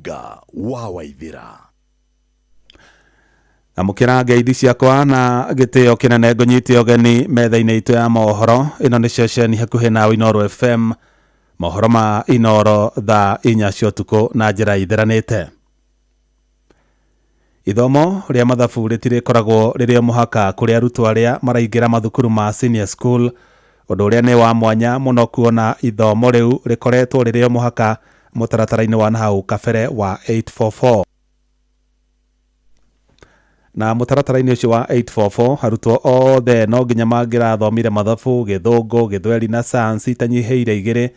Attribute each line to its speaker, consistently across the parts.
Speaker 1: Ga wa Waithira
Speaker 2: amukira ngeithi ciakwa na gitio kinene ngonyite ogeni metha-ini itu ya mohoro ino ni ceceni hakuhi na Inoro FM mohoro ma Inoro thaa 4 cia utuku na njira itheranite. Ithomo ria mathabu ritirikoragwo riria muhaka kuri arutwo aria maraingira mathukuru ma senior school undu uria ni wa mwanya muno kuona ithomo riu rikoretwo riria muhaka mutaratara-ini wa nahau kabere wa 844. Na mutaratara-ini ucio wa 844 harutwo othe no nginya mangirathomire mathabu, githungu, githweri na science itanyiheire igiri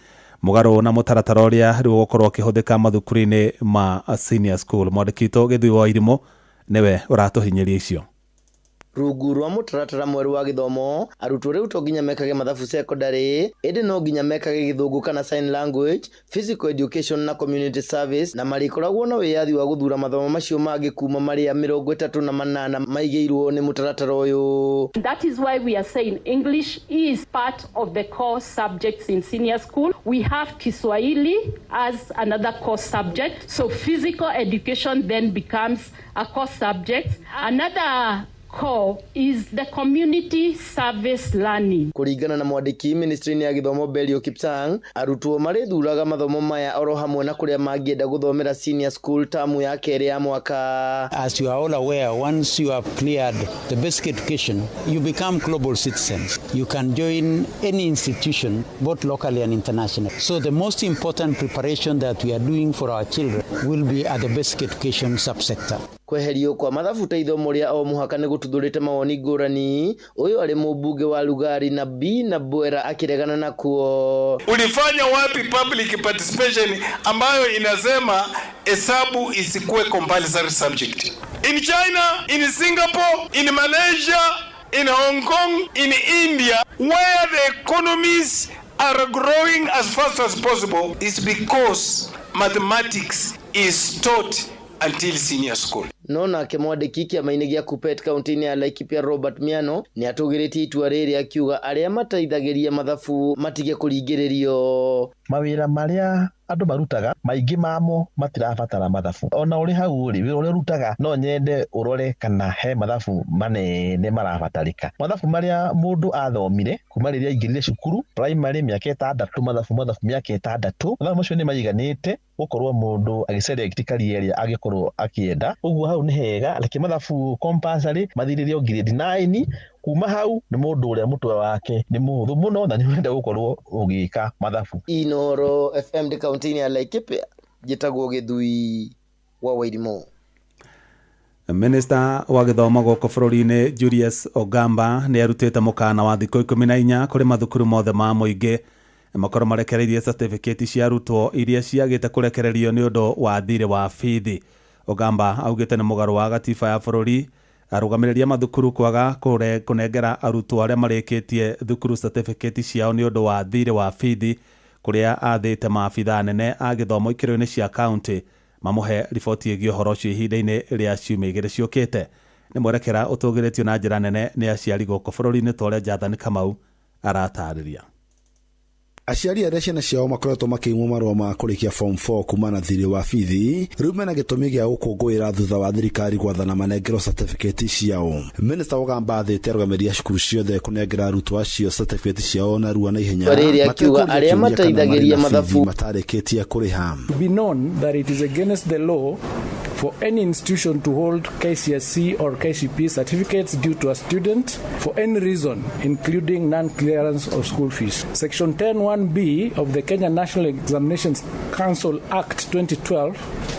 Speaker 2: mugaru na mutaratara uria riu gukorwo kihuthika mathukuru-ini ma senior school. Mwandikito Githui wa Irimo niwe uratuhinyiria icio.
Speaker 3: Rungu rwa mutaratara mweru wa githomo arutwo riu to nginya mekage mathabu secondary indi no nginya mekage githungu kana sign language, physical education na community service na marikoragwo na wiyathi wa guthura mathomo macio mangi kuma maria 38 maigeirwo ni mutaratara uyu.
Speaker 4: That is why we are saying English is part of the core subjects in senior school. We have Kiswahili as another core subject, so physical education then becomes a core subject. Another core is the community service learning.
Speaker 3: Kuringana na mwandiki ministry ya githomo Belio Kipsang, arutwo marithuraga mathomo maya oro hamwe na kuria mangienda guthomera senior school tamu ya keri ya mwaka.
Speaker 5: As you are all aware, once you have cleared the basic education, you become global citizens. You can join any institution, both locally and internationally. So the most important preparation that we are doing for our children will be at the basic education subsector.
Speaker 3: Kweherio kwa mathabu ta ithomo ria o muhaka ni gututhurite mawoni ngurani. Uyu ari mubunge wa Lugari na B na Bwera akiregana na kuo.
Speaker 6: Ulifanya wapi public participation ambayo inasema hesabu isikuwe compulsory subject? In China, in Singapore, in Malaysia, in Hong Kong, in India, where the economies are growing as fast as possible is because mathematics is taught until senior school.
Speaker 3: Nona ke mwandiki kia mainegia Kupet County ya Laikipia Robert Miano ni atugiriti itua riri akiuga aria mateithagiria mathabu matige kuringiririo.
Speaker 7: Mawira maria andu marutaga maingi mamo matirabatara mathabu. Ona uri hau uri wira uri rutaga no nyende urore kana he mathabu manene marabatarika. Mathabu maria mundu athomire kuma riria ingirire cukuru primary miaka 6 mathabu miaka 6 mathabu macio ni maiganite gukorwo mundu agiceria gitikari area agikorwo akienda. Uguo hau ni hega leke mathabu compulsory mathiririo grade 9 kuma hau ni mundu uria mutwe wake ni muhuthu muno na ni wenda gukorwo ugika mathabu.
Speaker 3: Inoro FM de County ya Laikipia Gitagwo Githui wa Wairimo.
Speaker 2: Minister wa githomo goko bururi-ini Julius Ogamba ni arutite mukana wa thikũ 14 kuri mathukuru mothe ma muingi makoro marekereirie certificate cia arutwo iria ciagite kurekererio ni undu wa thirĩ wa bithi. Ogamba augite ni mugaru wa gatiba ya bururi arugamiria mathukuru kwaga kunengera arutwo aria marikitie thukuru certificate ciao ni undu wa thirĩ wa bithi kuria athite maabitha nene a githomo ikiro-ini cia county mamuhe riboti ĩgiĩ ũhoro ũcio ihinda-inĩ rĩa ciumia igĩrĩ ciũkĩte. Nĩ mwerekera ũtũgĩrĩtio na njĩra nene nĩ aciari gũkũ bũrũri-inĩ ta ũrĩa Jathani Kamau aratarĩria.
Speaker 1: Aciari arĩa ciana ciao makoretwo makĩimwo marũa ma kũrĩkia form 4 kuma na thirĩ wa bithi rĩu mena gĩtũmi gĩa gũkũngũĩra thutha wa thirikari gwathana manengero certificate ciao. Minister Ogamba athĩte arũgamĩrĩri cukuru ciothe kũnengera arutwo acio certificate ciao na rua na ihenya
Speaker 3: arĩa mateithagĩria mathabu
Speaker 1: matarĩkĩtie kũrĩha.
Speaker 8: Be known that it is against the law for any institution to hold KCSE or KCP certificates due to a student for any reason, including non-clearance of school fees. Section 10(1)(b) of the Kenya National Examinations Council Act 2012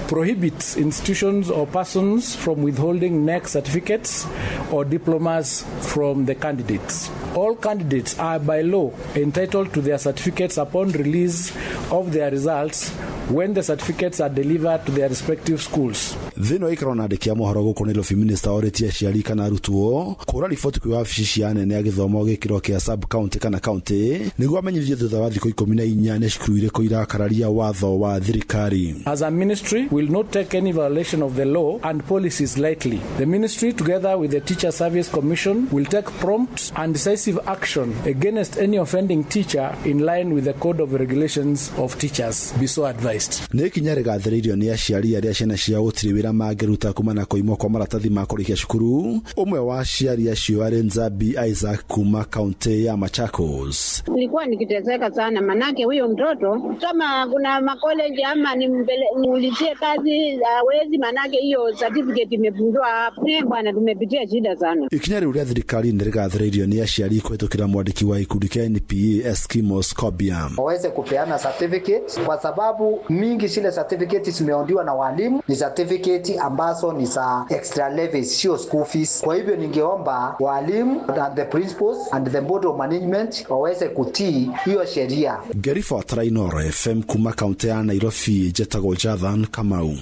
Speaker 8: prohibits institutions or persons from withholding NEC certificates or diplomas from the candidates. All candidates are by law entitled to their certificates upon release of their results when the certificates are delivered to their respective schools.
Speaker 1: Thino ikarona ndekia mohoro guko ni lofi minister oreti aciari kana arutwo kura riboti kwa wabici cia nene ya githomo gikiro kia sub county kana county niguo amenyithie thutha wa thikũ 14 nĩ cukuru irĩkũ irakararia watho wa thirikari.
Speaker 8: As a ministry, we will not take any violation of the law and policies lightly. The ministry, together with the Teacher Service Commission, will take prompt and decisive action against any offending teacher in line with the Code of Regulations of Teachers. Be so advised.
Speaker 1: Nĩ ikinya rĩgathĩrĩirio nĩ aciari arĩa ciana ciao gũtirĩ wĩra mangĩruta kumana kũimwo kwa maratathi ma kũrĩkia cukuru. Ũmwe wa aciari acio arĩ Nzabi Isaac kuma kaunti ya Machakos.
Speaker 9: Nilikuwa nikiteseka sana manake huyo mtoto kama kuna makoleji ama nimuulizie kazi hawezi, manake hiyo certificate imepungua hapo. Bwana, tumepitia shida sana.
Speaker 1: Ikinya rĩu rĩa thirikari nĩ rĩgathĩrĩirio nĩ aciari kũhĩtũkĩra mwandĩki wa ikundi kia NPA Eskimos Kobia.
Speaker 10: Waweze kupeana certificate kwa sababu mingi zile certificate zimeondiwa na walimu ni certificate ambazo ni za extra level, sio school fees. Kwa hivyo ningeomba walimu and the principals and the board of management waweze kutii hiyo sheria.
Speaker 1: Gerifa Trainor FM kuma kaunti ya Nairobi, Jetago Jathan Kamau.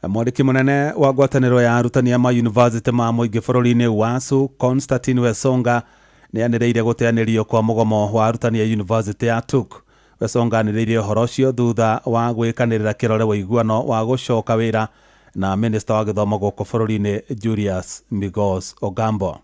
Speaker 2: Mwandĩki mũnene wa ngwatanĩro ya arutani a mayunivasĩtĩ ma mũingĩ bũrũri-inĩ WASU Constantine Wesonga nĩ anĩrĩire gũteanĩrio kwa mũgomo wa arutani a yunivasĩtĩ ya TUK. Wesonga anĩrĩire ũhoro ũcio thutha wa gwĩkanĩrĩra kĩrore ũiguano wa gũcoka wĩra na minista wa gĩthomo gũkũ bũrũri-inĩ Julius Migos Ogambo.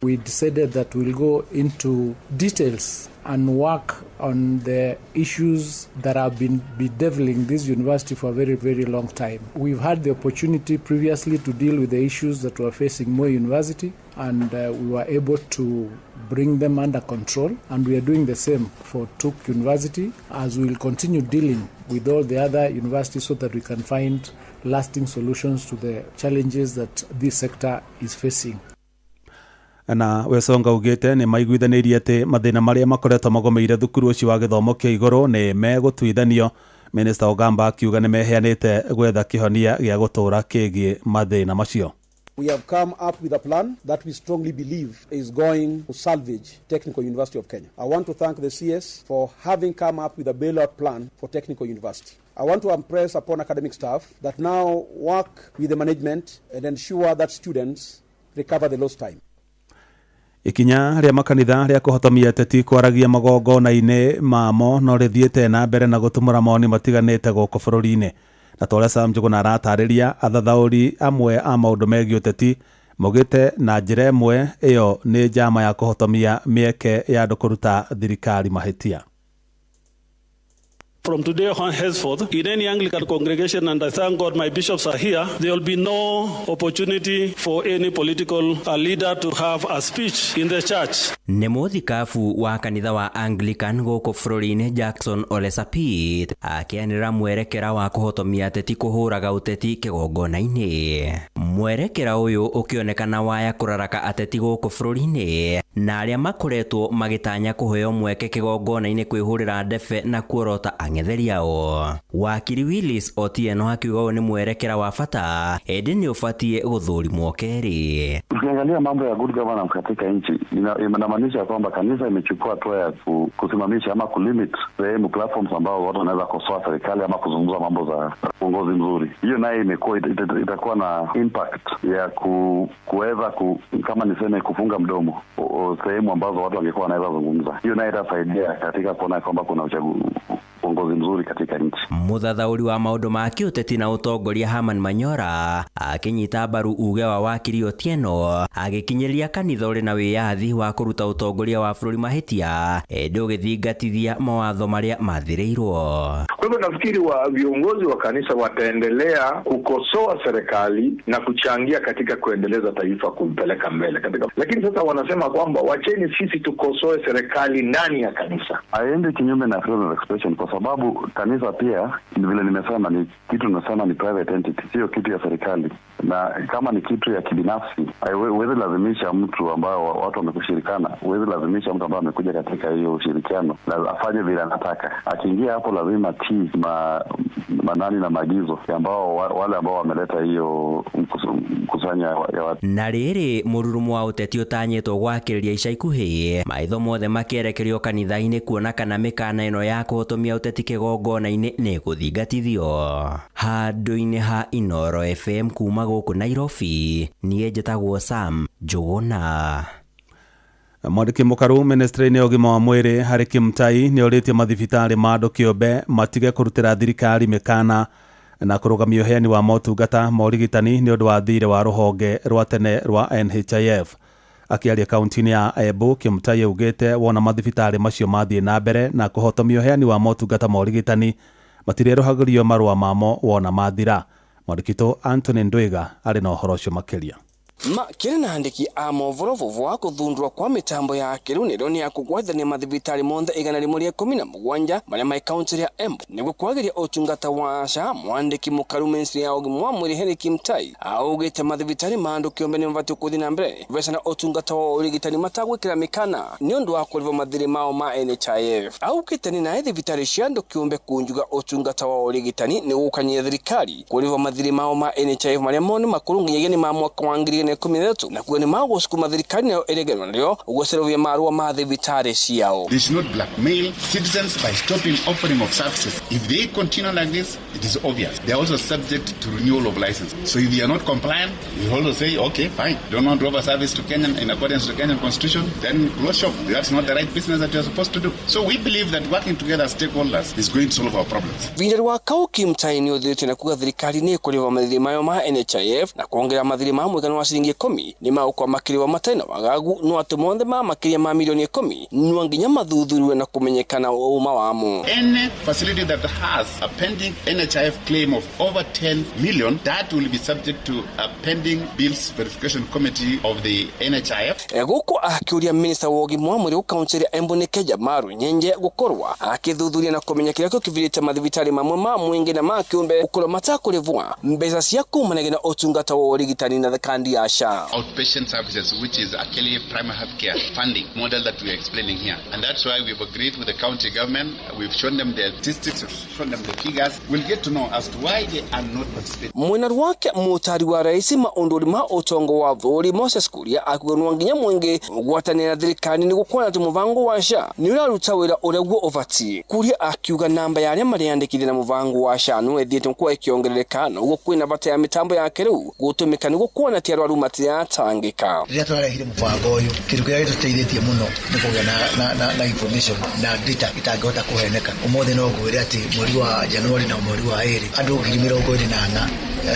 Speaker 8: We decided that we'll go into details and work on the issues that have been bedeviling this university for a very, very long time. We've had the opportunity previously to deal with the issues that were facing Moi University, and we were able to bring them under control, and we are doing the same for TUK University, as we will continue dealing with all the other universities so that we can find lasting solutions to the challenges that this sector is facing.
Speaker 2: Na Wesonga ugite ni maiguithanĩirie atĩ mathĩna marĩa makoretwo magomeire thukuru ũcio wa gĩthomo kĩa igũrũ nĩ megũtuithanio. Minister Ogamba akiuga nĩ meheanĩte gwetha kĩhonia gĩa gũtũũra kĩgiĩ mathĩna macio.
Speaker 11: We have come up with a plan that we strongly believe is going to salvage Technical University of Kenya. I want to thank the CS for having come up with a bailout plan for Technical University. I want to impress upon academic staff that now work with the management and ensure that students recover the lost time.
Speaker 2: Ikinya rĩa makanitha rĩa kũhotomia ateti kwaragia magongona-inĩ mamo no rĩthiĩte na mbere na gũtumũra mawoni matiganĩte gũkũ bũrũri-inĩ. Na torĩa Sam Njuguna aratarĩria, athathaũri amwe a maũndũ megiĩ ũteti maugĩte na njĩra ĩmwe ĩyo nĩ njama ya kũhotomia mĩeke ya andũ kũruta thirikari mahĩtia.
Speaker 12: From today on henceforth, in any Anglican congregation, and I thank God my bishops are here, there will be no opportunity for any political leader to have a speech in the church.
Speaker 13: Nĩ mũthikabu wa kanitha wa Anglican gũkũ bũrũri-inĩ Jackson Ole Sapit akĩanĩrĩra mwerekera wa kũhotomia ateti kũhũraga ũteti kĩgongona-inĩ. Mwerekera ũyũ ũkĩonekana waya kũraraka ateti gũkũ bũrũri-inĩ na arĩa makoretwo magĩtanya kũheo mweke kĩgongona-inĩ kwĩhũrĩra ndebe na kuorota ang'etheria o. Wakiri Willis Otieno akiuga ũyũ nĩ mwerekera wa bata ĩndĩ nĩ ũbatiĩ gũthũrimwo kerĩ.
Speaker 14: Ukiangalia mambo ya good governance katika nchi inamaanisha kwamba kanisa imechukua hatua ya kusimamisha ama kulimit sehemu platforms ambao watu wanaweza kosoa serikali ama kuzungumza mambo za uongozi mzuri. Hiyo naye imekuwa itakuwa na impact ya kuweza kama niseme kufunga mdomo sehemu ambazo watu wangekuwa wanaweza kuzungumza. Hiyo naye itasaidia katika kuona kwamba kuna uongozi mzuri katika nchi.
Speaker 13: Muthathauri wa maũndũ ma kĩũteti na ũtongoria Herman Manyora akĩnyita mbaru uge wa wakiri Otieno agĩkinyĩria kanitha ũrĩ na wĩyathi wa kũruta ũtongoria wa bũrũri mahĩtia ĩndĩ ũgĩthingatithia mawatho marĩa mathĩrĩirwo.
Speaker 15: Kwa hivyo nafikiri viongozi wa kanisa wataendelea kukosoa serikali na kuchangia katika kuendeleza taifa kumpeleka mbele katika. Lakini sasa wanasema kwamba wacheni sisi tukosoe serikali ndani ya kanisa.
Speaker 14: Aende kinyume na freedom of expression kwa sababu kanisa pia vile nimesema ni kitu tunasema ni private entity, sio kitu ya serikali. Na kama ni kitu ya kibinafsi, huwezi lazimisha mtu ambao watu wamekushirikana, huwezi lazimisha mtu ambaye amekuja katika hiyo ushirikiano na afanye vile anataka. Akiingia hapo lazima manani na maagizo ambao wale ambao wameleta hiyo mkusanya ya watu.
Speaker 13: Na rĩrĩ mũrurumo wa ũteti ũtanyĩtwo gwakĩrĩria ica ikuhĩ maitho mothe makĩerekerio kanitha-inĩ kuona kana mĩkana ĩno ya kũhotomia ũteti kĩgongona-inĩ nĩ gũthingatithio. Handũ-inĩ ha Inooro FM kuma gũkũ Nairobi, niĩ njĩtagwo Sam Njũgũna.
Speaker 2: Mwandĩki mũkaru ministry-inĩ ya ũgima wa mwĩrĩ Harry Kimtai nĩ orĩtie mathibitarĩ ma andũ kĩũmbe matige kũrutĩra thirikari mĩkana na kũrũgamia ũheani wa motungata ma ũrigitani nĩ ũndũ wa thirĩ wa rũhonge rwa tene rwa NHIF. Akiaria kaunti-inĩ ya Embu, Kimtai augĩte wona mathibitarĩ macio mathiĩ na mbere na kũhotomia ũheani wa motungata ma ũrigitani matirerũhagĩrio marũa mamo wona mathira. Mwandĩki Anthony Ndwiga arĩ na ũhoro ũcio makĩria.
Speaker 16: Makĩrĩ na andĩki a mohoro vũvũ wa kũthundũrwo kwa mĩtambo ya kĩrũnĩro nĩ ya kũgwathania mathibitarĩ mothe 117 marĩa mai kaunti ya Embu nĩguo kwagĩria ũtungata wa SHA. Mwandĩki mũkaru ministry ya ũgima wa mwĩrĩ Harry Kimtai augĩte mathibitarĩ ma andũ kĩũmbe nĩ mabatiĩ gũthiĩ na mbere gũtheca na ũtungata wa ũrigitani matagwĩkĩra mĩkana nĩ ũndũ wa kũrĩva mathirĩ mao ma NHIF. Augĩte nĩ nae thibitarĩ cia andũ kĩũmbe kunjuga ũtungata wa ũrigitani nĩ gũkanyia thirikari kũrĩva mathirĩ mao ma NHIF marĩa mo nĩ makũrũ nginyagia nĩ ma mwaka wa 2013 na kuo nĩ magũcukuma thirikari nayo ĩregerwo narĩo ũgũcerũvia marũa ma thibitarĩ ciao.
Speaker 17: They should not blackmail citizens by stopping offering of services. If they continue like this, it is obvious they are also subject to renewal of license. So if they are not compliant, we also say, okay, fine, don't want to offer service to Kenyan in accordance to Kenyan constitution, then close shop. That's not the right business that you are supposed to do. So we believe that working together as stakeholders is going to solve our problems.
Speaker 16: Vindari wa kau Kimtai nĩ ũthĩte na kuga thirikari nĩ kũrĩva mathirĩ mayo ma NHIF na kuongera mathirĩ ma mũigana wa ciringi 10 nĩ magũkorwo makĩrĩva matarĩ na wagagu no atĩ mothe ma makĩria ma milioni 10 no nginya mathuthuriwe na kũmenyekana ũma wamo.
Speaker 17: Any facility that has a pending NHIF claim of over 10 million, that will be subject to a pending bills verification committee of the NHIF.
Speaker 16: Gũkũ akĩũria minister wa ũgima wa mwĩrĩ kaunti ya Embu Nĩkĩnja Maru Nyenje gũkorwa akĩthuthuria na kũmenya kĩrĩa kĩvirĩte mathibitarĩ mamwe ma mwĩingĩ na ma kĩũmbe gũkorwo matakũrĩvwa mbeca cia kumanagĩra ũtungata wa ũrigitani na kandi ya SHA.
Speaker 17: Outpatient services, which is actually primary health care funding model that we are explaining here. And that's why we've agreed with the county government. We've shown them the statistics, we've shown them the figures. We'll get to know as to why they are not participating.
Speaker 16: Mwena wake mũtari wa rais maũndũ ma ũtongo wa bũrũri Moses Kuria akuganwa nginya mwenge gwatanĩra na thirikari nĩ gũkorwo atĩ mũbango wa SHA nĩ ũraruta wĩra ũrĩa guo ũbatiĩ. Kuria akiuga namba ya arĩa marĩandĩkithie na mũbango wa SHA no ĩthiĩte kuo ĩkĩongerereka na ũguo kwĩna bata ya mĩtambo yake rĩu gũtũmĩka nĩguo kuona ti arwaru matiratangĩka.
Speaker 18: Rĩrĩa twarehire mũbango ũyũ kĩndũ kĩrĩa gĩtũteithĩtie mũno nĩ kũgĩa na information na data itangĩhota kũheneka. Ũmũthĩ no ngwĩre atĩ mweri wa Januari na mweri wa Ĩrĩ andũ 24,000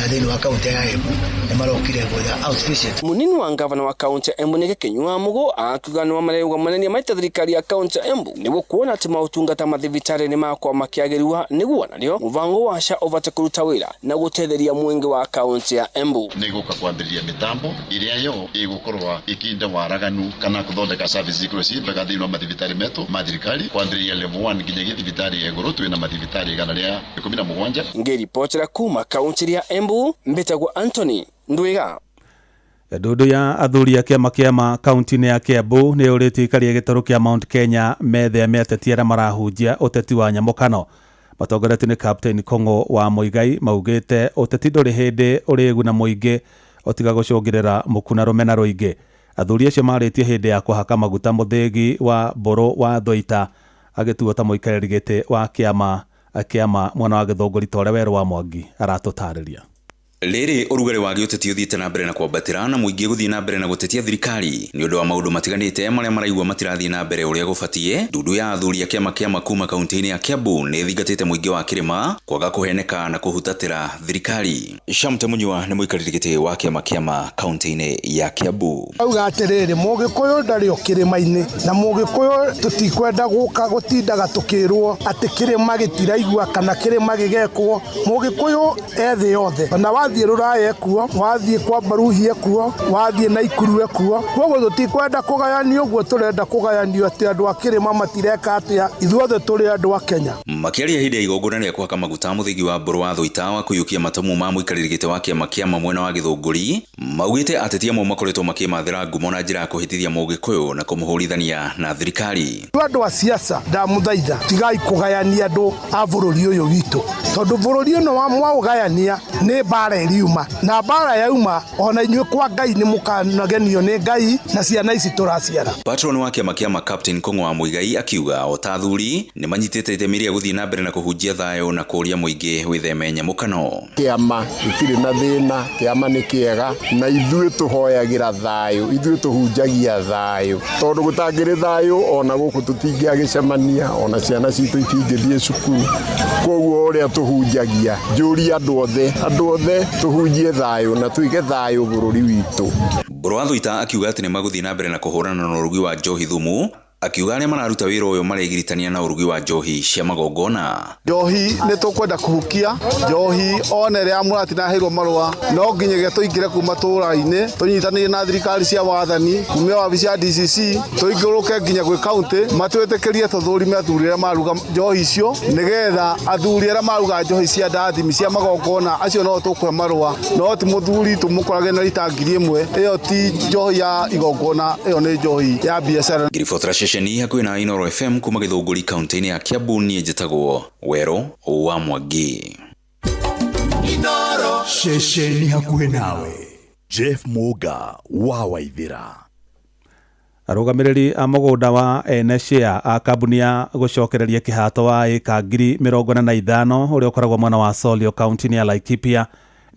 Speaker 18: thĩinĩ wa kaunti ya Embu nĩ marokire gwetha outpatient.
Speaker 16: Mũnini wa ngavana wa kaunti ya Embu Nĩgĩkĩnyua Mũgo akiuga nĩ marĩrũgamania maita thirikari ya kaunti ya Embu nĩguo kuona atĩ maũtungata mathibitarĩ nĩ makorwo makĩagĩrĩrwo nĩguo narĩo mũbango wa SHA ũbate kũruta wĩra na gũtetheria mwĩingĩ wa kaunti ya Embu.
Speaker 17: Nĩ gũka kwambĩrĩria mĩtambo ĩrĩa yo ĩgũkorwo ĩkĩnda waraganu kana kũthondeka service ikũrũ ciĩmbaga thĩinĩ wa mathibitarĩ metũ ma thirikari kwambĩrĩria level 1 nginyagia thibitarĩ ya igũrũ twĩna mathibitarĩ 117.
Speaker 16: Ngĩribotera kuma kaunti ya Embu, mbĩtagwo Anthony Ndwiga.
Speaker 2: Ndundu ya athuri a kĩama kaunti-inĩ ya Kiambu nĩ ũrĩtie ikaria gĩtarũ kĩa Mount Kenya metheme ateti arĩa marahunjia ũteti wa nyamũkano. Matongoretio nĩ Captain Kong'o wa Muigai maugĩte ũteti ndũrĩ hĩndĩ ũrĩguna mũingĩ ũtiga gũcũngĩrĩra mũkuna rũmena rũingĩ. Athuri acio marĩtie hĩndĩ ya kũhaka maguta mũthĩgi wa Mbũrũ wa Thwaita agĩtuo ta mũikarĩri gĩtĩ wa kĩama mwana wa Gĩthũngũri ta ũrĩa Werũ wa Mwangi aratũtarĩria.
Speaker 19: Rĩrĩ ũrugarĩ wa gĩũteti ũthiĩte na mbere na kwambatĩra na mũingĩ gũthiĩ na mbere na gũtetia thirikari nĩ ũndũ wa maũndũ matiganĩte marĩa maraigua matirathiĩ na mbere ũrĩa gũbatiĩ. Ndundu ya athuri a kĩama kuma kaunti-inĩ ya Kiambu nĩ thingatĩte mũingĩ wa Kĩrĩma kwaga kũheneka na kũhutatĩra thirikari. Shamte Munyua nĩ mũikarĩri gĩtĩ wa kĩama kaunti-inĩ ya Kiambu.
Speaker 20: Auga atĩrĩrĩ Mũgĩkũyũ ndarĩ o kĩrĩma-inĩ na Mũgĩkũyũ tũtikwenda gũka gũtindaga tũkĩrwo atĩ kĩrĩma gĩtiraigua kana kĩrĩma gĩgekwo. Mũgĩkũyũ ethĩ yothe na wathiĩ Rũraya kuo, wathiĩ kwa Baruhia kuo, wathiĩ Naikuru kuo. Koguo tũtikwenda kũgayanio ũguo tũrenda kũgayanio atĩ andũ a Kĩrĩma matireka atĩa, ithuothe tũrĩ andũ a Kenya.
Speaker 19: Makĩaria hĩndĩ ya igongona rĩa kũhaka maguta mũthĩgi wa Mbũrũ wa Thwaita wa kũiyũkia matamu ma mũikarĩri gĩtĩ wa kĩama mwena wa Gĩthũngũri, maugĩte ateti amwe makoretwo makĩmathĩra ngumo na njĩra ya kũhĩtithia Mũgĩkũyũ na kũmũhũrithania na thirikari.
Speaker 20: Andũ a siasa ndamũthaitha tigai kũgayania andũ a bũrũri ũyũ witũ, tondũ bũrũri ũno wa mwaũgayania nĩ mbara ĩriuma na mbara yauma ona inyuĩ kwa Ngai nĩ mũkanagenio nĩ Ngai na ciana ici tũraciara.
Speaker 19: Patron wa kĩama Captain Kong'o wa Muigai akiuga o ta athuri nĩ manyitĩte itemi rĩa gũthiĩ na mbere na kũhunjia thayũ na kũria mũingĩ wĩtheme nyamũkano.
Speaker 21: Kĩama gĩtirĩ na thĩna, kĩama nĩ kĩega na ithuĩ tũhoyagĩra thayũ, ithuĩ tũhunjagia thayũ, tondũ gũtangĩrĩ thayũ ona gũkũ tũtingĩagĩcemania, ona ciana citũ itingĩthiĩ cukuru. Koguo ũrĩa tũhunjagia njũria andũ othe tũhunjie thayũ na tuige thayũ bũrũri witũ.
Speaker 19: Mbũrũ wa Thũita akiuga atĩ nĩ magũthiĩ na mbere na kũhũrana na ũrugi wa njohi thumu, akiuga arĩa mararuta wĩra ũyũ maregiritania na ũrugi wa njohi cia magongona.
Speaker 22: Njohi nĩ tũkwenda kũhukia njohi ona ĩrĩa mũratinahĩrwo marũa no nginya tũingĩre kuma tũra-inĩ tũnyitanĩire na thirikari cia wathani kumia wabici ya DCC tũingĩrũke nginya gwĩ kaunti matwĩtĩkĩrie tũthũrime athuri arĩa maruga njohi icio nĩgetha athuri arĩa maruga njohi cia ndathimi cia magongona acio no tũkũhe marũa no ti mũthuri tũmũkorage na rita 1,000 ĩyo ti njohi ya igongona, ĩyo nĩ njohi ya biacara.
Speaker 19: Sheni hakuhĩ na Inoro FM kuma Gĩthũngũri kaunti-inĩ ya Kiambu, niĩ njĩtagwo Wero wa Mwangi.
Speaker 23: Inoro shesheni hakuhĩ nawe. Jeff Muga wa Waithira.
Speaker 2: Arũgamĩrĩri a mũgũnda wa ene share a kambuni ya gũcokereria kĩhato wa ĩka 45,000 ũrĩa ũkoragwo mwena wa Solio kaunti-inĩ ya Laikipia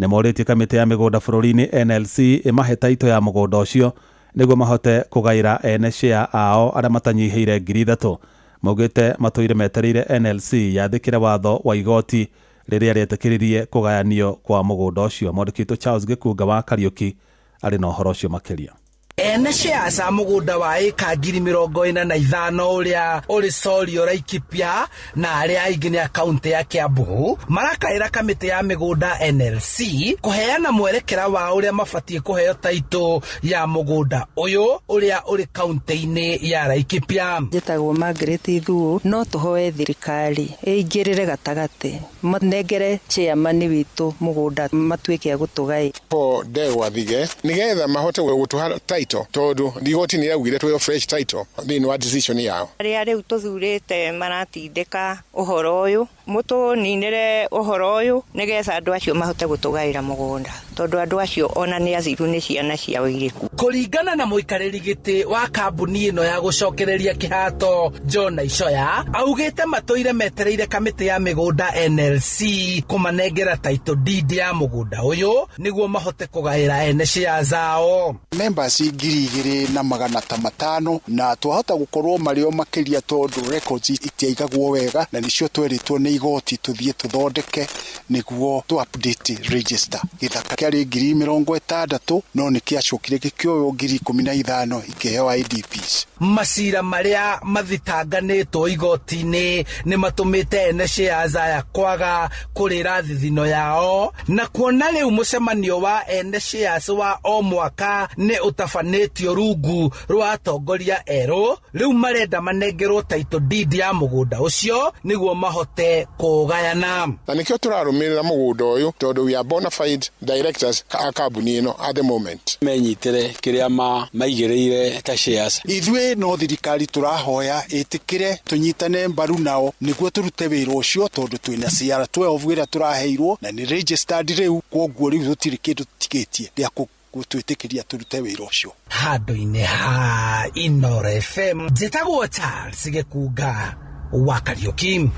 Speaker 2: nĩ morĩtie kamĩtĩ ya mĩgũnda bũrũri-inĩ NLC ĩmahe taito ya mũgũnda ũcio nĩguo mahote kũgaĩra ene share ao arĩa matanyihĩire 3,000. Maugĩte matũire metereire NLC yathĩkĩre watho wa igoti rĩrĩa rĩetĩkĩririe kũgayanio kwa mũgũnda ũcio. Mwandĩki Charles Gĩkunga wa Kariũki arĩ na ũhoro ũcio makĩria.
Speaker 24: Ene share za mũgũnda wa ĩka 45,000 ũrĩa ũrĩ Solio Laikipia na arĩa aingĩ nĩ a kaunti ya Kiambu marakaĩra kamĩtĩ ya mĩgũnda NLC kũheana mwerekera wa ũrĩa mabatiĩ kũheo taito ya mũgũnda ũyũ ũrĩa ũrĩ kaunti-inĩ ya Laikipia.
Speaker 25: Njĩtagwo Margaret Ithuo, no tũhoe thirikari ĩingĩrĩre gatagatĩ manengere chairman witũ mũgũnda matuĩke gũtũgaĩ
Speaker 21: po Ndegwa Thige nĩgetha mahote gũtũha taito tondu ligoti nĩ yaugire twĩyo fresh title thĩinĩ wa decision yao.
Speaker 25: Arĩa rĩu tũthurĩte maratindĩka ũhoro ũyũ mũtũninĩre ũhoro ũyũ nĩgetha andũ acio mahote gũtũgaĩra mũgũnda tondu andũ acio ona nĩ athiru nĩ ciana ciao iriku.
Speaker 24: Kũringana na mũikarĩri gĩtĩ wa kambuni ĩno ya gũcokereria kĩhato John Icoya augĩte matũire metereire kamĩtĩ ya mĩgũnda NLC kũmanengera taito deed ya mũgũnda ũyũ nĩguo mahote kũgaĩra ene share zao.
Speaker 26: Members 2,500 na twahota gũkorwo marĩo makĩria tondu records itiaigagwo wega na nĩcio tweritwo nĩ igoti tũthiĩ tũthondeke nĩguo tu update register. Gĩthaka kĩarĩ 60,000 no nĩ kĩacokire gĩkĩoywo 15,000 ikĩheo IDPs.
Speaker 24: Macira marĩa mathitanganĩtwo igoti-inĩ nĩ matũmĩte ene share aya kwaga kũrĩra thithino yao na kuona rĩu mũcemanio wa ene shares wa o mwaka nĩ utafanĩtio rungu rwa atongoria erũ rĩu marenda manengerwo taito deed ya mũgũnda ũcio nĩguo mahote kũgayana.
Speaker 21: Na nĩkĩo tũrarũmĩrĩra mũgũnda ũyũ tondu we are bona fide directors a kambuni ĩno at the moment.
Speaker 27: Menyitire kĩrĩa maigĩrĩire ta shares.
Speaker 26: Ithuĩ no thirikari tũrahoya ĩtĩkĩre tũnyitane mbaru nao nĩguo tũrute wĩra ũcio tondu twĩna CR12 wĩra tũraheirwo na nĩ registered rĩu koguo rĩu tũtirĩ kĩndũ tũtigĩtie gĩa gũtwĩtĩkĩria tũrute wĩra ũcio.
Speaker 24: Handũ-inĩ ha Inoro FM njĩtagwo Charles Gĩkunga wa Kariũki.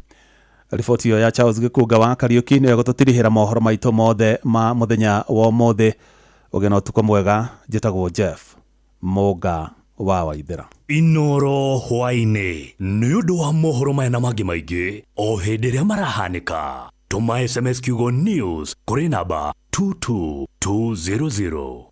Speaker 2: Riboti iyo ya Charles Gĩkunga wa Kariũki nĩyo gũtũtirihĩra mohoro maitũ mothe ma mũthenya wa ũmũthĩ. Ũgĩe na ũtukũ mwega. Njĩtagwo Jeff Muga wa Waithira.
Speaker 23: Inoro hwainĩ nĩ ũndũ wa mohoro maya na mangĩ maingĩ o hĩndĩ ĩrĩa marahanĩka. Tũma SMS kiugo news kũrĩ namba 22200.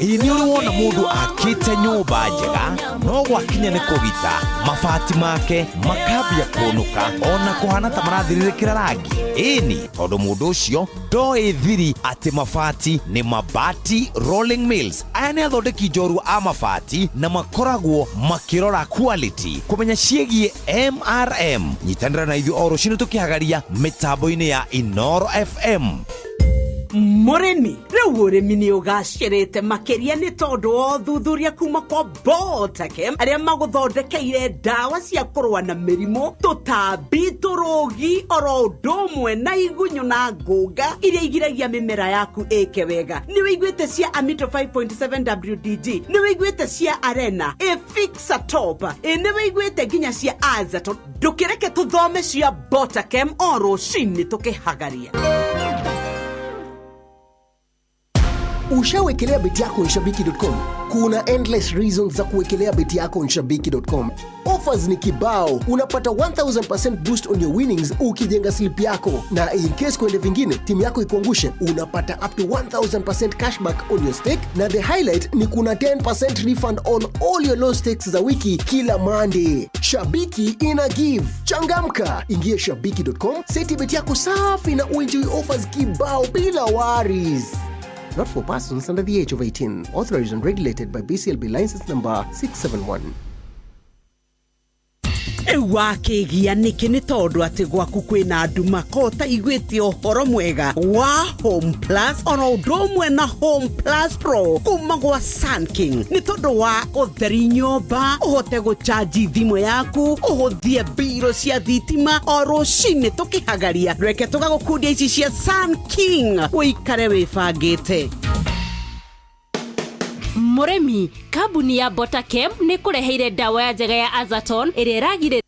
Speaker 3: Ini uri wona mundu akite nyumba njega no gwakinya ni kugita mabati make makambia kunuka ona kuhana ta marathirikira rangi. Ini tondu mundu ucio ndoi thiri ati mabati ni Mabati Rolling Mills. Aya ni athondeki njoru a mabati na makoragwo makirora quality kumenya ciegie MRM. Nyitanira na ithuĩ o rũciinĩ tukihagaria mitambo-ini ya Inoro FM.
Speaker 4: Murimi riu urimi ni ugacirite makiria ni tondu o thuthuria kuma kwa Botakem aria maguthondekeire dawa cia kurwa na mirimo tutambi turugi oro ndomwe na igunyo na ngunga iria igiragia mimera yaku eke wega. Ni wiguite cia Amito 5.7 WDG, ni wiguite cia Arena, Fixa Top, ni wiguite ginya cia Azaton. Ndukireke tuthome cia Botakem o ruciinĩ tukihagaria.
Speaker 5: Ushawekelea beti yako on Shabiki.com? Kuna endless reasons za kuwekelea beti yako on Shabiki.com. Offers ni kibao. Unapata 1000% boost on your winnings ukijenga slip yako. Na in case kwende vingine, timu yako ikuangushe, unapata up to 1000% cashback on your stake. Na the highlight ni kuna 10% refund on all your low stakes za wiki kila Monday. Shabiki ina give. Changamka. Ingia Shabiki.com, seti beti yako safi na uenjoy offers kibao bila worries. Not for persons under the age of 18. Authorized and regulated by BCLB license number 671.
Speaker 4: Ewa kigia niki ni tondu ati gwaku kwina nduma kota igwite ohoro mwega wa Home Plus ona ndomwe na Home Plus Pro kuma gwa Sun King. Ni tondu wa utheri nyomba uhote guchaji thimu yaku uhuthie biro cia thitima o ruciinĩ tukihagaria. Reke tugagukundia ici cia Sun King uikare wibangite.
Speaker 6: Muremi, kabuni ya Botakem ni kureheire dawa ya njega ya Azaton iria iragire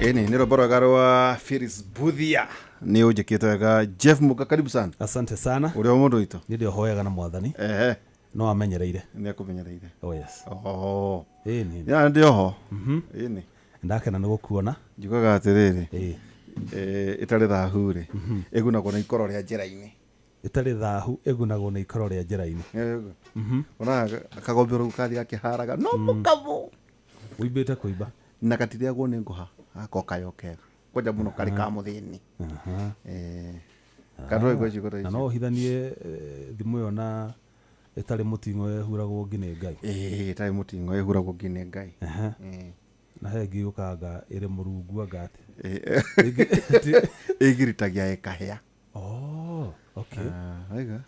Speaker 7: Eni nero borogarwa Firis Buthia ni ujikito wega. Jeff Muka, karibu sana.
Speaker 2: Asante sana.
Speaker 7: Uri omundu ito
Speaker 2: ndio hoyaga na mwathani no amenyereire
Speaker 7: ni akumenyereire.
Speaker 2: Oh yes.
Speaker 7: Oh
Speaker 2: eni
Speaker 7: ya ndio ho eni
Speaker 2: ndakena ni gukuona
Speaker 7: njugaga atiriri itari thahu ri egunagwo na ikoro ria njira-ini
Speaker 2: itari thahu egunagwo na ikoro ria njira-ini
Speaker 7: ona kagombero kathi gakiharaga no mukavo
Speaker 2: uibite kuiba
Speaker 7: na katiriagwo ni nguha akokayokega koja muno kari ka muthini kadro igweji kora
Speaker 2: ici no hithanie thimu yo na itari mutingo ehuragwo ngine ngai
Speaker 7: itari mutingo ehuragwo ngine ngai
Speaker 2: na hengi ukanga iri murungu agati
Speaker 7: igiritagia ekahea
Speaker 2: okay
Speaker 7: aiga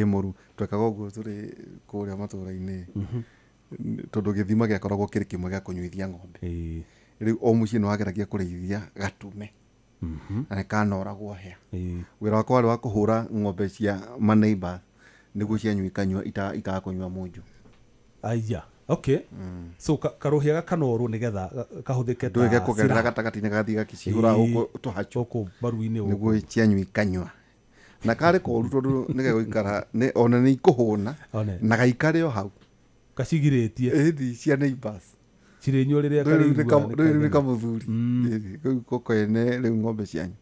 Speaker 7: muru twekaga uguo turi kuria matura-ini tondu githima giakoragwo kiri kimwe gia kunyuithia ng'ombe riu o muciĩ nĩ wageragia kũrĩithia gatume na kanoragwo hĩa wĩra wakwa warĩ wa kũhũra ng'ombe cia maneighbors nĩguo cianyua ikanyua ikakũnyua munju.
Speaker 2: Aya, okay. So karohia gakanorwo nĩgetha kahũthĩke ta
Speaker 7: ndũge kũgerera gatagatĩ-inĩ gathi gakĩcihũra gũkũ tũhacu
Speaker 2: gũkũ baru-inĩ
Speaker 7: nĩguo cianyua ikanyua na karĩ koru tondũ nĩgegũikara ona nĩ ikũhũna na gaikare o hau
Speaker 2: gacigirĩtie
Speaker 7: ĩthi cia neighbors
Speaker 2: cirĩnyua rĩrĩa karĩigua
Speaker 7: rĩu nĩ kamũthuri gũkoene rĩu ng'ombe cianyu.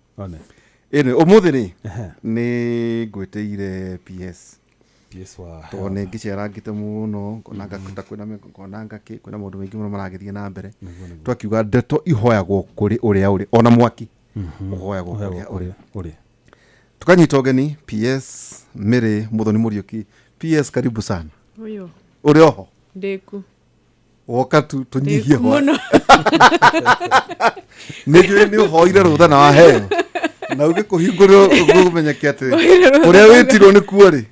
Speaker 7: Ĩnĩ ũmũthĩ rĩ nĩ ngwĩtĩire PS tondũ nĩ ngĩcerangĩte mũno kwĩna maũndũ maingĩ mũno maragĩthiĩ na mbere twakiuga ndeto ihoyagwo kũrĩ ũrĩa ũrĩ ona mwaki ũhoyagwo kũrĩa ũrĩ. Tukanyita ũgeni PS Mary Muthoni Muriuki. PS, karibu sana.
Speaker 1: Uyo
Speaker 7: Uri oho
Speaker 1: ndeku
Speaker 7: woka tu tunyihie ho nĩ ũhoire rũtha na waheo na ũgĩkũhingũrĩrwo ũgũmenyeke atĩ ũrĩa wĩtirwo nĩ kuo rĩ.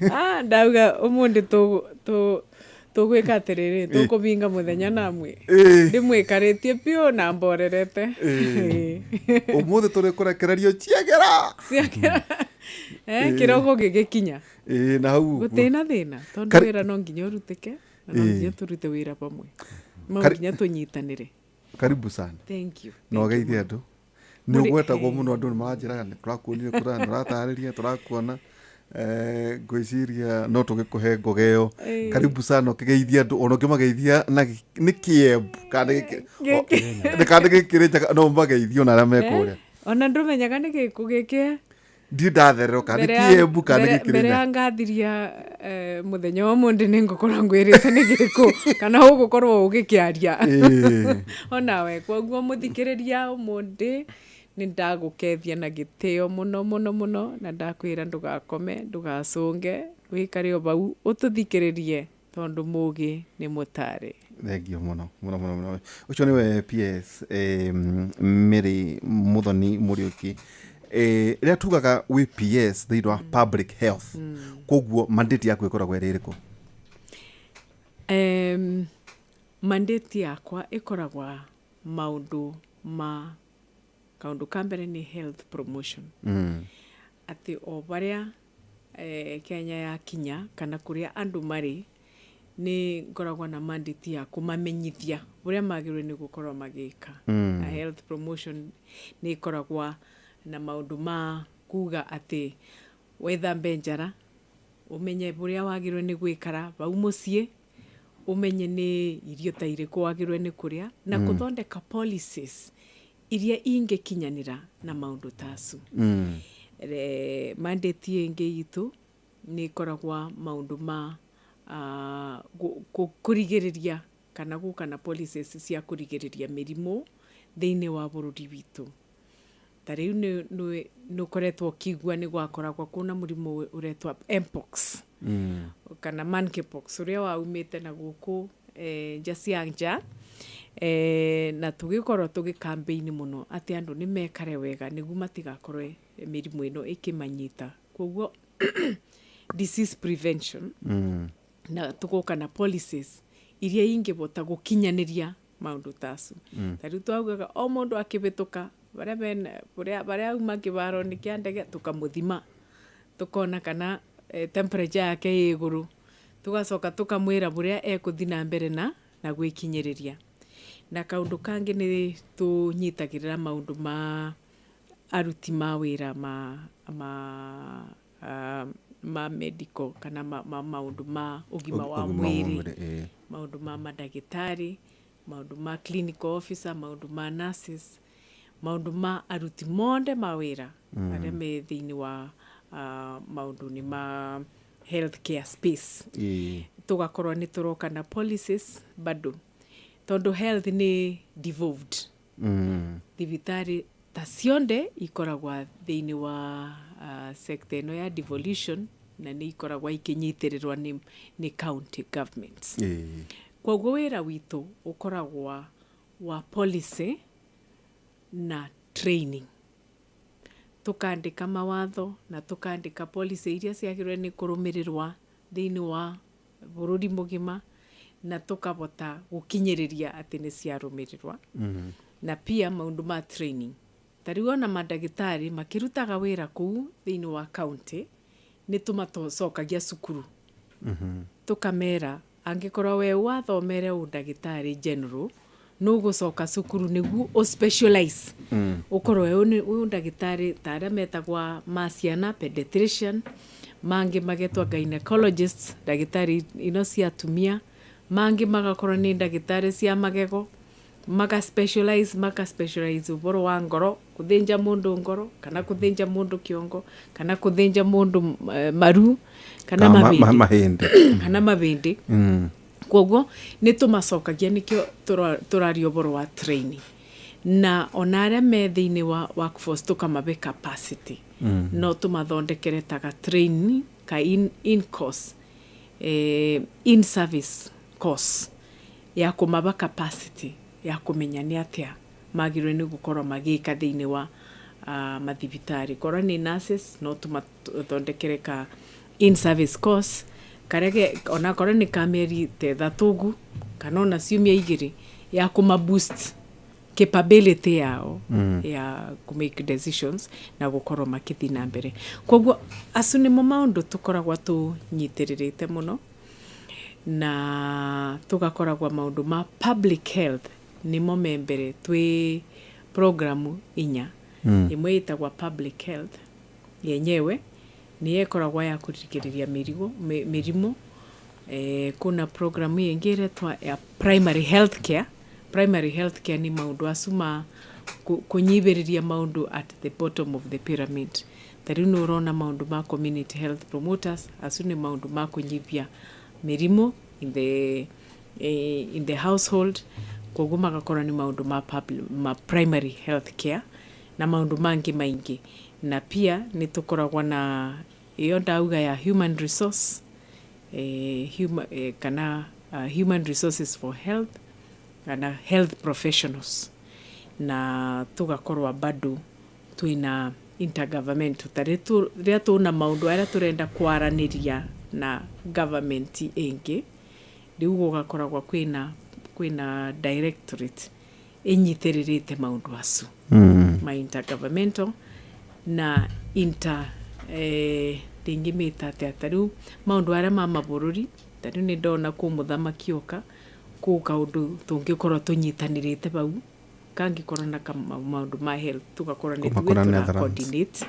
Speaker 1: Ndauga ũmũndĩ tũgwĩka atĩrĩrĩ tũkũvinga mũthenya namwe ndĩmwĩkarĩtie piũ na mborerete
Speaker 7: ũmũthĩ tũrĩkũrekererio ciagera
Speaker 1: kĩroko gĩgĩkinya
Speaker 7: na hau
Speaker 1: gũtĩna thĩna tondũ wĩra no nginya ũrutĩke na no nginya tũrute wĩra pamwe no nginya tũnyitanĩre.
Speaker 7: Karibu sana.
Speaker 1: Thank you.
Speaker 7: Na ũgeithie andũ nĩ ũgwetagwo mũno andũ nĩ maranjĩraga nĩ tũrakuonire kũrĩa tũratarĩria tũrakuona ngwĩciria no tũgĩkũhe ngogeo. Karibu sana ũkĩgeithia andũ ona ũngĩmageithia na nĩ kĩembu kana gĩkĩrĩ no mageithio na arĩa mekũrĩa
Speaker 1: ona ndũmenyaga nĩ gĩkũ gĩkĩ
Speaker 7: ndatherero kana kĩembu kana gĩkĩrĩ
Speaker 1: mbere ya ngathiria mũthenya wa mũndĩ nĩ ngũkorwo ngwĩrĩte nĩ gĩkũ kana ũgũkorwo ũgĩkĩaria onawe kwoguo mũthikĩrĩria ũmũndĩ nĩ ndagũkethia na gĩtĩo mũno mũno mũno na ndakwĩra ndũgakome ndũgacũnge wĩkare o bau ũtũthikĩrĩrie tondũ mũgĩ nĩ mũtarĩ.
Speaker 7: Thengio mũno mũno mũno. Ũcio nĩwe PS Mary Muthoni Muriuki. Rĩrĩa tugaga wĩ PS thĩinĩ wa public health koguo mandate yaku ĩkoragwo ĩrĩ ĩrĩkũ?
Speaker 1: Mandate yakwa ĩkoragwo maũndũ ma kaũndũ ka mbere nĩ health promotion atĩ o barĩa Kenya yakinya kana kũrĩa andũ marĩ nĩ ngoragwo na mandate ya kũmamenyithia ũrĩa magĩrĩirwo nĩ gũkorwo magĩka. Na health promotion nĩ ĩkoragwo na maũndũ ma kuga atĩ wethambe njara ũmenye ũrĩa wagĩrĩirwo nĩ gwĩkara bau mũciĩ ũmenye nĩ irio ta irĩkũ wagĩrĩirwo nĩ kũrĩa na gũthondeka policies iria ingĩkinyanĩra na maũndũ tacu. Mandate ĩngĩ itũ nĩ ĩkoragwo maũndũ ma kũrigĩrĩria kana gũka na policies cia kũrigĩrĩria mĩrimũ thĩinĩ wa bũrũri witũ. Ta rĩu nĩ ũkoretwo ũkĩigua nĩ gwakoragwo kuna mũrimũ ũretwa mpox kana monkeypox ũrĩa waumĩte na gũkũ nja cia nja na tũgĩkorwo tũgĩkambeini mũno atĩ andũ nĩ mekare wega nĩguo matigakorwo mĩrimũ ĩno ĩkĩmanyita. Kwoguo disease prevention na tũgoka na policies iria ingĩbota gũkinyanĩria maũndũ tacu. Ta rĩu twaugaga o mũndũ akĩbĩtũka barĩa auma kĩbaro nĩ kĩa ndege tũkamũthima tũkona kana temperature yake ĩ igũrũ tũgacoka tũkamwĩra burĩa ekũthi na mbere na gwĩkinyĩrĩria. Na kaũndũ kangĩ nĩ tũnyitagĩrĩra maũndũ ma aruti ma wĩra ma medical kana maũndũ ma ũgima wa mwĩrĩ, maũndũ ma mandagĩtarĩ, maũndũ ma clinical officer, maũndũ ma nurses, maũndũ ma aruti monde ma wĩra arĩa me thĩinĩ wa maũndũ-inĩ ma healthcare space. Tũgakorwo nĩ tũroka na policies bado tondũ health nĩ devolved. Thibitarĩ ta cionde ikoragwo thĩinĩ wa sector ĩno ya devolution na nĩ ikoragwo ikinyitĩrĩrwo nĩ county governments. Kwoguo wĩra witũ ũkoragwo wa policy na training. Tukandĩka mawatho na tukandĩka policy iria ciagĩrĩirwo nĩ kũrũmĩrĩrwo thĩinĩ wa bũrũri mũgima na tukabota gũkinyĩrĩria atĩ nĩ ciarũmĩrĩrwo. na pia maundu ma training. Tariu ona madagitari makirutaga wira kuu thiini wa county ni tumatocokagia cukuru. Tukamera angikorwo we wathomere udagitari general no gucoka cukuru niguo o specialize. Ukorwo we udagitari taria metagwa masiana pediatrician, mangi magetwa gynecologist, dagitari ino cia atumia, mangi magakorwo ni dagitari cia magego, maka specialize uboro wa ngoro, kuthinja mundu ngoro kana kuthinja mundu kiongo kana kuthinja mundu maru kana mahindi kana mabindi. Koguo ni tumacokagia nikio turario boro wa training na onare me thiini wa workforce tukamabe capacity. No tumathondekere taga training ka in course in service course ya kumaba capacity ya kumenya ni atia magirwe ni gukorwo magika thiini wa mathibitari. Korwo ni nurses no tumathondekere ka in service course karege ona korwo ni kameri te thatugu kana ona ciumia igiri ya kuma boost capability yao ya ku make decisions na gukorwo makithi na mbere. Koguo acu nimo maundu tukoragwa tunyitirite muno na tugakoragwa maundu ma public health nimo membere twi programu inya. Imwe itagwa public health yenyewe ni yekoragwa ya kurigiriria mirimu. Kuna programu yengi iretwa ya primary health care. Primary health care ni maundu asuma kunyibiriria maundu at the bottom of the pyramid. Tariu no urona maundu ma community health promoters asu ni maundu ma kunyibia mirimu in the household. Koguo magakorwo ni maundu ma primary health care na maundu mangi maingi. Na pia ni tukoragwa na iyo ndauga ya human resource human resources for health kana health professionals. Na tugakorwa bado tuina intergovernmental ria tuna maundu aria turenda kwaraniria na government ingi riu gugakoragwa kwina directorate inyitiririte maundu acu ma intergovernmental na ringimita tariu maundu aria ma mabururi. Tariu ni ndona ku muthamaki oka ku kaundu tungikorwo tunyitanirite bau kangikorwo na maundu ma health tugakorwo ni coordinate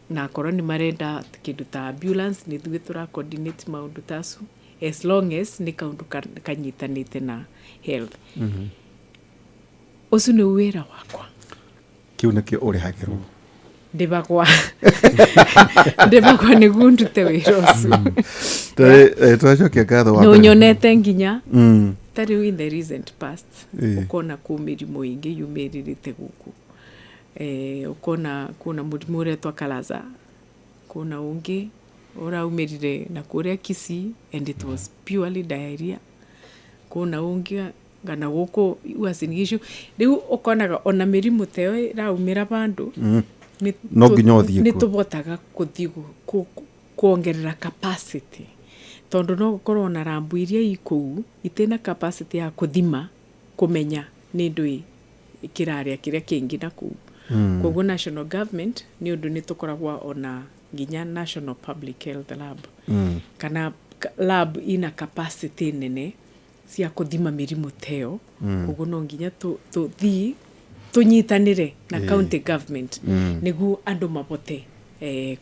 Speaker 1: na korwo ni marenda kindu ta ambulance ni tuge tura coordinate maundu tasu as long as ni kaundu kanyitanite na health. Ucu ni wira wakwa
Speaker 7: kiu nikio uri hakirwo
Speaker 1: ndibakwa ni gundu te wira ucu
Speaker 7: twacokia ngatho wa
Speaker 1: no nyonete nginya tariu in the recent past ukona ku mirimu ingi yumiririte guku ukona kuna murimu uretwa kalaza, kuna ungi uraumirire na kuria Kisii and it was purely diarrhea, kuna ungi ngana guku Uasin-Gishu. Riu ukonaga ona mirimu teo raumira bandu
Speaker 7: no nginya uthie
Speaker 1: ni tubotaga kuthii kuongerera capacity tondu no gukorwo na rambu iria ikuu itena capacity ya kuthima kumenya ni ndui kiraria kiria kingi na kuu. Koguo national government ni undu ni tukoragwa ona nginya national public health lab kana lab ina capacity nene cia kuthima mirimu teo. Koguo no nginya tuthii tunyitanire na county government niguo andu mabote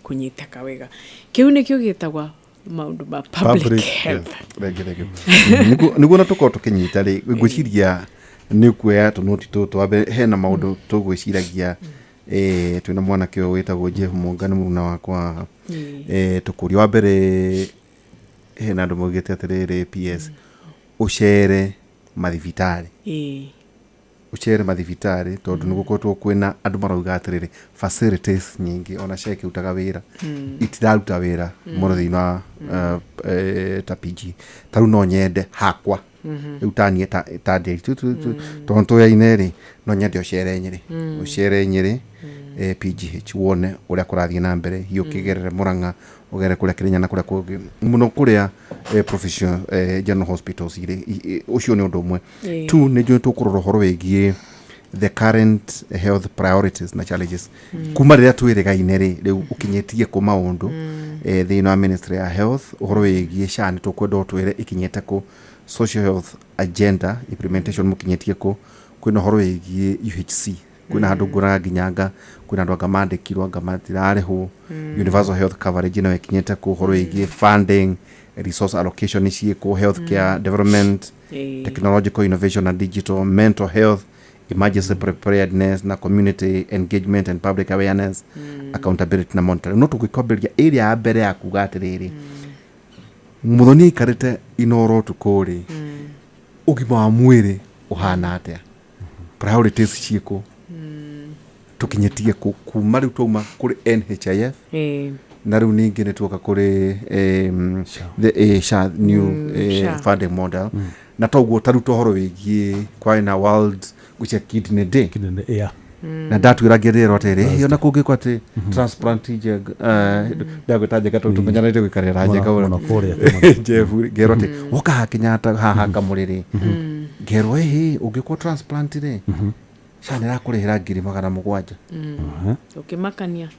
Speaker 1: kunyita kawega. Kiu nikio gitagwa maundu ma public health.
Speaker 7: Niguo na tuko tukinyita ri ngwiciria ni kuya tunoti twabe hena maundu tugwiciragia twina mwana kio witagwo Jeff Mongani muruna wakwa tukuri wa mbere hena andu mogete atiriri PS ucere mathibitari ucere mathibitari tondu nigukotwo kwina andu marauga atiriri facilities nyingi ona sheke utaga wira itiraruta wira moro thina ta PG taru no nyende hakwa riu tanie ta nderi tondu tuyaine ri no nyende ucere Nyeri PGH wone uria kurathie na mbere hiyo kigerere Murang'a ugere kuria Kirinyaga kuria kungi muno kuria professional general hospitals iri ucio ni undu umwe tu ni njuĩ tukurora horo wigie the current health priorities na challenges kuma riria twirigaine riu ukinyetie ku maundu thiini wa ministry ya health uhoro wigie SHA ni tukwenda utwire ikinyete ku social health agenda implementation mukinyetie ku kwina horo wigie UHC kwina handu nguraga nginyanga kwina andu anga mandikirwo anga matirarihwo universal health coverage no ikinyete ku horo wigie funding resource allocation iciĩ ku healthcare development technological innovation and digital mental health emergency preparedness na community engagement and public awareness accountability na monitoring no tugikomberia area ya mbere ya kuga atiriri muthoni ikarite inoro tukuri ugima wa mwiri uhana atia priorities ciĩko tukinyetie kuma riu tuma kuri NHIF na riu ningi ni tuoka kuri the SHA new funding model na toguo taru tohoro wigie kwa na world which a kidney day na ndatwira ngirira atiri hiyo na kungi kwati transplant je ndagutaje gato tumenyanire gwikarira je kaura Jeff gerote woka hakinyata haha kamuriri gerwe hi ungikwa transplant ri shani rakurihira 700,000
Speaker 1: ukimakania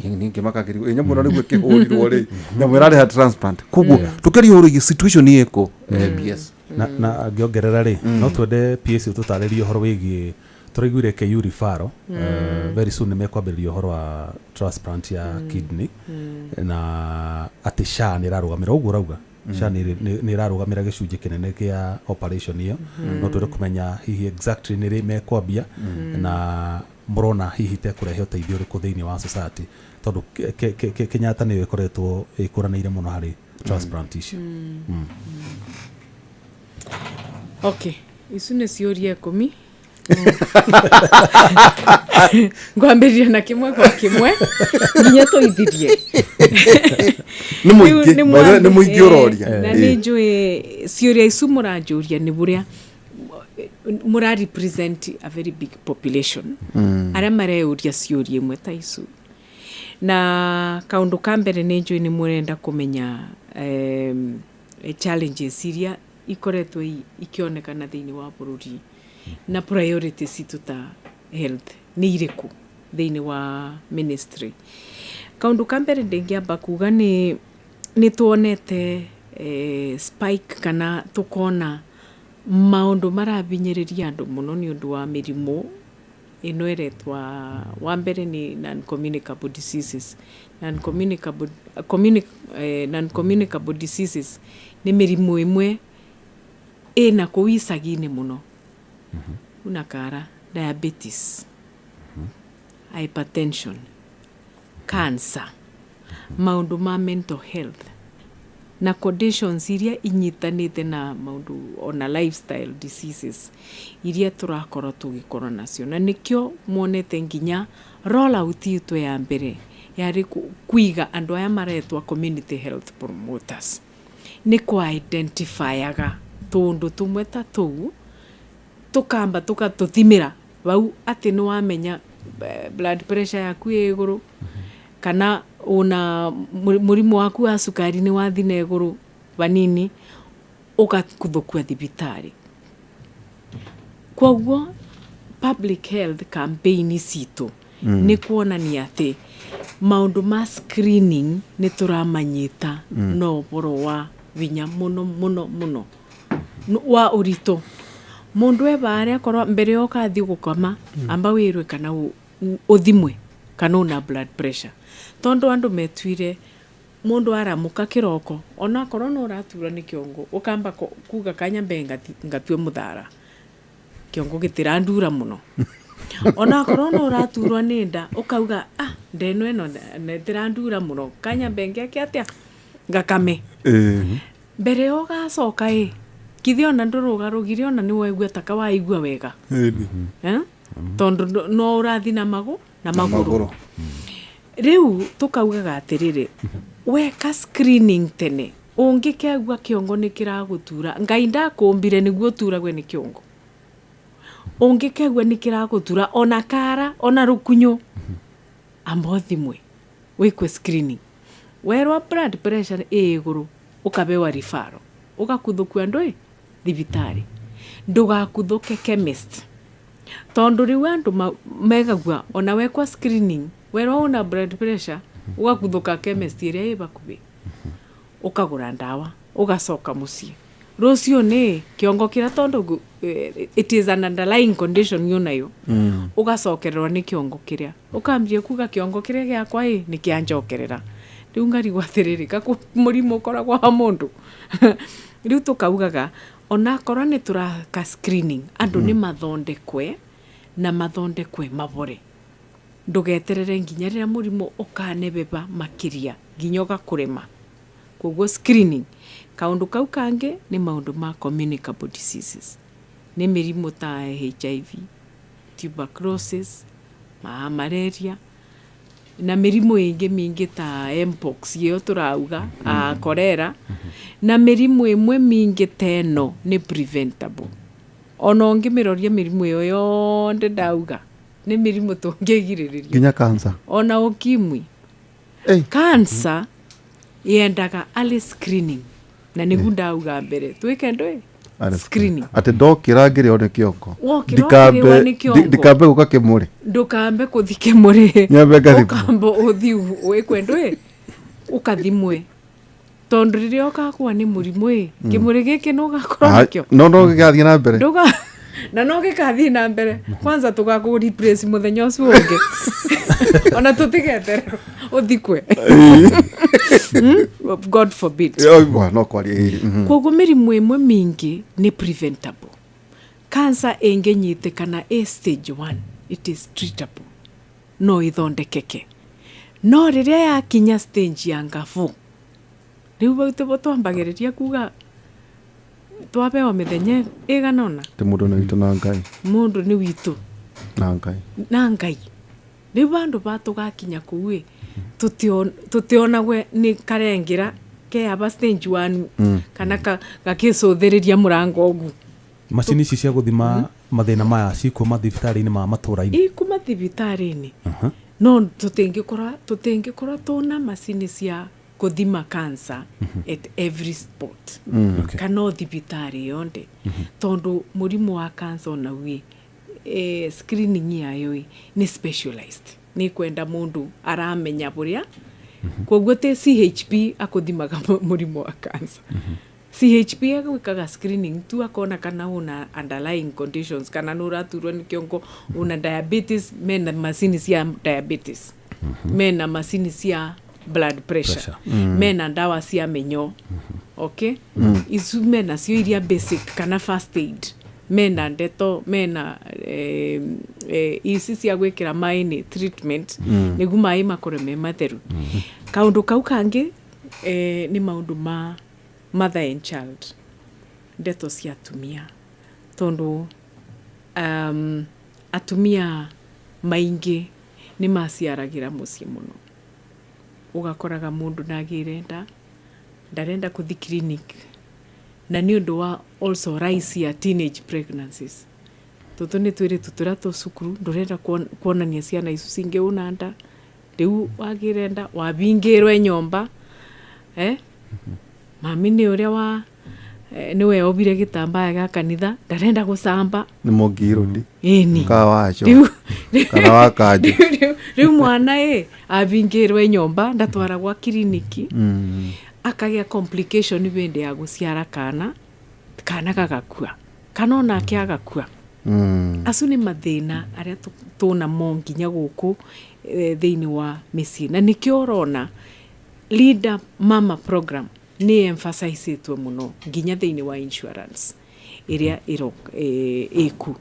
Speaker 7: ninge makagiri nyamu na nigwe kihurirwo ri nyamu irariha transplant kuguo tukerio uri situation yeko BS
Speaker 2: na ngiongerera ri no twende PS tutaririo horo wigi turaiguire KU referral very soon nimekwambĩrĩria ũhoro wa transplant ya kidney na atĩ SHA nĩ ĩrarũgamĩra ũguo ũrauga SHA nĩ ĩrarũgamĩra gĩcunjĩ kĩnene kĩa operation ĩyo no twende kũmenya hihi exactly nĩ rĩ mekwambia na mũrona hihi tekũrehe ũteithio ũrĩkũ thĩinĩ wa society tondũ Kenyatta nĩyo ĩkoretwo ĩkũranĩire mũno harĩ transplant icio.
Speaker 1: Okay, ici nĩ ciũria 10 ngwambĩrĩria na kimwe kwa kimwe nginya tũithirie
Speaker 7: nĩ mũingĩ ũroria
Speaker 1: na nĩ njũĩ ciũria icu mũranjũria nĩ buria mũra represent a very big population arĩa mareuria ciũria imwe ta icu na kaũndũ ka mbere nĩ njũĩ nĩ mũrenda kũmenya challenges iria ikoretwo ikionekana thĩinĩ wa bũrũri na priority citu ta health ni iriku thĩinĩ wa ministry. Kaundu ka mbere ndingiamba kuga ni tuonete spike kana tukona maundu marabinyiriria andu muno ni undu wa mirimu ino eretwa wa mbere ni non-communicable diseases. Non-communicable diseases ni mirimu imwe ina kuwisagine muno unakara diabetes hypertension cancer maundu ma mental health na conditions iria inyitanite na maundu ona lifestyle diseases iria turakorwo tugikora nacio na nikio muonete nginya roll out itu ya mbere yari kuiga andu aya maretwa community health promoters ni ku identifyaga tundu tumwe ta tuu tukamba tukatuthimira bau ati ni wamenya blood pressure yaku iguru kana una murimu waku wa sukari ni wathina iguru banini ugakuthukua thibitari. Kwoguo public health campaign citu ni kuonania ati maundu ma screening ni turamanyita no boro wa vinya muno wa urito mundu ebare korwa mbere okathi gukoma amba wirwe kana uthimwe kana una blood pressure tondu andu metwire mundu aramuka kiroko ona korwo no ratura ni kiongo ukamba kuga kanya benga ngatwe muthara kiongo gitirandura muno ona korwo no raturwa ni nda ukauga ndeno eno netirandura muno kanya benga kiatia ngakame mbere ogacoka kithio na ndurugarugire ona ni waigua taka waigua wega tondu no urathi na maguru riu tukaugaga atiriri weka screening tene ungikegua kiongo nikiragutura ngai ndakumbire niguo turagwe ni kiongo ungikegua nikiragutura ona kara ona rukunyo ambothimwe wikwe screening werwa blood pressure iguru ukabewa rifaro ugakuthukua ndoi thibitari ndugakuthuke chemist tondu riu andu megagua ona wekwa screening werwa una blood pressure ugakuthuka chemist iria ibakubi ukagura ndawa ugacoka mucii rucio ni kiongo kira tondu it is an underlying condition yunayo ugacokererwa ni kiongo kiria ukambie kuga kiongo kiria giakwa ni kianjokerera riu ngarigwa atiriri kaku murimo koragwa ha mundu riu tukaugaga ona korwa ni turaka screening andu ni mathondekwe na mathondekwe mabore ndugeterere nginya riria murimo ukanebeba makiria nginya ugakurema koguo screening kaundu kau kange ni maundu ma communicable diseases ni mirimo ta HIV tuberculosis malaria na mirimo ingi mingi ta mpox yo turauga cholera na mirimo imwe mingi teno ni preventable ona ungimiroria mirimo yo yonde ndauga ni mirimo tungigiriria
Speaker 7: nginya cancer
Speaker 1: ona ukimwi cancer yendaga early screening na nigu ndauga mbere twike ndwe screening
Speaker 7: ati ndokira ngirione kiongo
Speaker 1: ndikambe
Speaker 7: guka kimuri
Speaker 1: ndukambe kuthike muri
Speaker 7: nyambe ngathi
Speaker 1: ukambo uthi wikwe ndwe ukathimwe tondu riria ukakua ni murimu kimuri giki no gakorwo nikio
Speaker 7: no gigathie na mbere
Speaker 1: nduga na no gikathie na mbere kwanza tugaku replace muthenya ucio ungi ona tutigetererwo uthikwe God forbid
Speaker 7: no kwari
Speaker 1: koguo mirimu imwe mingi ni preventable cancer inginyitikana stage 1 it is treatable no ithondekeke no riria yakinya stage ya ngafu riu bautu twambagiriria kuga twabewa mithenya iganona
Speaker 7: ti mundu ni witu na ngai
Speaker 1: mundu ni witu
Speaker 7: na ngai
Speaker 1: riu bandu batugakinya kuu tutionagwe ni karengira ke aba stage 1 kana gakicuthiriria murango ogu
Speaker 2: macini ici cia guthima mathina maya cikuo mathibitari-ini ma matura-ini
Speaker 1: ikuma thibitari-ini no tutingikora tuna macini cia kuthima cancer at every spot kana thibitari yonde tondu murimu wa cancer na wi screening yayo ni specialized ni kwenda mundu aramenya buria koguo te CHP akuthimaga murimu wa cancer CHP agwikaga screening tu akona kana una underlying conditions kana nuraturwo ni kiongo una diabetes mena macini cia diabetes mena macini cia blood pressure mena ndawa cia menyo okay isu mena cio iria basic kana first aid mena ndeto mena isi cia gwikira maini treatment nigu mai makore me matheru kaundu kau kangi ni maundu ma mother and child ndeto cia atumia tondu atumia maingi ni maciaragira mucii muno ugakoraga mundu nagirenda ndarenda kuthi clinic na ni undu wa also rise ya teenage pregnancies tutu ni twiri tutura to sukuru ndurenda kuonania ciana icu cinge unanda riu wagirenda wabingirwe nyomba mami ni uria wa niwe obire gitambaya ga kanitha ndarenda gucamba
Speaker 7: ni mugirudi
Speaker 1: ini
Speaker 7: kawacho kana wakaje
Speaker 1: riu mwana abingirwe nyomba ndatwara gwa kliniki akagia complication bende ya guciara kana gagakua kana ona kiagakua acu ni mathina aria tuna monginya guku thiini wa micii na nikio urona leader mama program ni emphasize muno nginya thiini wa insurance iria iku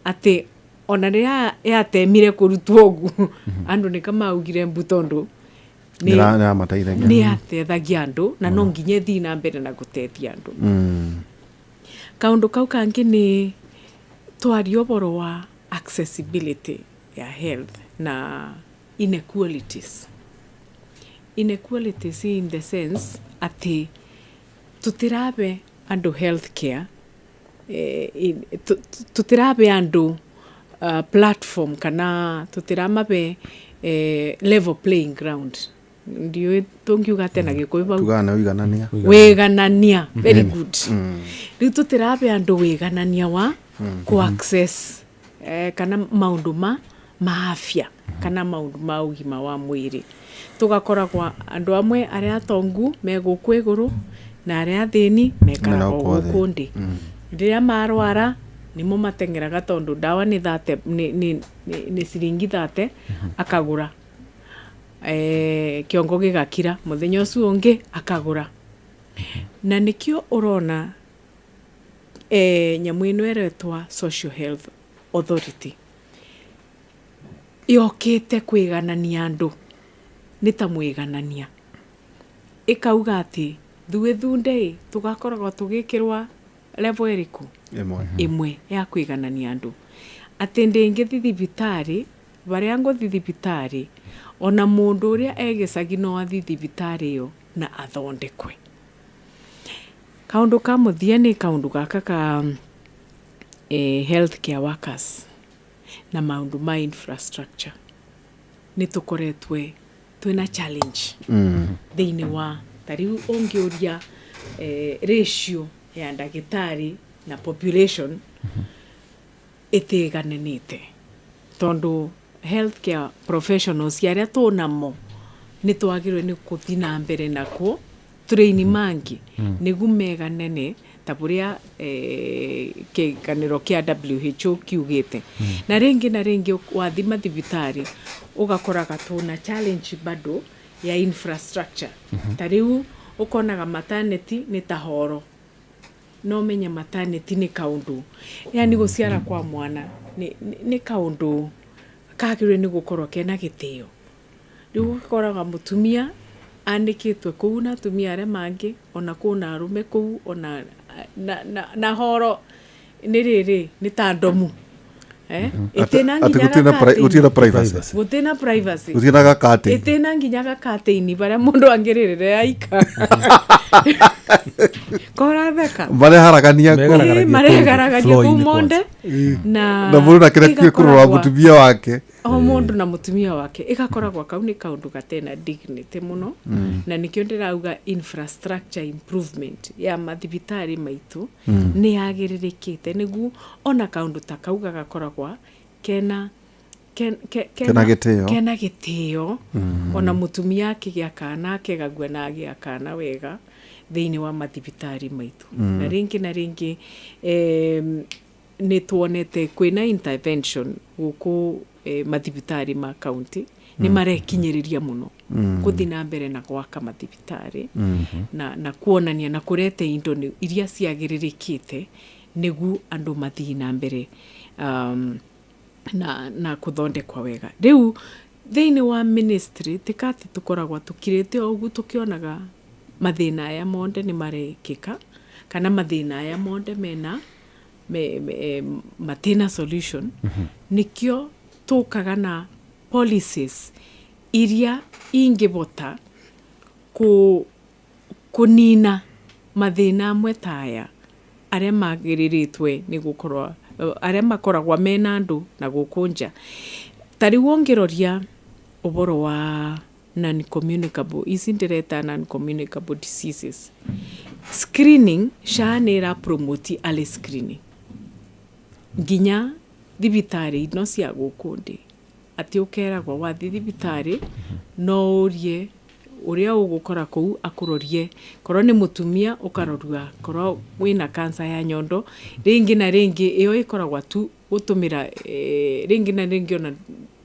Speaker 1: ati ona ria yatemire kurutwo ogu andu ni kama augire mbutondo ni atethagia andu na no nginya thii na mbere na gutethia andu kaundu kau kangi ni twario boro wa accessibility ya health na inequalities in the sense ati tutirabe andu healthcare tutirabe andu platform kana tutiramabe level playing ground ndio tungiuga tena gikuyu bau
Speaker 7: tugana
Speaker 1: wiganania very good riu tutirabe andu wiganania wa ku access kana maundu ma afya kana maundu ma ugima wa mwiri tugakoragwa andu amwe aria atongu meguku iguru na aria athini mekaragwo guku ndi riria marwara nimo matengeraga tondu dawa ni thate ni siringi thate akagura kiongo gigakira muthenya ucio ungi akagura na nikio urona nyamu ino eretwa Social Health Authority yokite kwiganania andu nita mwiganania ikauga ati thuwe thunde tugakoragwo tugikirwa level eriku imwe ya kwiganania andu ati ndingi thithibitari baria ngo thithibitari ona mundu uria egecagi no athithibitari yo na athondekwe kaundu ka muthia ni kaundu gaka ka healthcare workers na maundu ma infrastructure ni tukoretwe twina challenge thiini wa tariu ongiuria ratio ya ndagitari na population itiganenite tondu healthcare professionals yaria tunamo ni twagirwe ni kuthina mbere nako train mangi nigu meganene taburia kaniro kia WHO kiugite na ringi wathima thibitari ugakoraga tuna challenge bado ya infrastructure tariu ukonaga maternity ni tahoro no menya maternity ni kaundu yani guciara kwa mwana ni kaundu kagirwe ni gukorwo kena gitio riu ukoraga mutumia andikitwe kuu na atumia aria mangi ona kuna arume kuu ona na horo ni riri ni tandomu itina
Speaker 7: gutina privacy gutina gakate
Speaker 1: itina nginya gakate ni baria mundu angirire aika kora theka
Speaker 7: mareharagania
Speaker 1: kumonde na
Speaker 7: mundu nakire kurwa mutumia wake
Speaker 1: mundu na mutumia wake igakoragwa kau ni kaundu gatena dignity muno na nikio ndirauga infrastructure improvement ya mathibitari maitu ni yagiririkite nigu ona kaundu ta kauga gakoragwa kena gitio ona mutumia akigia kana akegagua na agia kana wega thiini wa mathibitari maitu na ringi ni tuonete kwina intervention guku mathibitari ma county ni marekinyiriria muno kuthina mbere na gwaka mathibitari na kuonania na kurete indo iria ciagiririkite nigu andu mathina mbere na kuthondekwa wega riu thiini wa ministry tikati tukoragwa tukirite ogu tukionaga mathina aya monde ni marekika kana mathina aya monde mena matina solution nikio tukaga na policies iria ingibota kunina mathina amwe taya aria magiriritwe ni gukorwa aria makoragwa mena andu na gukunja tari wongeroria uboro wa non-communicable non-communicable diseases screening shanera promote early screening nginya thibitari no cia gukundi ati ukeragwa wa thibitari no urie uria ugukora kou akurorie korwo ni mutumia ukarorua korwo wina cancer ya nyondo ringi na ringi iyo ikoragwa tu utumira ringi na ringi ona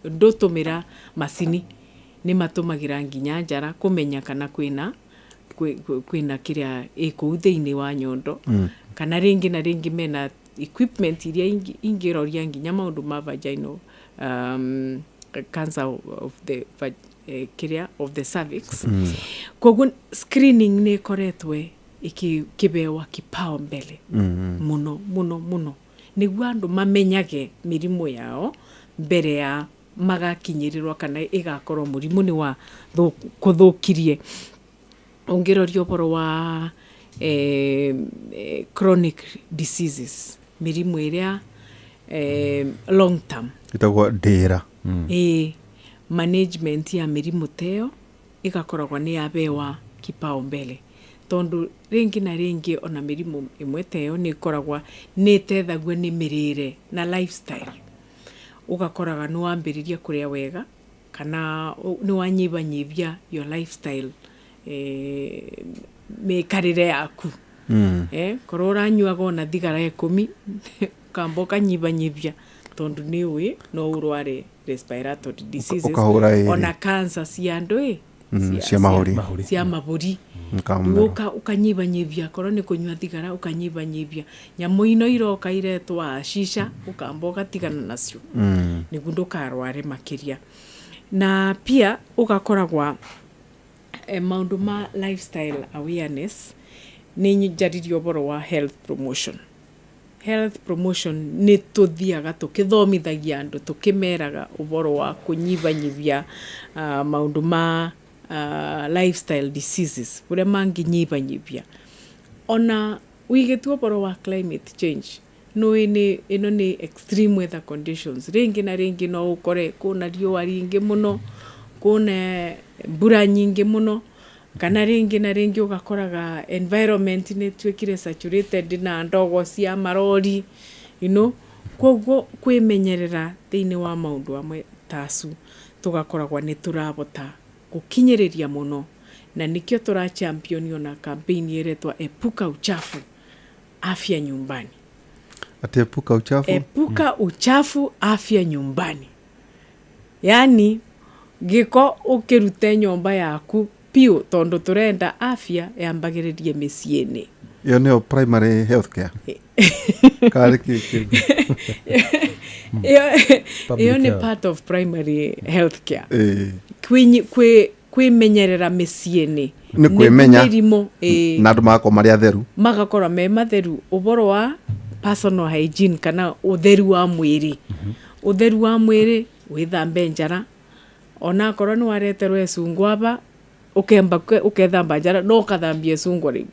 Speaker 1: ndutumira macini ni matumagira nginya njara kumenya kana kwina kiria iku thiini wa nyondo kana ringi na ringi mena equipment iria ingiroria nginya maundu ma vaginal cancer of the of the cervix koguo screening ni koretwe ikibewa kipao mbele muno niguo andu mamenyage mirimu yao mbere ya magakinyirirwa kana igakorwo murimu ni wa kuthukirie ongerorio boro wa chronic diseases, mirimu iria long term
Speaker 7: itagwo ndira
Speaker 1: management ya mirimu teo igakoragwa ni yabewa kipaumbele tondu ringi na ringi ona mirimu imwe teo ni ikoragwa ni tethagwo ni mirire na lifestyle ugakoraga ni wambiriria kuria wega kana ni wanyibanyibia your lifestyle mekarire yaku korwo uranyuaga ona thigara 10 kamboka nyibanyibia tondu ni ui no urware respiratory diseases ona cancer cia ndu cia maburi ukanyibanyibia korwo ni kunyua thigara ukanyibanyibia nyamu ino iroka iretwa shisha ukamboka tigana nacio niguo ndukarware makiria na pia ugakoragwa maundu ma lifestyle awareness ni njaririo boro wa health promotion ni tuthiaga tukithomithagia andu tukimeraga uboro wa kunyibanyibia maundu ma lifestyle diseases uria manginyibanyibia ona wigetwo boro wa climate change no ino ni extreme weather conditions ringi na ringi no ukore kuna riua ringi muno kuna mbura nyingi muno kana ringi na ringi ugakoraga environment ni twikire saturated na ndogo cia marori koguo kwimenyerera thiini wa maundu amwe tasu tugakoragwa ni turabota gukinyiriria muno na nikio tura champion na campaign iretwa epuka uchafu afya nyumbani.
Speaker 7: Epuka uchafu?
Speaker 1: Epuka uchafu afya nyumbani. Yani giko ukirute nyomba yaku pio tondo turenda afya yambagiririe miciini.
Speaker 7: Iyo ni primary health care.
Speaker 1: Iyo ni part of primary health care. Kwimenyerera miciini.
Speaker 7: Ni kwimenya na andu mako mari atheru.
Speaker 1: Magakora me matheru uboro wa personal hygiene kana utheru wa mwiri. Utheru wa mwiri withambe njara. Ona korwo ni wareterwo ecungwaba ukethamba njara no kathambie cungwa riu.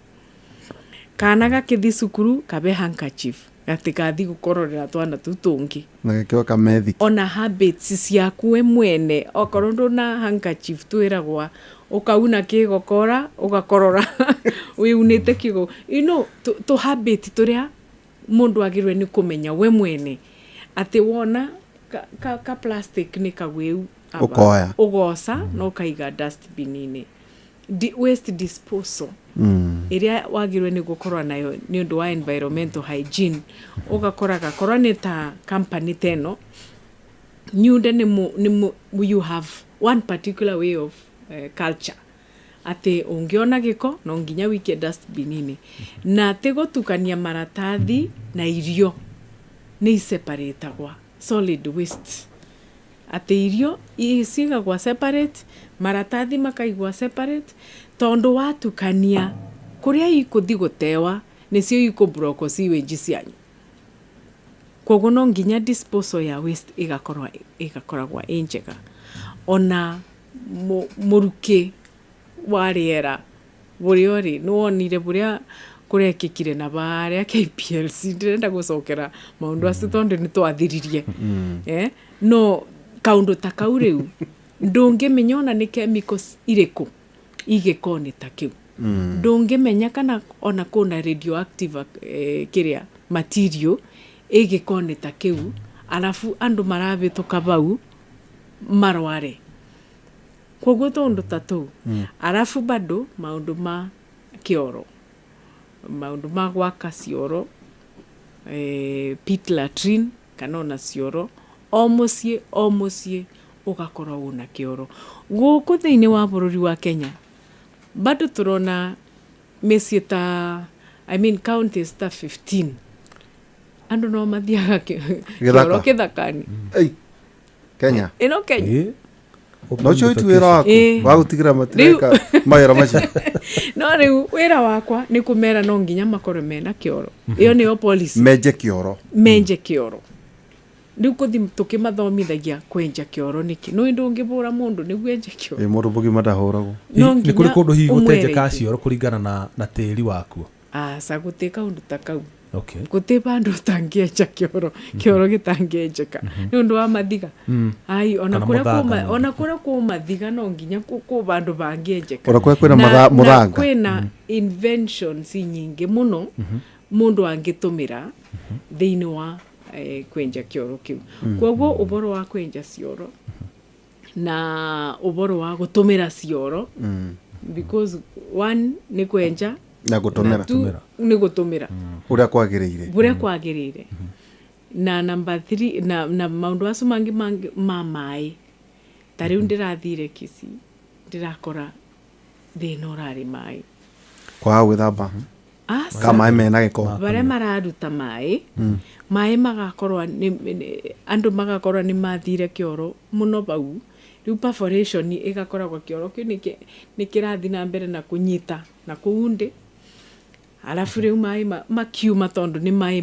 Speaker 1: Kana gakithi cukuru kabe handkerchief gatikathi gukororera twana tutungi
Speaker 7: na gikio kamethi.
Speaker 1: Ona habits ciaku we mwene okorwo nduna handkerchief twiragwa ukauna kigokora ugakorora wiunite kigo to habit turia mundu agirwe ni kumenya we mwene ati wona ka plastic ni kagweu
Speaker 7: ukoya
Speaker 1: ugosa no kaiga dustbin ini waste disposal iria wagirwe ni gukorwa nayo ni undu wa environmental hygiene ugakoraga korwa ni ta company teno nyude ni you have one particular way of culture ati ungiona giko no nginya wike dustbin ini na tigotukania maratathi na irio ni separatagwa solid waste ati irio isigagwa separate maratathi makaigwa separate tondo watukania kuria ikuthi gutewa nicio ikubroco sewage cianyu koguo no nginya disposal ya waste igakoragwa injega ona muruki wa riera buriori no wonire buria kurekikire na baria KPLC ndirenda gucokera maundu acio tondu ni twathiririe no kaundu ta kau riu ndungimenya ona ni chemicals iriku igikoni ta kiu ndungimenya kana ona kuna radioactive kiria material igikoni ta kiu alafu andu marabituka bau marware koguo tondu tatu alafu bado maundu ma kioro maundu ma gwaka cioro pit latrine kana ona cioro o mucie ugakorwo una kioro guku thiini wa bururi wa Kenya bado turona micie ta counties ta 15 andu no mathiaga kioro kithakani
Speaker 7: Kenya
Speaker 1: ino Kenya
Speaker 7: no choitu wira wako wa gutigira matireka mayora maci
Speaker 1: no riu wira wakwa ni kumera no nginya makorwo mena kioro iyo niyo policy
Speaker 7: menje kioro
Speaker 1: riu kuthi tukimathomithagia kwenja kioro niki no ndungibura mundu ni gwenja kioro
Speaker 7: mundu bugima ndahuragwo
Speaker 2: ni kuri kundu hi gutenjeka cioro kuringana na tiri waku
Speaker 1: sa gutika undu ta kau
Speaker 2: okay
Speaker 1: guti bandu tangieja kioro gitangienjeka ni undu wa mathiga ai ona kuria ku mathiga no nginya ku bandu bangienjeka
Speaker 7: ora kwina muranga
Speaker 1: kwina inventions nyingi muno mundu angitumira thiini wa kwenja kioro kiu kwoguo uboro wa kwenja cioro na uboro wa gutumira cioro because one ni kwenja
Speaker 7: na gutumira
Speaker 1: ni gutumira
Speaker 7: uria kwagiriire na number 3 na maundu acu mangi mai tariu ndirathire Kisii ndirakora thina urari mai kwa gwithamba kama mena giko
Speaker 1: bare mararuta mai mai magakorwa andu magakorwa ni mathire kioro muno bau riu perforation igakoragwo kioro kiu ni kirathi na mbere na kunyita na kuunde alafu riu mai makiuma tondu ni mai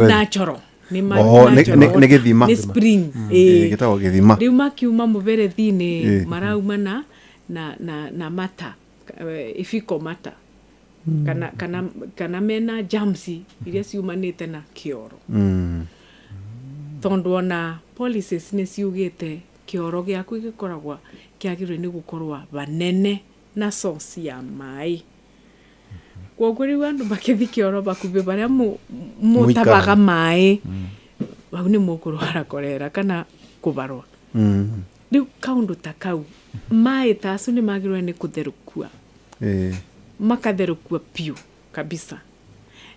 Speaker 1: natural ni
Speaker 7: ni githima
Speaker 1: ni spring
Speaker 7: gitago githima
Speaker 1: riu makiuma muberethini marauma na mata ifiko mata kana mena jamsi iria ciumanite na kioro tondu ona policies ni ciugite kioro giaku gikoragwa kiagirwe ni gukorwa banene na source ya mai kwoguo riu andu bakithi kioro bakuve baria mutabaga mai bau ni mukurwara korera kana kubarwa riu kaundu ta kau mai tacu ni magirwe ni kutherukua makatherukua piu kabisa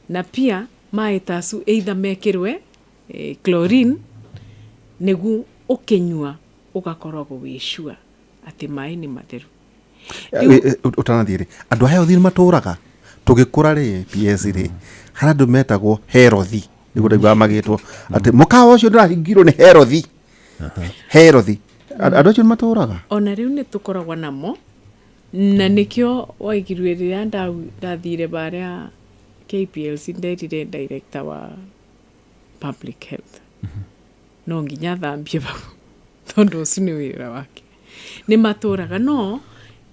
Speaker 1: na pia mai tacu either mekirwe chlorine negu ukinyua ugakoragwo wishua ati mai ni matheru
Speaker 7: utanathire andu aya uthiri maturaga tugikura ri PS ri handu metagwo herothi nigu ndaigua magitwo ati mukawa ucio ndirahingirwo ni herothi andu acio maturaga
Speaker 1: ona riu ni tukoragwa namo na nikio waigirwe riria ndathire baria KPLC ndetire director wa public health no nginya thambie bau tondu ucio ni wira wake ni maturaga no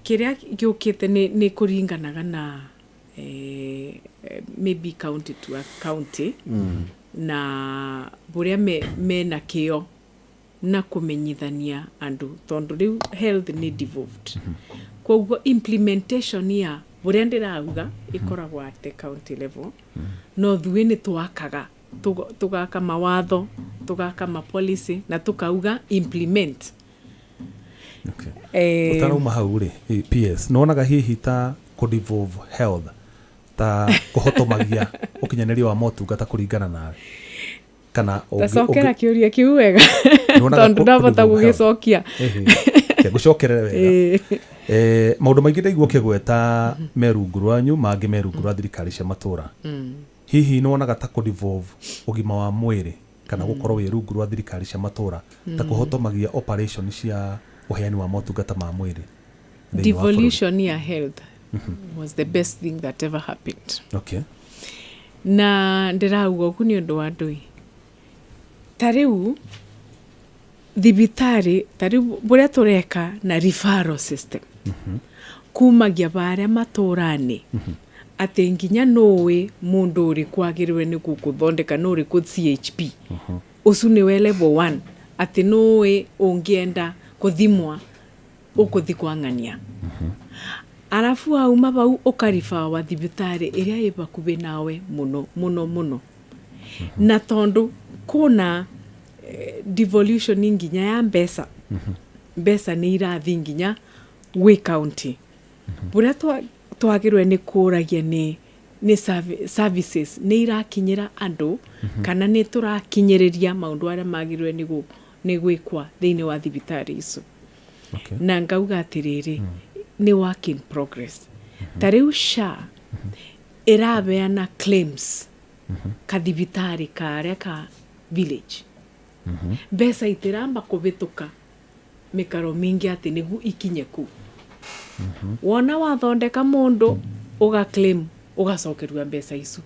Speaker 1: kiria giukite ni kuringanaga na maybe county to a county na buria mena kio na kumenyithania andu tondu riu health ni devolved kwoguo implementation ya buria ndirauga ikoragwo at county level no thuĩ ni twakaga tugaka mawatho tugaka policy na tukauga implement
Speaker 2: utarauma hau ri PS nonaga hihi ta kudevolve health ta kuhotomagia ukinyanĩria wa motungata kuringana nawe kana
Speaker 1: tacokera kiuria kiu wega tondu ndabota gugicokia
Speaker 2: gucokerera wega maundu maingi ndaigua kigweta merungu rwanyu mangi merungu rwa thirikari cia matura hihi nonaga ta kudevolve ugima wa mwiri kana gukorwo wi rungu rwa thirikari cia matura ta kuhotomagia operation cia uheani wa motungata ma mwiri
Speaker 1: devolution ya health was the best thing that ever happened
Speaker 2: okay
Speaker 1: na ndirauga ku ni undu wa ndui tariu thibitari tariu buria tureka na referral system kumagia baria maturani ati nginya nowe mundu uri kwagirwe ni gukuthondeka no uri ku CHP ucu ni we level 1 ati nowe ungienda kuthimwa ukuthi kwangania arafu auma bau ukarifa wa thibitari iria ibakuve nawe muno na tondu kuna devolution nginya ya mbesa ni irathi nginya we county buria twagirwe ni kuragia ni services ni irakinyira andu kana ni turakinyiriria maundu aria magirwe ni gwikwa thiini wa thibitari icio na ngauga atiriri ni work in progress tariu SHA irabeana claims kathibitari karia ka village mbesa itiramba kuvituka mikaro mingi ati nigu ikinye ku wona wathondeka mundu uga claim ugacokerwa mbesa icu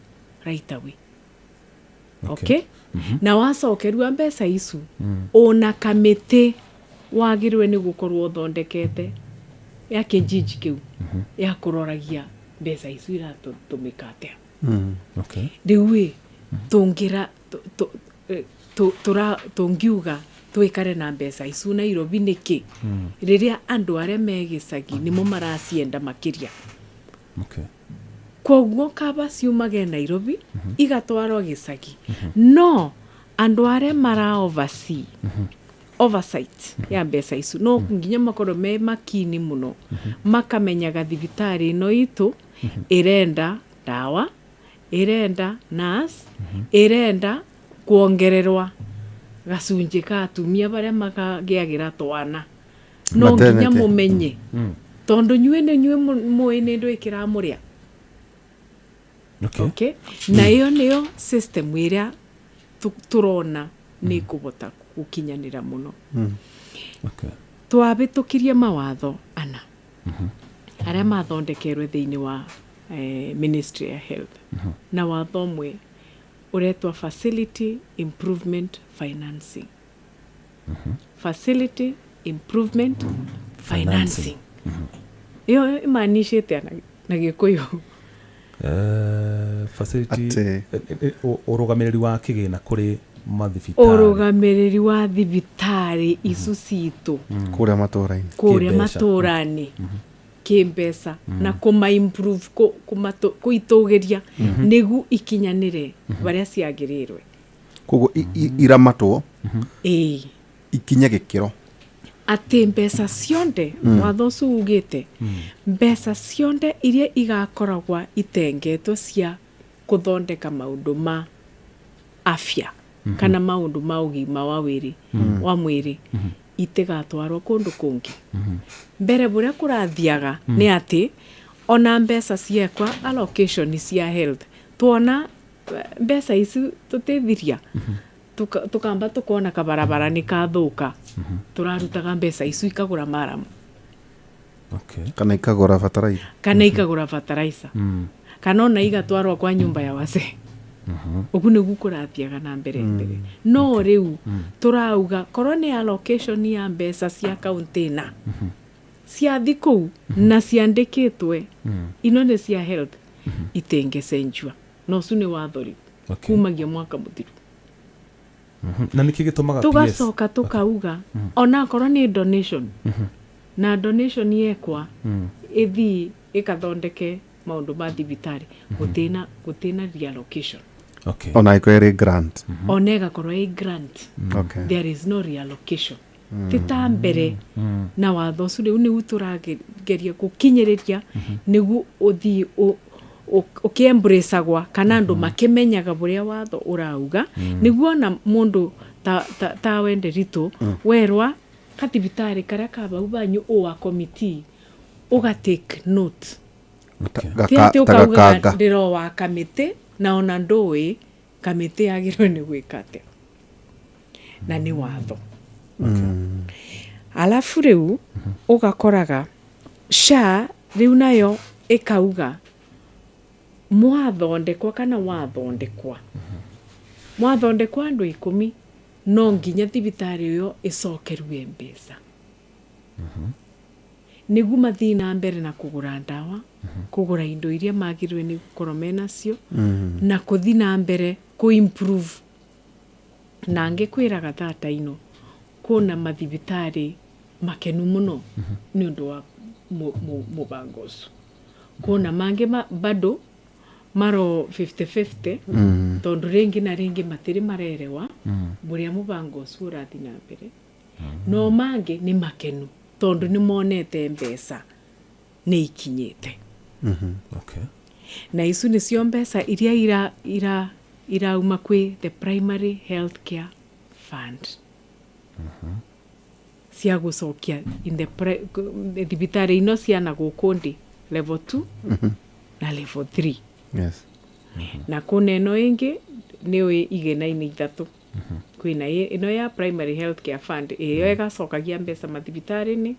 Speaker 1: right away okay? Na wacokerua mbeca icu ona kamite wagirwe ni gukorwo thondekete ya kijiji kiu ya kuroragia mbeca icu iratumika atia.
Speaker 2: Okay.
Speaker 1: Riu tungira tungiuga twikare na mbeca icu Nairobi niki riria andu aria megicagi nimo maracienda makiria.
Speaker 2: Okay.
Speaker 1: Koguo kaba ciumage Nairobi igatwarwo gicagi. No andu aria mara oversee oversight ya mbeca icu no nginya makorwo me makini muno makamenyaga thibitari no itu irenda dawa, irenda nurse, irenda kuongererwa gacunji ka atumia baria makagiagira twana. No nginya mumenye tondu nyue muine ndwikira muria. Okay. Na iyo niyo system iria turona ni kubota gukinyanira muno.
Speaker 2: Okay.
Speaker 1: Twabitukirie mawatho ana aria mathondekerwe thiini wa Ministry of Health. Na watho mwe uretwa Facility Improvement Financing. Facility Improvement Financing. Iyo imanishite na Gikuyu.
Speaker 2: Facility urugamiriri wa kigina kuri mathibitari.
Speaker 1: Urugamiriri wa thibitari icu citu
Speaker 7: kuria maturani.
Speaker 1: Kuria maturani. Kimbesa na kuma improve kuitugeria nigu ikinyanire baria ciagirirwe.
Speaker 7: Kogo iramatwo ikinye gikiro
Speaker 1: ati mbeca cionde watho cugite mbeca cionde iria igakoragwa itengetwo cia kuthondeka maundu ma afya kana maundu ma ugima wa wiri wa mwiri itigatwarwo kundu kungi. Mbere buria kurathiaga ni ati ona mbeca ciekwa allocation cia health tuona mbeca ici tutithiria tukamba tukona kabarabara ni kathuka turarutaga mbeca icu ikagura maramu.
Speaker 2: Okay.
Speaker 7: Kana ikagura fertilizer.
Speaker 1: Kana ikagura fertilizer. Kana ona igatwarwo kwa nyumba ya wase. Ugu nigu kurathiaga na mbere. No riu turauga korwo ni allocation ya mbeca cia county na cia thiku na ciandikitwe ino ni cia health itengecenjua no su ni wathori kumagia mwaka muthiru.
Speaker 2: Na niki gitumaga PS
Speaker 1: tugacoka tukauga ona korwo ni donation na donation yekwa ithi ikathondeke maundu ma thibitari gutina reallocation.
Speaker 2: Okay.
Speaker 7: Ona ikwere grant.
Speaker 1: Onega korwo i grant.
Speaker 7: Okay.
Speaker 1: There is no reallocation. Tita mbere na watho su riu ni uturageria gukinyiriria nigu uthi ukiembraceagwa kana andu makimenyaga buria watho urauga niguo na mundu ta wende rito werwa kathibitari karia kabau banyu oa committee uga take note. Gaka ndiro wa kamite na ona ndoi kamite yagirwe ni gwikate na ni watho. Alafu riu ugakoraga SHA riu nayo ikauga mwathondekwa kana wathondekwa mwathondekwa andu 10 no nginya thibitari uyo icokerwe mbeca nigu mathina mbere na kugura ndawa kugura indo iria magirwe ni koromena cio na kuthina mbere ku improve na ngikwiraga thata ino kuna mathibitari makenu muno ni undu wa mubangoso kuna mangi bado maro 50-50 tondu ringi na ringi matiri marerewa buria mubangoso urathi na mbere no mangi ni makenu tondu ni monete mbeca ni ikinyite.
Speaker 2: Okay.
Speaker 1: Na isu ni cio mbeca iria irauma kwi the primary health care fund. Cia gucokia in the thibitari ino ciana gukundi level 2 na level 3.
Speaker 7: Yes.
Speaker 1: Na kuna ino ingi ni igena-ini ithatu. Kwina ino ya primary health care fund iyo igacokagia mbeca mathibitari-ini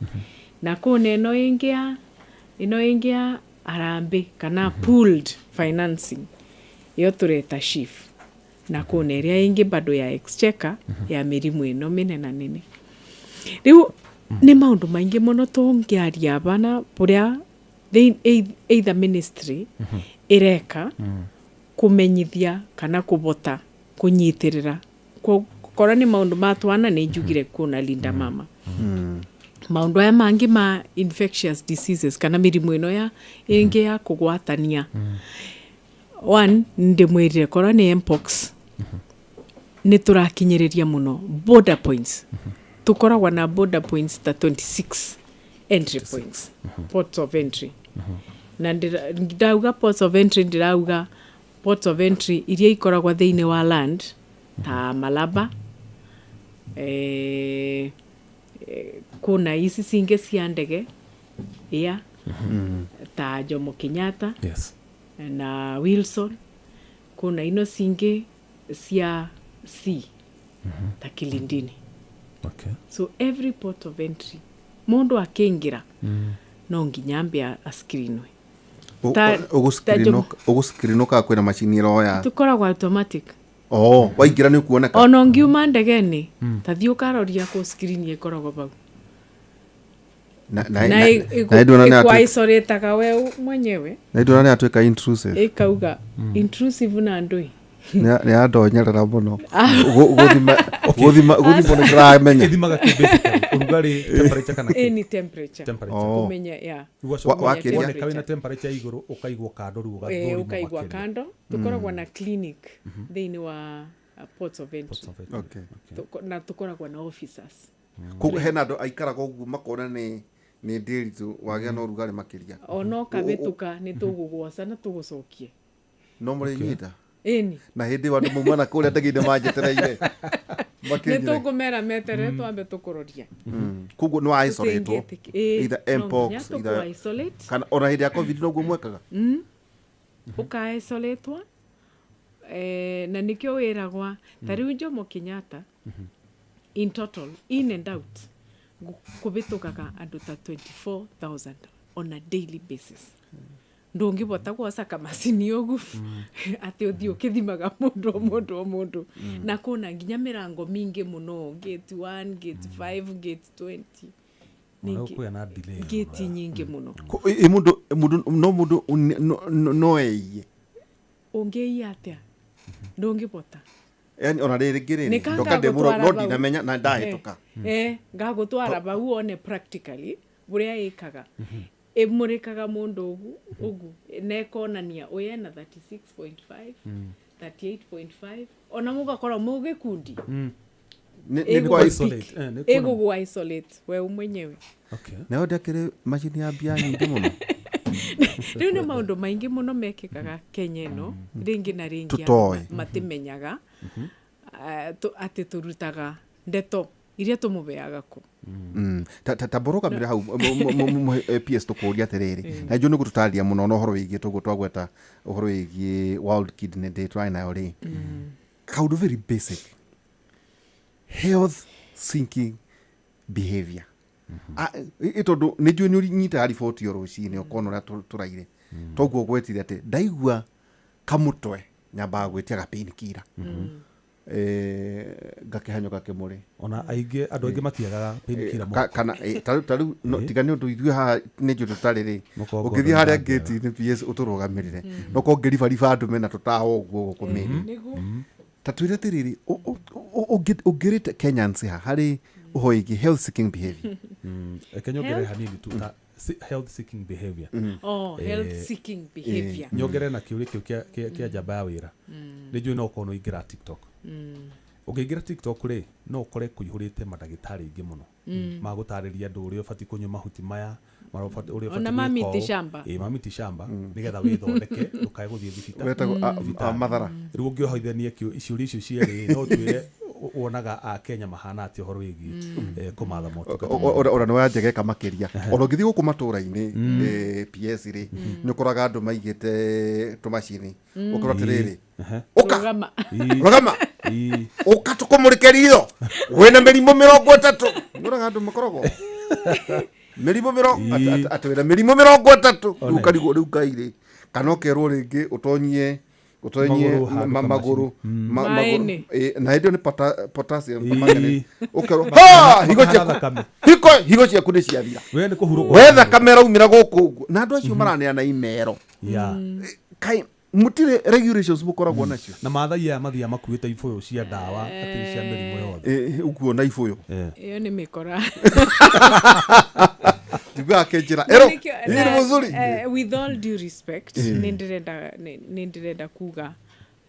Speaker 1: na kuna ino ingi ya arambe kana pooled financing iyo tureta SHIF na kuna area ingi bado ya exchequer ya mirimu ino minenanene riu ni maundu maingi muno tungiaria bana buria either ministry ireka kumenyithia kana kubota kunyitirira kora ni maundu matwana ni njugire kuna Linda Mama maundu aya mangi ma infectious diseases kana mirimu ino ya ingi ya kugwatania one ndimwirire kora ni mpox ni turakinyiriria muno border points tukoragwa na border points ta 26 entry points ports of entry na ndauga ports of entry ndirauga ports of entry iria ikoragwa thiini wa land ta Malaba kuna isi singe cia ndege ta Jomo Kenyatta na Wilson kuna ino singe cia sea ta Kilindini. So every port of entry mundu akingira no nginya askrinwe
Speaker 7: uguskrinuka kwina machini roya
Speaker 1: tukoragwa automatic
Speaker 7: waingira ni kuoneka
Speaker 1: ono ngiuma ndegeni tathi ukaroria ku screen ikoragwa bau na isolate we mwenyewe
Speaker 7: na idona ni atweka intrusive
Speaker 1: ikauga intrusive na ndui
Speaker 7: ni andonyerera muno guthima ni kramenya
Speaker 2: ithimaga basically urugari temperature kana
Speaker 1: any temperature kumenya
Speaker 2: wakiria kawina temperature iguru ukaigwa kando ruga
Speaker 1: ukaigwa kando tukoragwa na clinic thiini wa ports of entry na tukoragwa na officers
Speaker 7: hena andu aikaraga uguo makona ni ndiritu wagia no rugari makiria
Speaker 1: ono kabituka ni tugugwoca na tugucokie
Speaker 7: no muri nyita
Speaker 1: eni
Speaker 7: na hindi wandu mumana kuria ndaginde manjetereire
Speaker 1: ni tugumera metere twambe tukuroria
Speaker 7: kuguo no isolate either mpox either
Speaker 1: isolate
Speaker 7: kana ona hindi ya covid no guo mwekaga
Speaker 1: uka isolate na nikyo wiragwa tariu Jomo Kenyatta in total in and out kubitukaga andu ta 24,000 on a daily basis ndungibota gwoca kamasini ugu ati uthi ukithimaga mundu na kuna nginya mirango mingi muno gate 1 gate 5 gate 20
Speaker 2: ningi na delay
Speaker 1: gate nyingi muno
Speaker 7: mundu no eye
Speaker 1: ungeia atia ndungibota
Speaker 7: yani ona riri ndokande muro no ndinamenya na ndahituka
Speaker 1: ngagutwara bau one practically buria ikaga emurikaga mundu ugu nekonania uye na 36.5 38.5 ona mugakora mugikundi ego isolate we mwenyewe
Speaker 7: na ndakire machine ya bia nyingi muno
Speaker 1: riu ni maundu maingi muno mekikaga Kenya no ringi na ringi matimenyaga ati turutaga ndeto iria tumubeaga ku
Speaker 7: taboroka mbere hau PS tukuria atiriri na njuno gututaria muno no horo wigie twagweta uhoro wigie World Kidney Day nayo ri kaundu very basic health seeking behavior itondu ni njuno nyita report yo rucini okono ra turaire toguo gwetire ati ndaigua kamutwe nyamba gwetia gapinikira gakihanyoka kimuri
Speaker 2: ona aingi andu aingi matiagaga painkiller
Speaker 7: kana taru no tigani undu ithui ha ni njutu tariri ukithii haria gate ni PS uturugamirire no ko ngeriva andu mena tutaho uguo gukumiri tatwire tiriri ugirite Kenyans hari uhoigi health seeking behavior
Speaker 2: kenyogere hanini tu health seeking behavior
Speaker 1: health seeking behavior
Speaker 2: nyogere na kiuri kia jaba ya wira ni juu no kono igira TikTok ukiingira TikTok ri no ukore kuihurite madagitari ingi muno magutariria andu uri ubati kunywa mahuti maya marofati uri ubati mamiti shamba nigetha withondeke ndukae guthie thibitari
Speaker 7: mathara
Speaker 2: riu ngiohoithanie iciuri icio cieri no twire wonaga a Kenya mahana ati horo wigi kumatha moto
Speaker 7: ora no yajegeka makiria ona ngithi guku matura-ini PS ri nyukuraga andu maigite tumacini ukora tiriri
Speaker 1: ukagama
Speaker 7: ukatukumurike ritho wena mirimo 30 nyuraga andu makorogo mirimo atwira mirimo 30 ukarigo riu kaire kana kerwo ringi utonyie Gutonyie maguru na ndio ni potassium manganese ukero higo cia kundi cia thira
Speaker 2: we ni kuhurũka
Speaker 7: wetha kamera umira guku na andu acio maraneana imero kai mutire regulations mukoragwo nacio
Speaker 2: na mathaiya mathia makuite ibuyu cia ndawa ati cia mĩrimũ yothe
Speaker 7: uguo na ibuyu
Speaker 1: iyo ni mikora
Speaker 7: Tiga kejira ero ni muzuri
Speaker 1: with all due respect nindirenda kuga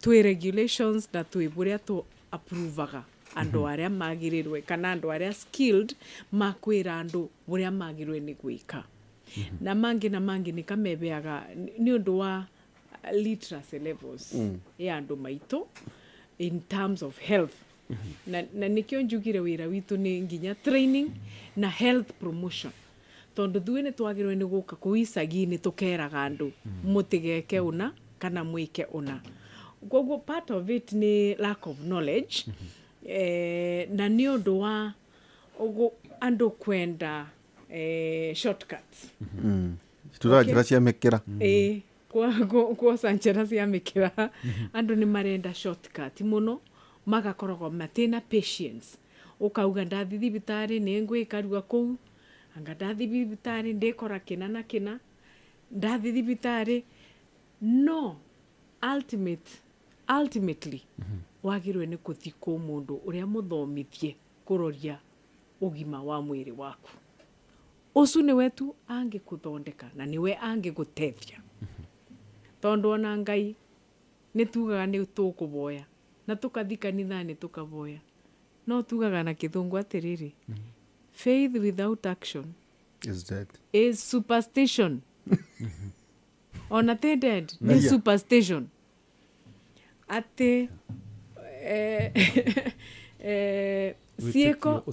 Speaker 1: twi regulations na twi buria tu approvaga andu aria magirirwe kana andu aria skilled makwira andu buria magirwe ni gwika na mangi ni kamebeaga ni undu wa literacy levels ya andu maito in terms of health na nikio njugire wira witu ni nginya training na health promotion tondu thuene twagirwe ni guka kuisagi-ini tukeraga andu mutigeke una kana mwike una gogo part of it ni lack of knowledge na ni undu wa andu kwenda shortcuts
Speaker 7: turajira cia mikira
Speaker 1: kwa sanchera cia mikira andu ni marenda shortcut muno magakoragwo matina patience ukauga ndathi thibitari ni ngwikarua kuu anga ndathi thibitari ndikora kina na kina ndathi thibitari no ultimately wagirwe ni kuthiko mundu uria muthomithie kuroria ugima wa mwiri waku ucu ni wetu ange kuthondeka na niwe ange gutethia tondu ona Ngai ni tugaga ni tukuboya na tukathi kanithani tukavoya no tugaga na kithungu atiriri faith without action
Speaker 7: is dead
Speaker 1: is superstition ona te dead ni superstition ate cieko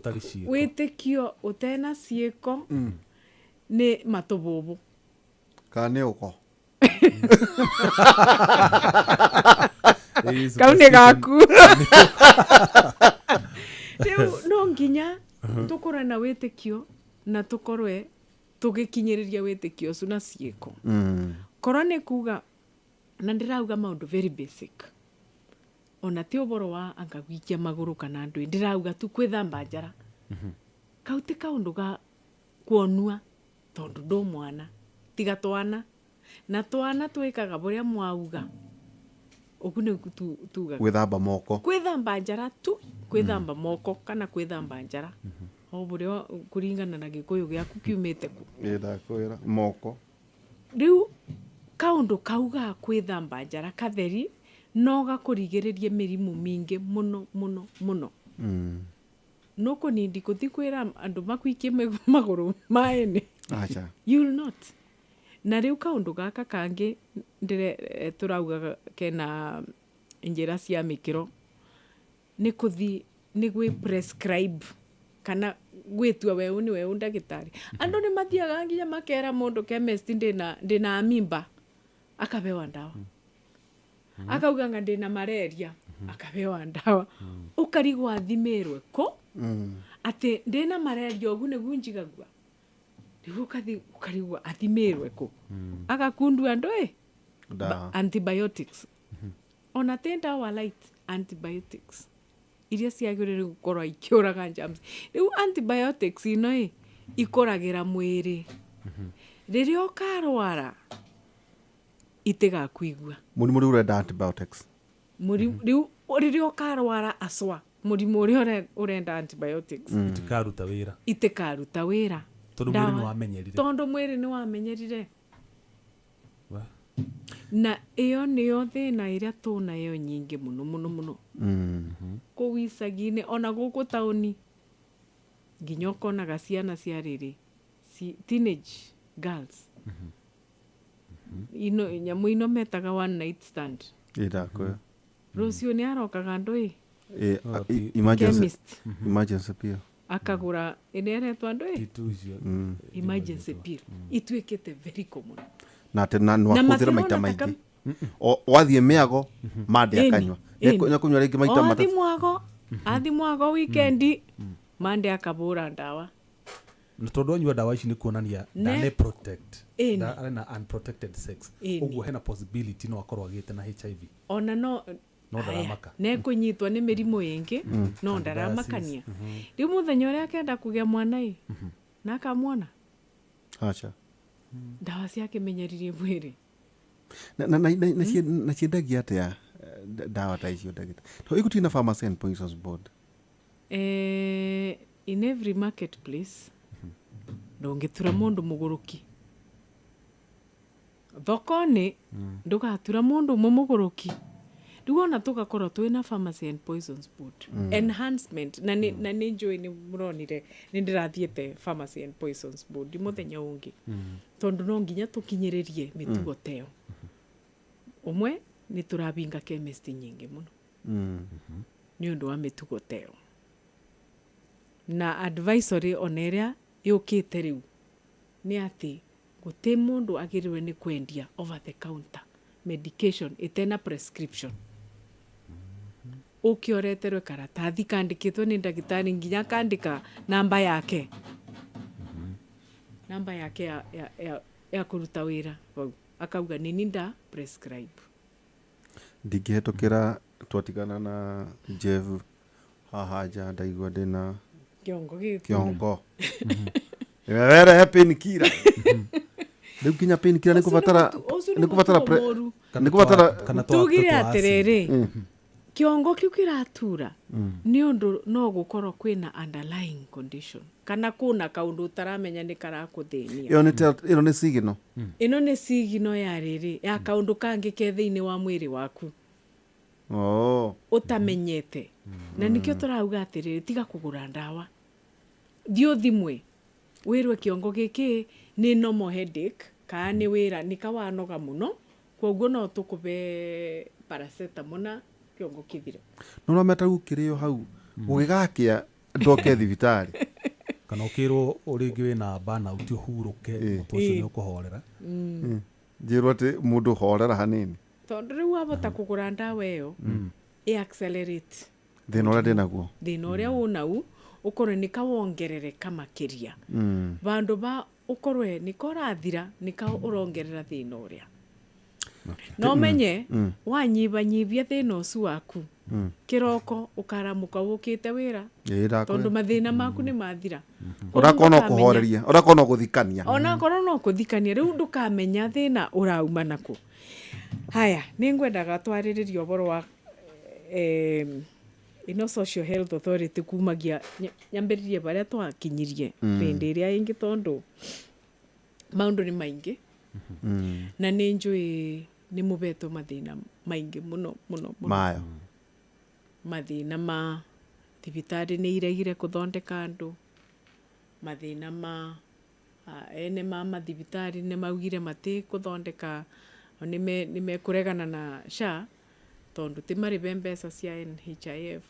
Speaker 1: witikio utena cieko ni matobobo
Speaker 7: kane uko
Speaker 1: kaune gaku no nginya tukora na witikio na tukorwe tugikinyiriria witikio cuna cieko korone kuga na ndirauga maundu very basic ona ti uboro wa angagwikia maguru kana ndu ndirauga tu kwithamba njara kauti kaundu ga kuonua tondu ndo mwana tiga twana na twana twikaga buria mwauga ukune tuga
Speaker 7: kwithamba moko
Speaker 1: kwithamba njara tu kwithamba moko kana kwithamba njara o buria kuringana na gikuyu giaku kiumite ku
Speaker 7: kwira moko
Speaker 1: riu kaundu kauga kwithamba njara katheri no gakurigiririe mirimu mingi muno no kunindi kuthikwira andu makwikie maguru maene
Speaker 7: acha
Speaker 1: you'll not na riu kaundu gaka kangi ndire turauga kena njira cia mikiro ni kuthi ni gwi prescribe kana gwitua wewe ni wewe ndagitari andu ni mathiaga nginya makera mundu chemist ndina amimba akabewa ndawa akauga nga ndina malaria akabewa ndawa ukarigwa thimirwe ko ati ndina malaria ogu nigu njigagua riu ukarigwa athimirwe ko agakundua ndoi antibiotics ona tenda wa light antibiotics iria ciagirire gukorwa ikiuraga germs riu antibiotics ino ikoragira mwiri riria ukarwara itega kuigua
Speaker 7: murimu riu urenda antibiotics
Speaker 1: riu riria ukarwara aswa murimu uria urenda antibiotics itikaruta wira tondu mwiri ni wamenyerire na iyo niyo thina iria tunayo nyingi muno kuwisagine ona guku tauni nginya ukonaga ciana cia riri teenage girls nyamu ino metaga one night stand rucio ni arokaga ndui
Speaker 7: emergency pill
Speaker 1: akagura ine aretwa ndui emergency pill itwikite very common
Speaker 7: na tena nwakuthira maita maingi wathie miago mande akanywa kunywa ringi maita matatu
Speaker 1: athimwago weekendi mande akabura ndawa
Speaker 2: na tondu anyua dawa ici ni kuonania ndane protect na unprotected sex uguo hena possibility no akorwo agite na HIV
Speaker 1: ona no
Speaker 2: ndaramaka
Speaker 1: ne kunyitwa ni mirimu ingi no ndaramakania riu muthenya uria akenda kugia mwana na akamwona
Speaker 7: acha
Speaker 1: dawa ciake menyeririe mwiri
Speaker 7: na ciendagia atia dawa ta icio ndagita to igutina Pharmacy and Poisons Board
Speaker 1: in every marketplace ndungitura mundu muguruki thoko-ini ndugatura mundu muguruki Duona tugakorwo twina Pharmacy and Poisons Board enhancement na ni njui ni muronire ni ndirathiete Pharmacy and Poisons Board muthenya ungi tondu no nginya tukinyiririe mitugo teo umwe ni turabinga chemist nyingi muno ni undu wa mitugo teo na advisory oneria yukite riu ni ati guti mundu agiriwe ni kwendia over the counter medication itena prescription ukioreterwe karatathi kandikitwo ni ndagitari nginya kandika namba yake namba yake ya kuruta wira akauga nini nda prescribe
Speaker 7: ndingihetukira twatigana na Jeff haha nja ndaigua ndina kiongo wera happy nikira ndio kinya pain kila nikubatara
Speaker 1: kana tugire atiriri kiongo kiu kiratura ni undu no gukorwo kwina underlying condition kana kuna kaundu utaramenya ni karakuthenia
Speaker 7: ino ni sigino
Speaker 1: ino ni sigino ya riri ya kaundu kangi ke thiini wa mwiri waku utamenyete na nikio turauga atiriri tiga kugura ndawa dio thimwe wirwe kiongo giki ni normal headache ka ni wira ni kawanoga muno koguo no tukube paracetamol na kiongo kithire
Speaker 7: no meta gukirio hau ugigakia ndoke thibitari
Speaker 2: kana ukirwo uringi wina burnout uhuruke mutu ucio ni ukuhorera
Speaker 7: njirwo ati mundu horera hanini
Speaker 1: tondu riu abota kugura ndawa iyo accelerate
Speaker 7: thina uria ndinaguo
Speaker 1: thina uria unau ukorwe ni kawongerereka makiria bandu ba ukorwe ni korathira ni ka urongerera thina uria no menye wanyibanyibia thina ucio waku kiroko ukaramuka ukite wira tondu mathina maku ni mathira
Speaker 7: urakona kuhoreria urakona kuthikania
Speaker 1: ona korona kuthikania riu ndukamenya thina urauma naku haya ningwendaga twariririo boro wa ino social health authority kumagia nyambiririe baria twakinyirie pende iria ingi tondu maundu ni maingi na ni njui ni mubeto mathina maingi muno
Speaker 7: mayo
Speaker 1: mathina ma thibitari ni iregire kuthondeka andu mathina ma ene ma mathibitari ni maugire mati kuthondeka ni mekuregana na SHA tondu ti mari bembesa cia NHIF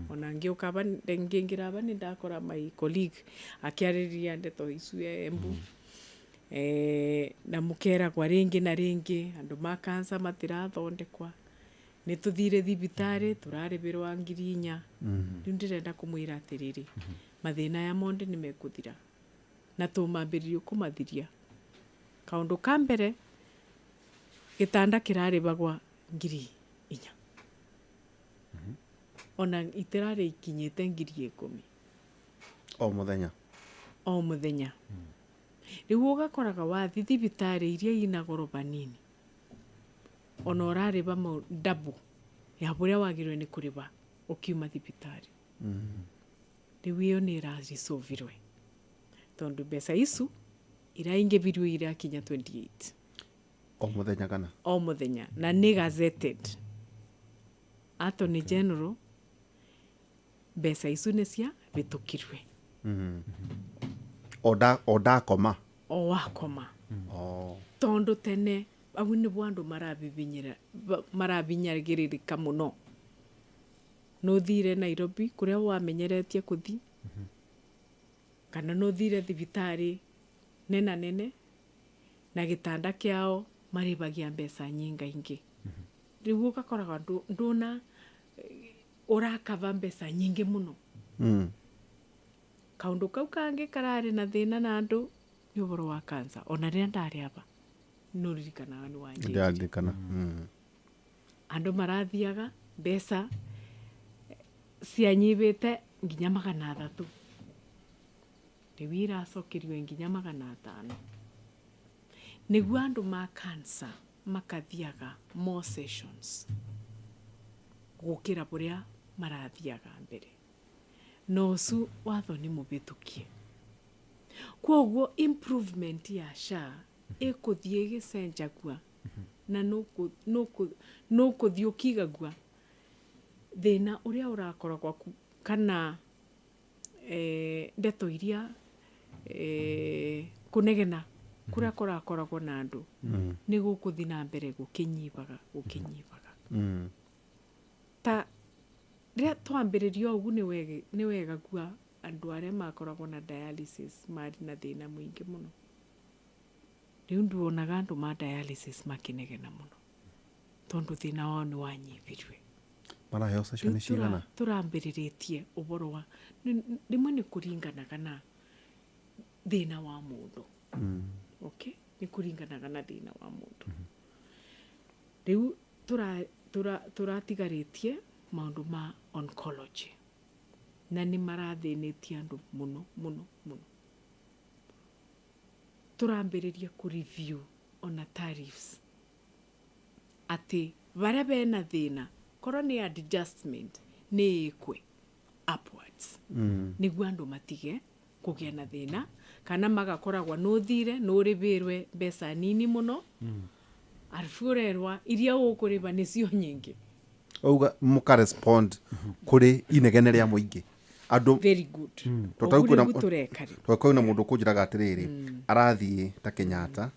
Speaker 1: ona ngiukaba ngingiraba ni ndakora my colleague akiariria ndeto icu Embu na mukera kwa ringi na ringi andu ma cancer matirathondekwa ni tuthire thibitari turaribirwa 4,000 riu ndirenda kumwira atiriri mathina ya monde ni mekuthira na tumambiririo kumathiria kaundu ka mbere gitanda kiraribagwa 4,000 ona itirari ikinyite 10,000 o muthenya riu ugakoraga wathi thibitari iria ina goro banini ona urariba double ya buria wagirwe ni kuriba ukiuma thibitari riu iyo ni iraresolvirwe tondu mbeca icu iraingi biru ira kinya 28 o muthenya na ni gazetted Attorney General mbeca icu ni cia bitukirwe
Speaker 7: oda koma
Speaker 1: tondu tene au ni bwandu marabinyagirika muno no thire Nairobi kuria wamenyeretie kuthi kana no thire thibitari nene na gitanda kiao maribagia mbeca nyingaingi riu ugakoraga nduna urakava mbeca nyingi muno kaundu kau kangi karari na thina na andu ni uboro wa cancer. Ona ria ndari aba no ririkanaga ni wanjirire.
Speaker 7: Ndirikana.
Speaker 1: Andu marathiaga mbeca cianyibite nginya 300. Riu iracokerio nginya 500. Niguo andu ma cancer makathiaga more sessions gukira buria marathiaga mbere. No su watho ni mubitukie. Kwoguo improvement ya SHA ikuthie gicenjagua na no kuthiukigagua thina uria urakoragwa kana ndeto iria kunegena kuria korakoragwo na andu ni gukuthi na mbere gukinyibaga ta ria twambiririo ugu ni wega gua andu aria makoragwo na dialysis mari na thina mwingi muno. Riu nduonaga andu ma dialysis makinegena muno tondu thina wao ni wanyibirwe.
Speaker 7: Maraheo session cigana
Speaker 1: turambiriritie uboro wa rimwe ni kuringanaga na thina wa mundu. Okay, ni kuringanaga na thina wa mundu. Riu turatigaritie maundu ma oncology na ni marathinitie andu muno. Turambiriria ku review on tariffs ati varia bena thina korwo ni adjustment ni ikwe upwards. Niguo andu matige kugia na thina kana magakoragwa no thire no ribirwe mbeca nini muno arfurerwa iria ukuriba nicio nyingi.
Speaker 7: Ouga muka respond kuri inegene ria muingi andu
Speaker 1: very good.
Speaker 7: Twakau na mundu kujiraga atiriri arathie ta Kenyatta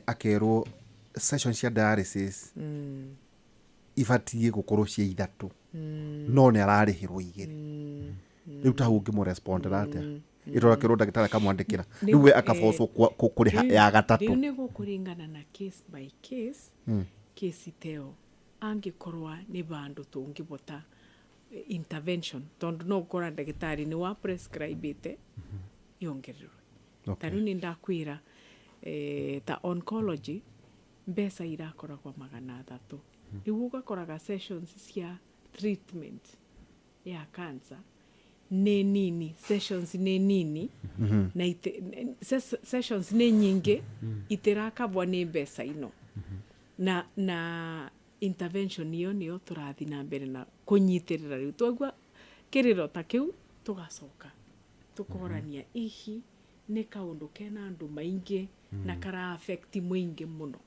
Speaker 7: akerwo session cia dialysis ifatie gukorwo cia 3 no ni ararihirwo 2. Riu ta ungi respond rate irora kiro ndagitari akamwandikira riu we akaforce kuriha ya 3.
Speaker 1: Riu ni gukuringana na case by case. Case teo angikorwa ni bandu tungibota intervention tondu no gukora ndagitari ni wa prescribe ite yongererwe. Tariu ni ndakwira ta oncology mbeca irakoragwa 300. Riu ugakoraga sessions cia treatment ya cancer ni nini, sessions ni nini na sessions ni nyingi itirakabwa ni mbeca ino na intervention niyo turathi na mbere na kunyitirira. Riu twagwa kiriro ta kiu tugacoka tukorania ihi ni kaundu kena andu maingi na kara affect mwingi muno.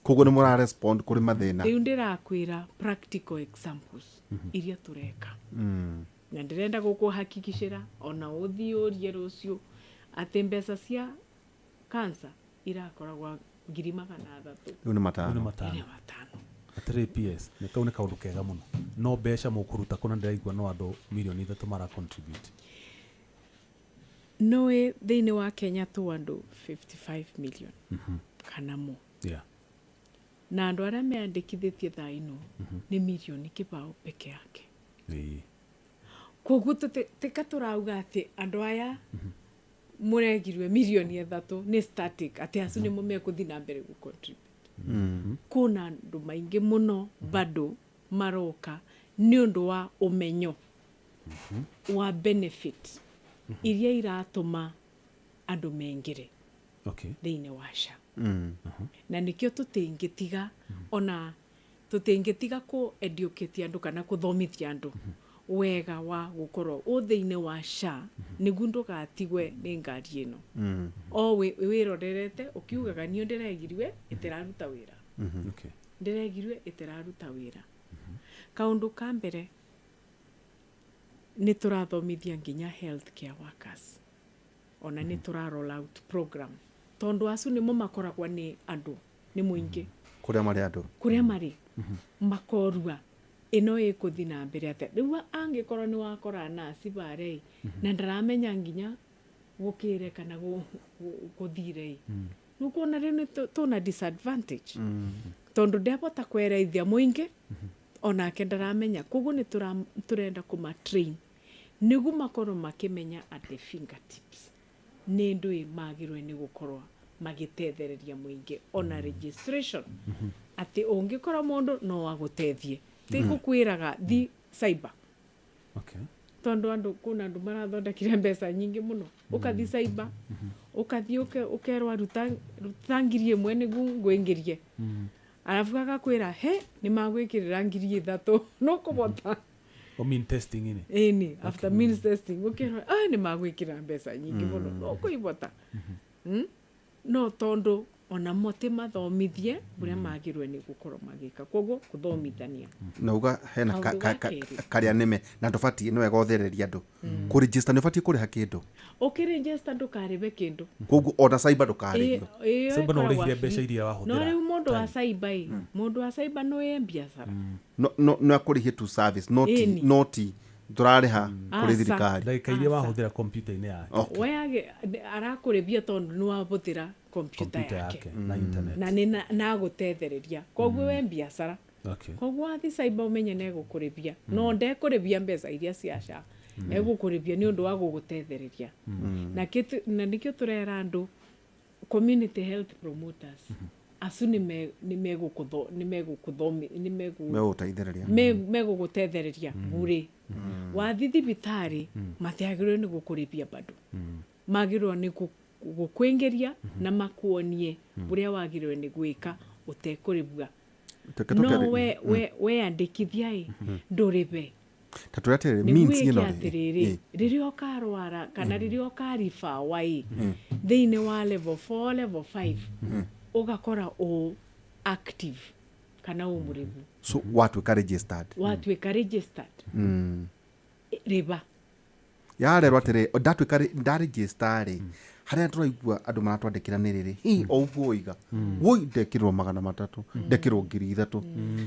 Speaker 7: Koguo ni mura respond kuri mathina.
Speaker 1: Riu ndirakwira practical examples iria tureka. Na ndirenda gukuhakikishira ona uthiurie rucio ati mbeca cia cancer irakoragwa 300,000.
Speaker 7: Riu ni 5.
Speaker 2: Atire PS ni kaune kaundu kega muno no besha mukuruta kuna ndiraigwa no andu milioni 3 mara contribute.
Speaker 1: Noe thiini wa Kenya tu andu 55 million kana mo. Na andu aria meandikithitie thaino ni milioni kibao peke yake. Koguo tikaturauga ati andu aya muregirwe milioni 3 ni static ati acu ni mumekuthi na mbere gu contribute. Kuna andu maingi muno bado maroka ni undu wa umenyo wa benefit iria iratuma andu mengire thiini wa SHA. Na nikio tutingitiga ona tutingitiga ku educate andu kana kuthomithia andu wega wa gukorwo uthiini wa SHA niguo ndugatigwe ni ngari ino. O wirorerete ukiugaga ni ndiregirwe itiraruta wira. Ndiregirwe itiraruta wira. Kaundu ka mbere ni turathomithia nginya healthcare workers. Ona ni roll out program tondu acu ni makoragwa ni andu ni muingi
Speaker 7: kuria mari andu
Speaker 1: kuria mari makorua ino ikuthi na mbere ate riu angikorwo ni wakora nasi bare na ndaramenya nginya gukire kana guthire nukuona riu tuna disadvantage tondu ndebota kwereithia muingi ona ke ndaramenya koguo ni turenda kuma train nigu makorwo makimenya at the fingertips ni ndu magirwe ni gukorwa magitethereria muingi ona registration ati ungikora mundu no agutethie ti gukwiraga thi cyber.
Speaker 2: Okay.
Speaker 1: Tondu andu kuna andu marathondekire mbeca nyingi muno ukathi cyber ukathi ukerwa rutangirie mwe nigu ngwingirie arafu akakwira he ni magwikirira ngiri 3 no kubota
Speaker 2: o mean testing ini
Speaker 1: ni after means testing ukerwa ni magwikira mbeca nyingi muno no kuibota no tondu ona mote mathomithie buria magirwe ni gukorwo magika koguo kuthomithania
Speaker 7: nauga hena karia nime na ndofati no egothereria andu ku register no fati kuri hakindu
Speaker 1: register ndukaribe kindu
Speaker 7: koguo ona cyber ndukaribe
Speaker 2: cyber no urihire mbeca iria wahuthira
Speaker 1: no riu mundu wa cyber mundu wa cyber no ye biashara
Speaker 7: no akurihie to service not turariha kuri thirikari
Speaker 2: ndagika iria wahuthira computer ine yake
Speaker 1: weyage arakuribia tondu ni wabuthira computer yake
Speaker 2: na internet
Speaker 1: na gutethereria koguo we biashara koguo athi cyber umenye ne gukuribia no ndekuribia mbeca iria ciaca egukuribia ni undu wa gugutethereria na nikio turera andu community health promoters asu ni megugutethereria bure wathi thibitari matiagirwe ni gukuribia bado magirwe ni gukwingeria na makuonie buria wagirwe ni gwika utekuribwa no we andikithia nduribe
Speaker 7: taturatire means you know
Speaker 1: riria okarwara kana riria okarifa wai thiine wa level 4 level 5 ugakora o active kana umuribu
Speaker 7: so watu ka registered
Speaker 1: riba
Speaker 7: yare rwatere datu ka registered haria turaigua andu maratwandikira ni riri hi oguo iga woi ndekirwo 300 ndekirwo 3,000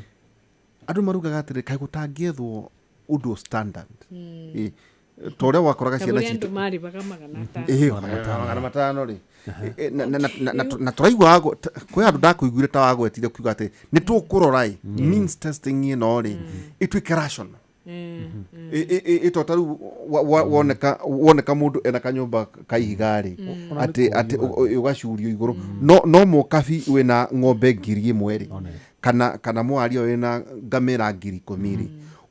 Speaker 7: andu marugaga atiri kai gutangethwo undu standard tore wakoraga ciana citu
Speaker 1: mari baga 500
Speaker 7: ri na turaigua kwi andu ndakuiguire ta wagwetire kuiga ati ni tukurora means testing ino ri itwike rational itotaru woneka mundu ena kanyumba kaihigari ati ugacurio iguru no mukabi wina ng'ombe 1,000 kana mwario wina ngamira 10,000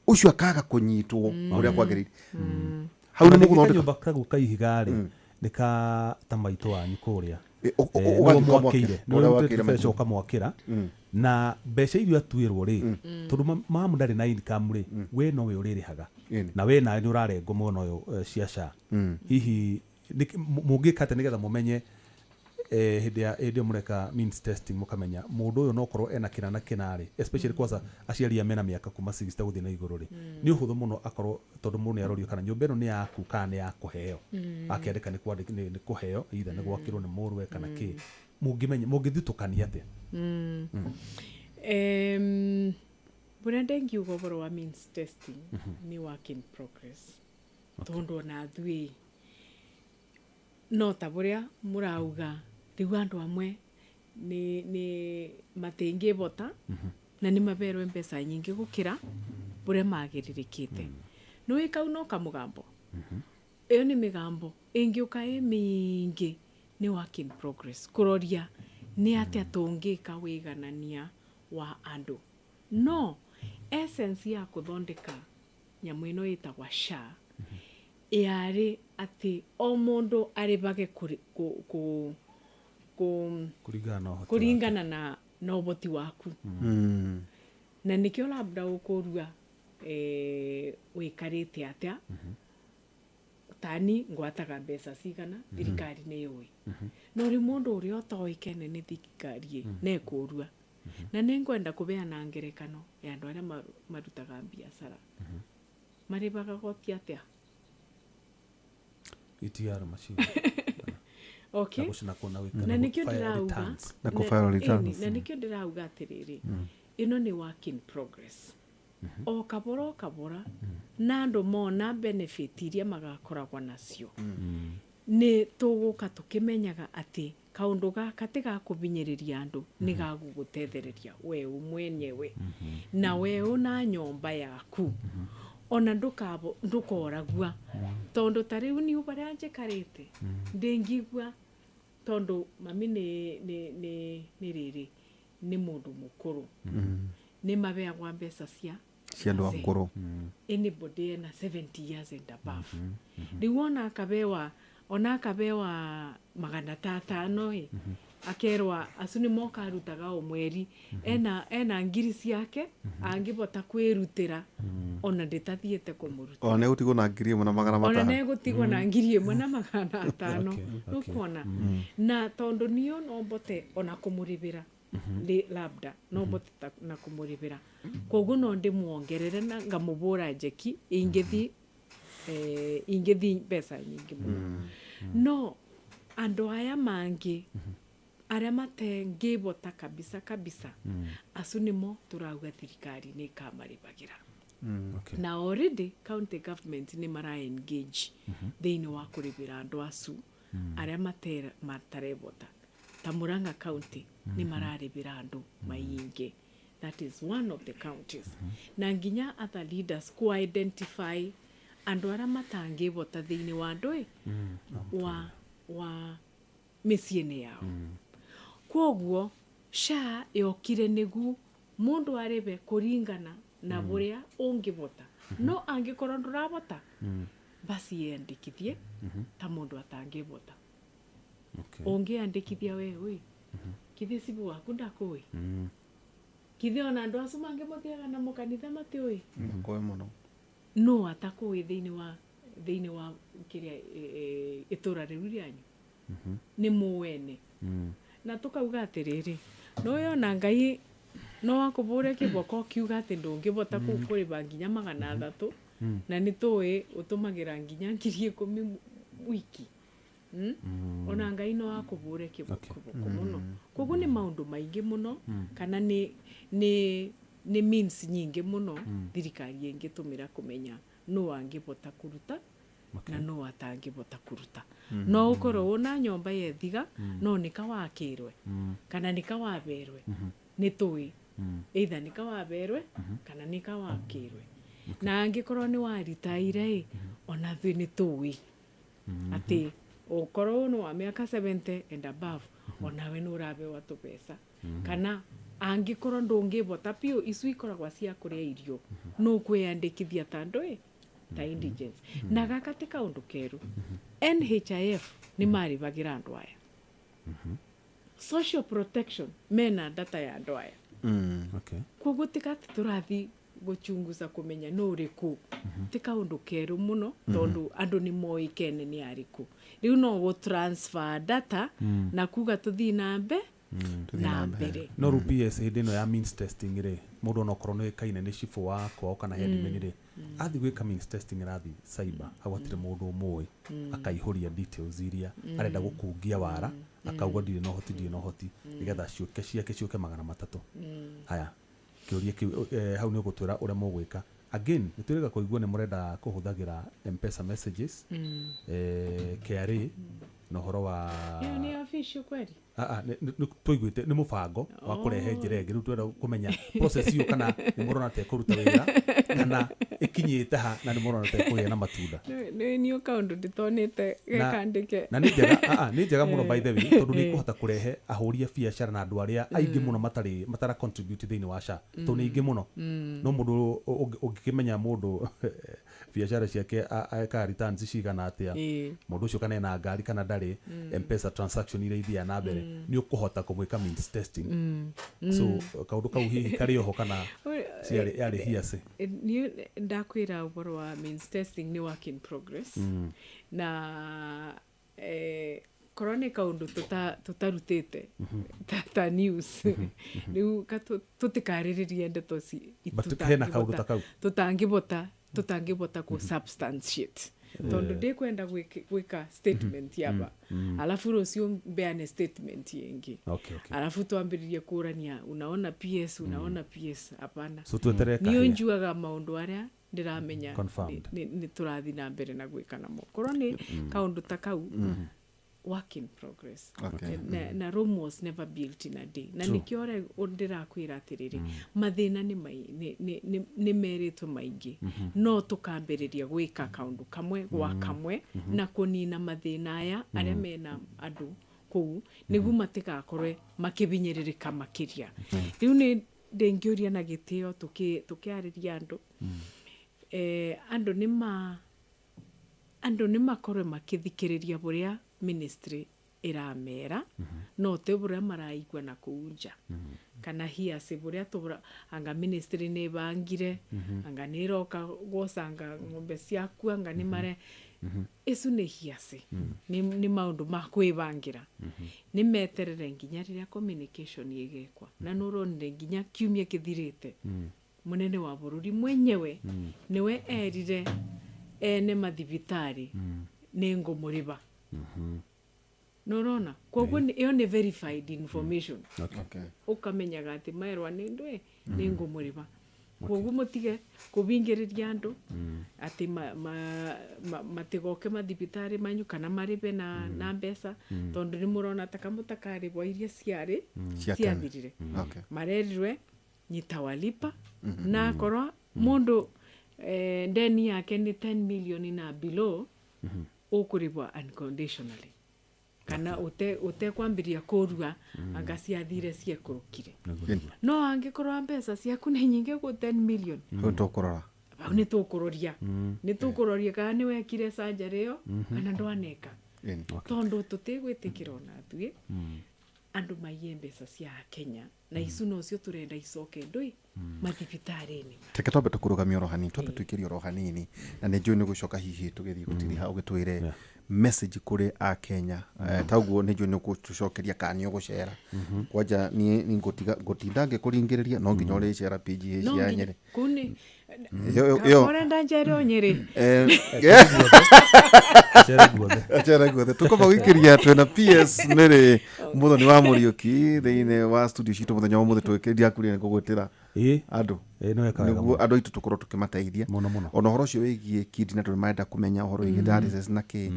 Speaker 7: ucio akaga kunyitwo uria kwagirire
Speaker 2: hau ni muguthondeka kanyumba kagu kaihigari nika tamaito wanyu kuria ugathomokire no ukamwakira na mbeca irio atuirwo ri tondu mamu ndari na income ri we no we uririhaga na we na ni urarengwo muno yo ciaca hihi mungikate nigetha mumenye hindi mureka means testing mukamenya mundu uyu no korwo ena kirana kinari especially kwanza aciari amena miaka kuma 60 guthii na iguru ri ni uhuthu muno akorwo tondu mundu arorio kana nyumba ino ni yaku kana ni ya kuheo akendeka ni kuheo either ni gwakirwo ni murwe kana ki mungimenya mungithutukania atia
Speaker 1: buria ndengiuga uboro wa means testing ni work in progress tondu na thui no ta buria murauga riu andu amwe ni matengi bota na ni maberwe mbeca nyingi gukira buria magiririkite no ikau no kamugambo iyo ni migambo ingiuka mingi ni work in progress kuroria ni atia tungika wiganania wa andu no essence ya kuthondeka nyamu ino itagwa SHA yari ati o mundu aribage kuringana na uboti waku na nikio labda ukurua wikarite atia tani ngwataga mbeca cigana thirikari ni yoi no ri mundu uria otoikene ni thirikari ne kurua na ningwenda kubeana ngerekano ya andu aria marutaga biashara maribaga goti atia
Speaker 2: ETR machine
Speaker 1: okay na nikio ndirauga na nikio ndirauga atiriri ino ni work in progress o kabora na andu mona benefit iria magakoragwa nacio ni tuguka tukimenyaga ati kaundu gaka tiga kubinyiriria andu ni gagugutethereria we mwenyewe na we una nyomba yaku ona ndukoragua tondu tariu ni ubaria njekarite ndingigua tondu mami ni riri ni mundu mukuru ni mabeagwa mbeca cia
Speaker 7: andu akuru
Speaker 1: anybody na 70 years and above riu ona akabewa 500 akerwa acu nĩ moka arutaga o mweri ena ngiri ciake angĩbota kwĩrutĩra ona ndĩtathiĩte kũmũruta
Speaker 7: ona nĩgũtigwo na ngiri 1,500
Speaker 1: ona nĩgũtigwo na ngiri 1,500 nĩũkuona na tondũ niyo no mbote ona kũmũrĩbĩra labda no mbote na kũmũrĩbĩra koguo no ndĩmuongerere na ngamũbũra njeki ingĩthi mbeca nyingĩ mũno no andũ aya mangĩ aria matengĩbota kabisa acu nĩmo tũrauga thirikari nĩ ĩkamarĩbagĩra na already county government nĩ mara engage thĩinĩ wa kũrĩbĩra andũ acu aria matarebota ta Murang'a county nĩ mararĩbĩra andũ maingĩ. That is one of the counties na nginya other leaders ku identify andũ aria matangĩbota thĩinĩ wa andũ wa mĩciĩ-inĩ yao kwoguo SHA yokire nĩgu mundu arebe kũringana na buria ũngĩbota no angĩkorwo ndũrabota basi yandĩkithie ta mundu atangĩbota ũngĩandĩkithia wewe kithi sibu waku ndakũĩ kithi ona andũ acu mangĩmũthiaga na mũkanitha matĩũĩ
Speaker 7: ngoe mũno
Speaker 1: no atakũĩ thĩinĩ wa kĩrĩa itũra rĩu rĩanyu nĩ mũwene na tukauga atiriri no yona Ngai no akubure kiboko kiuga ati ndungibota kũrĩba nginya 300 na nitũĩ utumagira nginya 10,000 wiki ona Ngai no akubure kiboko muno koguo ni maundu maingi muno kana ni means nyingi muno thirikari ingĩtũmĩra kumenya no angibota kuruta na no atangibota kuruta no ukorwo na nyomba yethiga no nikawakirwe kana nikawaberwe nitui either nikawaberwe kana nikawakirwe na angikorwo ni waritaire ona thwi nitui ati ukorwo no wa miaka 70 and above ona we no urabewa tupesa kana angikorwo ndungibota pio icu ikoragwa cia kuria irio no kwiyandikithia tandoi ta indigence na gakati kaundu keru NHIF ni maribagira andu aya social protection mena data ya andu aya koguo tikati turathi guchunguza kumenya no riku ti kaundu keru muno tondu andu ni moikene ni ariku riu no go transfer data na kuga tuthi nambe na mbere
Speaker 2: no rups hindi no ya means testing ri mundu no korwo no kaine ni shifu wako kana headman ri athi gwika means testing rathi cyber hawatire mundu umwe akaihuria details iria arenda gukungia wara akauga ndire no hoti nigetha ciuke ciuke 300 haya kiuria hau ni gutwira uria mugwika again nitwirega kuigua ni murenda kuhuthagira M-Pesa messages KRA no horo wa
Speaker 1: ni official kweli
Speaker 2: tuiguite ni mubango wa kurehe njira ingi riu twenda kumenya process iyo kana ni murona te kuruta wira kana ikinyite ha na ni murona te kugia na matunda
Speaker 1: ni account nditonete gekandike
Speaker 2: na ni njega muno by the way tondu ni kuhota kurehe ahuria biashara na andu aria aingi muno matara contribute thini wa SHA to ni ingi muno no mundu ungikimenya mundu biashara ciake aka returns cigana atia mundu ucio kana na ngari kana ndari M-Pesa transaction ile ithia na mbere ni ukuhota kumwika means testing so kaundu kau hihi kari oho kana yari hiase
Speaker 1: ni ndakwira uboro wa means testing ni work in progress na korone kaundu tutarutite ta news riu tutikariririe ndeto ci tutangibota ku substantiate tondu ndikwenda gwika statement yaba alafu rucio mbeane statement yengi alafu tuambiririe kurania unaona PS hapana
Speaker 2: so tuetereka
Speaker 1: niyo njuaga maundu aria ndiramenya ni turathi na mbere na gwika namo korwo ni kaundu ta kau work in progress.
Speaker 7: Okay.
Speaker 1: Na Rome was never built in a day. Na
Speaker 2: True.
Speaker 1: nikiora ndirakwira atiriri mathina ni meritwo maingi no tukambiriria gwika kaundu kamwe gwa kamwe na kunina mathina aya aria mena andu kuu niguo matigakorwe makivinyiririka makiria. Riu ni ndengiuria na gitio tukiariria andu andu nimakorwe makithikiriria buria ministry iramera no te buria maraigua na kuunja kana hiasi buria tubura anga ministry ne bangire anga niroka gosanga ngombe ciaku anga ni mare isu ne hiasi ni maundu makwibangira ni meterere nginya riria communication yigekwa na nuronde nginya kiumia kithirite munene wa bururi mwenyewe niwe erire ene mathibitari nengo muriba norona koguo iyo ni verified information.
Speaker 7: Okay.
Speaker 1: Ukamenyaga ati maerwa ni ndwe nengo muriba koguo mutige kubingiriria andu ati matigoke mathibitari manyu kana maribe na mbesa tondu ni murona takamutakari bwa iria ciari ciathirire marerirwe nyitawalipa na korwa mundu ndeni yake ni 10 million na below ukuribwa unconditionally kana ute kwambiria kurua anga ciathire ciekurukire no angikorwa mbesa ciaku ni nyingi ku 10 million
Speaker 7: tukurora
Speaker 1: ni tukuroria kana ni wekire surgery yo kana ndwaneka tondu tutigwitikira ona atui andu maiye mbesa cia Kenya na isu no cio turenda icoke ndui mathibitari-ini
Speaker 7: teke twambe tukurugamia rohani twambe twikirie rohani na ni njui ni gucoka hihi tugithii gutiriha ugitwire message kuri a Kenya taguo ni njui ni gucokeria kani ugucera kwanja ni ngotinda ngikuringiriria no nginya uri cera PGH ya Nyeri
Speaker 1: kuni
Speaker 7: yo
Speaker 1: orenda njero Nyeri
Speaker 7: Achara guothe tukoma wikiria twena PS nere muthoni wa Muriuki thiine wa studio citu muthenya wa muthe twekiria kuria ngugwitira andu
Speaker 2: no ekaga
Speaker 7: niguo andu itu tukorwo tukimateithia ona horo cio wigie kidney na maenda kumenya horo wigie dialysis na ki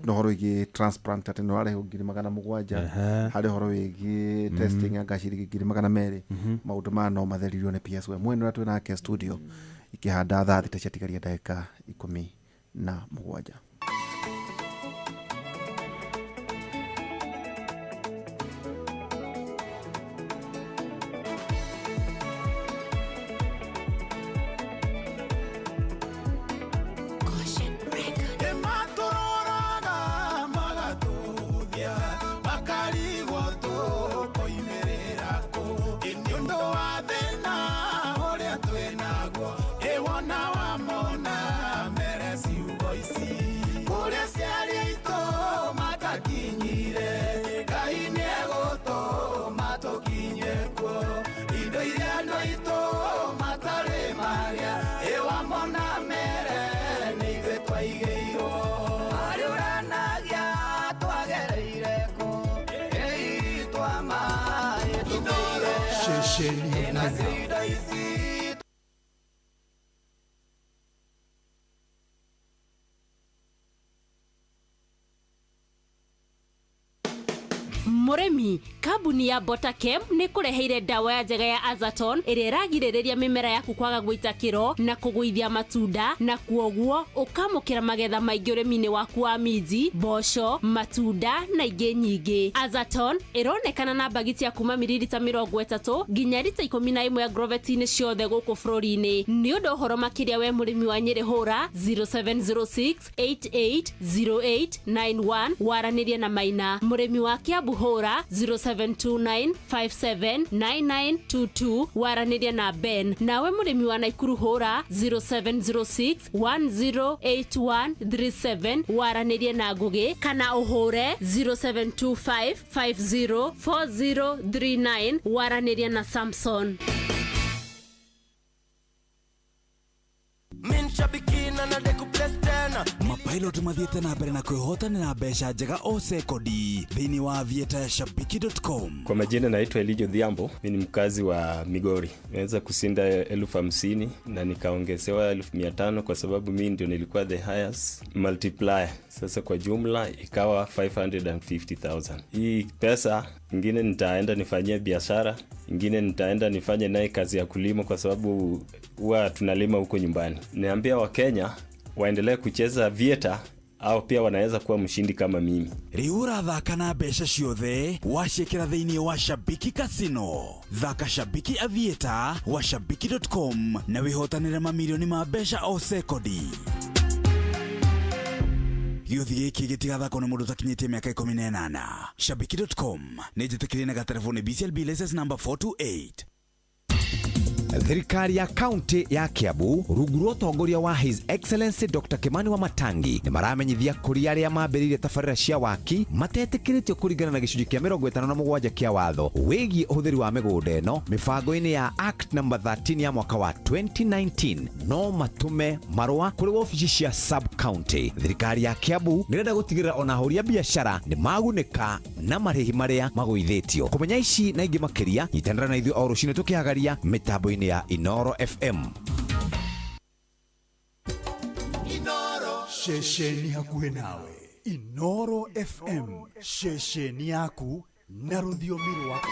Speaker 7: no horo wigie transplant ati no areho 700 hari horo wigie testing ya gaciri 200 maundu ma no matheririo ni PS we mwene twena nake studio ikihanda thathi ta ciatigaria dakika 17.
Speaker 6: Muremi, kabuni ya Botakem ni kureheire dawa ya njega ya Azaton iria iragiririria mimera yaku kwaga guita kiro na kuguithia matunda na kuoguo ukamukira magetha maingi urimi-ini waku wa minji, mboco, matunda na ingi nyingi. Azaton ironekana na bagiti ya kuma mililita 30 nginya lita 11 ya Grovet-ini ciothe guku bururi-ini. Ni undu horo makiria we murimi wa Nyeri hura 0706880891 waranirie na Maina. Murimi wa Kiambu hura 0729579922 waranirie na Ben. Nawe murimi wa Naikuru hura 0706108137 waranirie na Ngugi kana uhure 0725504039 waranirie na Samson.
Speaker 8: Pilot mathiete na mbere na kwĩhotanĩra mbeca njega o sekodi thĩinĩ wa aviator ya shabiki.com.
Speaker 9: Kwa majina naitwa Elijah Odhiambo, mimi ni mkazi wa Migori. Nimeweza kushinda 50,000 na nikaongezewa 500 kwa sababu mimi ndio nilikuwa the highest multiplier. Sasa kwa jumla ikawa 550,000. Hii pesa ingine nitaenda nifanyie biashara, ingine nitaenda nifanye naye kazi ya kulima kwa sababu huwa tunalima huko nyumbani. Niambia Wakenya waendelee kucheza Aviator au pia wanaweza kuwa mshindi kama mimi.
Speaker 8: Riura thaka na mbeca ciothe wacekera thĩinĩ wa Shabiki Casino. Thaka Shabiki Aviator wa shabiki.com na wihotanĩre mamilioni ma mbeca o sekodi. Gĩuthi gĩkĩ gĩtigathakwo nĩ mũndũ ũtakinyĩtie mĩaka 18. Shabiki.com nĩ njĩtĩkĩrie na gatelefoni BCLB license number 428.
Speaker 3: Thirikari ya kaunti ya Kiambu rungu rwa utongoria wa His Excellency Dr. Kimani wa Matangi ni maramenyithia kuri aria mambĩrĩirie tabarĩra cia waki matetĩkĩrĩtio kũringana na gĩcunjĩ kĩa 57 kĩa watho wĩgiĩ ũhũthĩri wa mĩgũnda ĩno mĩbango-inĩ ya Act number 13 ya mwaka wa 2019 no matume marũa kũrĩ ofici cia sub county. Thirikari ya Kiambu nĩrenda gũtigĩrĩra ona ahũri a biacara nĩ magunĩka na marĩhi marĩa magũithĩtio. Kũmenya ici na ingĩ makĩria nyitanĩra na ithuĩ o rũciinĩ tũkĩhagaria mĩtambo-inĩ ya Inoro FM.
Speaker 10: Inoro shesheni hakuhe nawe. Inoro FM shesheni yaku na rũthiomi rwaku.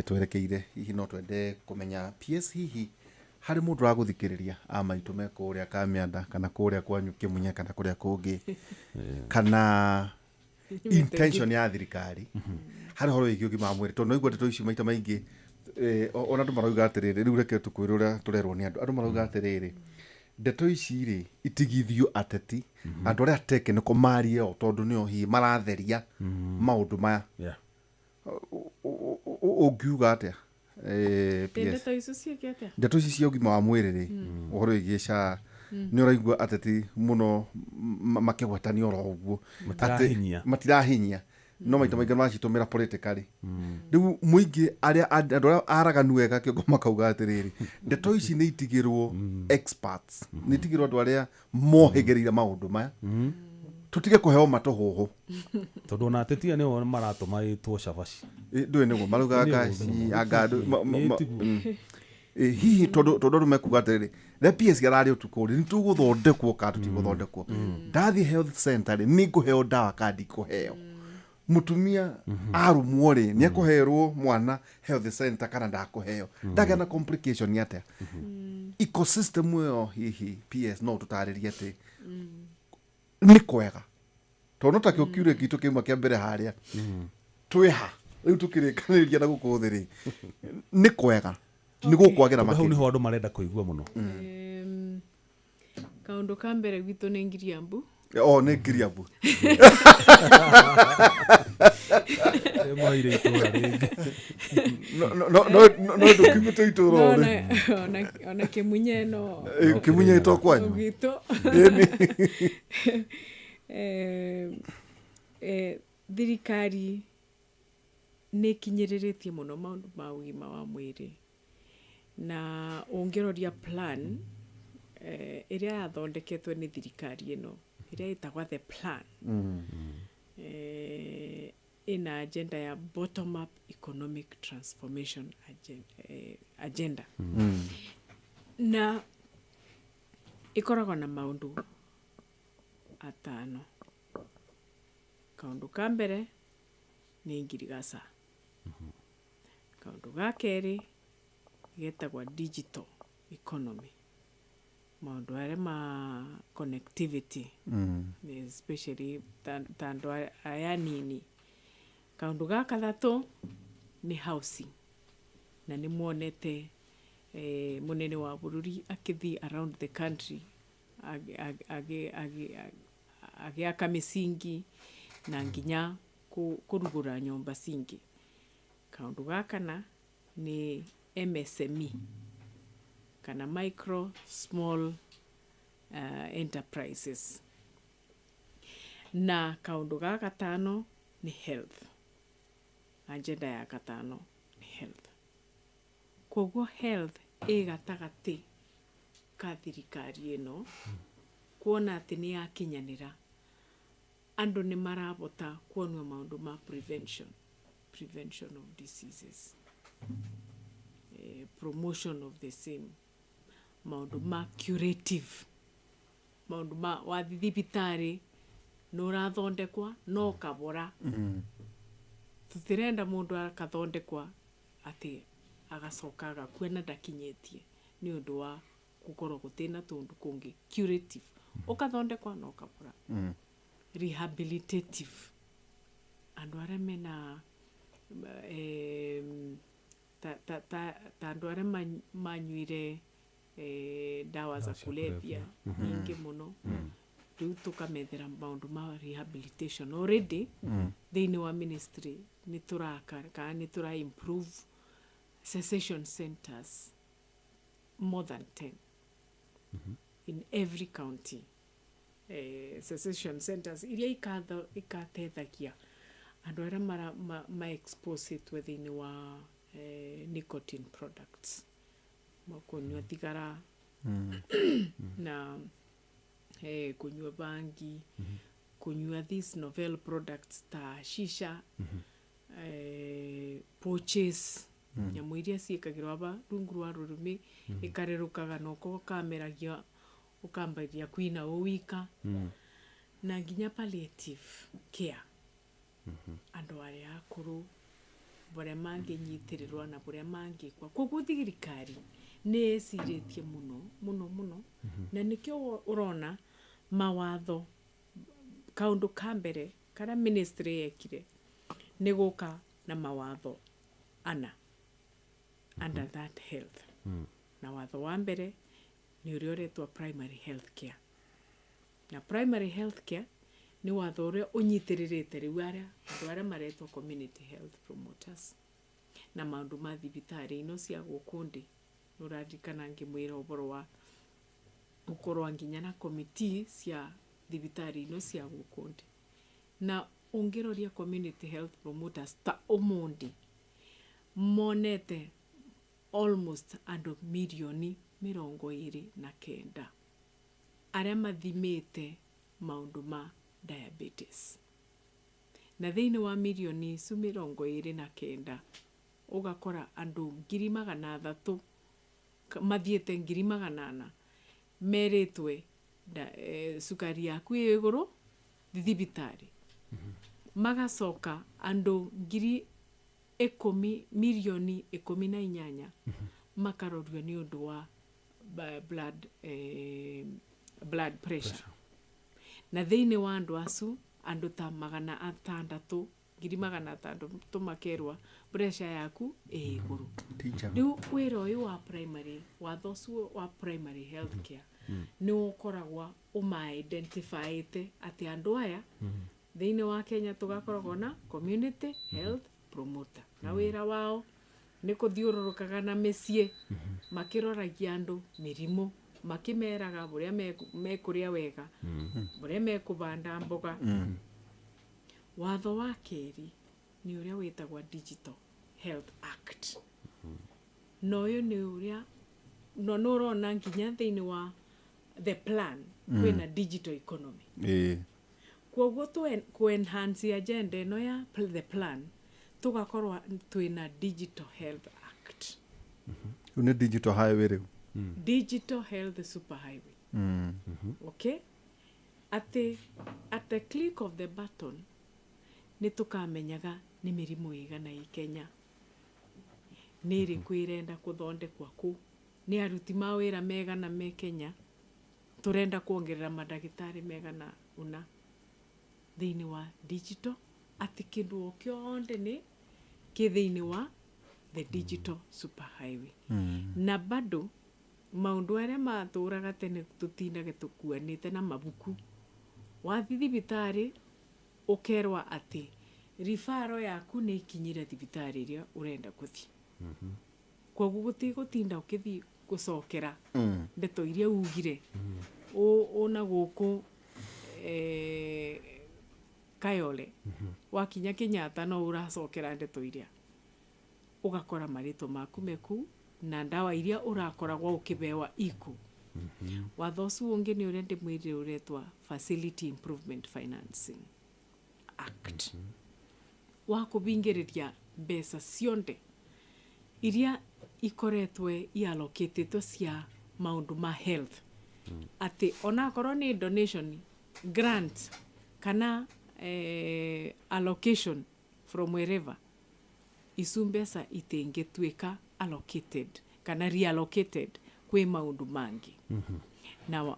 Speaker 7: Twerekeire hihi no twende kumenya PS hihi hari mundu wa guthikiriria amaitume kuria Kamianda kana kuria kwanyu Kimunya kana kuria kungi kana intention ya thirikari hari horo igio gima mwiri to no igwa ndeto ici maita maingi ona andu marauga atiriri riu reke tukwira uria turerwo ni andu marauga atiriri ndeto ici ri itigithio ateti andu aria teke niko marie o tondu nio hi maratheria maundu maya ugiuga atia ndeto ici cia ugima wa mwiri ri uhoro igica ni uraigua ateti muno makigwatania oro uguo matirahinyia no maita maingi macitumira politically riu muingi aria andu araganu wega kiongo makauga atiriri ndeto ici ni itigirwo experts ni itigirwo andu aria mohegereire maundu maya tutige kuheo matohoho
Speaker 2: tondu na tetia ni o maratuma itwo shabashi
Speaker 7: ndwe niguo maruga gaci agadu hihi tondu mekuga atiriri rä PS gararä å tukå rä nä tå gå thondekwo ka tå tigå thondekwo ndathiä health center rä nä ngå heo ndawa kandi kå heo mutumia arumwo rä nä ekå herwo mwana health center kana ndakå heo ndagä na complication nä atä ecosystem ä yo hihi PS no tå tarä rie atä nä kwega tondå takä å kiure gitå kä mwe kä mbere harä a twä ha rä u tå kä rä kanä ria na gå kå thä rä nä kwega nä gå kwagä ra
Speaker 2: hau nä ho andå marenda kå igua må no
Speaker 1: kaundu ka mbere gwitå nä Ngiriambu
Speaker 7: nä Ngiriambu
Speaker 2: moire itåra rĩngĩ
Speaker 7: no ndå kiumä te itå ra
Speaker 1: ona kä munye no
Speaker 7: kä munye ä to kwanyu
Speaker 1: gwitå thirikari nä kinyä rä rä tie må no maå ndå ma å gima wa mwä rä na å ngä roria plan ä rä a yathondeketwo nä thirikari ä no ä rä a ä tagwa the plan ina agenda ya bottom up economic transformation agenda na ikoragwo na maundu atano kaundu ka mbere ni ngirigaca kaundu ga keri getagwa digital economy maundu aria ma connectivity especially tandu aya nini kaundu ga kathatu ni housing na ni muonete munene wa bururi akithi around the country agiaka misingi na nginya kurugura nyumba cingi kaundu ga kana ni MSME kana micro small enterprises na kaundu ga gatano ni health agenda ya gatano ni health koguo health gatagati ka thirikari ino kuona ati ni yakinyanira andu ni marabota kuonwa maundu ma prevention of diseases promotion of the same maundu ma curative maundu ma wathi thibitari no rathondekwa no kabora tutirenda mundu akathondekwa ati agacoka agakwena ndakinyetie ni undu wa gukorwo gutina tundu kungi curative ukathondekwa no kabora rehabilitative andu aria mena andu aria manyuire dawa za kulevya nyingi muno riu tukamethera maundu ma rehabilitation already thiini wa ministry ni turaka kana ni tura improve cessation centers more than 10 in every county cessation centers iria ikatethagia andu aria ma expose to thiini wa nicotine products makunywa thigara na kunywa bangi kunywa these novel products ta shisha pouches nyamu iria ciĩkagĩrwo aba rungu rwa rũrĩmĩ ikarerũkaga na ũko kameragia ũkambagia kwina ũwika na nginya palliative care andu aria akũrũ baria mangĩnyitĩrĩrwo na baria mangĩkwa koguo thirikari nĩ ĩcirĩtie mũno na nĩkĩo ũrona mawatho kaundu ka mbere kana ministry yekire nĩ gũka na mawatho ana under that health na watho wa mbere ni uria uretwa primary health care na primary health care ni watho uria unyitirĩrĩte riu andu aria maretwa community health promoters na maundu ma thibitari ino cia gukundi nuradirikana ngimwira uboro wa gukorwa nginya na committee cia thibitari ino cia gukundi na ungiroria community health promoters ta umundi monete almost andu milioni 29 aria mathimite maundu ma diabetes na thiini wa milioni 29 ugakora andu 300,000 mathiete 800 meritwe sukari yaku ĩ igũrũ thibitari magacoka andu 10 milioni 18 makarorio ni undu wa blood pressure na thiini wa andu acu andu ta 600 makerwa pressure yaku ĩ igũrũ. Riu wĩra ũyũ wa primary watho ũcio wa primary health care ni ukoragwa uma-identifyĩte atĩ andũ aya thĩinĩ wa Kenya tugakoragwo na community health promoter na wĩra wao nĩ kũthiũrũrũkaga na mĩciĩ makĩroragia andũ mĩrimũ makĩmeraga ũrĩa mekũrĩa wega ũrĩa mekũbanda mboga. Watho wa kerĩ ni ũrĩa wĩtagwa Digital Health Act. No ũyũ nĩ ũrĩa no ũrona nginya thĩinĩ wa the plan kwĩna digital economy. Kwoguo ku-enhance agenda ĩno ya the plan tugakorwa twĩna Digital Health Act.
Speaker 7: Une digital highway rĩu.
Speaker 1: Digital Health Superhighway. Okay? At the click of the button nĩ tukamenyaga nĩ mĩrimũ ĩigana ĩ Kenya. Nĩ ĩrĩkũ ĩrenda kũthondekwa kũ, nĩ aruti mawĩra megana me Kenya, turenda kuongerera madagĩtarĩ megana una thĩinĩ wa digital, atĩ kĩndũ o kĩothe nĩ kĩ thĩinĩ wa the Digital Superhighway. Na bado maũndũ arĩa matũraga tene tũtindage tũkuanĩte na mabuku, wathi thibitarĩ ukerwa atĩ rifaro yaku nĩ ikinyire thibitarĩ ĩrĩa urenda gũthi. Kwoguo gũtinda ũkĩthi gũcokera ndeto iria ugire ona gũkũ Kayole wakinya Kenyatta no uracokera ndeto iria ugakora marĩtwa maku meku na ndawa iria urakoragwo ũkĩbewa iku. Watho ũcio ũngĩ nĩ ũrĩa ndĩmwĩrire ũretwa Facility Improvement Financing Act. Wa kũbingĩrĩria mbeca cionde iria ikoretwe iallocated cia maundu ma health. Ati ona korwo ni donation, grant kana allocation from wherever, icu mbeca itingĩtuĩka allocated kana reallocated kwĩ maundu mangi. Na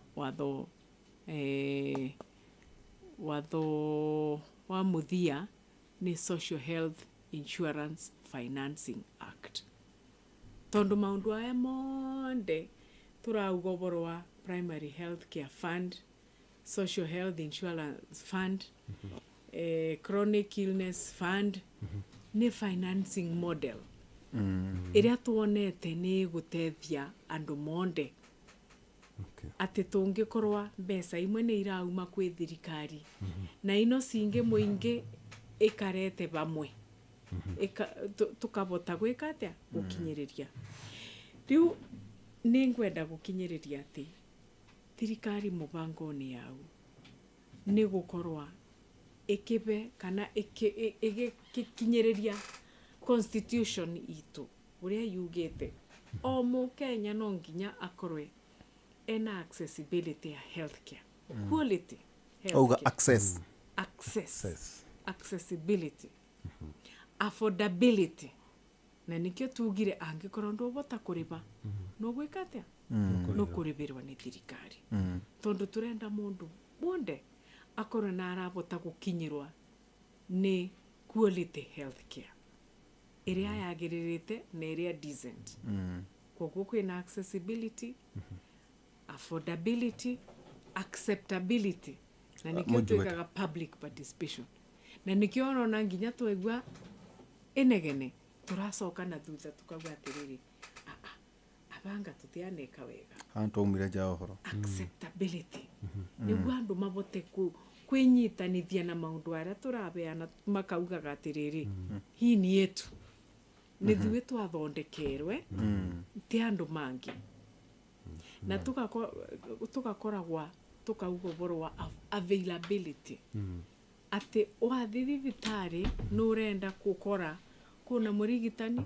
Speaker 1: watho wa muthia ni Social Health Insurance Financing Act. Tondu maundu aya monde turauga ũboro wa Primary Health Care Fund, Social Health Insurance Fund, Chronic Illness Fund, ni financing model iria tuonete ni gũteithia andu monde. Ati tũngĩkorwa mbeca imwe nĩ irauma kwĩ thirikari na ino cingĩ mũingĩ ikarete bamwe tukabota gwĩka atĩa gũkinyĩrĩria. Riu nĩ ngwenda gũkinyĩrĩria atĩ thirikari mũbango-inĩ yao nĩ gũkorwa ĩkĩbe kana ĩgĩkinyĩrĩria constitution itũ ũrĩa yugĩte o Mũkenya no nginya akorwe ena accessibility ya healthcare. Quality healthcare. Accessibility. Affordability. Na nikio tugire angĩkorwo ndũbota kũrĩba no gwĩka atĩa no kũrĩbĩrwo nĩ thirikari. Tondu turenda mundu bonde akorwo na arabota gũkinyĩrwa nĩ quality healthcare ĩrĩa yagĩrĩrĩte na ĩrĩa decent. Kwoguo kwĩna accessibility, affordability, acceptability, na nikio twĩkaga public participation. Na nikio ona nginya twaigua inegene turacoka na thutha tukauga atiriri abanga tutianeka wega
Speaker 7: anto umire ja uhoro
Speaker 1: acceptability niguo andu mabote kwinyitanithia na maundu aria turabeana makaugaga atiriri hii ni yetu ni thuĩ twathondekerwe ti andu mangi na tugakoragwa tukauga ũboro wa availability. Ati wathi thibitari nurenda gukora kuna murigitani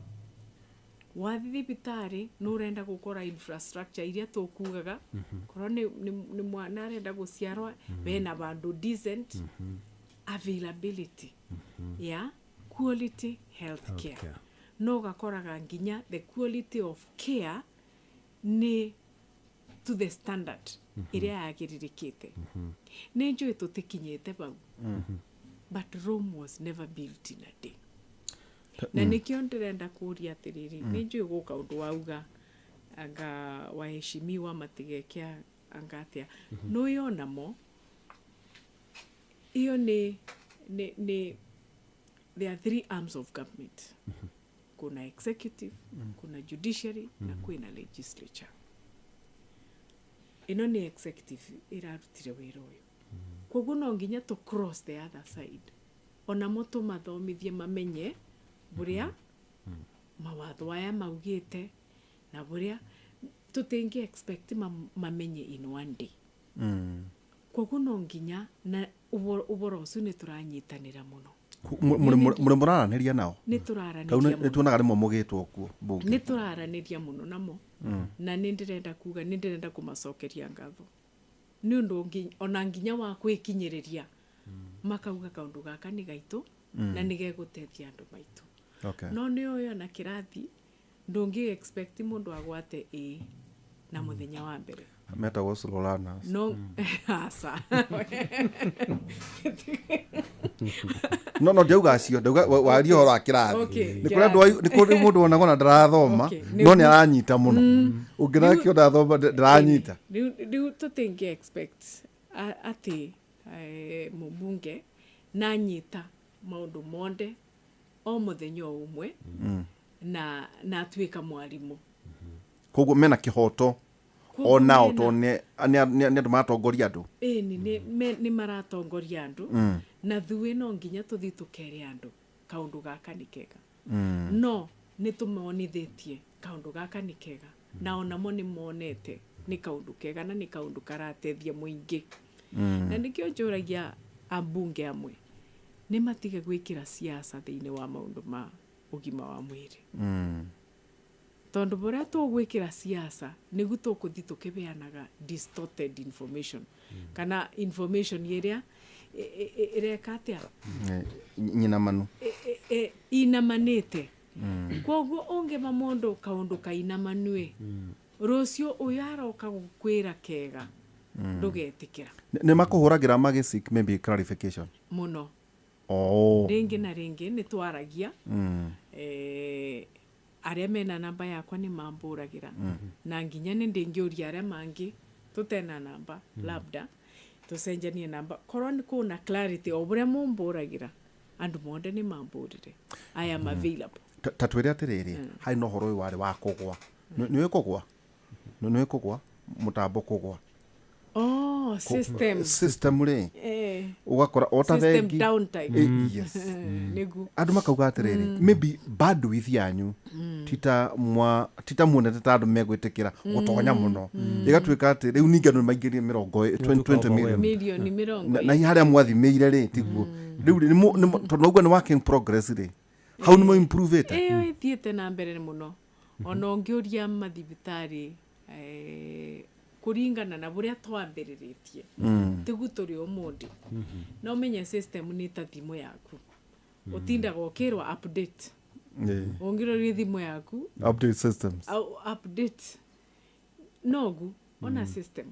Speaker 1: wathi thibitari nurenda gukora infrastructure iria tukugaga korwo ni mwana arenda guciarwa bena bandu decent availability ya quality health care no gakoraga nginya the quality of care ni to the standard iria yagiririkite ni njui tutikinyite bau but Rome was never built in a day na nikio ndirenda kuria atiriri ni njui guka undu wauga anga waheshimiwa matigekia angatia no yona mo iyo ni there are 3 arms of government kuna executive kuna judiciary na kuna legislature ino ni executive irarutire wira uyu koguo no nginya to cross the other side ona moto mathomithie mamenye buria mawatho aya maugite na buria tutingi expect mamenye in one day koguo no nginya na uboro ucio ni turanyitanira muno
Speaker 7: muri muraraniria nao
Speaker 1: ni turaraniria
Speaker 7: ni tuonaga rimo mugitwo kuo bunge
Speaker 1: ni turaraniria muno namo na ni ndirenda kuga ni ndirenda kumacokeria ngatho ni undu ona nginya wa kwikinyiriria makauga kaundu gaka ni gaitu na nigegutethia andu baitu no ni oyo na kirathi ndungi expect mundu agwate na muthenya wa mbere
Speaker 7: meta wosulolana
Speaker 1: no asa
Speaker 7: no ndauga acio ndauga wari horo akirathi ni kura ni kuri mundu onago na ndarathoma no ni aranyita muno ungira kio ndathoma ndaranyita
Speaker 1: riu tutingi expect ati mubunge na nyita maundu monde o muthenya umwe na atwika mwarimu
Speaker 7: koguo mena kihoto onao to ne andu matongoria andu
Speaker 1: ni maratongoria andu na thuwe no nginya tuthi tukere andu kaundu gaka ni kega no ni tumonithitie kaundu gaka ni kega na ona mo ni monete ni kaundu kega na ni kaundu karatethia muingi na nikio njuragia ambunge amwe ni matige gwikira siasa thiini wa maundu ma ugima wa mwiri tondu bora tugwikira siasa nigu tukuthi tukibeanaga distorted information kana information iria irekatia
Speaker 7: nyina manu
Speaker 1: inamanite koguo unge mamondo kaundu kaina manue rucio uyaro kagukwira kega ndugetikira
Speaker 7: ne makuhuragira magisik maybe clarification
Speaker 1: muno ringi na ringi ni twaragia aria mena namba yakwa ni mamburagira na nginya ni ndingiuria aria mangi tutena namba labda tucenjanie namba korwo ni kuna clarity o buria mumburagira andu monde ni mamburire I am available
Speaker 7: tatwire atiriri hai no horo wari wa kugwa niwe kugwa mutambo kugwa system ri ugakora otavengi
Speaker 1: system downtime
Speaker 7: yes andu makauga atiriri maybe bandwidth yanyu tita muonete ta andu megwitikira gutonya muno igatwika ati riu ningano maingirie 20 million na haria mwathimeire ri tiguo riu tondu uguo ni work in progress ri how no improve it
Speaker 1: thiete na mbere muno ona ngiuria mathibitari kuringana na buria twambiriritie tigu turi umundi no menye system ni ta thimu yaku utinda gokirwa update ongirori thimu yaku
Speaker 7: update systems
Speaker 1: update nogu ona system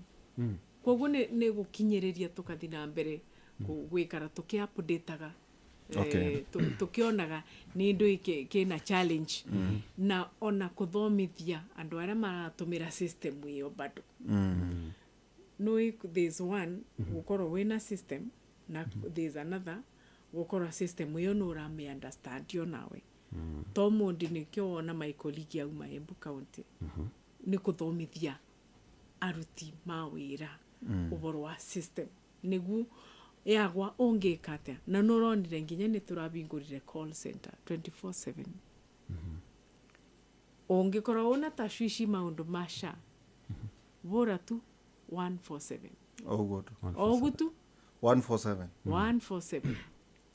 Speaker 1: koguo ni gukinyiriria tukathi na mbere gwikara tukiupdateaga tukionaga ni indu kina challenge na ona kuthomithia andu aria maratumira system iyo bado no there's one gukorwo wina system na there's another gukorwo system iyo no rame understand yo nawe to mundi nikio ona my colleague au Embu County ni kuthomithia aruti mawira uboro wa system nigu yagwa ongekatia na noronire nginya ni turabingurire call center 24/7 ongekora ona tashwishi maundu masha bora tu 147 ogutu 147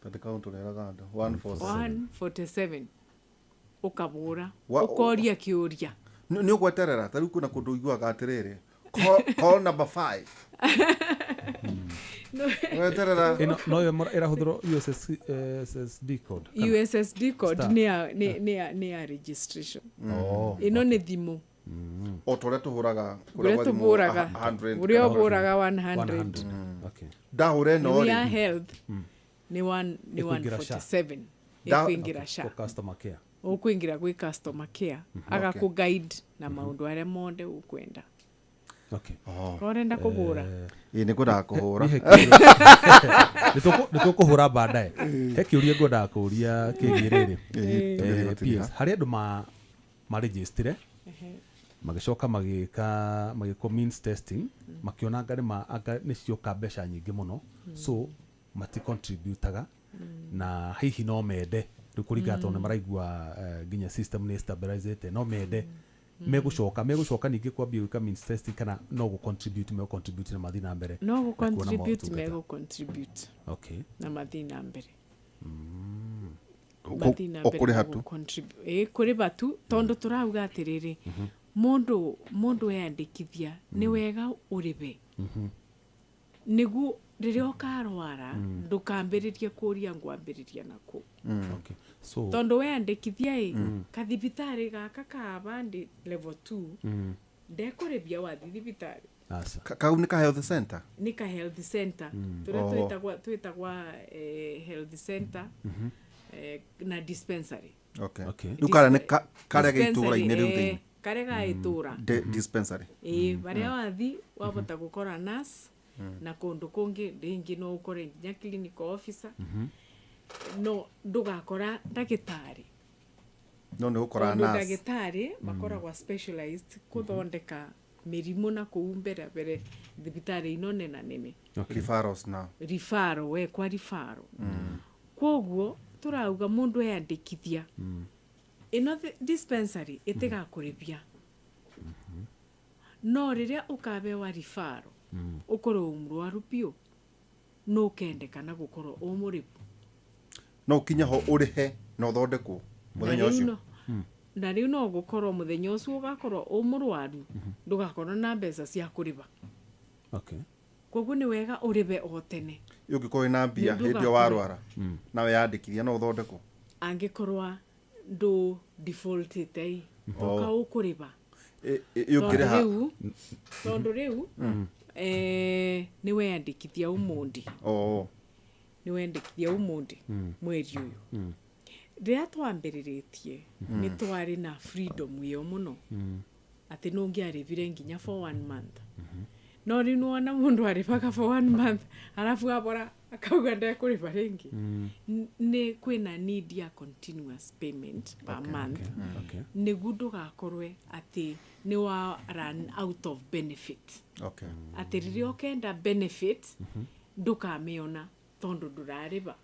Speaker 7: tata count le raganda 147
Speaker 1: ukabura ukoria kiuria
Speaker 7: ni ugweterera tari kuna kundu iguaga atiriri call number 5 weterera
Speaker 2: no irahuthiro USSD code
Speaker 1: USSD code ni ya registration ino ni thimu
Speaker 7: otore tuhuraga
Speaker 1: uria tuburaga 100
Speaker 2: okay
Speaker 7: dahure no
Speaker 1: ya health ni 147 ikuingira sha
Speaker 2: customer care
Speaker 1: ukuingira gwi customer care agaku guide na maundu aria monde ukwenda.
Speaker 2: Okay.
Speaker 1: Korenda kubura.
Speaker 7: Ni kuda kuhura.
Speaker 2: Ni tukuhura baadaye. He kiuria ngoda kuria kigiriri. PS hari andu ma register magicoka magiko means testing makiona ngari ni cioka mbeca nyingi muno so mati contributaga na hihi no mende rikuringa tone maraigua ginya system ni stabilized no mende megucoka ningi kwambia gwika means testing kana no go contribute na mathina mbere
Speaker 1: no go contribute
Speaker 2: okay
Speaker 1: na mathina mbere
Speaker 7: okuri hatu
Speaker 1: kuri batu tondo turauga atiriri mundu yandikithia ni wega uribe nigu riria ukarwara ndukambiririe kuria ngwambiriria nako
Speaker 2: okay so
Speaker 1: tondo yandikithia kathibitari gaka kabandi level 2 ndekuribia wa thibitari
Speaker 7: kau ni ka health center turetagwa health center na dispensary okay dukara ne kare gaitura ine riu
Speaker 1: kare gaitura
Speaker 7: dispensary
Speaker 1: baria wathi wabota gukora nurse na kundu kungi ringi no ukore nya clinical officer no ndugakora ndagitari
Speaker 7: no ne ukora nurse
Speaker 1: ndagitari bakoragwa specialized kuthondeka mirimu na kuumbera bere thibitari inone na nene
Speaker 7: referrals na
Speaker 1: referral we kwa referral koguo turauga mundu yandikithia ino dispensary itiga kuribia no riria ukabe wa referral ukoro umrwaru pio no kendekana gukoro umuribu
Speaker 7: no kinya ho urihe no thondekwo muthenya ucio
Speaker 1: na riu no gukoro muthenya ucio ugakoro umurwaru ndugakoro na mbeca cia kuriba
Speaker 2: okay
Speaker 1: koguo ni wega uribe otene
Speaker 7: yugikoro na mbia hindio warwara nawe yandikithia no thondekwo
Speaker 1: angikorwa ndu defaultite uka ukuriba
Speaker 7: yukiriha
Speaker 1: tondo riu ni weyandikithia umundi ni weyandikithia umundi mweri uyu riria twambiriritie ni twari na freedom yo muno ati nungiarivire nginya for 1 month no rinu wana mundu arivaga for 1 month alafu abora akauga ndekuriva ringi ni kwina need ya continuous payment per month niguo ndugakorwe ati ni wa run out of benefit ati riria ukenda benefit ndukamiona tondo ndurariva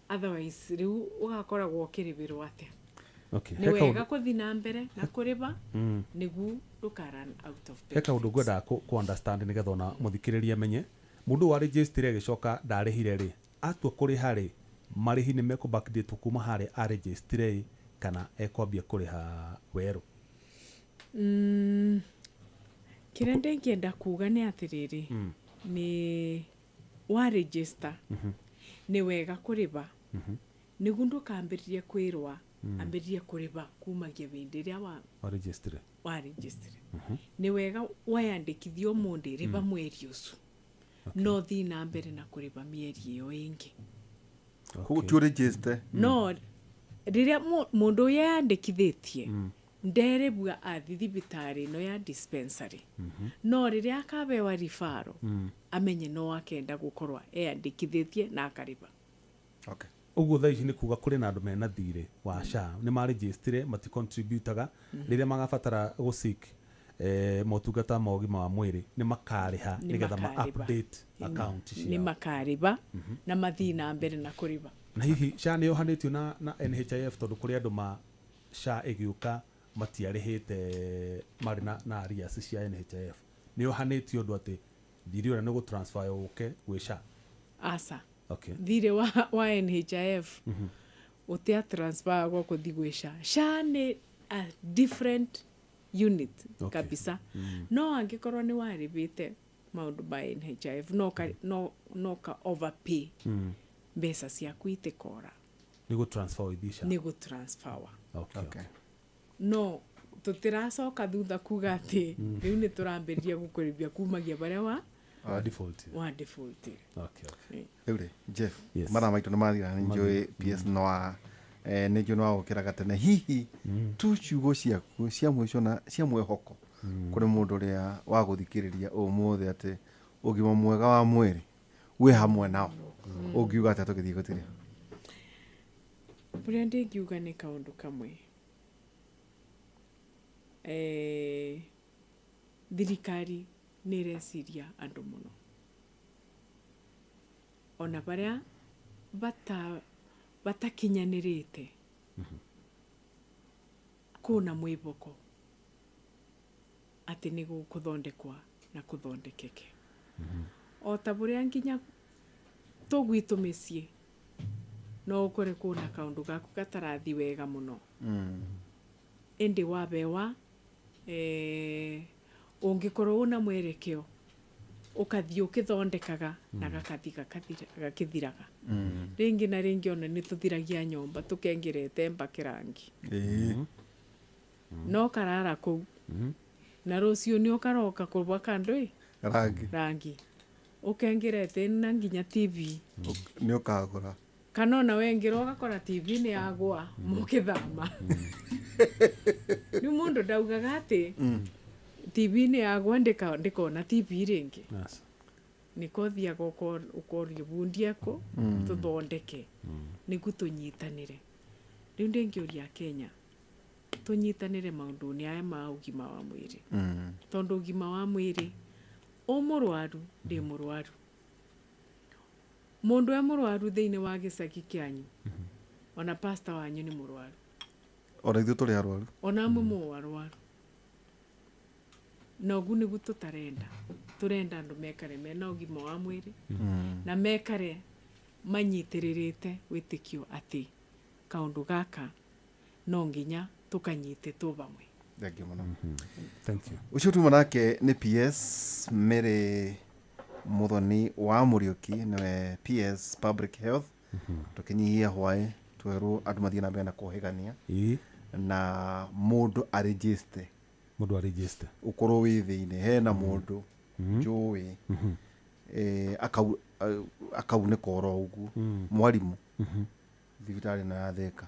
Speaker 1: otherwise riu ugakoragwo ukiribirwo atia ni wega kuthi na mbere na kuriba niguo ndukaran out of benefit
Speaker 2: heka undu gwenda ku understand ni getha ona muthikiriria menye mundu wa register agicoka ndarihire ri atua kuriha ri marihi ni meko backdate kuma hari a register kana ekwambia kuriha weru
Speaker 1: kirende ngienda kuga ni atiriri ni wa register ni wega kuriba niguo ndukambiririe kwirwa ambiririe kuriba kumagia bindi ria wa
Speaker 2: register
Speaker 1: ni wega wayandikithio mundi riba mweri ucu no thi na mbere na kuriba mieri iyo ingi
Speaker 7: ku tu register
Speaker 1: no riria mundu yandikithitie nderebua athithibitari no ya dispensary no riria akabewa referral amenye no akenda gukorwa yandikithitie na akariba
Speaker 7: okay
Speaker 2: uguo thaici ni kuga kuri na andu mena thire wa SHA ni ma register mati contributaga riria magabatara go seek motungata ma ugima wa mwiri ni makariha nigetha ma update account cia
Speaker 1: ni makariba na mathina mbere na kuriba
Speaker 2: na hihi SHA ni yohanitio na NHIF tondu kuri andu ma SHA igiuka matiarihite mari na arias cia NHIF ni yohanitio ndu ati thiri ora ni go transfer uke gwi SHA
Speaker 1: asa
Speaker 2: okay
Speaker 1: thire wa NHIF utia transfer gwa kuthi gwĩ SHA nĩ a different unit kabisa no angĩkorwo nĩ warĩhĩte maũndũ ma NHIF no ka overpay mbeca ciaku itikora
Speaker 2: nĩ transfer with SHA
Speaker 1: nĩ transfer
Speaker 2: okay
Speaker 1: no tutiracoka thutha kuga ati riu ni turambiriria gukuribia kumagia baria wa
Speaker 2: default
Speaker 7: okay eure Jeff mara maitu namathira njoi PS no nä njå no wagåkä tene hihi tu ciugo ciaku cia mwĩco na cia mwĩhoko kũrĩ mũndũ ũrĩa wagå thikä rä ria ũmũthĩ atä ũgima mwega wa mwĩrĩ wĩ hamwe nao ũngiuga atĩ tũgĩthiĩ gũtirĩ
Speaker 1: ũrĩa ndĩngiuga nĩ kaũndũ kamwe thirikari nĩ ĩreciria andũ mũno ona barĩa batakinyanĩrĩte kuna mwĩboko atĩ nĩ gũkũthondekwa na kũthondekeke o ta bũrĩa nginya tũgwitũ mĩciĩ no ũkore kuna kaũndũ gaku gatarathi wega mũno ĩndĩ wabewa ũngĩkorwo na mwerekeo ũkathi ũkĩthondekaga na gakathi gakĩthiraga rĩngĩ na rĩngĩ ona nĩ tũthiragia nyũmba tũkengerete mbake rangi no karara kũu na rũciũ nĩ ũkaroka kũrwa kandũ rangi ũkengerete na nginya TV
Speaker 7: nĩ ũkagũra
Speaker 1: kana ona wengĩra ũgakora TV nĩ yagwa mũkĩthama nĩ mũndũ ndaugaga atĩ TV nĩ yagwa ndĩkona TV rĩngĩ nĩko thiaga ũkoria bundia ko tũthondeke nĩguo tũnyitanĩre rĩu ndĩngĩũria Kenya tũnyitanĩre maũndũ-inĩ aya ma ũgima wa mwĩrĩ tondũ ũgima wa mwĩrĩ mũrwaru ndĩ mũrwaru mũndũ mũrwaru thĩinĩ wa gĩcagi kĩanyu ona pastor wanyu nĩ mũrwaru
Speaker 7: ona ithuĩ tũrĩ arwaru
Speaker 1: ona amwe mũrwaru na ũguo nĩguo tũrenda andũ mekare mena ũgima wa mwĩrĩ na mekare manyitĩrĩrĩte wĩtĩkio atĩ kaũndũ gaka no nginya tũkanyite tũ bamwe
Speaker 7: thank you mũno ũcio tuma nake nĩ PS Mary Muthoni wa Mũriũki nĩwe PS Public Health tũkĩnyihia hwaĩ twerwo andũ mathiĩ na mbere na kũhĩgania na mũndũ aregister ukorwo wĩ thĩinĩ hena mũndũ njũĩ akaunĩka oro ũguo mwarimũ thibitarĩ na ya Thĩka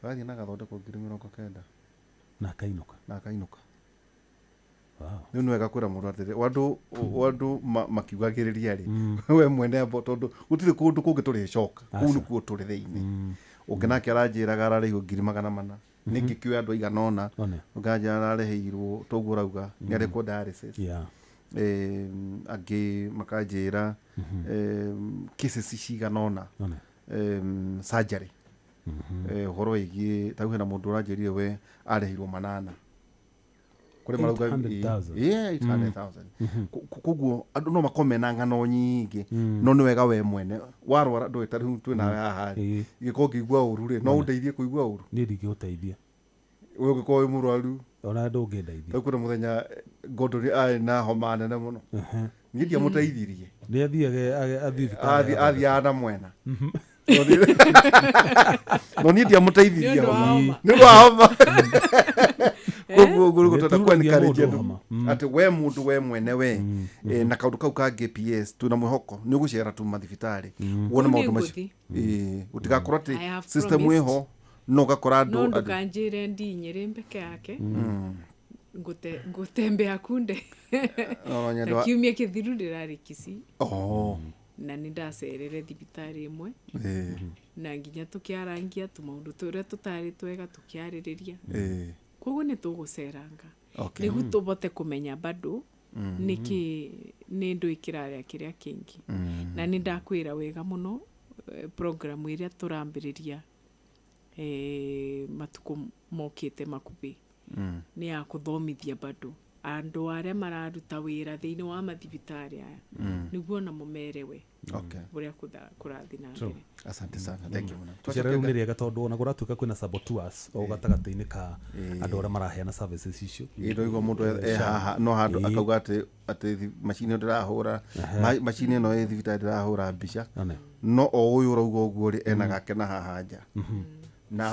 Speaker 7: gathiĩ na gathondekwo 90,000 na akainũka nĩ nwega kwĩra mũndũ atĩrĩ andũ makiugagĩrĩria rĩ we mwene mbo tondũ gũtirĩ kũndũ kũngĩ tũrĩcoka kũu nĩkuo tũrĩ thĩinĩ ũngĩ nake aranjĩraga ararĩhwo 400 nĩngĩ kĩoya andũ aigana ona ũkanja arareheirwo toguo ũrauga nĩ arĩkwo dialysis angĩ makanjĩra cases cigana ona surgery ũhoro wĩgiĩ ta hena mũndũ ũranjĩrire we areheirwo 800 kũrĩ marauga 800,000 koguo andũ no makomena ng'ano nyingĩ no nĩ wega we mwene warwara ndũĩ ta rĩu twĩnawe haha ingĩkorwo ngĩigua ũru rĩ no ũndeithie kũigua ũru
Speaker 2: niĩ ndingĩgũteithia
Speaker 7: we ũngĩkorwo wĩ mũrwaru
Speaker 2: ona ndũngĩndeithia
Speaker 7: rĩu kwĩna mũthenya Gordon arĩ na homa nene mũno niĩ ndiamũteithirie
Speaker 2: nĩ
Speaker 7: athiaga na mwena no niĩ ndiamũteithirie nĩ ũndũ wa homa koguo gũtata kwanĩkarĩria andũ atĩ we mũndũ we mwene we na kaũndũ kau ka GPS twĩna mwĩhoko nĩ ũgũcera tu mathibitarĩ wone maũndũ macio ũtigakorwo atĩ system ĩho no ũgakora andũ
Speaker 1: no ndũkanjĩre ndinyĩrĩ mbeke yake ngũtembea kunde na kiumia kĩthiru ndĩrarĩ Kisii na nĩ ndacerere thibitarĩ ĩmwe na nginya tũkĩarangia tũmaũndũ tũrĩa tũtarĩ twega tũkĩarĩrĩria koguo nĩ tũgũceranga nĩguo tũbote kũmenya bado nĩkĩ nĩ ndũ ĩkĩrarĩa kĩrĩa kĩngĩ na nĩ ndakwĩra wega mũno programu ĩrĩa tũrambĩrĩria matukũ mokĩte makuhĩ nĩ ya kũthomithia bado andu aria mararuta wira thiini wa mathibitari aya niguo na mumerewe buria kurathi na mbere.
Speaker 7: Asante sana, thank you.
Speaker 2: Tucere ni riega tondu ona guratuika kwina saboteurs o gatagatiini ka andu aria maraheana services icio.
Speaker 7: Ndo igwa mundu haha no handu akauga ati machine ndirahura machine no thibitari ndirahura mbica no o uyu urauga uguo ri ena gakena haha nja na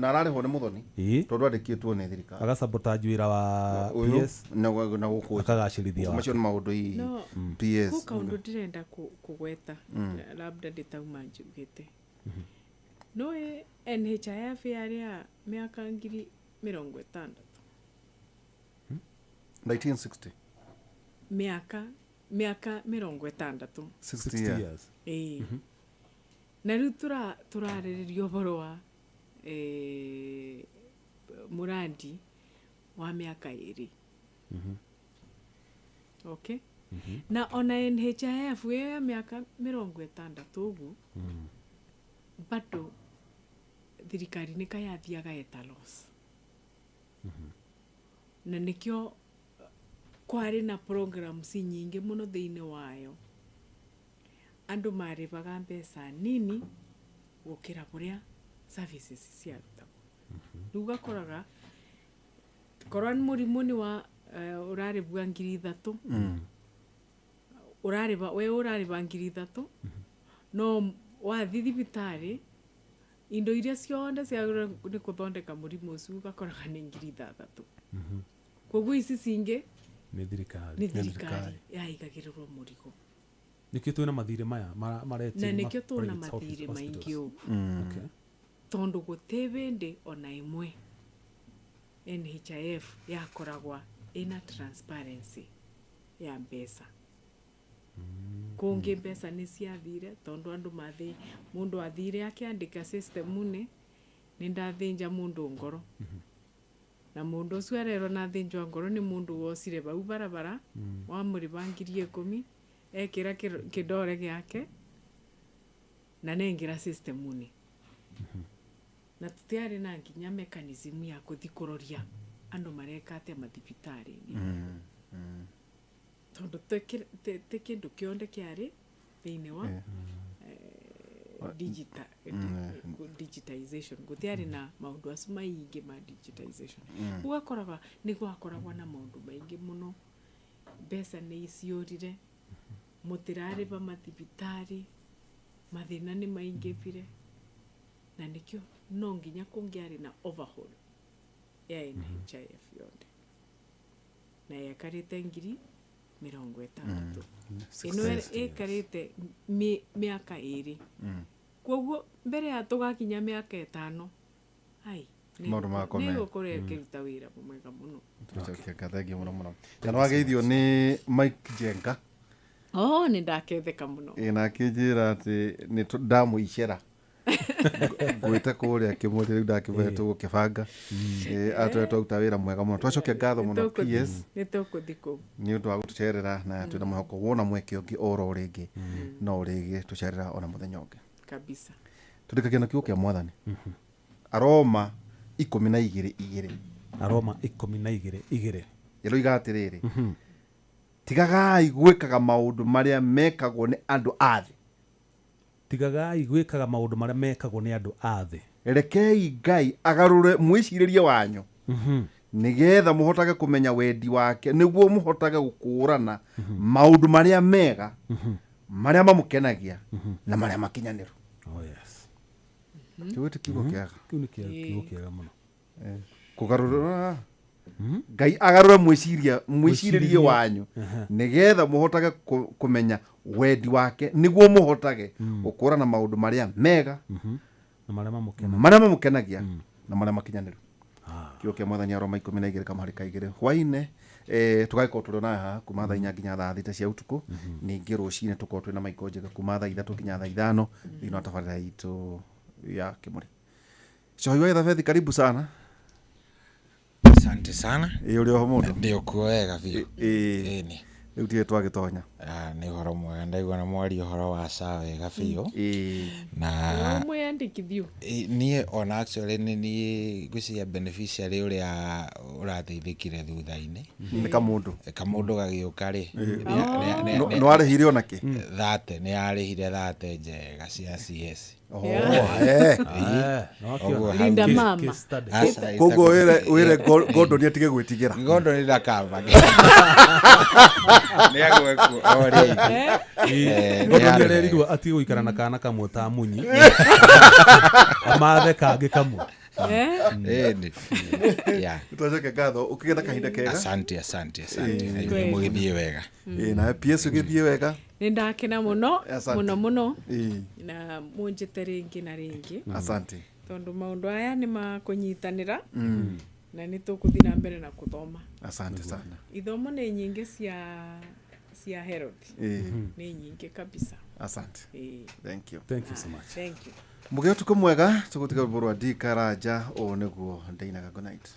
Speaker 7: arare hone muthoni tondu andikitwo ni thirikari
Speaker 2: agasabotage wira wa PS
Speaker 7: na guku
Speaker 2: akagacirithia
Speaker 7: macio ni maundu i PS
Speaker 1: ku kaundu ndirenda kugweta labda nditauma njugite no NHIF yaria miaka 60
Speaker 7: 1960
Speaker 1: miaka
Speaker 7: 60 years
Speaker 1: na riu turariririo boro wa murandi wa miaka 2 okay na ona NHIF ya miaka 60 ugu bado thirikari ni kayathiaga etalos na nikio kwari na programs nyingi muno thiini wayo andu maribaga mbeca nini gukira buria services ciarutagwo riu gakoraga korwa ni murimu ni wa uraribwa 3,000 urariba 3,000 no wathi thibitari indo iria ciothe ciagire ni kuthondeka murimu ucio gakoraga ni 3,000 koguo ici cingi
Speaker 2: ni thirikari
Speaker 1: yaigagirirwo murigo
Speaker 2: nikio twina mathire maya mareti
Speaker 1: na nikio tuna mathire maingi ugu tondu gutebende ona imwe NHIF yakoragwa ina transparency ya mbeca kungi mbeca ni ciathire tondu andu mathi mundu athire akiandika system ni ndathinja mundu ngoro na mundu ucio arero na thinjwa ngoro ni mundu wocire bau barabara wa muri bangirie 10 ekira kidore giake na nengira system na tutiari na nginya mechanism ya kuthikuroria andu marekate mathibitari tondu te kindu kionde kiari thiini wa digitization gutiari na maundu acu maingi ma digitization ugakoraga ni gwakoragwa na maundu maingi muno mbeca ni iciurire mutirari ba mathibitari mathina ni maingi bire na nikio no nginya kungiari na overhaul ya NHIF yonde na yakarite 60 ino ikarite miaka 2 koguo mbere ya tugakinya miaka 5 ai
Speaker 7: maundu makome
Speaker 1: ni gukore kiruta wira mwega muno
Speaker 7: tucokia ngathengi muno na wageithio ni Mike Jenga
Speaker 1: ni ndaketheka muno
Speaker 7: na kijira ati ni damu icera gwita kuria kimuri riu ndakivetwo gukibanga atwetwo utawira mwega muno twacokia ngatho muno PS
Speaker 1: ni tukuthiko
Speaker 7: ni undu wa gutucerera na twina muhoko wona mweke ungi oro ringi no ringi tucerera ona muthenya ungi
Speaker 1: kabisa
Speaker 7: tudikagia na kiugo kia mwathani Aroma 12:2
Speaker 2: Aroma 12:2
Speaker 7: iroiga atiriri tigagai gwikaga maundu maria mekagwo ni andu athi
Speaker 2: tigagai gwikaga maundu maria mekagwo ni andu athi
Speaker 7: rekei Ngai agarure mwiciriria wanyu nigetha muhotage kumenya wendi wake niguo muhotage gukurana maundu maria mega maria mamukenagia na maria makinyaniru.
Speaker 2: Oh yes.
Speaker 7: Kiwete kiugo kiaga
Speaker 2: kiugo kiaga muno
Speaker 7: kugarura Ngai agarure mwiciriria wanyu nigetha muhotage kumenya wendi wake niguo muhotage gukurana maundu maria mega
Speaker 2: na maria
Speaker 7: mamukenagia na maria makinyaniru. Kiugo kia mwathani Aroma 12 kama harika igire hwaine tugaiko turi na ha kuma thaa 4 nginya thaa 6 cia utuku ningi rucine tuko twina maiko njega kuma thaa 3 nginya thaa 5 thina tabarira itu ya Kimuri. Shoyo ya David, karibu sana.
Speaker 3: Asante sana.
Speaker 7: Uri ho mundu
Speaker 3: ndio kuwega vio
Speaker 7: ni Riu tie twagitonya.
Speaker 11: Nĩ ũhoro mwega, ndaigua na mwaria ũhoro wa sawa wega biũ. Na
Speaker 1: mwandĩkithio.
Speaker 11: Niĩ ona actually nĩ ngwĩciria beneficiary ũrĩa ũrateithĩkire thutha-inĩ.
Speaker 7: Nĩ kamũndũ.
Speaker 11: Kamũndũ gagĩũka-rĩ.
Speaker 7: No arĩhire ona kĩ?
Speaker 11: 30 nĩ arĩhire 30 njega cia CS.
Speaker 1: Linda mama.
Speaker 7: Koguo wĩre Gordon atige gwĩtigĩra.
Speaker 11: Gordon ndakamba. Nĩ agwĩku ori.
Speaker 2: Gordon nĩerirwo atige gũikara na kana kamwe ta munyi. Amathe kangĩ kamwe.
Speaker 7: Twacoke ngatho ũkĩgetha kahinda kega.
Speaker 11: Asante. Mũgĩthiĩ wega.
Speaker 7: Na PS ũgĩthiĩ wega.
Speaker 1: Nĩndakena mũno na mũnjĩte rĩngĩ na rĩngĩ.
Speaker 7: Asante.
Speaker 1: Tondũ maũndũ aya nĩ makũnyitanĩra na nĩ tũkũthiĩ na mbere na gũthoma.
Speaker 7: Asante sana.
Speaker 1: Ithomo nĩ nyingĩ cia Herod. Nĩ nyingĩ kabisa.
Speaker 7: Asante. Thank you.
Speaker 2: Thank you so much.
Speaker 1: Thank you.
Speaker 7: Mũgĩo tuko mwega tũgũtiga rwĩmbo rwa D Karanja o nĩguo ndainaga good night.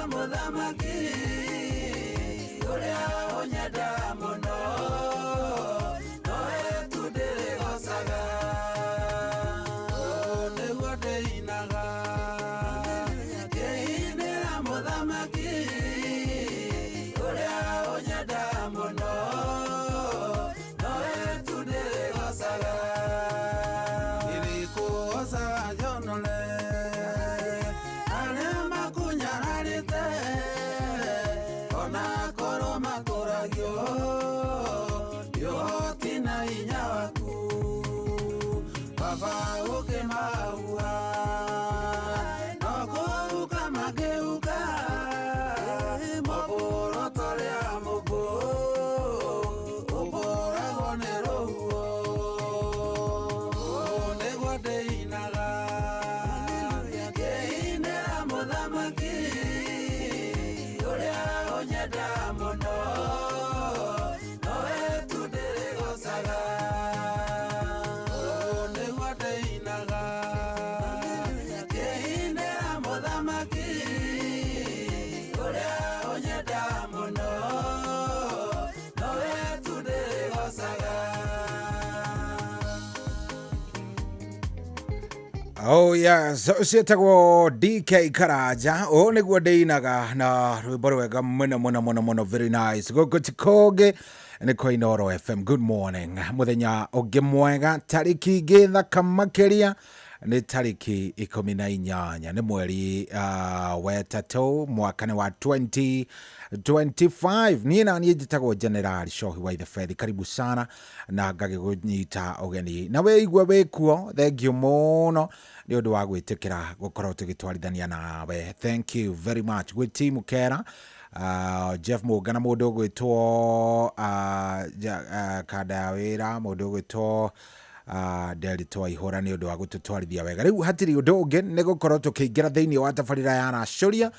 Speaker 12: Mũthamaki ũrĩa ũnyenda mũno Oh yes, cietagwo DK Karaja o niguo ndĩinaga na rwĩmbo rwega mũno very nice gũkũ Tikoge nĩ kwa Inoro FM. Good morning, mũthenya ũngĩ mwega, tarĩki ingĩ thaka makĩria nĩ tarĩki 18 nĩ mweri wa gatatu mwaka wa 2025. Niĩ na niĩ njĩtagwo General Shohi wa Ithefethi. Karibu sana na ngagĩgũnyita ũgeni na wĩigua wĩkuo. Thank you mũno nĩ ũndũ wa gwĩtĩkĩra gũkorwo tũgĩtwarithania nawe. Thank you very much. Gwĩ timu Kera, Jeff Mũngana, mũndũ ũgwĩtwo kanda ya wĩra, mũndũ ũgwĩtwo Delito Ihora nĩ ũndũ wa gũtũtwarithia wega. Rĩu hatirĩ ũndũ ũngĩ nĩ gũkorwo tũkĩingĩra thĩinĩ wa tabarĩra ya Racũria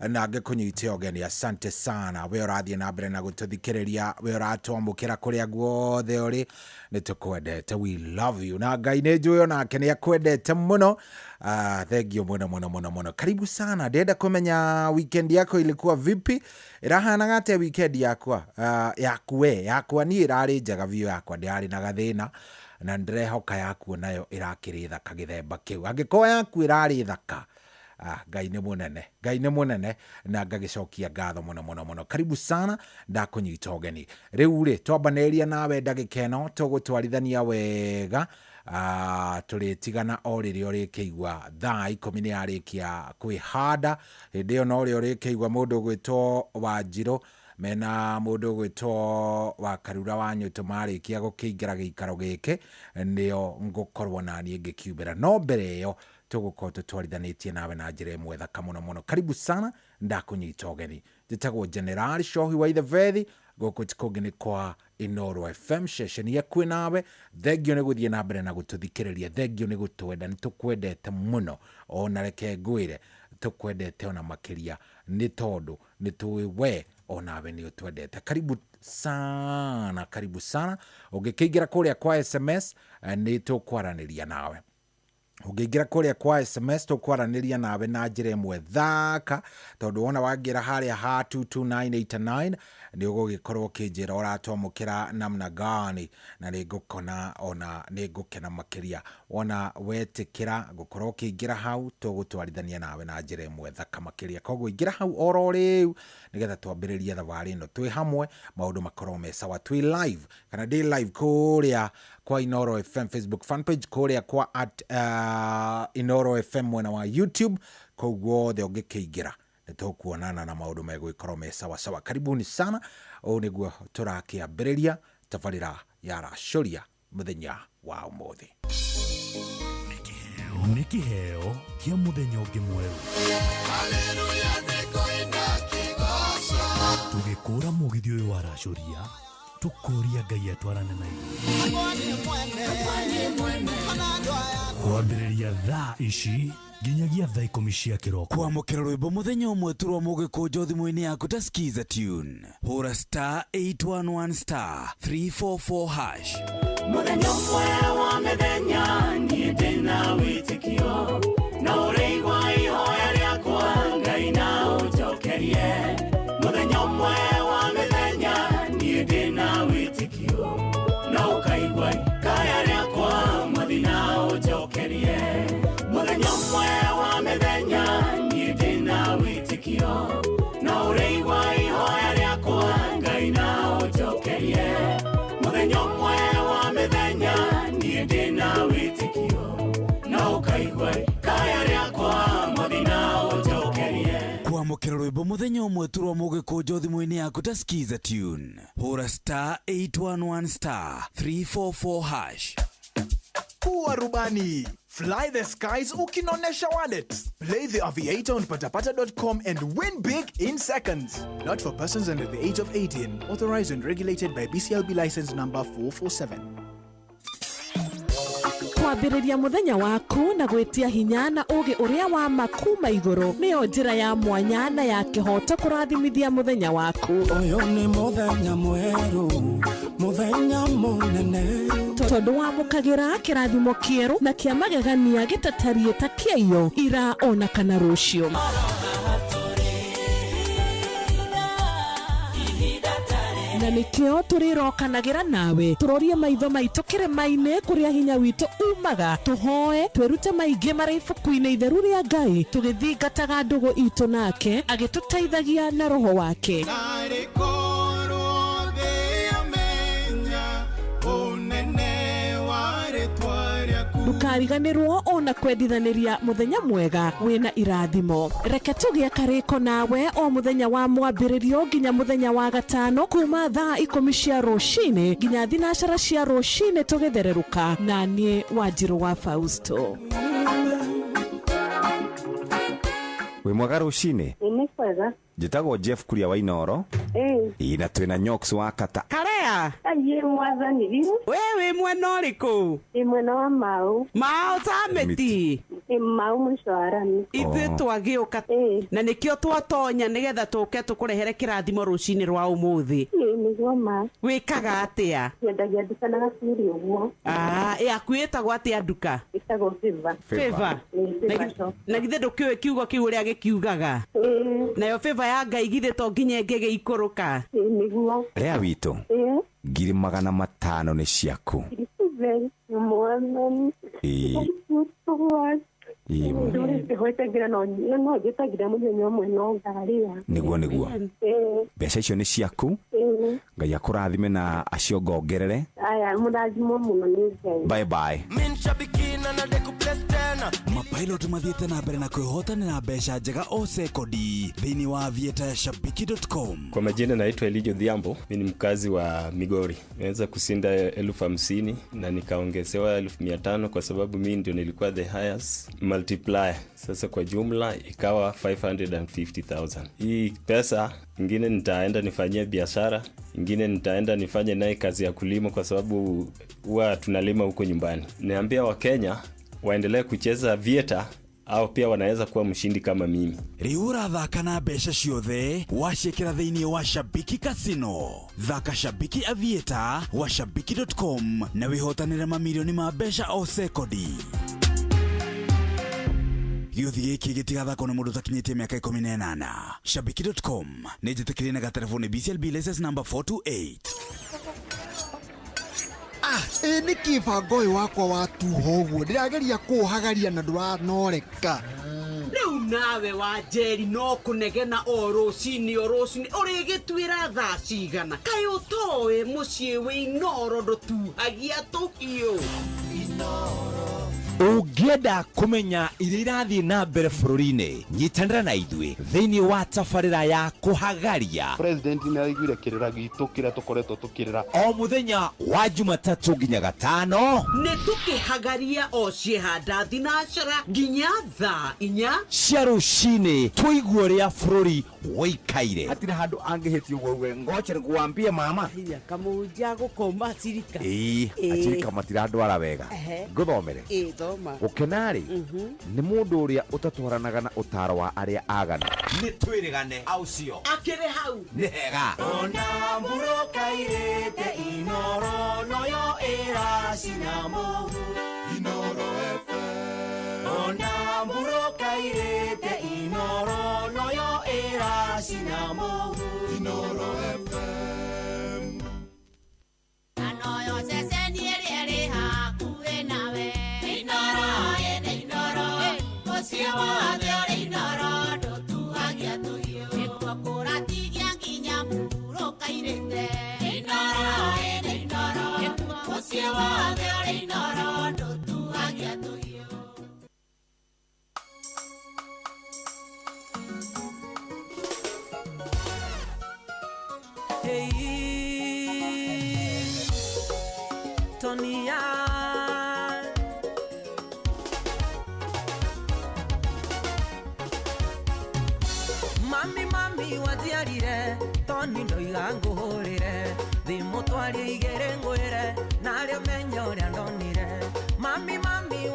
Speaker 12: na ngĩkũnyita ũgeni. Asante sana we ũrathiĩ na mbere na gũtũthikĩrĩria, we ũratwamũkĩra kũrĩa guothe ũrĩ, nĩ tũkwendete. We love you. Na Ngai nĩ njũĩ onake nĩ akwendete mũno. Thank you mũno. Karibu sana. Ndenda kũmenya weekend yako ilikuwa vipi? Irahanaga atĩa weekend yakwa? Yakwa niĩ ĩrarĩ njega biũ, yakwa ndĩarĩ na gathĩna na ndĩrehoka yaku nayo ĩrakĩrĩ thaka gĩthemba kĩu. Angĩkorwo yaku ĩrarĩ thaka, Ngai nĩ mũnene na ngagĩcokia ngatho mũno. Karibu sana, ndakũnyita ũgeni. Rĩu rĩ twambanĩrĩria nawe ndagĩka ĩno tũgũtwarithania wega. Tũrĩtigana o rĩrĩa ũrĩkĩigua thaa 10 nĩ yarĩkia kwĩhanda. Hĩndĩ ĩyo no rĩo ũrĩkĩigua mũndũ ũgwĩtwo Wanjirũ mena mũndũ ũgwĩtwo wa Karura wa Nyũtũ marĩkia gũkĩingĩra gĩikaro gĩkĩ, nĩo ngũkorwo na niĩ ngĩkiumbĩra. No mbere ĩyo tũgũkorwo tũtwarithanĩtie nawe na njĩra ĩmwe thaka mũno. Karibu sana, ndakũnyita ũgeni. Njĩtagwo General Shohi wa Ithefethi. Gũkũ Tikoge nĩ kwa Inoro FM, session ya kwĩ nawe. Thengio nĩ gũthiĩ na mbere na gũtũthikĩrĩria, thengio nĩ gũtwenda, nĩ tũkwendete mũno. Ona reke ngwĩre tũkwendete ona makĩria nĩ tondũ nĩ tũĩ we onawe nĩ ũtwendete. Karibu sana. Ũngĩkĩingĩra kũrĩa kwa SMS nĩ tũkwaranĩria nawe. Ũngĩingĩra kũrĩa kwa SMS tũkwaranĩria nawe na njĩra ĩmwe thaka, tondũ wona wangĩra harĩa ha 22989 nĩ ũgũgĩkorwo kĩnjĩra ũratwamũkĩra namna gani, na nĩ ngũkona ona nĩ ngũkena makĩria. Wona wetĩkĩra gũkorwo kĩingĩra hau tũgũtwarithania nawe na njĩra ĩmwe thaka makĩria. Koguo ingĩra hau oro rĩu nĩgetha twambĩrĩrie thabarĩ ĩno twĩ hamwe, maũndũ makorwo me sawa. Twĩ live kana ndĩ live kũrĩa kwa Inoro FM Facebook fan page, kũrĩa kwa Inoro FM mwena wa YouTube. Koguo the ũngĩkĩingĩra nĩ tũkuonana na maũndũ megũgĩkorwo me sawa. Karibuni sana. O nĩguo tũrakĩambĩrĩria tabarĩra ya Racũria mũthenya wa ũmũthĩ.
Speaker 23: Nĩ kĩheo kĩa mũthenya ũngĩ mwerũ. Tũgĩkũra mũgithi ũyũ wa Racũria, tũkũria Ngai atwarane na ithuĩ. Kwambĩrĩria thaa ici nginyagia thaa 10 cia kĩroko.
Speaker 8: Kwamũkĩra rwĩmbo mũthenya ũmwe tu rwa mũgĩkũnjo thimũ-inĩ yaku ta skiza tune. Hũra *811*344#.
Speaker 13: Mũthenya ũmwe wa mĩthenya niĩ ndĩna wĩtĩkio, na ũrĩigua ihoya rĩakwa Ngai na ũnjokerie. Mũthenya ũmwe wa mĩthenya niĩ ndĩna wĩtĩkio, na ũkaigua ikaya rĩakwa Mwathi na ũnjokerie. Mũthenya ũmwe wa mĩthenya niĩ ndĩna wĩtĩkio, na ũrĩigua ihoya rĩakwa Ngai na ũnjokerie. Mũthenya ũmwe wa mĩthenya niĩ ndĩna wĩtĩkio, na ũkaigua ikaya rĩakwa Mwathi na ũnjokerie.
Speaker 8: Kwamũkĩra rwĩmbo mũthenya ũmwe tu rwa mũgĩkũnjo thimũ-inĩ yaku ta skiza tune. Hũra *811*344#.
Speaker 14: Kuwa rubani, fly the skies ukinonesha wallet. Play the aviator on patapata.com and win big in seconds. Not for persons under the age of 18. Authorized and regulated by BCLB license number 447.
Speaker 15: Kwambĩrĩria mũthenya waku na gwĩtia hinya na ũgĩ ũrĩa wa makuma igũrũ nĩyo njĩra ya mwanya na ya kĩhoto kũrathimithia mũthenya waku.
Speaker 13: Ũyũ nĩ mũthenya mwerũ, mũthenya mũnene,
Speaker 15: tondũ wamũkagĩra kĩrathimo kĩerũ na kĩa magegania gĩtatariĩ ta kĩayo ira ona kana rũciũ. na nikio turirokanagĩra nawe turorie maitho maitũ kĩrĩma-inĩ kũrĩa hinya witũ umaga tuhoe twĩrute maingĩ marĩ ibuku-inĩ itheru rĩa Ngai tũgĩthingataga ndũgũ itũ nake agĩtũteithagia na roho wake. Ndukariganĩrwo ona kwendithanĩria mũthenya mwega wĩna irathimo. Reke tũgĩe karĩko nawe o mũthenya wa mwambĩrĩrio nginya mũthenya wa gatano kuma thaa 10 cia rũcinĩ nginya thinacara cia rũcinĩ tũgĩthererũka na niĩ Wanjirũ wa Fausto.
Speaker 3: Wĩ mwega rũcinĩ?
Speaker 16: Nĩ kwega.
Speaker 3: Njĩtagwo Jeff Kuria wa Inoro. Na twĩna Nyox wa Kata.
Speaker 16: Karea. Aye mwathani.
Speaker 4: Wewe mwena ũrĩkũ?
Speaker 16: Mwena wa Mau.
Speaker 4: Mau Tameti.
Speaker 16: Mau Mũcwarani.
Speaker 4: Ithuĩ twagĩũka na nĩkĩo twatonya nĩgetha tũke tũkũrehere kĩrathimo rũcinĩ rwa ũmũthĩ.
Speaker 16: Nĩguo ma.
Speaker 4: Wĩkaga atĩa?
Speaker 16: Nyendagia nduka na gaciri ũguo.
Speaker 4: Yaku ĩtagwo atĩa nduka?
Speaker 16: Ĩtagwo Favor.
Speaker 4: Na githĩ ndũkĩũĩ kiugo kĩu ũrĩa gĩkiugaga? Nayo Favor ya Ngai githĩ to nginya ĩngĩgĩikũrũka?
Speaker 16: Nĩguo.
Speaker 3: Rĩa witũ. 500 nĩ ciaku.
Speaker 16: Mwathani.
Speaker 3: Nĩguo mbeca icio nĩ ciaku. Ngai akũrathime na acio ngongerere. Bye bye.
Speaker 8: Mapilot mathiĩte na mbere na kwĩhotanĩra mbeca njega o sekodi thĩinĩ wa aviatashabiki.com.
Speaker 9: Kwa majina naitwa Elijo Dhiambo, mimi ni mkazi wa Migori. Nimeweza kushinda 50,000 na nikaongezewa 500 kwa sababu mimi ndio nilikuwa the highest multiplier. Sasa kwa jumla ikawa 550,000. Hii pesa ingine nitaenda nifanyie biashara, ingine nitaenda nifanye naye kazi ya kulima kwa sababu huwa tunalima huko nyumbani. Niambia Wakenya waendelee kucheza Aviator au pia wanaweza kuwa mshindi kama mimi.
Speaker 8: Riura thaka na mbeca ciothe wacekera thĩinĩ wa Shabiki Casino. Thaka Shabiki Aviator wa shabiki.com na wihotanĩre mamirioni ma mbeca o sekodi. Gĩuthi gĩkĩ gĩtigathakwo nĩ mũndũ ũtakinyĩtie mĩaka 18. Shabiki.com nĩ njĩtĩkĩrie na gatelefoni BCLB license number 428.
Speaker 17: Nĩ kĩbango ũyũ wakwa wa tuho ũguo ndĩrageria kũhagaria na ndũranoreka.
Speaker 4: Rĩu nawe wa Njeri no kũnegena o rũcinĩ ũrĩgĩtuĩra thaa cigana. Kaĩ ũtoĩ mũciĩ wĩ Inoro ndũtuhagia tũhiũ.
Speaker 3: Ũngĩenda kũmenya iria irathiĩ na mbere bũrũri-inĩ, nyitanĩra na ithuĩ thĩinĩ wa tabarĩra ya kũhagaria.
Speaker 7: President nĩ araiguire kĩrĩra gitũ kĩrĩa tũkoretwo tũkĩrĩra
Speaker 3: o mũthenya wa Jumatatũ nginya Gatano.
Speaker 4: Nĩ tũkĩhagaria o ciehanda thinacara nginya thaa 4
Speaker 3: cia rũcinĩ tũigue ũrĩa bũrũri woikaire. Hatirĩ handũ angĩhĩtio ũguo ngoche nĩkuambia mama.
Speaker 4: Kamũnja gũkoma Acirika.
Speaker 3: Acirika matirandwara wega. Ngũthomere. Ũkenarĩ nĩ mũndũ ũrĩa ũtatwaranaga na ũtaro wa arĩa agana. Nĩ twĩrĩgane aucio.
Speaker 4: Akĩrĩ hau.
Speaker 3: Nĩ hega.
Speaker 13: Ona mburoka irĩte Inoro noyo ĩracina mũhu. Inoro FM. Ona mburoka irĩte Inoro noyo ĩracina mũhu. Inoro FM. Anoyo ceceni ĩrĩa ĩrĩ hakuhĩ nawe. Inoro ene Inoro. Ũcio wothe ũrĩ Inoro ndũtuhagia tũhiũ. Nĩkuo kũratigia nginya mburoka irĩte. Inoro ene Inoro. Ũcio wothe ũrĩ Inoro ndũtuhagia tũhiũ.
Speaker 18: Tonia Mami watiarire Toni ndoiga ngũhũrĩre thimũ twarie igĩrĩ ngwĩre narĩo menye ũrĩa ndonire. Mami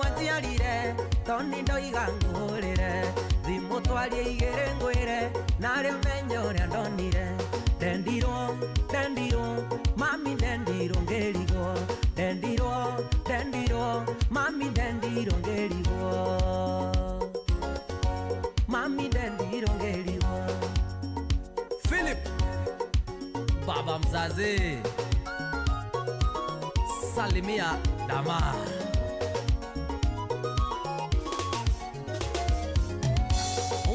Speaker 18: watiarire Toni ndoiga ngũhũrĩre thimũ twarie igĩrĩ ngwĩre narĩo menye ũrĩa ndonire. Ndendirwo mami ndendirwo ngĩrigwo. Ndendirwo mami ndendirwo ngĩrigwo. Mami ndendirwo ngĩrigwo.
Speaker 19: Philip baba mzazi
Speaker 18: Salimia Dama.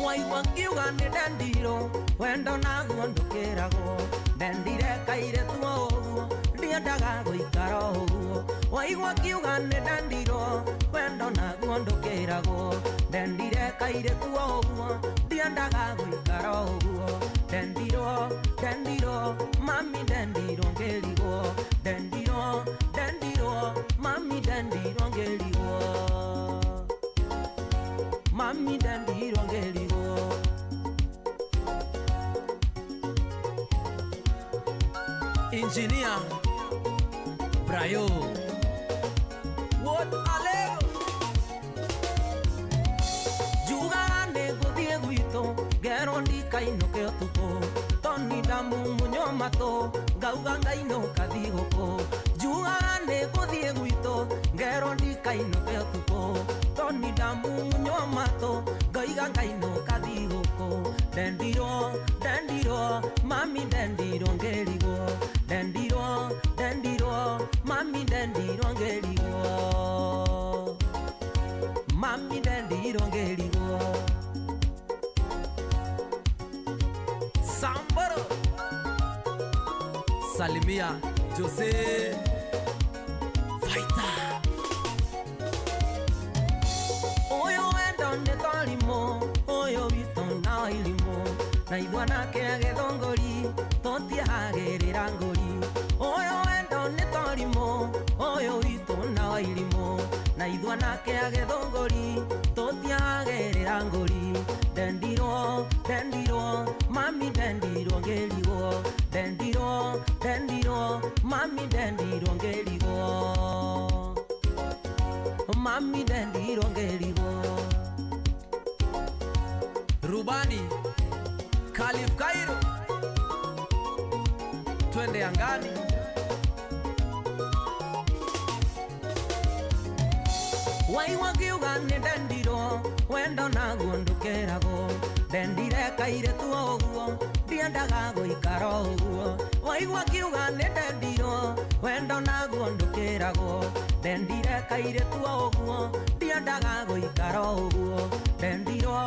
Speaker 18: Waigua ngiuga nĩ ndendirwo wendo naguo ndũkĩragwo ndendire kairĩtu o ũguo ndiendaga gũikara o ũguo waigua ngiuga nĩ ndendirwo wendo naguo ndũkĩragwo ndendire kairĩtu o ũguo ndiendaga gũikara o ũguo ndendirwo mami ndendirwo ngĩrigwo ndendirwo mami ndendirwo ngĩrigwo mami ndendirwo ngĩrigwo Engineer Brayo What Aleo Juga negũthiĩ gwitũ ngero ndikainũke ũtukũ toni ndamu mũnyomato ngauga ngainũka thigũkũ Juga negũthiĩ gwitũ ngero ndikainũke ũtukũ toni ndamu mũnyomato ngauga ngainũka thigũkũ ndendirwo mami ndendirwo ngĩrigwo ndendirwo mami ndendirwo ngĩrigwo mami ndendirwo ngĩrigwo Samboro Salimia Jose Fighter Oyo wendo nĩ thorimo Oyo witũ na ilimo Na ithua nake agĩthongori Tũtiagĩrĩra ngori Oyo wendo nĩ thorimo Oyo witũ na ilimo Na ithua nake agĩthongori Tũtiagĩrĩra ngori Ndendirwo Mami ndendirwo ngĩrigwo Ndendirwo Mami ndendirwo ngĩrigwo Mami ndendirwo ngĩrigwo Rubani Khalif Cairo Twende angani Waigua ngiuga nĩ ndendirwo wendo naguo ndũkĩragwo ndendire kairĩtu o ũguo ndiendaga gũikara o ũguo Waigua ngiuga nĩ ndendirwo wendo naguo ndũkĩragwo ndendire kairĩtu o ũguo ndiendaga gũikara o ũguo ndendirwo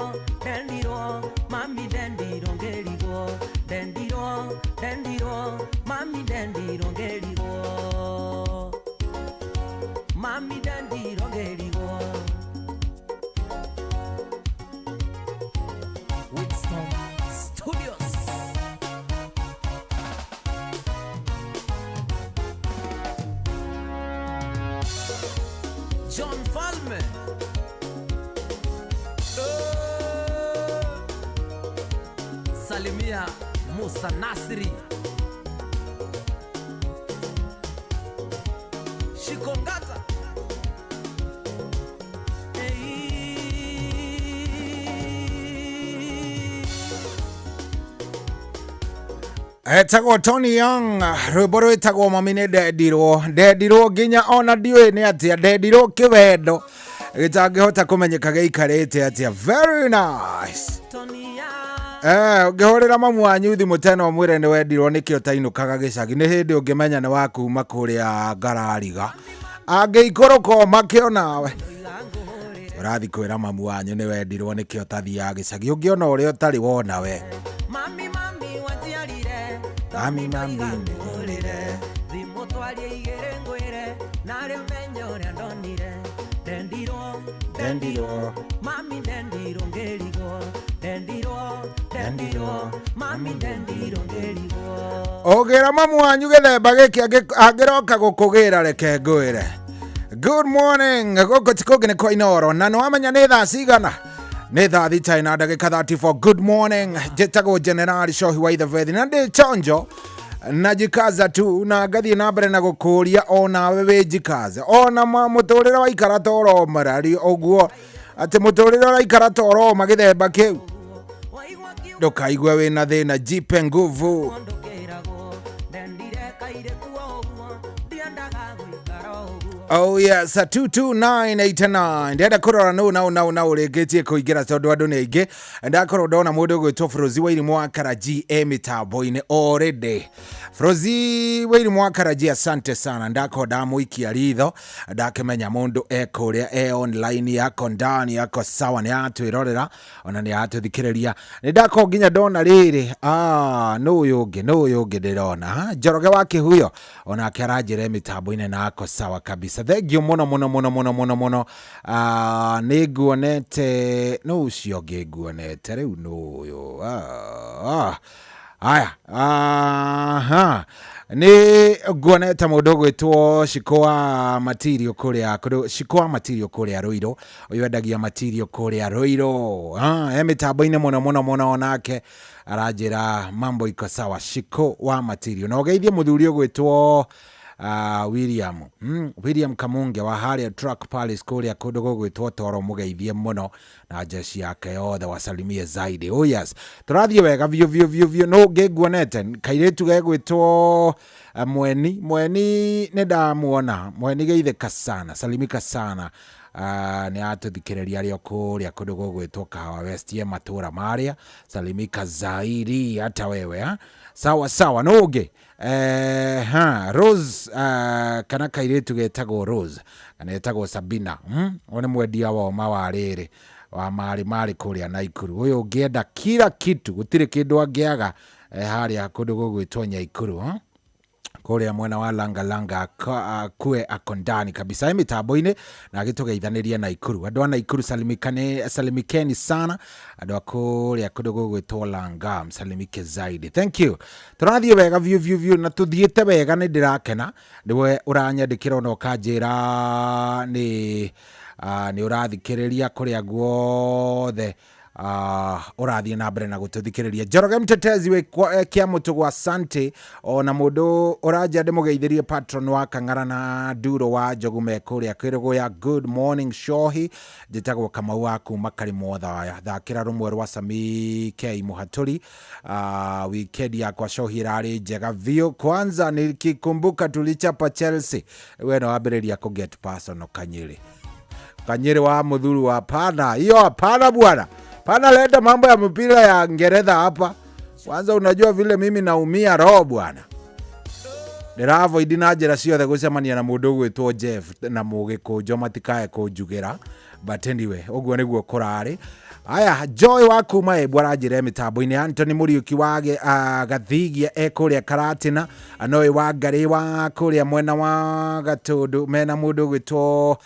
Speaker 18: mami ndendirwo ngĩrigwo ndendirwo mami ndendirwo ngĩrigwo mami ndendirwo ngĩrigwo Winston Studios John Falme Salimia Musa Nasri Shikongata
Speaker 12: Etagwo Tony Young rwĩmbo rwĩtagwo mami nĩ ndendirwo nginya ona ndiũĩ nĩ atĩa ndendirwo kĩwendo gĩtangĩhota kũmenyeka gĩikarĩte atĩa very nice ũngĩhũrĩra mamu wanyu thimũ tena ũmwĩre nĩ wendirwo nĩkĩ ũtainũkaga gĩcagi nĩ hĩndĩ ũngĩmenya nĩ wa kuma kũrĩa Ngarariga angĩikũrũka makĩo nawe ũrathi kwĩra mamu wanyu nĩ wendirwo nĩkĩ ũtathiaga gĩcagi ũngĩona ũrĩa ũtarĩ wona we Mami ngũrĩre thimũ twarie igĩrĩ ngwĩre narĩ ũmenye ũrĩa ndonire ndendirwo mami ndendirwo ngĩrigwo ndendirwo mami ndendirwo ngĩrigwo ũgĩra mamu wanyu gĩthemba gĩkĩ angĩroka gũkũgĩra reke ngwĩre good morning gũkũ ti kũngĩ nĩ kwa Inooro na nĩwamenya nĩ thaa cigana nĩ thaa thita na ndagĩka 34 good morning njĩtagwo General Shohi wa Ithavethi na ndĩ chonjo najikaza tu na ngathiĩ na mbere na gũkũria onawe wĩjikaze ona mũtũrĩre waikara toro marari ũguo atĩ mũtũrĩre ũraikara toro magĩthemba kĩu ndũkaigua wĩna thĩna jipe nguvu Oh yes, 22989 ndenda kurora no uregetie kuingira tondu andu ni aingi ndakorwo ndona mundu gwitwo Frozi Wairi Mwakaraji mitambo-ini already. Frozi Wairi Mwakaraji, asante sana, ndako ndamuikia ritho ndakimenya mundu ekuria online yako ndani yako sawa, ni atwirorera ona ni atuthikiriria, ni ndako nginya ndona riri no yungi ndirona Njoroge wake huyo ona akerajire mitambo-ini na ako sawa kabisa. Thank you muno. Niguonete no ucio ngiguonete riu no yo aya ni guonete mundu gwitwo Shikoa Material kuria Ruiro, uyu endagia material kuria Ruiro mitambo-ini muno onake arajira mambo iko sawa. Shikoa Material no geithie muthuri gwitwo William Kamunge wa haria Truck Palace kuria kundu gugwitwo Toro, mugeithie muno na jeshi yake yothe wasalimie zaidi. Oh yes, turathie wega vio no ngiguonete kairetu gegwitwo Mweni ne ndamuona Mweni geitheka sana, salimika sana. Ni atuthikiriria rio kuria kundu gugwitwo Kahawa West matura maria, salimika zaidi hata wewe sawa no ungi Rose kana kairetu getagwo Rose kana etagwo Sabina one mwendia wa mawariri wa mari kuria Naikuru. Uyu ungienda kila kitu gutire kindu angiaga haria kundu gugwitwo Nyaikuru kuria mwena wa Langa kue akondani kabisa mitambo-ini na agitugeithaniria Naikuru. Andu a Naikuru salimikeni sana, andu a kuria kundu gugwitwo Langa salimike zaidi. Thank you. Turathie wega view na tuthiete wega, ni ndirakena niwe uranyandikira ona ukanjira ni urathikiriria kuria guothe urathie na mbere na gututhikiriria. Njoroge mtetezi we kia mutu gwa asante ona mundu uraja ndimugeithirie patron wa Kang'ara na Duro wa Njogu mekuria kwirugo ya good morning Shohi njitagwo Kamau wa kuma Karimotha thakira rumwe rwa Sami K Muhaturi. Weekend yakwa Shohi rari njega vio. Kwanza nikikumbuka tulichapa Chelsea, we no wambiriria ku get personal Kanyiri wa muthuru wa pana hiyo hapana bwana. Pana leta mambo ya mpira ya Ngeretha hapa. Kwanza unajua vile mimi naumia roho bwana. Ndiravo idinajera ciothe gucemania na mundu gwitwo Jeff na Mugikujo matikae kunjugira, but anyway uguo niguo kurari. Aya Joy wa kuma bwana ajire mitambo-ini. Anthony Muriuki wage Gathigia ekuria Karatina, Anoi wa Ngari wa kuria mwena wa Gatundu mena mundu gwitwo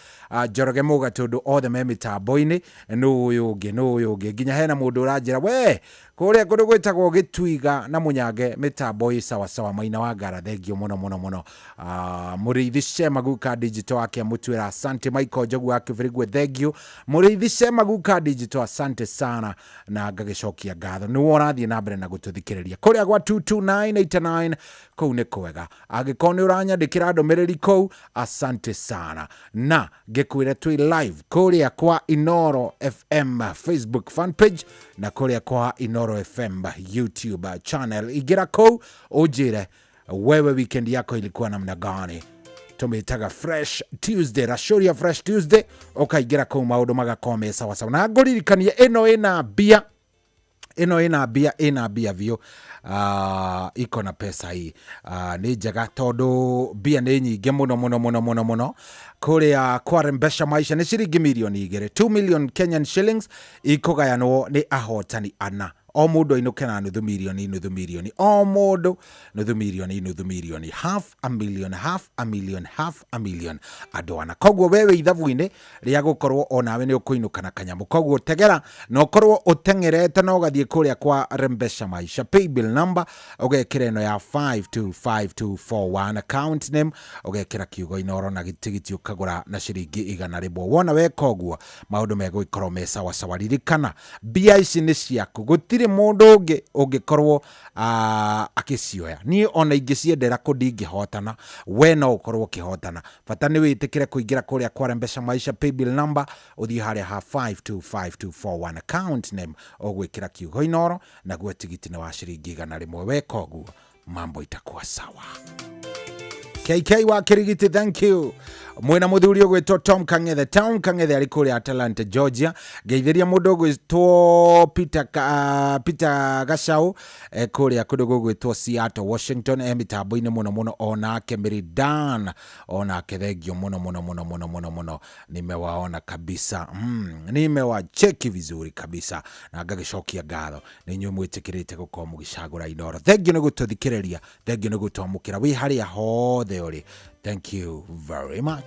Speaker 12: Njoroge Mugatundu othe me mitambo-ini. No uyungi nginya hena mundu urajira we kuria kundu gwitagwo Gitwiga na Munyange mitambo sawa Maina wa Ngara. Thengio muno Muriithi Shemaguka digital wake mutwira asante. Michael Njogu wake Virigwe thengio. Muriithi Shemaguka digital asante sana na ngagicokia ngatho ni worathie na mbere na gututhikiriria kuria gwa 22989 kou ni kwega. Angikoni uranyandikira ndumiriri kou asante sana, na ngikwire twi live kuria kwa Inoro FM Facebook fan page na kuria kwa Inoro FM YouTube channel. Igira kou ujire wewe weekend yako ilikuwa namna gani. Tumetaga Fresh Tuesday, Rashuria Fresh Tuesday. Ukaigira kou maundu magakome sawa na ngoririkania ino ina bia vio iko na pesa hii ni njega tondu bia ni nyingi muno kuria kwa Rembesha Maisha ni ciringi milioni 2 million Kenyan shillings ikugayanwo ni ahotani ana. O mundu ainukena nuthu milioni o mundu nuthu milioni half a million adwana. Koguo wewe ithabu-ini ria gukorwo onawe ni ukuinukana kanyamu. Koguo tegera no korwo utengerete no gathie kuria kwa Rembesha Maisha. Paybill number ugekira ino ya 525241, account name ugekira kiugo Inoro na gitigiti ukagura na ciringi 100. Wona we koguo maundu megwikorwo me sawa. Ririkana bia ici ni ciaku, gutiri mundu ungikorwo akicioya. Ni ona ingiciendera kundingihotana, we no ukorwo ukihotana. Bata ni witikire kuingira kuria kwa Rembesha Maisha. Paybill number uthii haria ha 525241, account name ugwikira kiugo Inoro na gwe tigiti ni wa ciringi 100. We koguo mambo itakuwa sawa. KK wa Kirigiti, thank you. mwena muthuri gwitwo Tom Kangethe ari kuri Atlanta Georgia geithiria mundu gwitwo Peter Gashau kuri akudu gwitwo Seattle Washington mitambo-ini muno ona Kemiridan ona kethegio muno nimewaona kabisa nimewacheki vizuri kabisa na ngagicokia ngatho ni nywe mwitikirite gukorwo mugicagura Inoro. Thengio ni gututhikiriria, thengio ni gutwamukira wi haria hothe uri. Thank you very much.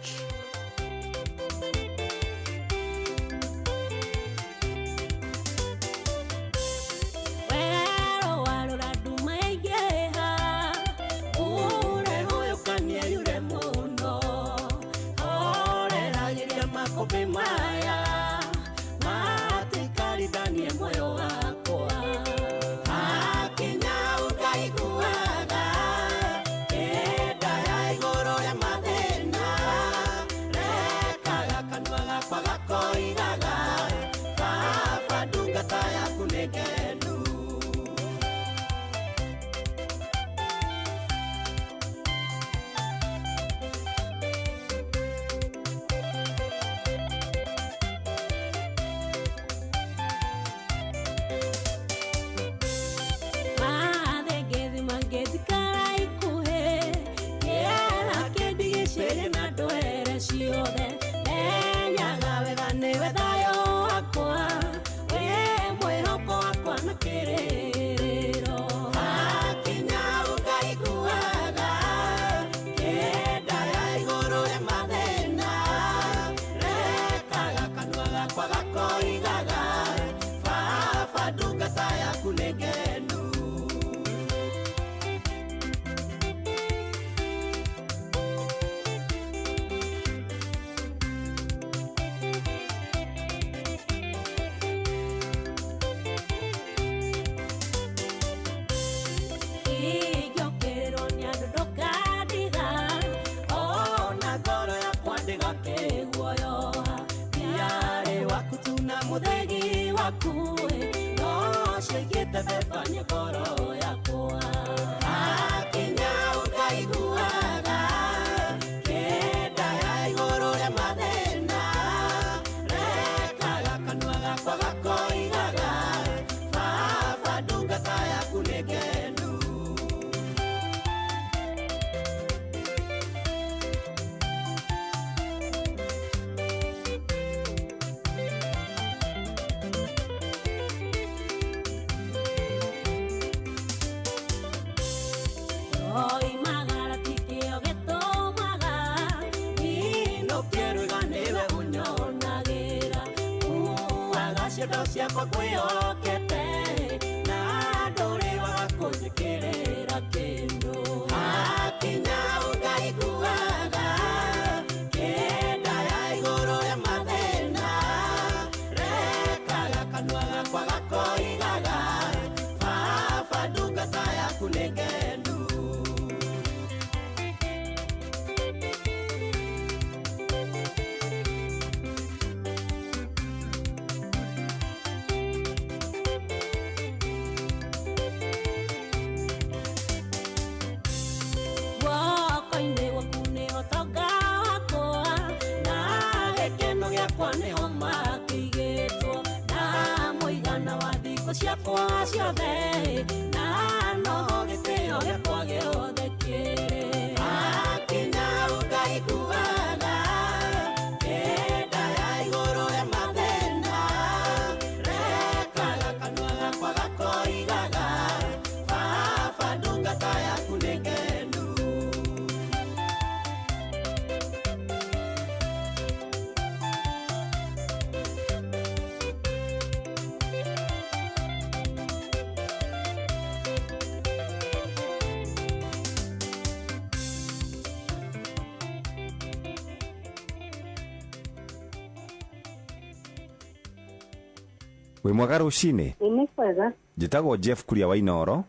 Speaker 3: Wĩ mwega rũcinĩ?
Speaker 16: Nĩ kwega.
Speaker 3: Njĩtagwo Jeff Kuria wa Inoro.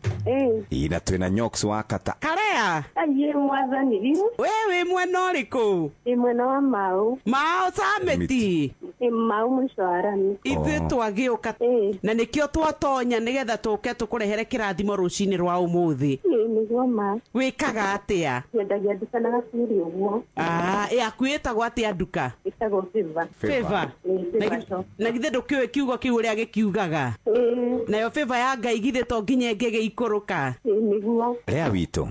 Speaker 3: Na twĩna Nyox wa Kata.
Speaker 19: Karea.
Speaker 16: Aye mwathani.
Speaker 19: Wewe mwena ũrĩkũ?
Speaker 16: Mwena wa Mau.
Speaker 19: Mau Sameti.
Speaker 16: mau mshwarani
Speaker 4: ithuĩ twagĩũka na nĩkĩo twatonya nĩgetha tũke tũkũrehere kĩrathimo rũcinĩ rwa ũmũthĩ.
Speaker 16: Nĩguo ma.
Speaker 4: Wĩkaga atĩa?
Speaker 16: Nyendagia nduka na gaciri ũguo.
Speaker 4: Yaku ĩtagwo atĩa nduka?
Speaker 16: Ĩtagwo Favor.
Speaker 4: Na githĩ ndũkĩũĩ kiugo kĩu ũrĩa gĩkiugaga? Nayo Favor ya Ngai githĩ to nginya ĩngĩgĩikũrũka?
Speaker 16: Nĩguo.
Speaker 3: Rĩa witũ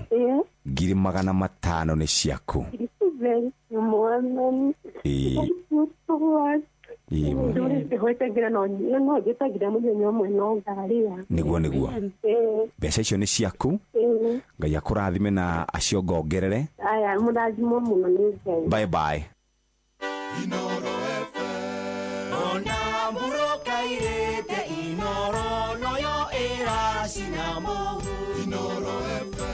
Speaker 3: 500 nĩ ciaku. Nĩguo mbeca icio nĩ ciaku. Ngai akũrathime na acio ngongerere.
Speaker 16: Aya mũrathimo mũno nĩ Ngai.
Speaker 3: Bye bye.
Speaker 13: Inoro FM ona mburoka irete Inoro noyo era sinamo Inoro FM.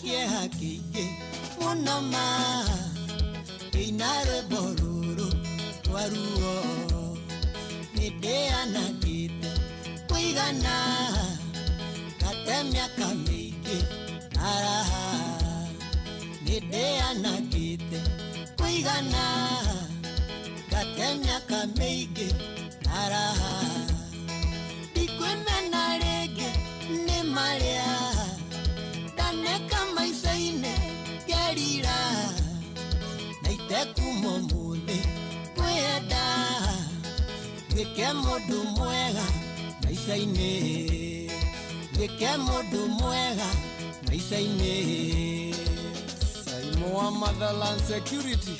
Speaker 13: Kieha kĩingĩ mũno ma inare bororo waruo nĩndĩanangĩte kũigana gate mĩaka mĩingĩ araha nĩndĩanangĩte kũigana gate mĩaka mĩingĩ araha ndikwĩmena rĩngĩ nĩ marĩa neka maicaine gerira na itekumo mũthĩ kwenda gwĩke mũndũ mwega maicaine gwĩke mũndũ mwega maicaine.
Speaker 17: Saimo wa Motherland Security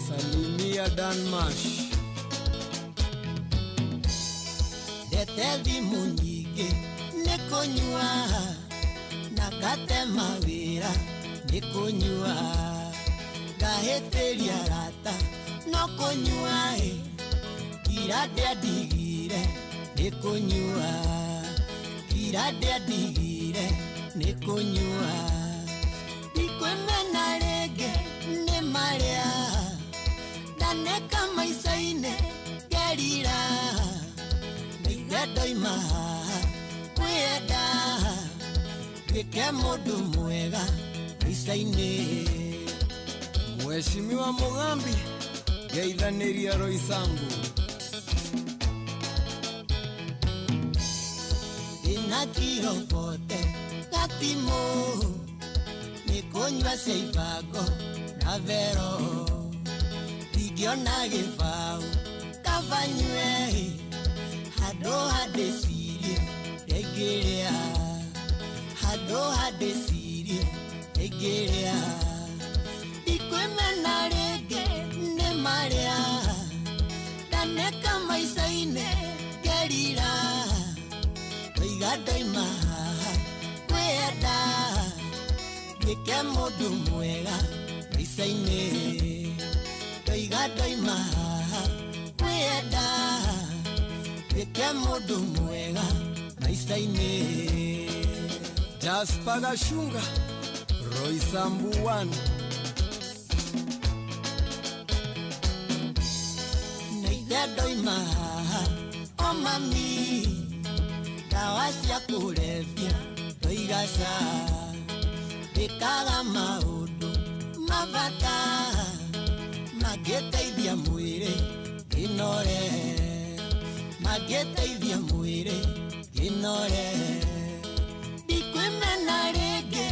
Speaker 17: Salimia Danmash
Speaker 13: ndete thimũ nyingĩ nĩ kũnyua na gate mawĩra nĩ kũnyua ngahĩtĩria rata no kũnyua kira ndĩandigire nĩ kũnyua kira ndĩandigire nĩ kũnyua ndikwĩmena rĩngĩ nĩ marĩa ndaneka maicaine gerira na ithe ndoima haha kwenda gwĩke mũndũ mwega maicaine.
Speaker 17: Mheshimiwa Mugambi geithanĩria Roysambu
Speaker 13: ina kirobote gatimũ nĩ kũnyua cia ibango na vero ndingĩona gĩbaũ kabanyue handũ handĩcirie rĩngĩrĩa handũ handĩcirie rĩngĩrĩa ndikwĩmena rĩngĩ nĩ marĩa ndaneka maicaine gerira oiga ndoima haha kwenda gwĩke mũndũ mwega maicaine oiga ndoima haha kwenda gwĩke mũndũ mwega maicaine.
Speaker 17: Jasper Gashunga Roysambu 1
Speaker 13: ndoima haha o mami dawa cia kũrebia ndoigaca ndĩkaga maũndũ mabata mangĩteithia mwĩrĩ gĩnore mangĩteithia mwĩrĩ gĩnore ndikwĩmena rĩngĩ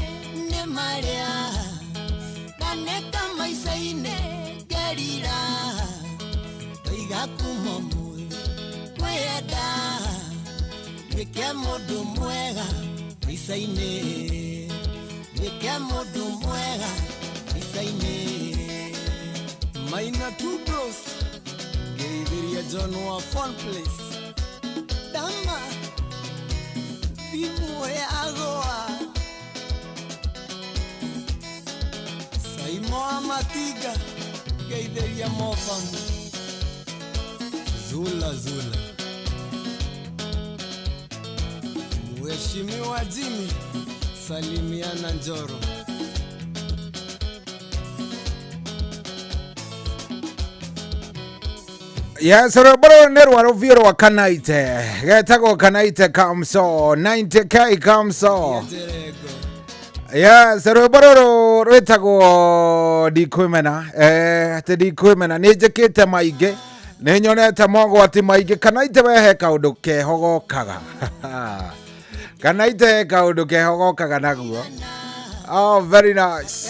Speaker 13: nĩ marĩa ndaneka maicaine gerira oiga kuma mũthĩ kwenda gwĩke mũndũ mwega maicaine gwĩke mũndũ mwega maicaine.
Speaker 17: Maina Two Bros geithiria John wa Fun Place
Speaker 13: dama thimũ yagũa Matiga Geitheria Mofamu Zula Mheshimiwa Jimmy Salimiana Njoro
Speaker 12: Yes, bro, nerwa roviro wa Kanaite. Getako Kanaite Kamso, 90k Kamso. Yes, bro, retako dikwimena. Te dikwimena nijekete maige. Nenyonete mongo ati maige Kanaite wehe kaundu kehogokaga. Kanaite kaundu kehogokaga naguo. Oh, very nice.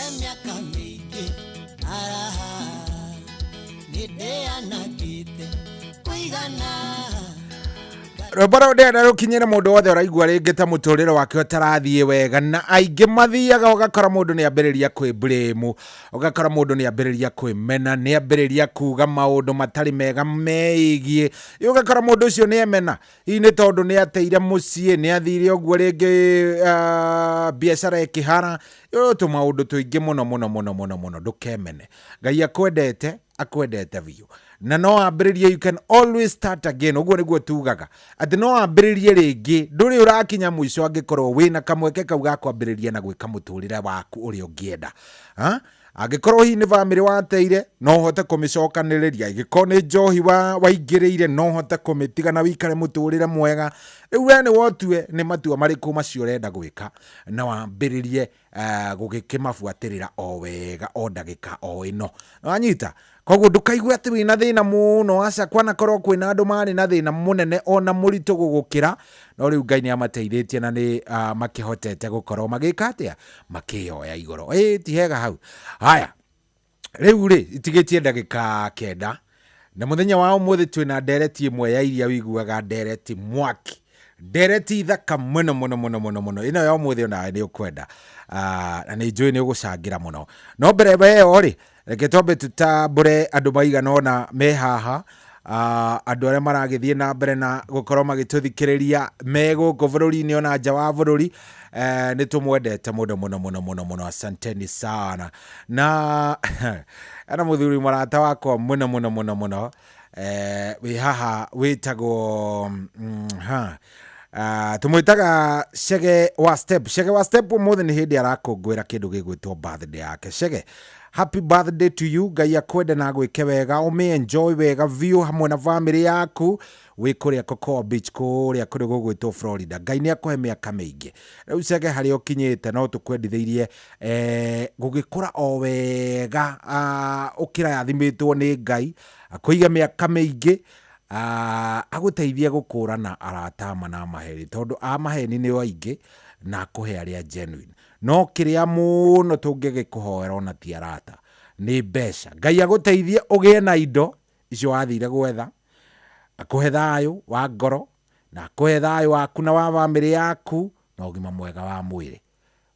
Speaker 12: Robaro ndenda rukinyira mundu wothe uraigua ringi ta muturire wake utarathie wega na aingi mathiaga ugakora mundu ni ambiriria kwi blame ugakora mundu ni ambiriria kwi mena ni ambiriria kuga maundu matari mega meigie ugakora mundu ucio ni emena ini tondu ni ateire mucie ni athire oguo ringi biashara ikihara tu maundu tuingi muno ndukemene Ngai akwendete biu na no ambiririe you can always start again uguo niguo tugaga ati no ambiririe ringi nduri urakinya mwisho angikorwo wina kamweke kau ga kwambiriria na gwika muturire waku uri ungienda angikorwo hi ni family wateire no hote kumicokaniriria igiko ni njohi waingiriire no hote kumitiga na wikare muturire mwega riu we ni wotue ni matua mariku macio renda gwika na wambiririe gugikimabuatirira o wega o ndagika o ino anyita koguo ndukaigwe ati wina thina muno aca kwana korwo kwina andu mari na thina munene ona muritu gugukira no riu Ngai ni amateithĩtie na ni makihotete gukorwo magika atia makioya igoro ti hega hau haya riu itigitie ndagika kenda na muthenya wa umuthi twina ndereti imwe ya iria wiguaga ndereti mwaki ndereti thaka muno ino ya umuthi ona ni ukwenda na ni njui ni ugucangira muno no mbere weo reke tombe tutambure andu maigana ona me haha andu aria maragithie na mbere na gukorwo magituthikiriria me guku bururi-ini ona nja wa bururi ni tumwendete muno asanteni sana na ana muthuri marata wakwa muno wi haha witagwo tumwitaga Shege wa step umuthi ni hindi arakungwira kindu gigwitwo birthday yake Shege happy birthday to you Ngai akwende na gwike wega enjoy wega view hamwe na family yaku wikuria Cocoa Beach kuria kuri gugwitwo Florida Ngai ni akuhe miaka mingi riu Shege hari okinyite no tukwenditheirie gugikura o wega ukira yathimitwo ni Ngai akuiga miaka mingi aguteithia gukurana aratama na maheri tondu amaheni ni waingi na kuhe aria genuine no kiria muno tungigikuhoera ona ti arata ni besha Ngai aguteithia ugie na indo icio wathire gwetha akuhe thayu wa ngoro na akuhe thayu waku na wa family yaku na ugima mwega wa mwiri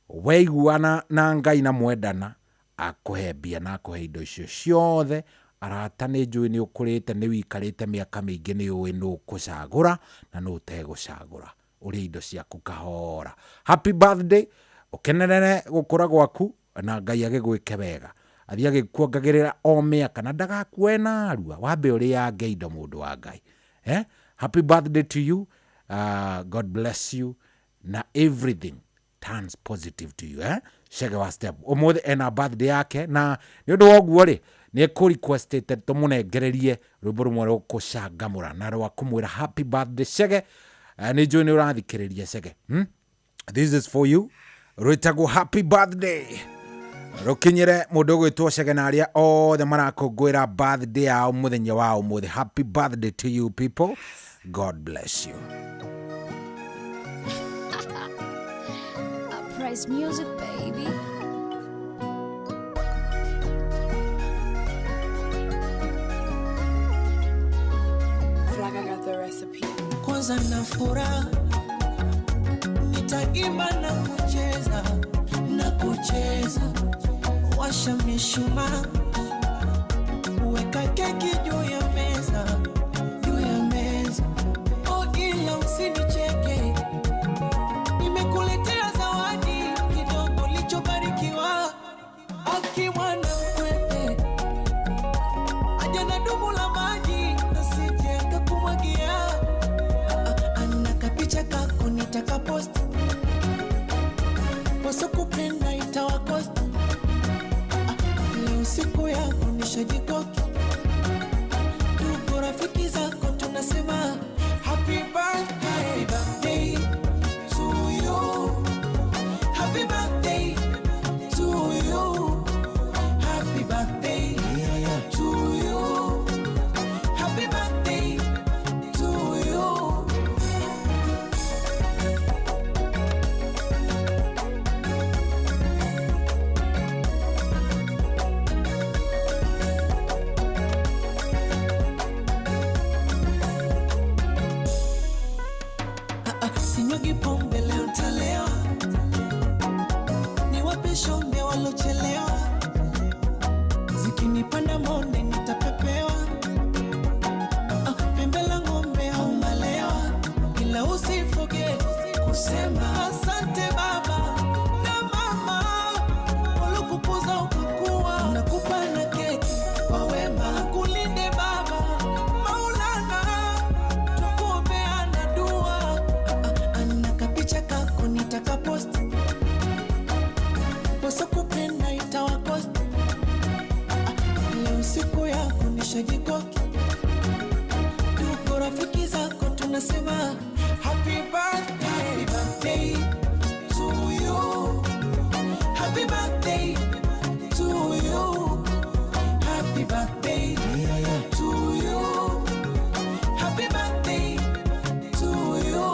Speaker 12: weiguana na Ngai na mwendana akuhe mbia na akuhe indo icio ciothe arata ni njui ni ukurite ni wikarite miaka mingi ni uwi no kucagura na no utegucagura uri indo ciaku kahora happy birthday ukenerere gukura gwaku na Ngai agigwike wega athia gikuongagirira o miaka na ndagakue na arua wambe uri ya ngeindo mundu wa Ngai happy birthday to you God bless you na everything turns positive to you Shege wa step umuthi ena birthday yake na ni undu woguo ri ni ku requested tumunengererie rwimbo rumwe rwo kucangamura na rwa kumwira happy birthday Shege ni njui ni urathikiriria Shege this is for you rwitagwo happy birthday rukinyire mundu gwitwo Shege na aria othe marakungwira birthday yao muthenya wa umuthi happy birthday to you people God bless you
Speaker 19: Uprise music baby
Speaker 20: I got the recipe.
Speaker 18: Kwanza na furaha nitaimba na kucheza washa mishumaa weka keki juu ya meza oh ila usinicheke nimekuletea zawadi kidogo lichobarikiwa akimwana kwete
Speaker 5: nishajikoki. Tuko rafiki zako tunasema happy birthday to you. Happy birthday to you. Happy birthday to you. Happy birthday to you. Sinyugi pombe leo ntalewa, niwape shombe walochelewa, zikinipanda monde nitapepewa, pembe la ng'ombe au malewa, ila usiforget kusema asante baba na mama, walokukuza ukakuwa, nakupa na keki kwa wema, kulinde baba Maulana, tukuombeana dua. Kapicha kako nitakapost, wasokupenda itawakost. Leo siku yako nishajikoki. Tuko rafiki zako tunasema happy birthday to you. Happy birthday to you. Happy birthday to you. Happy birthday to you.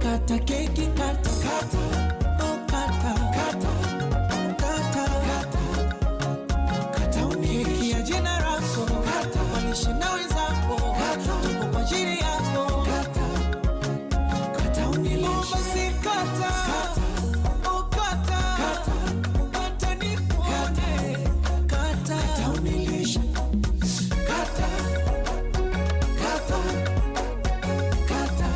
Speaker 5: Kata keki kata kata, oh kata kata kata kata kata, keki ya jina lako kata, walishe na wenzako kata, tuko kwa ajili yako kata kata, unilishe basi kata oh kata kata nikuone kata kata, unilishe kata kata kata.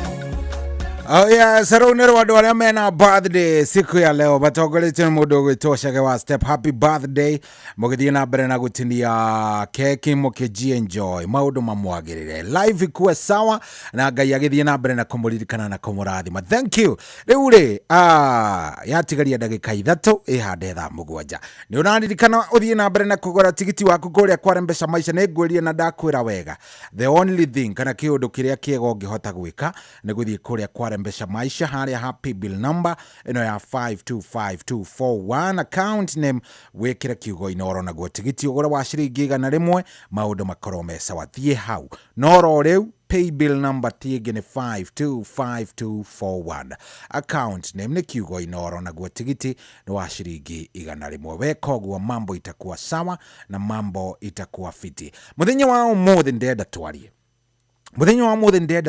Speaker 12: Oh yeah, sarunero wadu wale mena birthday siku ya leo batogole tena mudo gwitoshage wa step happy birthday mugithie na mbere na gutinia keki mukiji enjoy maudu mamwagirire live ikuwe sawa na Ngai agithie na mbere na kumuririkana na kumurathima. Thank you. Riu ri yatigaria ndagika 3 ihande thaa 7 ni unaririkana uthie na mbere na kugura tigiti waku kuria kwa Mpesa Maisha ni ngwirie na ndakwira wega the only thing kana kiundu kiria kiega ungihota gwika ni guthie kuria kwa Mpesa Maisha haria happy bill number ino ya 525241 account name wekira kiugo inoro na tigiti ugura wa ciringi 100 maudu makorwo me sawa thie hau noro riu pay bill number tiege ni 525241 account name ni kiugo inoro na tigiti ni wa ciringi 100 weka guo mambo itakuwa sawa na mambo itakuwa fiti. Muthenya wa umuthi ndenda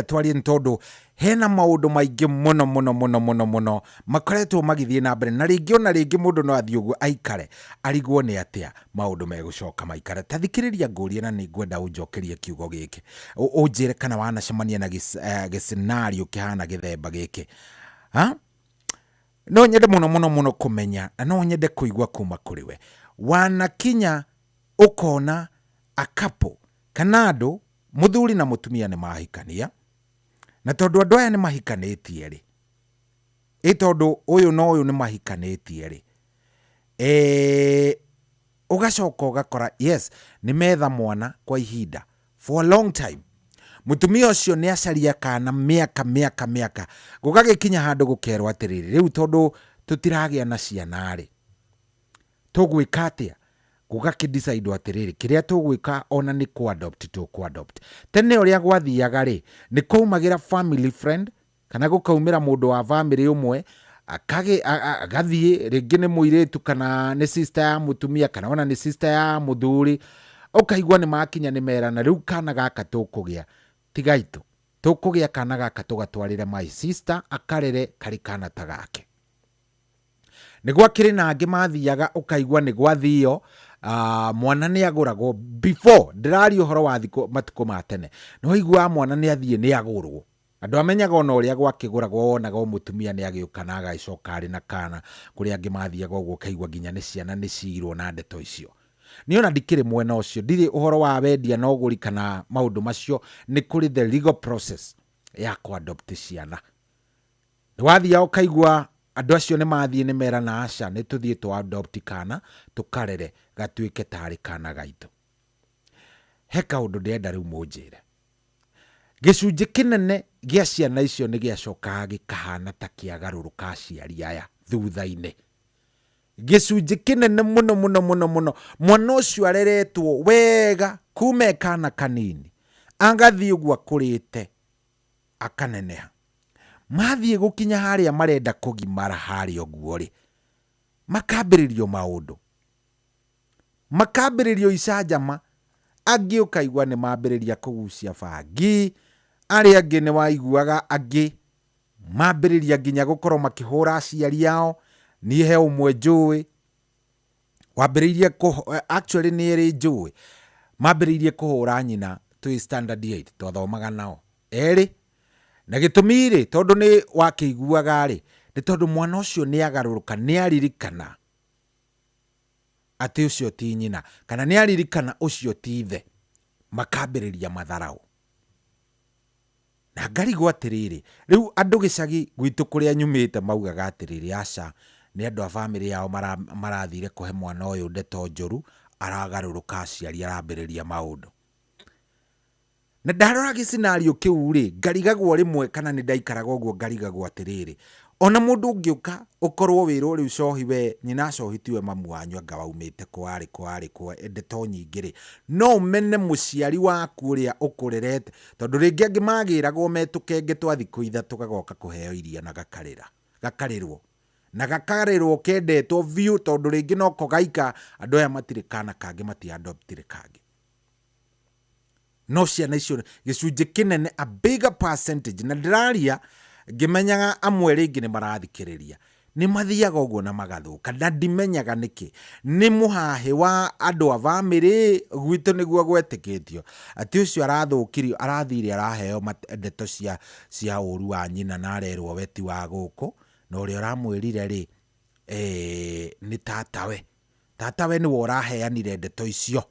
Speaker 12: twarie ntondu hena maudu maingi muno makoretwo magithie na mbere na ringi ona ringi mundu no athie uguo aikare arigwo ni atia maudu megucoka maikare. Tathikiriria ngurie na ni ngwenda unjokerie kiugo giki unjire kana wanacemania na scenario kihana githemba giki no nyende muno kumenya na no nyende kuigwa kuma kuri we wanakinya ukona akapo kanado muthuri na mutumia ni mahikania na tondu andu aya ni mahikanitie ri tondu uyu no uyu ni mahikanitie ri ugacoka ugakora yes ni metha mwana kwa ihinda for a long time. Mutumia ucio ni acaria kana miaka gugagikinya handu gukerwa atiriri riu tondu tutiragia na ciana ri tugwika atia gugakidecide atiriri kiria tugwika ona ni ku adopt tene uria gwathiaga ri ni kuumagira family friend kana gukaumira mundu wa family umwe agathie ringi ni muiritu kana ni sister ya mutumia kana ona ni sister ya muthuri ukaigwa ni makinya ni merana riu kana gaka tukugia tigaitu tukugia kana gaka tugatwarire my sister akarere kari kana tagake nigwa kiri na angi mathiaga ukaigwa ni gwathio mwana ni aguragwo before ndirari uhoro wa thiko matuko matene no igwa mwana ni athie ni agurwo andu amenyaga ona uria gwakiguragwo wonaga mutumia ni agiuka na agaicoka ari na kana kuri angi mathiaga uguo kaigwa ginya ni ciana ni cirwo na ndeto icio Nĩ ona ndikĩrĩ mwena ũcio, ndirĩ ũhoro wa wendia na ũgũri kana maũndũ macio, nĩ kũrĩ the legal process ya kũadopt ciana. Nĩwathia ũkaigua andũ acio nĩ mathiĩ nĩ mera na aca nĩ tũthiĩ tũadopt kana tũkarere gatuĩke tarĩ kana gaitũ. He kaũndũ ndĩrenda rĩu mũnjĩre. Gĩcunjĩ kĩnene gĩa ciana icio nĩ gĩacokaga gĩkahana ta kĩagarũrũka aciari aya thutha-inĩ. Gĩcunjĩ kĩnene mũno mũno mũno mũno, mwana ũcio areretwo wega kuma kana kanini, agathiĩ ũguo akũrĩte akaneneha. Mathiĩ gũkinya harĩa marenda kũgimara harĩa ũguo rĩ, makambĩrĩrio maũndũ, makambĩrĩrio icanjama. Angĩ ũkaigua nĩ mambĩrĩria kũgucia bangi, arĩa angĩ nĩ waiguaga angĩ mambĩrĩria nginya gũkorwo makĩhũra aciari ao. Niĩ he ũmwe njũĩ wambĩrĩirie actually nĩ erĩ njũĩ mambĩrĩirie kũhũra nyina twĩ standard 8 twathomaga nao erĩ. Na gĩtũmi rĩ, tondũ nĩ wakĩiguaga rĩ, nĩ tondũ mwana ũcio nĩ agarũrũka, nĩ aririkana atĩ ũcio ti nyina, kana nĩ aririkana ũcio ti ithe, makambĩrĩria matharaũ. Na ngarigwo atĩrĩrĩ, rĩu andũ gĩcagi gwitũ kũrĩa nyumĩte maugaga atĩrĩrĩ, aca nĩ andũ a bamĩrĩ yao marathire kũhe mwana ũyũ ndeto njũru, aragarũrũka aciari, arambĩrĩria maũndũ. Na ndarora gĩcinario kĩu rĩ, ngarigagwo rĩmwe kana nĩ ndaikaraga ũguo ngarigagwo atĩrĩrĩ, ona mũndũ ũngĩũka ũkorwo wĩrwo rĩu cohi we nyina cohi tiwe mamu wanyu anga waumĩte kwarĩ ndeto nyingĩ rĩ, no ũmene mũciari waku ũrĩa ũkũrerete, tondũ rĩngĩ angĩ magĩragwo metũkenge twa thikũ ithatũ gagoka kũheo iria na gakarĩrwo na gakarĩrwo kendetwo biũ, tondũ rĩngĩ noko gaika andũ aya matirĩ kana kangĩ matiadoptire kangĩ. No ciana icio gĩcunjĩ kĩnene, a bigger percentage, na ndĩraria ngĩmenyaga amwe rĩngĩ nĩ marathikĩrĩria, nĩ mathiaga ũguo na magathũka, na ndimenyaga nĩkĩ. Nĩ mũhahe wa andũ a bamĩrĩ gwitũ nĩguo gwetĩkĩtio atĩ ũcio arathũkirio, arathire araheo ndeto cia ũru wa nyina na arerwo weti wa gũkũ, na ũrĩa ũramwĩrire rĩ nĩ tatawe nĩwe ũraheanire ndeto icio.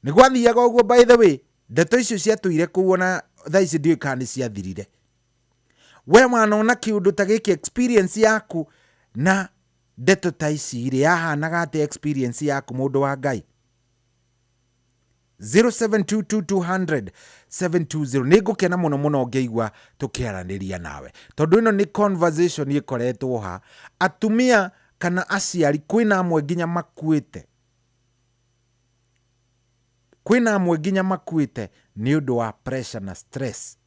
Speaker 12: Nĩ gwathiaga ũguo, by the way, ndeto icio ciatũire kuona thaa ici ndiũĩ kana nĩ ciathirire. We wanona kĩũndũ ta gĩkĩ, experience yaku na ndeto ta ici rĩ, yahanaga atĩ experience yaku mũndũ wa Ngai? 0722200720 nĩ ngũkena mũno mũno ngĩigua tũkĩaranĩria nawe, tondũ ĩno nĩ conversation ĩkoretwo ha. Atumia kana aciari, kwĩna amwe nginya makuĩte, kwĩna amwe nginya makuĩte nĩ ũndũ wa pressure na stress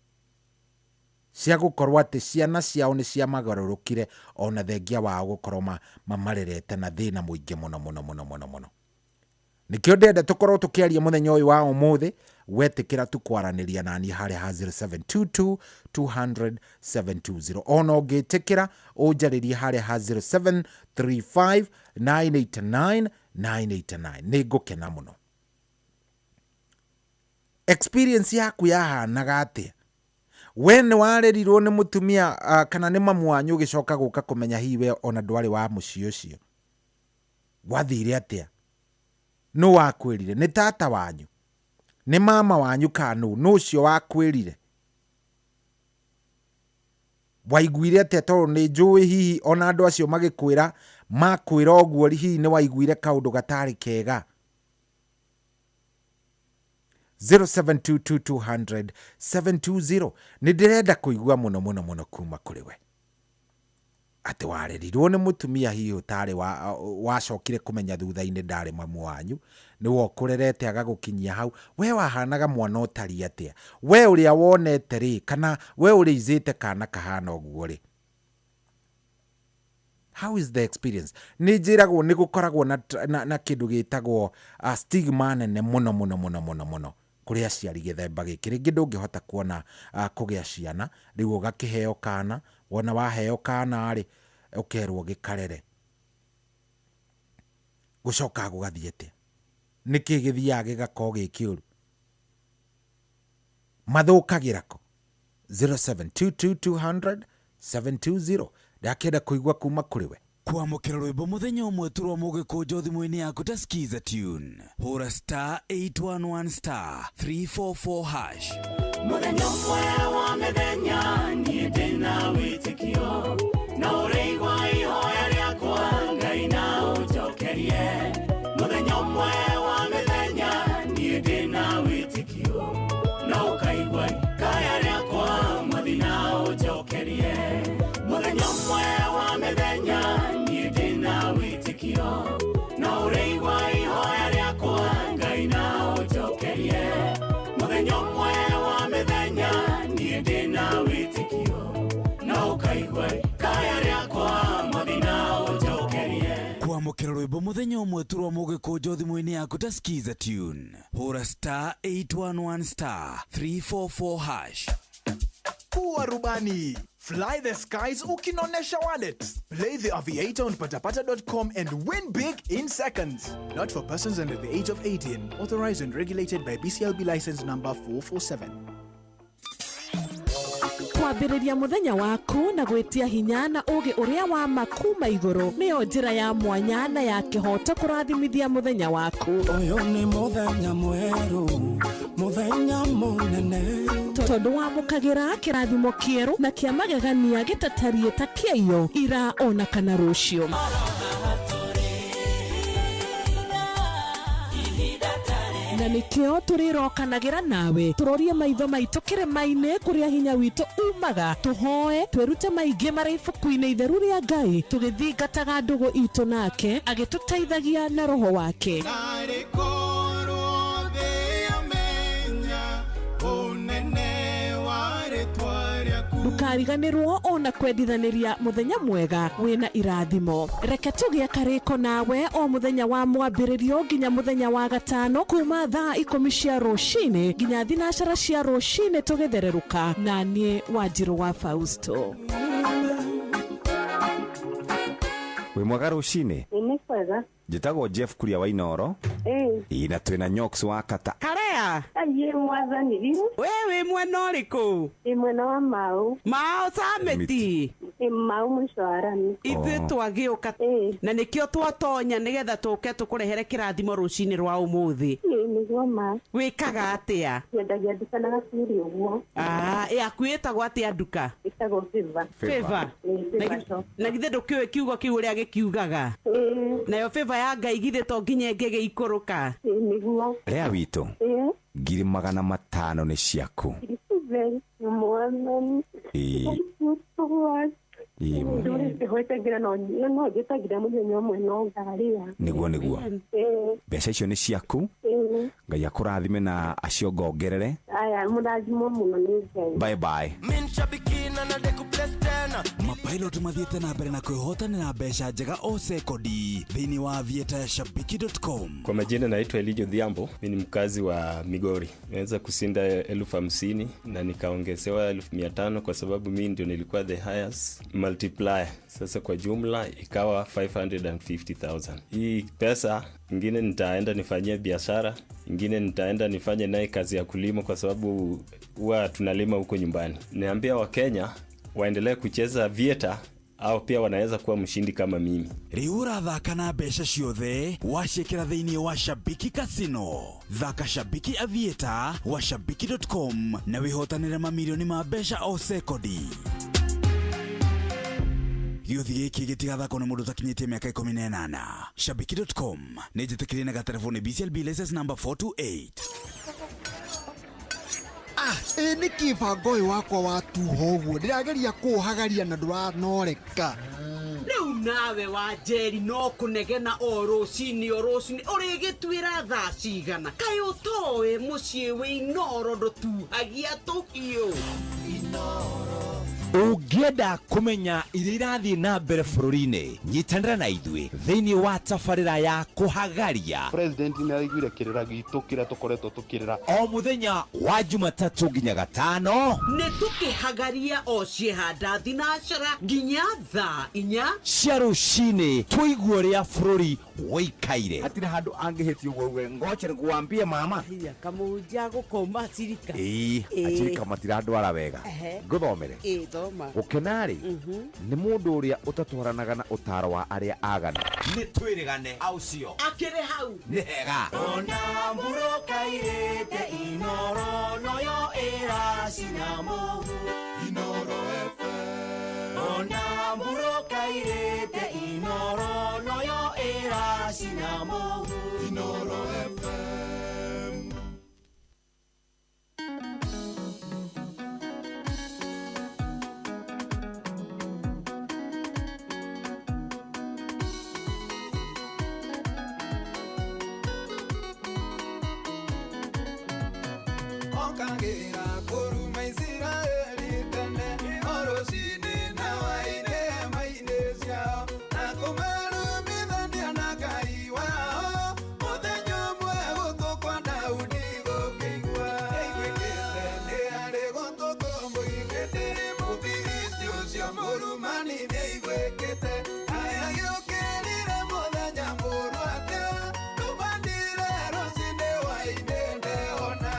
Speaker 12: cia gũkorwo atĩ ciana ciao nĩ ciamagarũrũkire, ona thengia wao gũkorwo mamarerete na thĩna mũingĩ mũno mũno mũno mũno mũno. Nĩkĩo ndenda tũkorwo tũkĩaria mũthenya ũyũ wa ũmũthĩ, wetĩkĩra tukwaranĩria nani harĩa ha 0722200720, ona ũngĩtĩkĩra ũnjarĩrie harĩa ha 0735989989. nĩ ngũkena mũno. Experience yaku yahanaga atĩa? We nĩ warerirwo nĩ mũtumia kana nĩ mamu wanyu ũgĩcoka gũka kũmenya hiwe ona ndwarĩ wa mũciĩ ũcio? Gwathire atĩa? Nũ wakwĩrire? Nĩ tata wanyu? Nĩ mama wanyu kana nũ ũcio wakwĩrire? Waiguire atĩa? Tondũ nĩ njũĩ hihi ona andũ acio magĩkwĩra makwĩra ũguo hihi nĩ waiguire kaũndũ gatarĩ kega. 0722200720 nĩ ndĩrenda kũigua mũno mũno mũno kuma kũrĩ we atĩ warerirwo nĩ mũtumia hihi ũtarĩ wacokire kũmenya thutha-inĩ ndarĩ mamu wanyu, nĩwe ũkũrerete agagũkinyia hau. We wahanaga mwana ũtari atĩa? We ũrĩa wonete rĩ, kana we ũrĩa izĩte kana kahana ũguo rĩ? How is the experience? Nĩ njĩragwo nĩ gũkoragwo na kĩndũ gĩtagwo stigma nene mũno mũno mũno mũno mũno kũrĩ aciari gĩthemba gĩkĩ. Rĩngĩ ndũngĩhota kuona kũgĩa ciana, rĩu ũgakĩheo kana, wona waheo kana rĩ, ũkerwo gĩkarere. Gũcoka gũgathiĩ atĩa? Nĩkĩ gĩthiaga gĩgakorwo gĩ kĩũru? Mathũkagĩra kũ? 0722200720 ndakĩenda kũigua kuma kũrĩ we.
Speaker 8: kwamukira rwimbo muthenya umwe turwa mugikujo thimu-ini yaku ta skiza tune hura star 811 star 344 hash
Speaker 5: muthenya umwe wa mithenya nie ndina witikio na ureigwa ihoya riakwa ngai na ujokerie muthenya umwe wa mithenya nie ndina witikio na ukaigwa kaya riakwa mwathi na ujokerie muthenya umwe wa mithenya nie ndina witikio na ureigwa ihoya riakwa ngai na ujokerie muthenya umwe wa mithenya nie ndina witikio na ukaigwa kaya riakwa mwathi na ujokerie
Speaker 8: kwamukira rwimbo muthenya umwe turwa mugikujo thimu-ini yaku ta skiza tune hura star 811 star 344 hash.
Speaker 14: Kuwa rubani, fly the skies ukinonesha wallets. Play the aviator on patapata.com and win big in seconds. Not for persons under the age of 18. Authorized and regulated by BCLB license number 447.
Speaker 15: kwambĩrĩria muthenya waku na gwitia hinya na ugi uria wa makuma iguru niyo njira ya mwanya na ya kihoto kurathimithia muthenya waku.
Speaker 5: Uyu ni muthenya mweru, muthenya munene,
Speaker 15: tondu wamukagira kirathimo kieru na kia magegania gitatarie ta kĩio ira ona kana rũciũ. Na nikio turirokanagira nawe turorie maitho maitu kirima-ini kuria hinya witu umaga tuhoe twirute maingi mari ibuku-ini itheru ria Ngai tugithingataga ndugu itu nake agituteithagia na roho wake. Ndukariganirwo ona kwendithaniria muthenya mwega wina irathimo. Reke tugie kariko nawe o muthenya wa mwambiririo nginya muthenya wa gatano kuma thaa 10 cia rucini nginya thinacara cia rucini tugithereruka na nie Wanjiru wa Fausto.
Speaker 3: Wĩ mwega rũcinĩ?
Speaker 16: Nĩ kwega.
Speaker 3: Njĩtagwo Jeff Kuria wa Inoro. Na twĩna Nyox wa Kata.
Speaker 6: Karea.
Speaker 16: Aye mwathani riu.
Speaker 6: Wewe mwena ũrĩkũ?
Speaker 16: Mwena wa Mau.
Speaker 6: Mau Sameti.
Speaker 16: Mau mwisho wa rami.
Speaker 6: Ithuĩ twagĩũka na nĩkĩo twatonya nĩgetha tũke tũkũrehere kĩrathimo rũcinĩ rwa ũmũthĩ.
Speaker 16: Nĩguo ma.
Speaker 6: Wĩkaga atĩa?
Speaker 16: Nyendagia nduka na gaciri ũguo.
Speaker 6: Yaku ĩtagwo atĩa nduka?
Speaker 16: Ĩtagwo Favor.
Speaker 6: Favor. Na githĩ ndũkĩũĩ kiugo kĩu ũrĩa gĩkiugaga? Nayo Favor ya Ngai githĩ to nginya ĩngĩgĩikũrũka?
Speaker 16: Nĩguo.
Speaker 3: Rĩa witũ. 500 nĩ ciaku.
Speaker 16: Mwathani.
Speaker 3: Nĩguo mbeca icio nĩ ciaku. Ngai akũrathime na acio ngongerere.
Speaker 16: Aya mũrathimo mũno nĩ Ngai.
Speaker 3: Bye bye.
Speaker 8: Mapilot mathiĩte na mbere na kwĩhotanĩra mbeca njega o sekodi thĩinĩ wa aviator ya shabiki.com.
Speaker 9: Kwa majina naitwa Elijah Odhiambo, mimi ni mkazi wa Migori. Nimeweza kusinda 50,000 na nikaongezewa 500 kwa sababu mimi ndio nilikuwa the highest multiplier. Sasa kwa jumla ikawa 550,000. Hii pesa ingine nitaenda nifanyie biashara, ingine nitaenda nifanye naye kazi ya kulima kwa sababu huwa tunalima huko nyumbani. Niambia Wakenya waendelee kucheza vieta au pia wanaweza kuwa mshindi kama mimi.
Speaker 8: Riura thaka na mbeca ciothe wacikira thĩinĩ wa Shabiki Casino. Thaka Shabiki Aviator wa shabiki.com na wihotanĩre mamirioni ma mbeca o sekodi. Gĩuthi gĩkĩ gĩtigathakwo nĩ mũndũ ũtakinyĩtie mĩaka 18. Shabiki.com nĩ njĩtĩkĩrie na gatelefoni BCLB license number 428.
Speaker 17: Nĩ kĩbango ũyũ wakwa wa tuho ũguo ndĩrageria kũũhagaria na ndũranoreka.
Speaker 4: Rĩu nawe Wanjeri no kũnegena o rũcinĩ ũrĩgĩtuĩra thaa cigana. Kaĩ ũtoĩ mũciĩ wĩ Inoro ndũtuhagia tũhiũ.
Speaker 3: Ũngĩenda kũmenya iria irathiĩ na mbere bũrũri-inĩ, nyitanĩra na ithuĩ thĩinĩ wa tabarĩra ya kũhagaria.
Speaker 7: President nĩ araiguire kĩrĩra gitũ kĩrĩa tũkoretwo tũkĩrĩra
Speaker 3: o mũthenya wa Jumatatũ nginya Gatano.
Speaker 4: Nĩ tũkĩhagaria o ciĩhanda thinacara nginya thaa 4
Speaker 3: cia rũcinĩ, tũigue ũrĩa bũrũri woikaire
Speaker 11: hatire handu angihitio gwe ngoche nikuambie mama
Speaker 6: kamuja gukoma cirika
Speaker 11: acirika matirandwara wega nguthomere
Speaker 6: thoma
Speaker 11: gukenari ni mundu uria utatwaranaga na utaro wa aria agana
Speaker 3: ni twirigane aucio
Speaker 6: akire hau
Speaker 3: ni hega
Speaker 5: ona mburuka irete inoro noyo era sinamo inoro FM ona mburuka irete inoro noyo era sinamo inoro FM
Speaker 13: Okagira kuruma Israeli tene orosine na waine maine cia na kumaru midania na kai wao muthenya mwe gutokwa Daudi gukigwa igwikite ni ari gutoko muigite mubiristi ucio murumani ni igwikite aya giukirire muthenya murwate tubandire rosine waine ndeona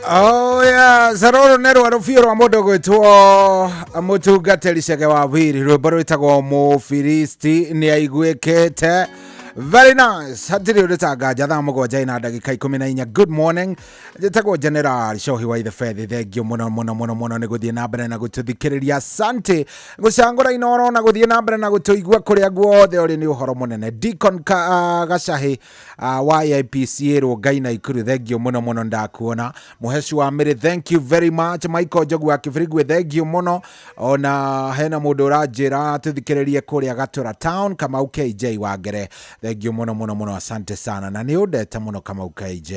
Speaker 12: Oh yeah, Zaroro nero arufio rwa mundu gwitwo mutungatiri cege wa wiri rwimbo rwitagwo Mufilisti ni aiguikete Very nice. Hatiri uritaga jatha mugwanja ina ndagika 14. Good morning. Jetagwo General Shohi wa Ithe thengio muno ni guthie na mbere na gututhikiriria. Asante gucangura inoro na guthie na mbere na gutuigua kuria guothe uri ni uhoro munene. Deacon Gacahi wa IPCA Rongai Naikuru thengio muno ndakuona. Muhecu wa Miri thank you very much. Michael Jogu wa Kibirigwe thengio muno. Ona hena mundu urajira tuthikiririe kuria Gatura Town kama KJ wa Ngere thengio muno asante sana na ni udete muno kama KJ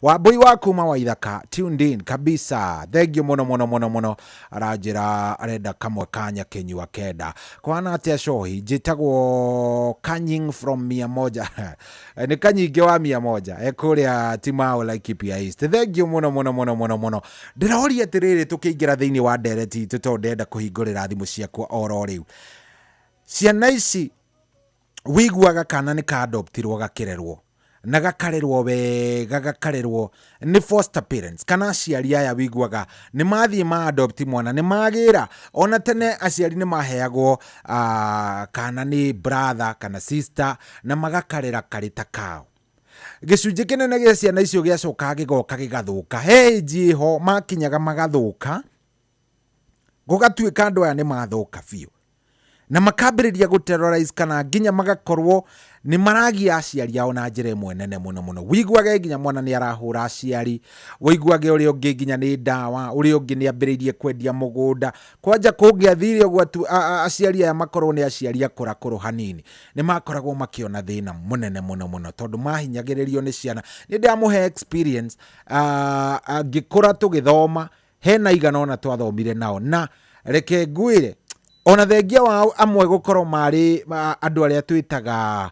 Speaker 12: Wambui wa kuma wa Ithaka tuned in kabisa thengio muno arajira arenda kamwe kanya kenyua kenda kwana atia shohi jitagwo Kanying from 100 ni kanyinge wa 100 ekuria Timao Laikipia East thengio muno ndirahoria atiriri tukiingira thiini wa ndereti tutondenda kuhingurira thimu ciakwa oro riu ciana ici wiguaga kana ni ka adoptirwo gakirerwo na gakarerwo wega gakarerwo ni foster parents kana aciari aya wiguaga ni mathie ma adopt mwana ni magira ona tene aciari ni maheagwo kana ni brother kana sister na magakarera karita kao gicunje kinene gia ciana icio giacoka gigoka gigathuka heji ho makinyaga magathuka gugatuika andu aya ni mathuka biu na makambiriria guterrorize kana nginya magakorwo ni maragia aciari ao na njira imwe nene muno wiguage nginya mwana ni arahura aciari wiguage uri ungi nginya ni dawa uri ungi ni ambiririe kwendia mugunda kwanja kungiathire ogwa tu aciari aya makorwo ni aciari akura hanini ni makoragwo makiona thina munene muno tondu mahinyagiririo ni ciana ni ndamuhe experience ngikura tugithoma hena igana ona twathomire nao na reke ngwire ona thengia wao amwe gukorwo mari andu aria twitaga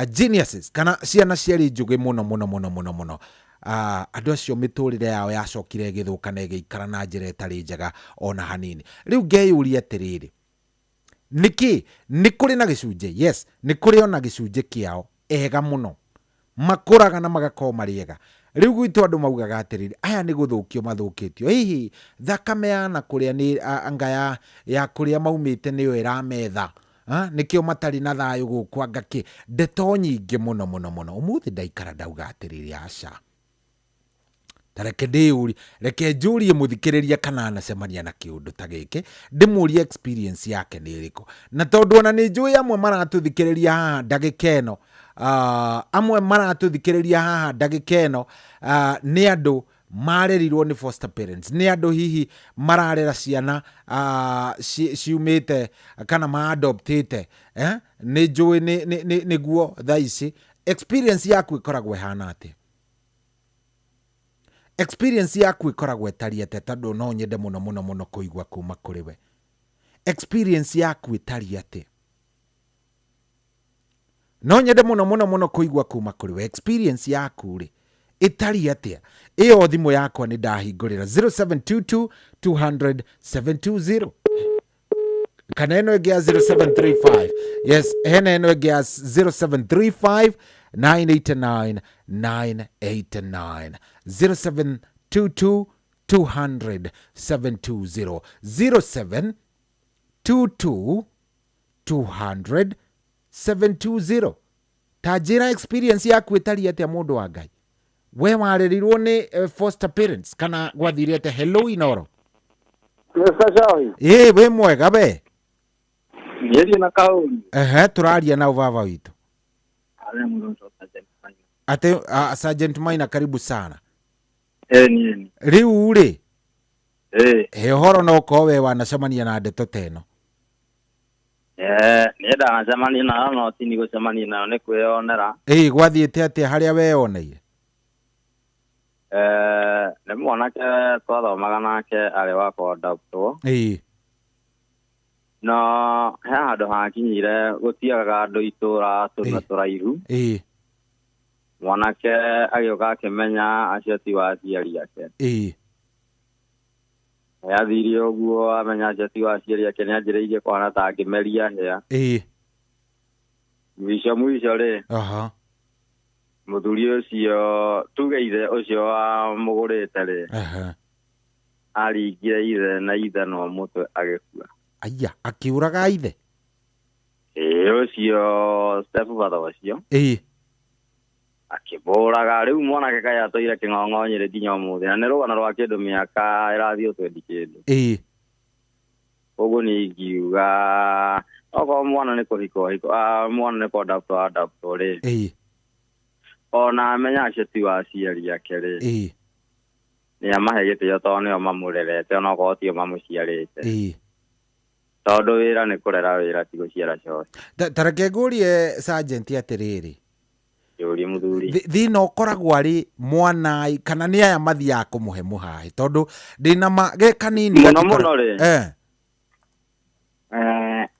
Speaker 12: geniuses kana ciana ciari njugi muno andu acio miturire yao yacokire githuka na giikara na njira itari njega ona hanini riu ngeyuria atiriri niki ni kuri na gicunje yes ni kuri ona gicunje kiao ega muno makuraga na magakorwo mariega riu gwitu andu maugaga atiriri aya ni guthukio mathukitio hihi thakame yana kuria ni anga ya kuria maumite niyo irametha nikio matari na thayu gukwa ngaki ndeto nyingi muno umuthi ndaikara ndauga atiriri aca tareke ndiuri reke njuri muthikiriria kana anacemania na kiundu ta giki ndimurie experience yake ni iriko na tondu ona ni njui amwe maratuthikiriria haha ndagika eno amwe maratuthikiriria haha ndagika eno ni andu marerirwo ni foster parents ni andu hihi mararera ciana ciumite kana maadoptite ni njui ni guo thaici experience yaku ikoragwo hana ati experience yaku ikoragwo etariete tondu no nyende muno kuigwa kuma kuri we experience yaku etariete no nyende muno kuigwa kuma kuri we experience yaku ri etariete iyo thimu yakwa ni ndahingurira 0722 200 720 kana eno ege 0735 yes hena eno ege 0735 989 989 0722 200 720 0722 200 720 tajira experience yaku etari atia mundu wa Ngai we warerirwo ni foster parents kana gwathire ate hello inoro we mwega be
Speaker 10: yeri na kauli
Speaker 12: turaria na baba witu ate Sergeant Maina karibu sana
Speaker 10: ni
Speaker 12: riu uri he horo no ko we wanacemania na ndeto teno
Speaker 10: nienda anacemania na no tini gucemania na ne kwionera
Speaker 12: gwathiite ate haria weoneire
Speaker 10: ne mwanake twathomaga nake ari wakwa adoptwo no he handu hakinyire gutiaga andu itura turaihu mwanake agioka akimenya acio ti wa aciari ake yathiri oguo amenya acio ti wa aciari ake ni anjiriirie kwana ta angimeria hea mwisho ri muthuri ucio tuge ithe ucio wa mugurite ri aringire ithe na ithe no mutwe agikua
Speaker 12: aya akiuraga ithe
Speaker 10: Ucio stepfather wacio akiburaga riu mwanake kaya toire king'ong'onyire nginya umuthi na ni rugano rwa kindu miaka irathio twendi kindu uguo ni ingiuga oko mwana ni kuhiko mwana ni kodapto ri ona amenya acio ti waciari ake ri ni amahe gitio tondu nio mamurerete ona ko tio mamuciarite tondu wira ni kurera wira ti guciara coci
Speaker 12: tareke ngurie sergeant atiriri
Speaker 10: yuri muthuri
Speaker 12: thina ukoragwo ari mwana kana ni aya mathiaga kumuhe muhahi tondu ndina ge kanini
Speaker 10: muno ri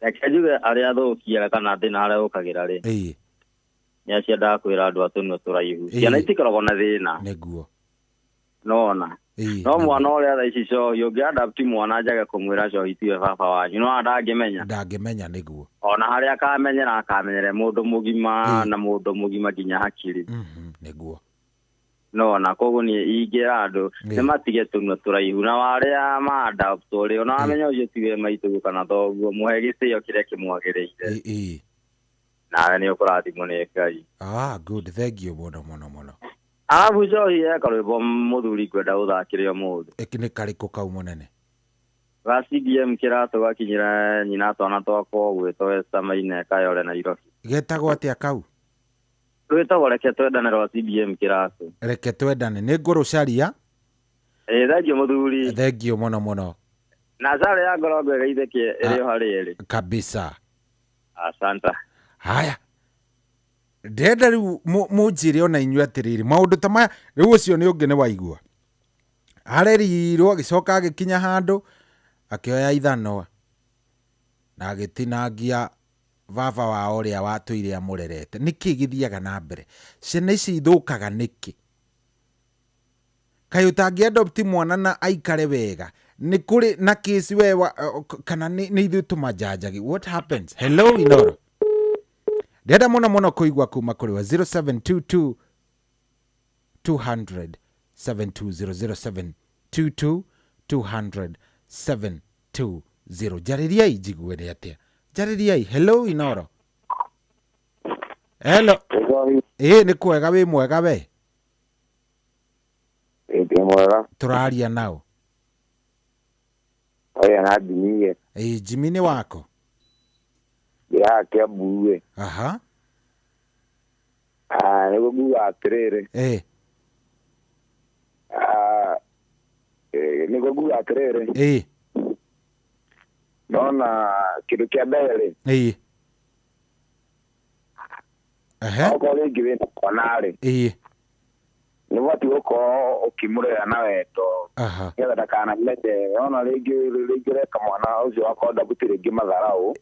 Speaker 10: akajuge ari athukia kana thina aria ukagira ri ni aciendaga kwira andu atunio turaihu ciana itikoragwo na thina
Speaker 12: niguo
Speaker 10: nona no mwana uria tha ici co yungiadapt mwana njaga kumwira co itiwe baba wanyu no
Speaker 12: ndangimenya niguo
Speaker 10: ona haria akamenyera akamenyere mundu mugima na mundu mugima nginya hakiri
Speaker 12: niguo
Speaker 10: nona koguo ni ingira andu ni matige tunio turaihu na waria maadapt uri ona amenya ucio tiwe maitu kana thoguo muhe gitio kiria kimwagiriire nawe ni ukurathimwo ni Ngai
Speaker 12: good thank you muno
Speaker 10: Alafu cohi karwimbo muthuri kwenda uthakire umuthi
Speaker 12: ni kariku kau munene
Speaker 10: ga CBM kiratu gakinyira nyina twana twako gwitwo Esther Maina kayore na Nairobi
Speaker 12: getagwo atia kau
Speaker 10: gwitagwo reke twendane rwa CBM kiratu
Speaker 12: reke twendane ni nguru caria
Speaker 10: thengio muthuri
Speaker 12: thengio muno
Speaker 10: na sare ya ngoro geitheke iri hari
Speaker 12: kabisa
Speaker 10: asanta
Speaker 12: haya ndenda riu munjire ona inyu atiriri maundu ta maya riu ucio ni ungi ni waigua arerirwo agicoka agikinya handu akioya ithano na agitinangia baba wa uria watuire amurerete niki githiaga na mbere ciana ici ithukaga niki kayo tangi adopt mwana na aikare wega ni kuri na kesi we kana ni ithu tumajanjagi what happens hello Inoro ndenda muno kuigua kuma kuri wa 0722 200 720 0722 720 jaririai jigue ni atia jaririai hello Inoro hello ni kwega wi mwega we
Speaker 2: mwega
Speaker 12: turaria nao
Speaker 2: oya na Jimmy
Speaker 12: Jimmy ni wako
Speaker 2: ya Kiambu
Speaker 12: aha
Speaker 2: nego guga atirere nego guga atirere nona kidu kia mbere oko ringi wina konari ni wati uko ukimurera na weto getha ndakana mende ona ringi reka mwana ucio akonda gutire ngi matharau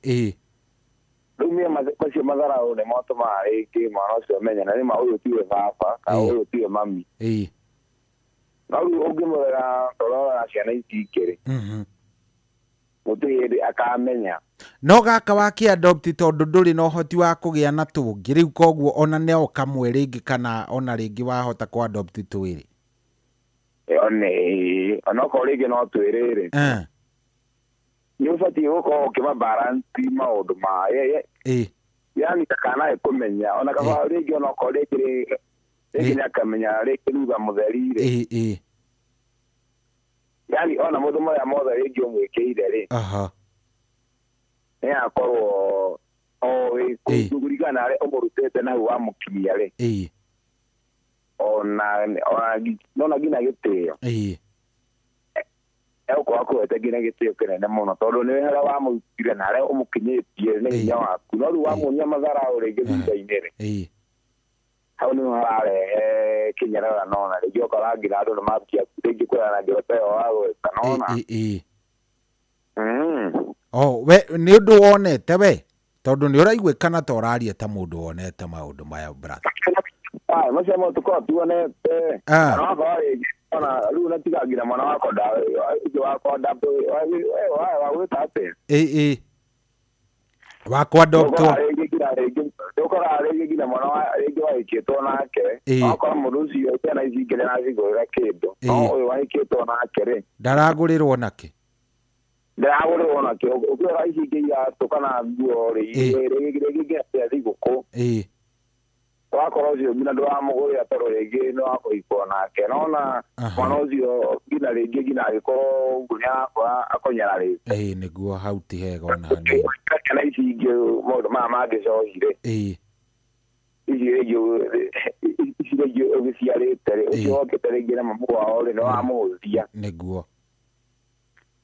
Speaker 2: rumia macio matharau ni motuma ringi mwana ucio amenya na nima uyu tiwe baba ka uyu tiwe mami na uyu ungimurera torora ciana ici ikiri mutiri akamenya
Speaker 12: no gaka waki adopt tondu nduri no hoti wa kugia na tungi riu koguo ona neo kamwe ringi kana ona ringi wahota ku adopt twiri
Speaker 2: ona ko ringi no twirire ni ufati uko ukima balance maundu ma yani kana ikumenya ona kaba ringi ona ko ringi ringi akamenya ringi ruga mutherire yani ona mundu moya mothe ringi umwikire ri ni akorwo kugurigana ari umurutete na wa mukinyia ri ona nona gina gitio eko akwete gina gitio kinene muno tondu ni hera wa mutire na ari umukinyitie ni nya waku no ru wa munya mathara uri githinda-ini ri hau ni harare kinyarara nona ri gyo karangira andu ni mabikia ringi kwera na ngiroteo wago kanona
Speaker 12: we ni undu wonete we tondu ni uraiguikana ta uraria ta mundu wonete maundu maya brother
Speaker 2: macio mo tuko tuonete ona riu natigagira mwana wako ndawe ijo wako ndawe wa gwita ati
Speaker 12: wakwa doctor
Speaker 2: ukora ringi nginya mwana wa ringi waikitwo nake akora mundu ucio tena icingire na cigurira kindu no uyu waikitwo nake ri
Speaker 12: ndaragurirwo nake
Speaker 2: ndagore ona kio ukora ici ngia tukana nguo ri gä thigũkũ wakorwo ũcio nginya ndwamũgũrĩra tondũ rĩngĩ nĩ wakũhikwo nake nona mwana ũcio nginya rĩngĩ nginya agĩkorwo nguo nĩarakora akonyararĩte
Speaker 12: nĩguo hau ti hega ona hanini
Speaker 2: kana ici ingĩ maũndũ maya mangĩcohire ici rĩngĩ ũgĩciarĩte rĩ ũcio wokĩte rĩngĩ na mamu wao rĩ nĩ wamũhũthia
Speaker 12: nĩguo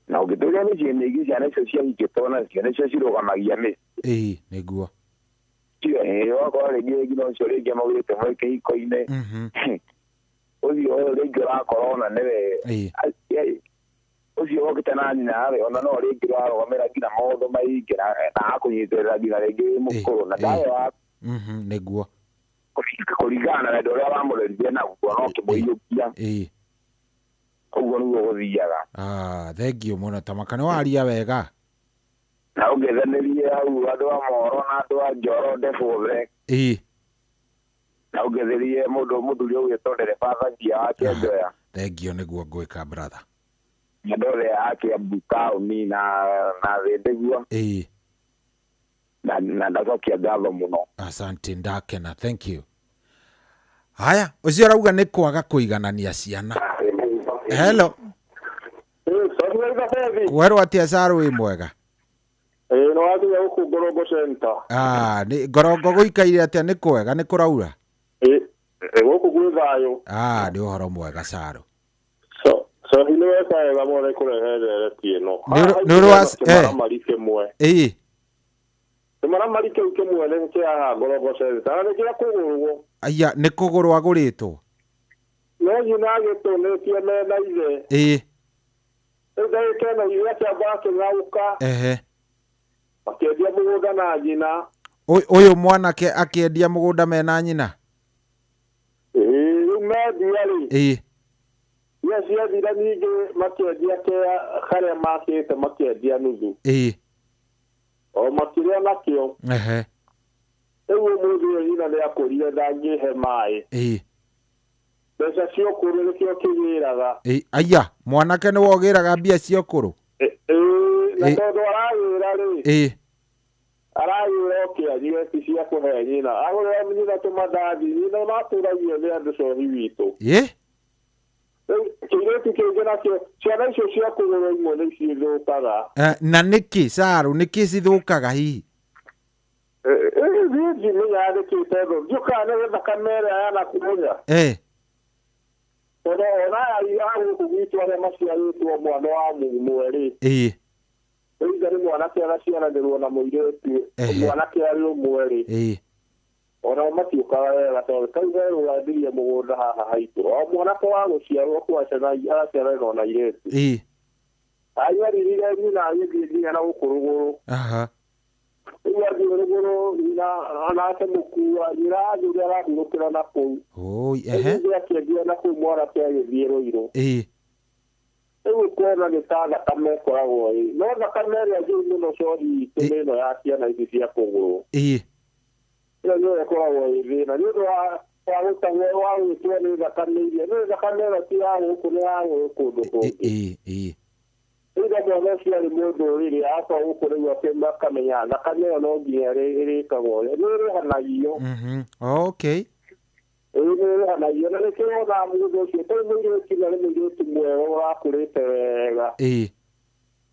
Speaker 2: na ũngĩtũria mĩciĩ mĩingĩ ciana icio ciahingĩtwo nacio nĩcio cirũgamagia mĩciĩ
Speaker 12: nĩguo
Speaker 2: wakorwo rĩngĩ nginya ũcio rĩngĩ maugĩte mwĩ kĩhiko-inĩ ũcio rĩngĩ ũrakorwo na nĩwe ũcio wokĩte na nyina rĩ ona no rĩngĩ ũrarũgamĩra nginya maũndũ maingĩ na akũnyitĩrĩra nginya rĩngĩ mũkũrũ na ndawe waku
Speaker 12: nĩguo
Speaker 2: kũringana na wendo ũrĩa wamũreririe naguo no kĩmũiyũkia ũguo nĩguo gũthiaga
Speaker 12: thengio mũno Tamaka nĩ waria wega
Speaker 2: na ũngĩthanĩrie hau andũ a Moro na andũ a Njoro ndebũthe na ũngĩthirie mũthuri ũgwĩtwo ndereba thangia wa Kĩenjoya
Speaker 12: thengio nĩguo ngwĩka brother
Speaker 2: andũ othe a Kiambu taũni na thĩ ndĩguo na ndacokia ngatho mũno
Speaker 12: asante ndakena thank you haya ũcio arauga nĩ kwaga kũiganania ciana hello kwerwo atĩa Saru wĩ mwega
Speaker 1: no wathiĩ gũkũ Ngorongo center
Speaker 12: nĩ Ngorongo gũikaire atĩa nĩ kwega nĩ kũraura
Speaker 1: gũkũ gwĩ thayũ
Speaker 12: nĩ ũhoro mwega Saru
Speaker 1: so nĩ weka wega mwana kũrehere tieno
Speaker 12: nĩ ũrwa
Speaker 1: marike mwe mara marike kĩmwe nĩ kĩa Ngorongo center nĩ kĩa kũgũrwo
Speaker 12: aya nĩ kũgũrwo agũrĩtwo
Speaker 1: no nyina agĩtũnĩtie mena ithe ndagĩka na iria kĩamba kĩng'aũka akĩendia mũgũnda na nyina
Speaker 12: ũyũ mwanake akĩendia mũgũnda mena nyina
Speaker 1: rĩu mendia rĩ iria ciathira ningĩ makĩendia karĩa makĩte makĩendia nuthu o makĩrĩa nakĩo rĩu ũmũthĩ ũyũ nyina nĩ akũrire ndangĩhe maĩ mbeca cia ũkũrũ nĩkĩo kĩgĩraga
Speaker 12: aya mwanake nĩ wogĩraga mbia cia ũkũrũ
Speaker 1: na tondũ aragĩra rĩ aragĩra okĩagire ti cia kũhe nyina agũrĩra nyina tũmandathi nyina matũragio nĩ andũ cohi witũ kĩirĩtu kĩngĩ nakĩo ciana icio cia kũgũrwo imwe nĩ cithũkaga
Speaker 12: na nĩkĩ Saru nĩkĩ cithũkaga hihi
Speaker 1: thiĩ menya andĩkĩte thũ ndiũkaga nĩ thakame ĩrĩa yanakuonya ona agũkũ gwitũ arĩa maciarĩtwo mwana wa mũmwe rĩ rĩu nĩ mwanake agaciaranĩrwo na mũirĩtu mwanake arĩ ũmwe rĩ ona matiũkaga wega tondũ kauga rũgambirie mũgũnda haha haitũ o mwanake wa gũciarwo agaciaranĩrwo na irĩtu ayaririre nyina agĩthiĩ nginya na gũkũ rũgũrũ rĩu athiĩ rũgũrũ nyina anake mũkua nyina athiĩ arahurũkĩra na kũu rĩu akĩendia na kũu mwanake agĩthiĩ Rũirũ rĩu kuona nĩ ta thakame ĩkoragwo no thakame ĩrĩa njũru mũno cohi itũ nĩ ĩno ya ciana ici cia kũgũrũ ĩyo nĩyo ĩkoragwo ĩ thĩna nĩ ũndũ wa gũtangwo wa gwĩtwo nĩ thakame iria nĩ thakame ĩno ti ya gũkũ nĩ ya kũndũ kũngĩ rĩu mwana ũcio arĩ mũndũ rĩrĩ akorwo gũkũ rĩu akamenya thakame ĩyo no nginya ĩrĩkagwo nĩ ĩrĩhanagio nĩrĩhanagio na nĩkĩo wonaga mũndũ ũcio tondũ mũirĩtu na nĩ mũirĩtu mwega ũrakũrĩte wega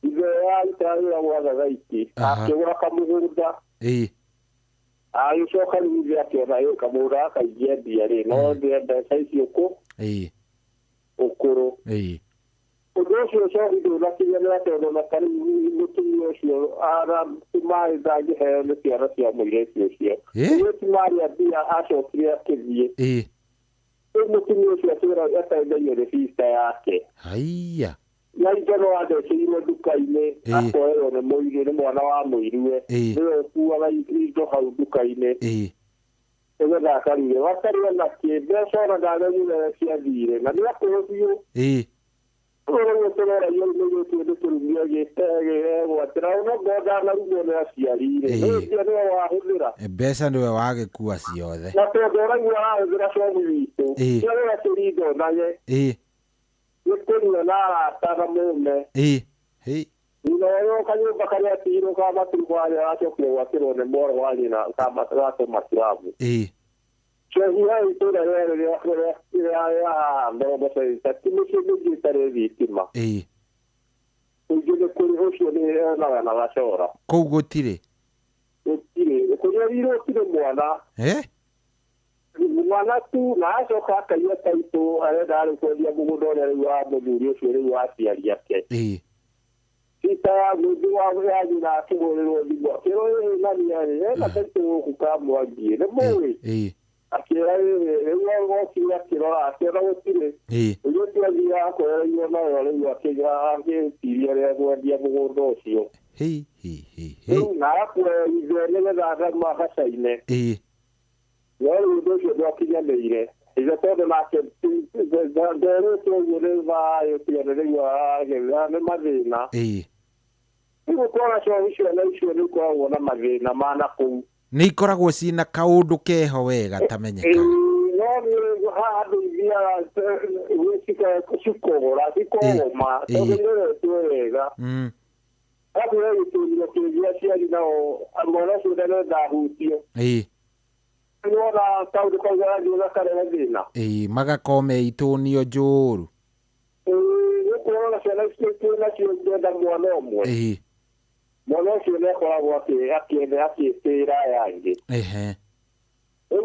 Speaker 1: ithe yarutaga wĩra gwa thagaiti akĩgũra kamũgũnda agĩcoka rĩu ithe akĩona kamũgũnda akaingĩ endia rĩ no mbeca icio ũkũrũ ũndũ ũcio cohi ndũnakinyanĩra tondũ na tarĩu mũtumia ũcio maĩ ndangĩheo nĩ ciana cia mũirĩtu ũcio mũirĩtu marĩa mbia acokire akĩthiĩ rĩu mũtumia ũcio atũra atendagia rĩbista yake na ithe no atheceirwo nduka-inĩ akoerwo nĩ mwana wa mũirue nĩwe ũkuaga indo hau nduka-inĩ nĩgetha akarire wakarire nakĩ mbeca ona ndamenyire ciathire na nĩ akũrũ biũ ũrĩa gũtũrora iyo nĩgĩtwo nĩ kũrumia gĩtegwatĩra ona ngondanarumwo nĩ aciarire ũcio nĩwe wahũthĩra
Speaker 12: mbeca nĩwe wagĩkua ciothe
Speaker 1: na tondũ ũraigua arahũthĩra cohi witũ ciarĩra tũrindo naye gĩkũria na arata na mũme kanyumba karia tiro kama tulikuwa acho kwa kero ne moro wali na kama trato masiabu Chohia itora leo ya ndo sai tatimishi mji tare vitima ujile kuri hosho ni na washora
Speaker 12: kugotire
Speaker 1: kunya riro tire mwana mwana tu na acho kaka ya taito ale dale kwa dia bugudo le wa murio shore wa tiari yake sita gudu wa ya na kibolo dibo kero nani ya na taito kukamwa agie ne mowe akira ewa kila kila akira otire yo tiagia ko yo na yo yo akira ake tiria kwa dia bugudo sio na kwa izele da ma hasaine Well, we do should walk in the year. Is a total market. There is a whatever you are in Madina. You call us your issue and issue you call one of Madina, Manaku.
Speaker 12: Nikoragwo cina kaundu keho wega tamenyeka.
Speaker 1: No, hard via Wishika Kushukora, Sikoma, Toga. That's where you do now. I'm going to say that who's here.
Speaker 12: Magakome itunio njuru
Speaker 1: mwana ũcio nĩakoragwo akĩtĩra yangi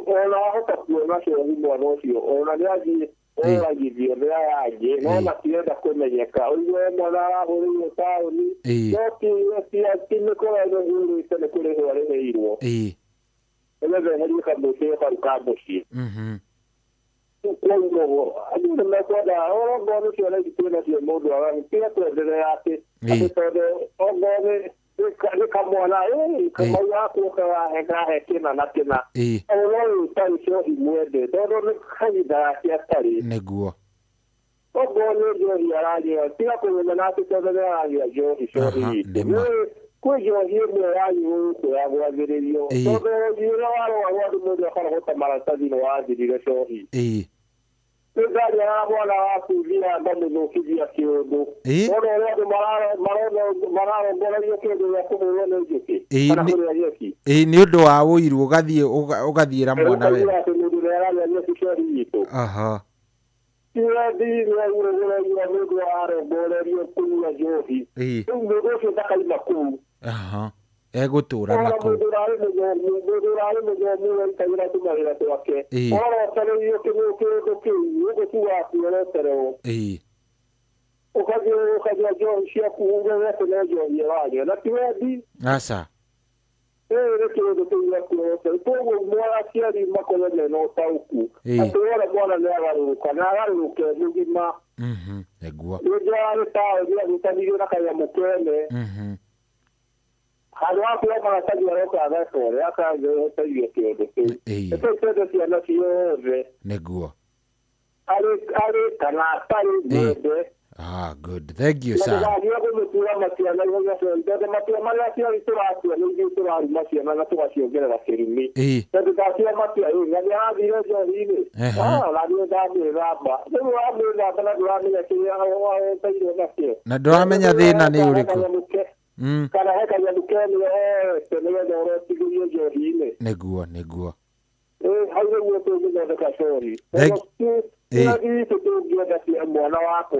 Speaker 1: ona ahota kuona ciohi mwana ũcio ona nĩathiĩ oragithio nĩ yangi no matienda kũmenyeka ũguo mwana arahũrĩirwo taũni no tinĩkoragwo hũrĩte nĩ kũrĩhwo arĩhĩirwo Ele heri kama sio kwa boshi. Kwa ani nimekwenda ngono sio na kitendo cha modo wa pia tuendelee yake. Atoto ngone kama na kama yako kwa hekima na tena. Ono sio imwede. Todo ni kaida ya tari.
Speaker 12: Neguo.
Speaker 1: Ngone ndio yaraje. Pia kwa na tuendelee ya jo histori. Kujo hiyo yanyu kwa wazirio todo yiro wao mmoja kana hota maratazi na wazirio shohi Ndio bwana kulia bado ndio kijia kiodo ndio mararo bora hiyo kiodo ya kuona hiyo kana kwa yeki
Speaker 12: ni undu wa uiru ugathiira mwana we
Speaker 1: aha Tira di ya ure ya ndio are bora hiyo kunya johi ndio sio takaima kuu
Speaker 12: aha egutura nako
Speaker 1: mudurale mujoni tayira tumarira twake ora tale yo ke yuko tuwa kuelezero ukaje jo shia kuunga na telejo yaje na tiwadi
Speaker 12: asa
Speaker 1: rekero do tuwa kuelezero todo mora kiari makole no tauku atora bwana le agaru kana agaru ke mugima
Speaker 12: egua
Speaker 1: ndio ale tawo ndio mutaniyo na kaya mukene Halwa kwa marataji wako adhapo yaka ndio tajia kiodo. Sasa sio na sio
Speaker 12: Neguo.
Speaker 1: Ale kana pale bebe.
Speaker 12: Ah, good. Thank you, sir. Na ndũramenya thĩna nĩ ũrĩkũ.
Speaker 1: Kana heka ya dukani tenega doro tigio johine.
Speaker 12: Neguo.
Speaker 1: Hayo wote ndio kashori. Ndio tutugia dasi mwana wako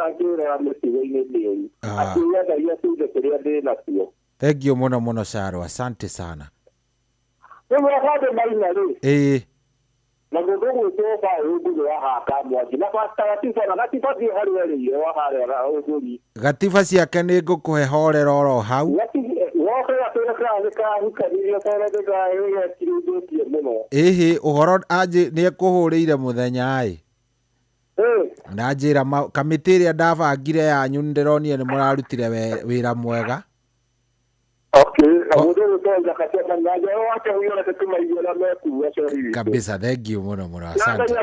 Speaker 1: ajira amesiwe ndio. Akiya daia tuje kuria dena sio.
Speaker 12: Thank you muno Saro. Asante sana.
Speaker 1: Wewe hadi maina leo. Na gogo toka ugu wa haka mwaji na kwa taratibu na gatiba ya hali ile wa hali uguri
Speaker 12: gatiba ciake nĩ ngũkũhe horera oro hau ĩhĩ ũhoro anjĩ nĩ ekũhũrĩire mũthenya na njĩra kamĩtĩ ĩrĩa ndabangire yanyu nĩndĩronire nĩ mũrarutire wĩra mwega kabisa. Thank you muno asante.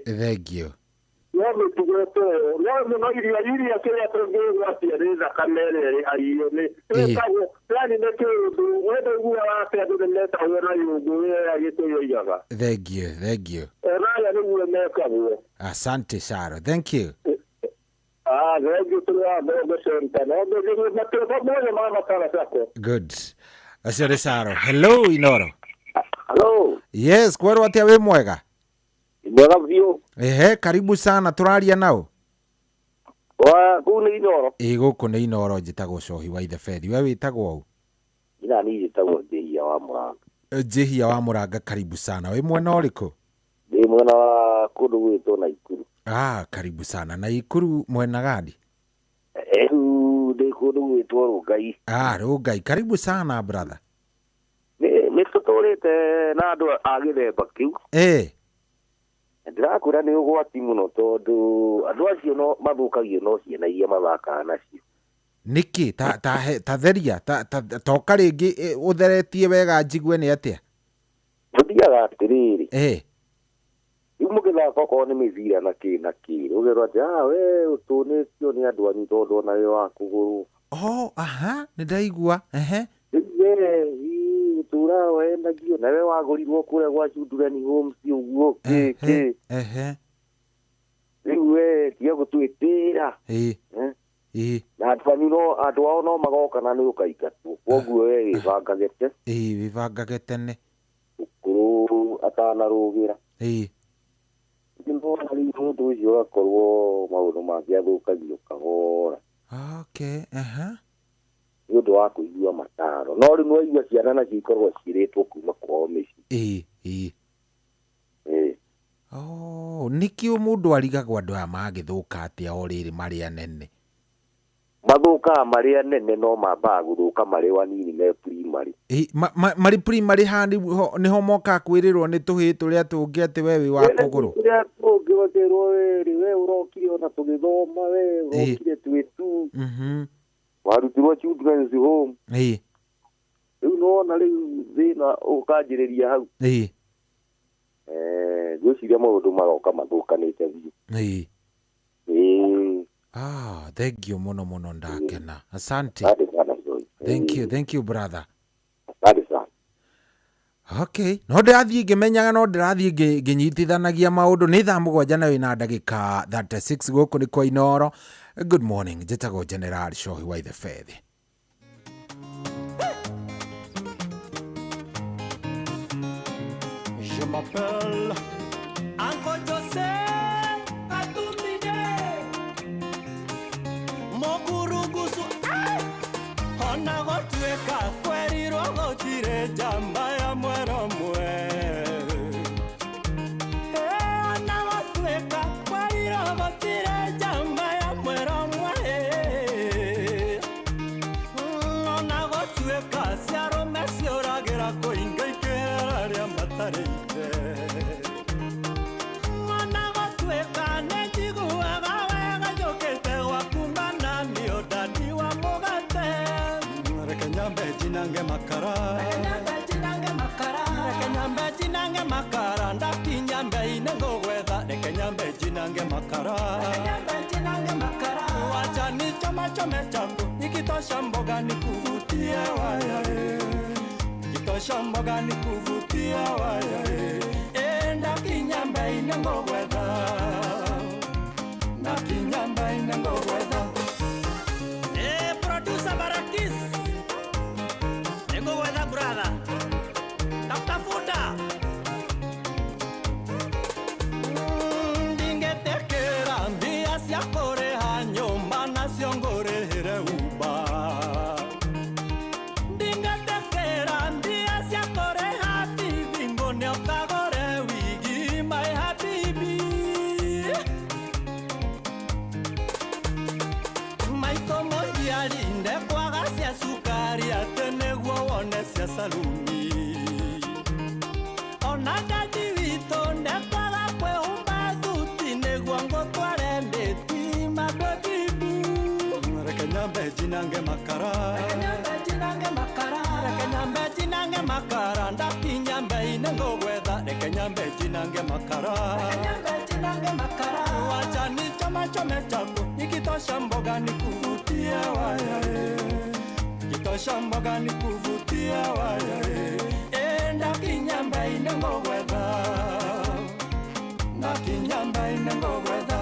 Speaker 12: Thank you.
Speaker 1: me tuwe to no iria kile tongwe atia reza kamere ayo ne kawo plani ne ke wewe uwa atia de leta wena yugo ya yeto yoyaga.
Speaker 12: Thank you.
Speaker 1: Raya ni uwe meka wo.
Speaker 12: Asante Saro, thank you.
Speaker 1: Thank you to
Speaker 12: Good. Asante Saro. Hello Inoro.
Speaker 21: Hello.
Speaker 12: Yes, kwero atia we mwega?
Speaker 21: Mwega vio.
Speaker 12: Karibu sana turaria nao.
Speaker 21: Kuni Inoro.
Speaker 12: Guku ni Inoro njitagwo Cohi wa Ithe Fethi. We witagwo u?
Speaker 21: Ina ni njitagwo Jehia wa Muranga.
Speaker 12: Jehia wa Muranga, karibu sana. We mwena uriku?
Speaker 21: Ndi mwena wa kundu gwitwo Naikuru.
Speaker 12: Karibu sana. Naikuru mwena gadi?
Speaker 21: Ndi kundu gwitwo Rungai.
Speaker 12: Rungai. Karibu sana brother.
Speaker 21: Ni tuturite na andu a githemba kiu. Ndirakwira ni ugwati muno tondu andu acio no mathukagio no ciana iria mathakaga nacio.
Speaker 12: Niki ta theria toka ringi utheretie wega njigwe ni atia?
Speaker 21: Tuthiaga atiriri. Riu mugithaka ko ni mivira na ki ugerwa we utunitio ni andu anyu tondu ona we wa kuguru.
Speaker 12: Ni ndaigua.
Speaker 21: Tura wenda gio nawe wagurirwo kure gwa Children Homes uguo riwe tia gutwitira na twaniro andu ao no magoka na ni ukaikatu koguo we givangagete
Speaker 12: vivangagete ne
Speaker 21: kuru atana rugira ndimbo ali ndu ucio akorwo maundu mangiathukagio kahora. Ndu wa kuigua mataro no ri no igua ciana na cikorwo ciritwo kuma kwao mici.
Speaker 12: Niki mundu arigagwo andu aya magithuka atia o riri mari anene?
Speaker 21: Mathuka mari anene no mamba guthuka mari wanini me primary.
Speaker 12: Mari primary handi niho moka kwirirwo ni tuhi turia tungi ati wewe wa kuguru.
Speaker 21: Turia tungi waterwo we urokire ona tugithoma we urokire twitu. Warutirwo Children's Home. Riu nona riu thina ukanjiriria hau. Gwiciria maundu maroka mathukanite biu.
Speaker 12: Thank you muno ndakena. Asante. Thank you brother. No ndirathie ngimenyaga no ndirathie nginyitithanagia maundu ni thaa 7 na wina ndagika 36 guku ni kwa Inoro. Good morning, njitagwo General Cohi wa Ithe Fethi.
Speaker 5: Je m'appelle Uncle Jose Katumide Mokurugusu Ona gotweka kwerirwo gotire jamba ya mwero mwe Ona gotweka kwerirwo gotire jamba ya mwero mwe Ona gotweka ciaro meciuragira kuinga ikera ria matare Jinange makara ndakinyambe inengo gwetha rekenyambe jinange makara wacha ni choma changu nikitosha mboga nikuvutie waya nikitosha mboga nikuvutie waya ndakinyambe inengo gwetha ndakinyambe inengo gwetha producer Barakis Nengo weda brother tafuta Ndingetekera mbia siakore hanyo mana siongorere uba Ndingetekera mbia siakore happy bingo neokagore wigi my habibi Maiko mondiali ndekwa gasia sukari atene cia saluni Ona dadi wito ndekwaga kwehumba thuti niguo ngutware nditi mabebibu Rekenyambe jinange makara Rekenyambe jinange makara ndakinyambe inengo gwetha Rekenyambe jinange makara Wacha choma chome chako nikitosha mboga nikuvutia waya nikitosha mboga nikuvutia waya enda kinyamba inengogwetha na kinyamba inengogwetha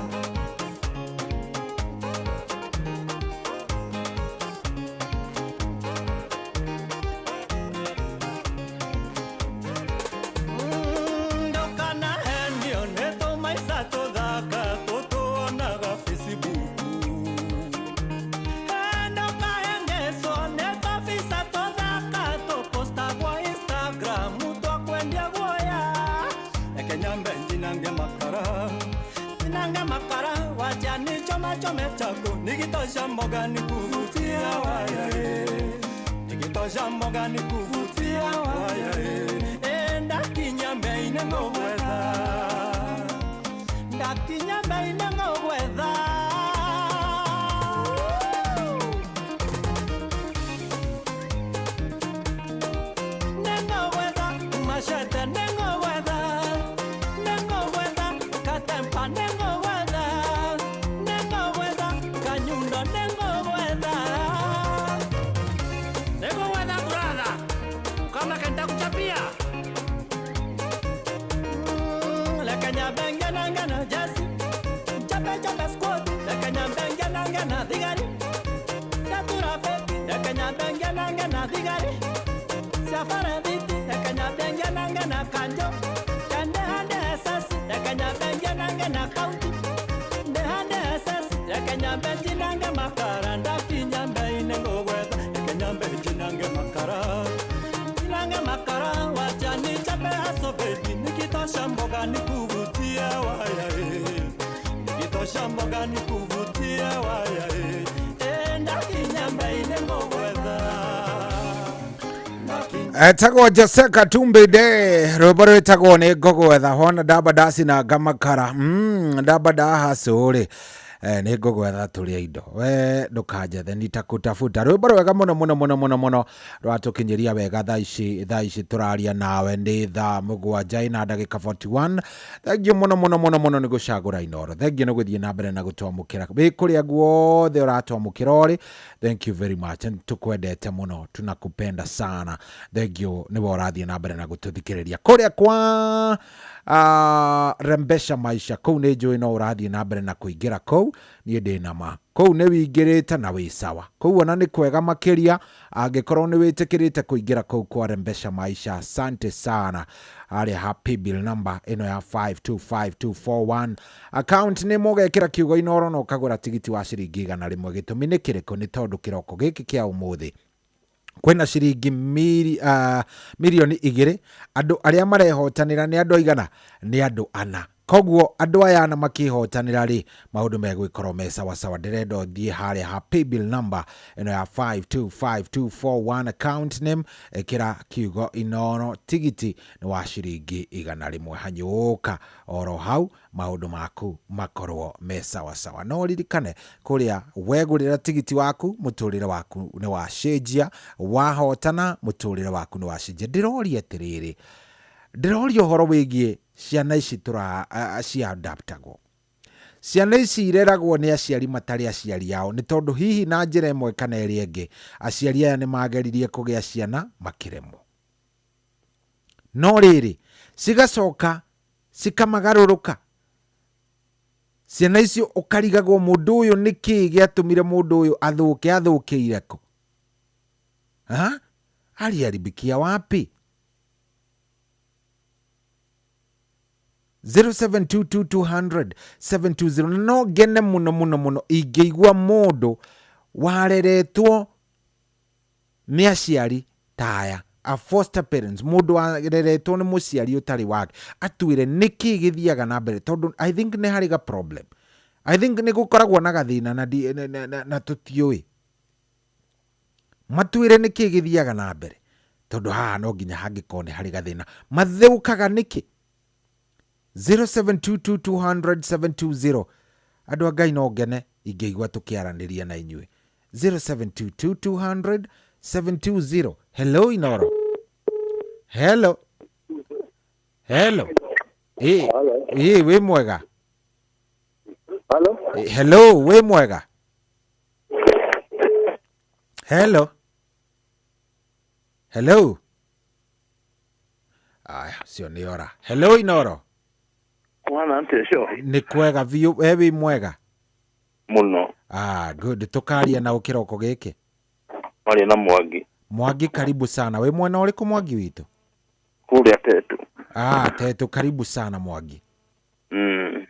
Speaker 5: nikitosha mboga nikuvutia waya nikitosha mboga nikuvutia waya enda kinyambe inengogwetha ndakinyambe inengogwetha nengogwetha mashete nengogwetha nengogwetha katempa nengogwetha mboga nikuvutia waya nikitosha mboga nikuvutia waya enda kinyamba inengogwetha
Speaker 12: Etago Jose Katumbi de Robert etago ne gogwetha hona dabadasi na gamakara dabada hasore ne gogwetha tulia indo we ndukanjethe nitakutafuta rwimbo rwega muno rwatukinyiria wega thaa ici turaria nawe ndi thaa mugwanja na ndagika 41 thengio muno ni gucagura inoro thengio ni guthie na mbere na gutwamukira wi kuria guothe uratwamukira ori thank you very much and tukwendete muno tunakupenda sana thengio ni worathie na mbere na gututhikiriria kuria kwa rembesha maisha kou nä njå no å rathiä na mbere na kå ingä kou niä ndä nama kou nä wingä rä te na wä sawa kou ona nä kwega makä ria angä korwo nä wä tä kä rä te kå ingä kou kwa rembesha maisha asante sana arä ha paybill number ino ya 525241 account nä må gekä ra kiugo inoro no kagå ra tigiti wa ciringi 100 gä tå mi nä kä rä kå nä tondå kä roko gä kä kä a å må thä kwena ciringi milioni 2 andu aria marehotanira ni andu aigana ni andu 4 koguo andu aya na makihotanira ri maundu megwikorwo me sawa sawa ndirenda thie haria ha paybill number ino ya 525241 account name ekira kiugo inono tigiti ni wa ciringi 100 hanyuka oro hau maundu maku makorwo me sawa sawa no ririkane kuria wegurira tigiti waku muturire waku ni wa cenjia wahotana muturire waku ni wa cenjia ndiroria atiriri ndiroria horo wigie ciana ici cia adaptagwo ciana ici ireragwo ni aciari matari aciari yao ni tondu hihi na njira imwe kana iri ingi aciari aya ni mageririe kugia ciana makiremwo no riri cigacoka cikamagaruruka ciana icio ukarigagwo mundu uyu niki giatumire mundu uyu athukiire ko aliaribikia wapi 0722200720 no gene muno ingeigua mundu wareretwo ni aciari taya a foster parents mundu wareretwo ni muciari utari wake atwire niki githiaga na mbere tondu I think ni hari ga problem I think ni gukoragwo na gathina na tutioi matwire niki githiaga na mbere tondu haha no nginya hangikone hari gathina matheukaga niki 0722200720 andu a Ngai no ngene ingeigua tukiaraniria na inyue 0722200720 hello inoro hello we mwega
Speaker 21: Hello?
Speaker 12: Hello, we mwega? Hello? Hello? Aya, sio ni ora. Hello, Inoro?
Speaker 19: Mwana ntesho.
Speaker 12: Ni kwega viu, wewe mwega?
Speaker 19: Muno.
Speaker 12: Good. Tukaria na ukiroko giki.
Speaker 19: Wali na Mwangi.
Speaker 12: Mwangi, karibu sana. We mwena uriku Mwangi witu?
Speaker 19: Kuria Tetu.
Speaker 12: Tetu, karibu sana Mwangi.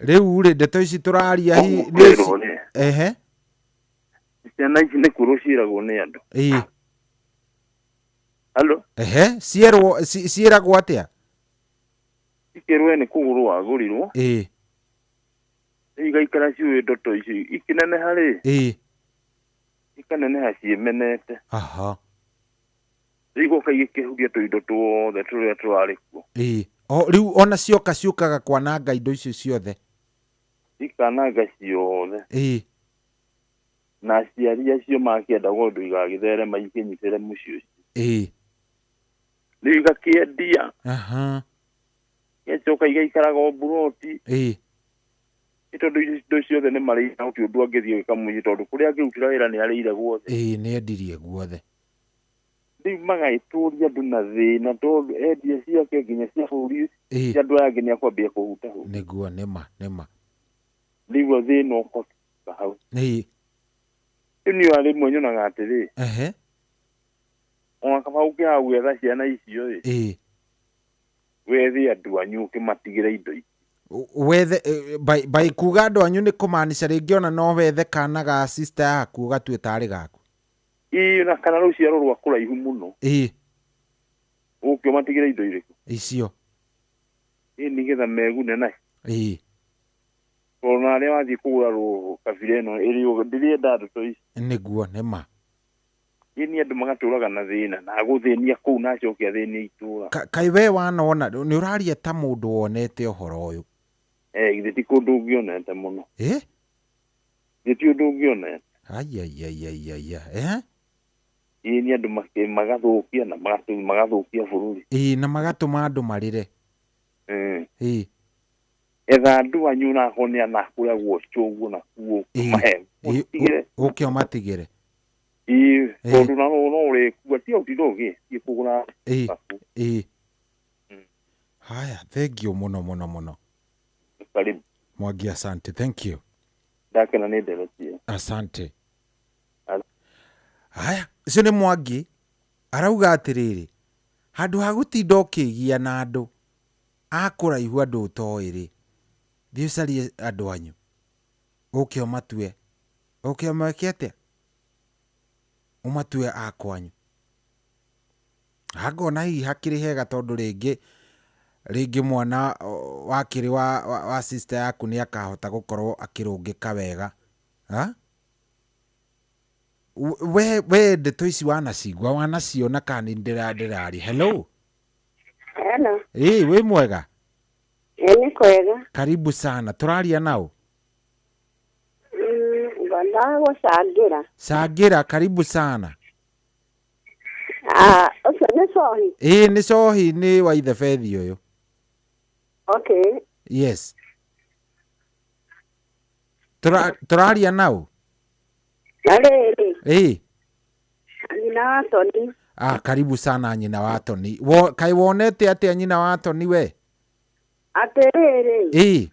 Speaker 12: Riu uri ndeto ici turaria hi ehe.
Speaker 19: Ciana ici nĩ kũrũciragwo nĩ andũ. Halo?
Speaker 12: Ehe, ciĩragwo atĩa?
Speaker 19: Ikĩrwo nĩ kũgũrũ wagũrirwo. Igaikara ciũĩ ndoto ici ikineneha rĩ. Ikaneneha ciĩmenete. Igoka igĩkĩhuria tũindo tuothe tũrĩa tũrarĩ kuo.
Speaker 12: Riu ona cioka ciũkaga kwananga indo icio ciothe.
Speaker 19: Ikananga ciothe. Na aciari acio makĩenda ũndũ igagĩtherema ikĩnyitĩre mũciĩ ũcio. Rĩu igakĩendia. Igacoka igaikaraga o mburoti. Tondũ indo ciothe nĩ marĩ na ũndũ angĩthiĩ gwĩka mũciĩ tondũ kũrĩa angĩrutĩra wĩra nĩ arĩire guothe.
Speaker 12: Nĩ endirie guothe.
Speaker 19: Rĩu magagĩtũria andũ na thĩna tondũ endia ciake nginya cia bũrũri cia andũ aya angĩ nĩ akwambia kũhutahuta.
Speaker 12: Nĩguo nĩma.
Speaker 19: Rĩu thĩna ũkoka hau. Nĩ rĩmwe nyonaga atĩrĩ. Ona kaba ũkĩaga gwetha ciana icio rĩ. Wethe andũ anyu ũkĩmatigĩre indo ici.
Speaker 12: Wethe by kuga andũ anyu nĩ kũmaanisha rĩngĩ ona no wethe kana ga sister yaku ũgatue tarĩ gaku.
Speaker 19: Na kana rũciaro rwa kũraihu mũno. Ũkĩmatigĩre indo irĩkũ?
Speaker 12: Icio.
Speaker 19: Nĩgetha megune nacio. Ona arĩa wathiĩ kũgũra rũhũ kabira ĩno ĩrĩ ndĩrĩenda ndoto ici.
Speaker 12: Nĩguo nĩma.
Speaker 19: Ni andũ magatũraga na thĩna na gũthĩnia kũu na acoke athĩnia itũra.
Speaker 12: Kai we wanona nĩ ũraria ta mũndũ wonete ũhoro ũyũ.
Speaker 19: Githĩ ti kũndũ ũngĩonete mũno. Githĩ ti ũndũ ũngĩonete. Ni andũ magathũkia na magathũkia bũrũri.
Speaker 12: Na magatũma andũ marĩre.
Speaker 19: Etha andũ anyu na honea na kũrĩa guochũguo na kuo mahe.
Speaker 12: Ũke ũmatigĩre.
Speaker 19: Tondũ na no ũrĩkua ti ũtithũgĩ ikũgũra.
Speaker 12: Haya, thank you mũno.
Speaker 19: Karibu.
Speaker 12: Mwangi, asante, thank you.
Speaker 19: Ndakena nĩ nderetie.
Speaker 12: Asante. Haya, ũcio nĩ Mwangi arauga atĩrĩrĩ, handũ ha gũtinda ũkĩgia na andũ akũraihu andũ ũtoĩ rĩ, thiĩ ũcarie andũ anyu ũke ũmatue, ũke ũmeke atĩa, ũmatue akwanyu. Ngona hihi hakĩrĩ hega tondũ rĩngĩ mwana wakĩrĩ wa sister yaku nĩ akahota gũkorwo akĩrũngĩka wega. We ndeto ici wanacigua wanaciona kana ndĩrari. Hello. We mwega?
Speaker 16: Nĩ kwega.
Speaker 12: Karibu sana. Tũraria nao?
Speaker 16: Ngona gũcangĩra.
Speaker 12: Cangĩra, karibu sana.
Speaker 16: Ũcio nĩ Sohi?
Speaker 12: Nĩ Sohi, nĩ wa ithe Fethi ũyũ.
Speaker 16: Okay.
Speaker 12: Yes. Tũraria nao?
Speaker 16: Rĩrĩ. Nyina wa Toni.
Speaker 12: Karibu sana nyina wa Toni. Kai wonete atĩa nyina wa Toni we?
Speaker 16: Atĩrĩrĩ.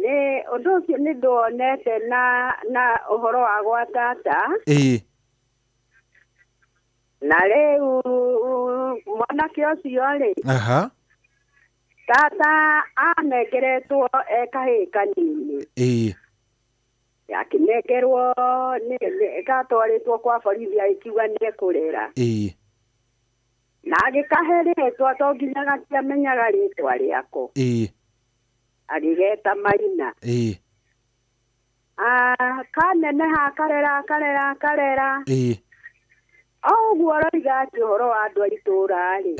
Speaker 22: nĩ ũndũ ũcio nĩ ndonete na ũhoro wa gwa tata. Na rĩu mwanake ũcio rĩ, tata anengeretwo kahĩĩ kanini. Akĩnengerwo gatwarĩtwo kwa borithi agĩkiuga nĩ ekũrera. Na agĩkahe rĩtwa to nginya gatiamenyaga rĩtwa rĩako. Agĩgeta Maina. Kaneneha karera. O ũguo roiga atĩ ũhoro wa andũ a itũũra rĩ.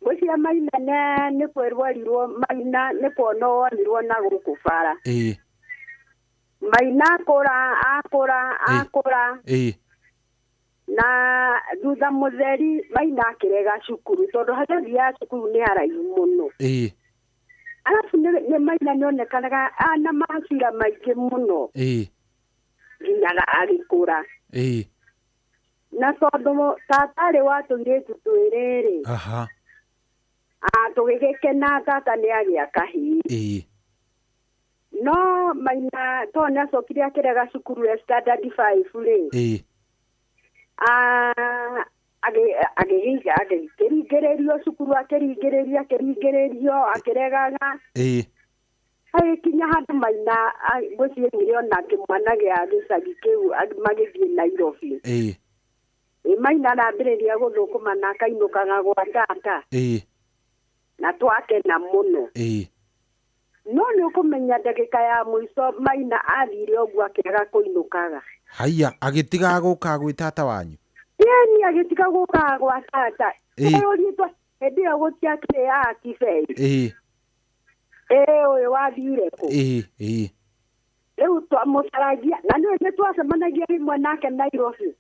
Speaker 22: Mũciĩ Maina nĩ kwĩrwo Maina nĩ kuona wonirwo na gũkũ bara. Maina akũra. Na thutha mũtheri Maina akĩrega cukuru tondũ harĩa thia cukuru nĩ haraihu mũno. Alafu nĩ Maina nĩonekanaga ana macira maingĩ mũno. Nginyaga agĩkũra. Na tondũ tata arĩ wa tũirĩtu twĩrĩ. Tũgĩgĩkena tata nĩagĩa kahĩĩ. No Maina to nĩacokire akĩrega cukuru ya standard 5 rĩ. Agĩkĩringĩrĩrio cukuru akĩringĩrĩrio akĩregaga. Agĩkinya handũ Maina gwĩciria ona kĩmwana gĩa gĩcagi kĩu magĩthiĩ Nairobi. Maina arambĩrĩria gũthũkũma na akainũkaga gwa tata. Na twakena mũno. No nĩ ũkũmenya ndagĩka ya mũico Maina athire ũguo akĩaga kũinũkaga.
Speaker 12: Haiya, agĩtiga gũka gwĩ tata wanyu?
Speaker 22: Yeni agĩtiga gũka gwa tata. Ũrĩtwa hĩndĩ ĩyo gũtiakĩrĩ ya kibei. Ũyũ wathire kũ? Rĩu twamũcaragia na nĩ twacemanagia rĩmwe nake Nairobi.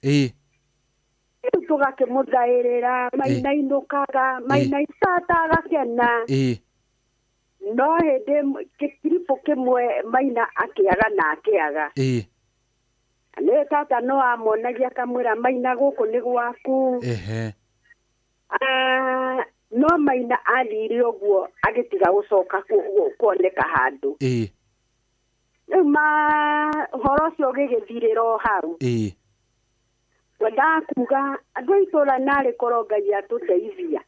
Speaker 22: Rĩu tũgakĩmũthaĩrĩra Maina ainũkaga, Maina tata agakena. No hĩndĩ kĩtiribũ kĩmwe Maina akĩaga na akĩaga. Nĩ tata no amonagia akamwĩra Maina gũkũ nĩ gwaku. No Maina athire ũguo agĩtiga gũcoka kuoneka handũ. Rĩu ũhoro ũcio ũgĩgĩthirĩra o hau. Wendaga kuga andũ a itũũra narĩ korwo Ngai atũteithia.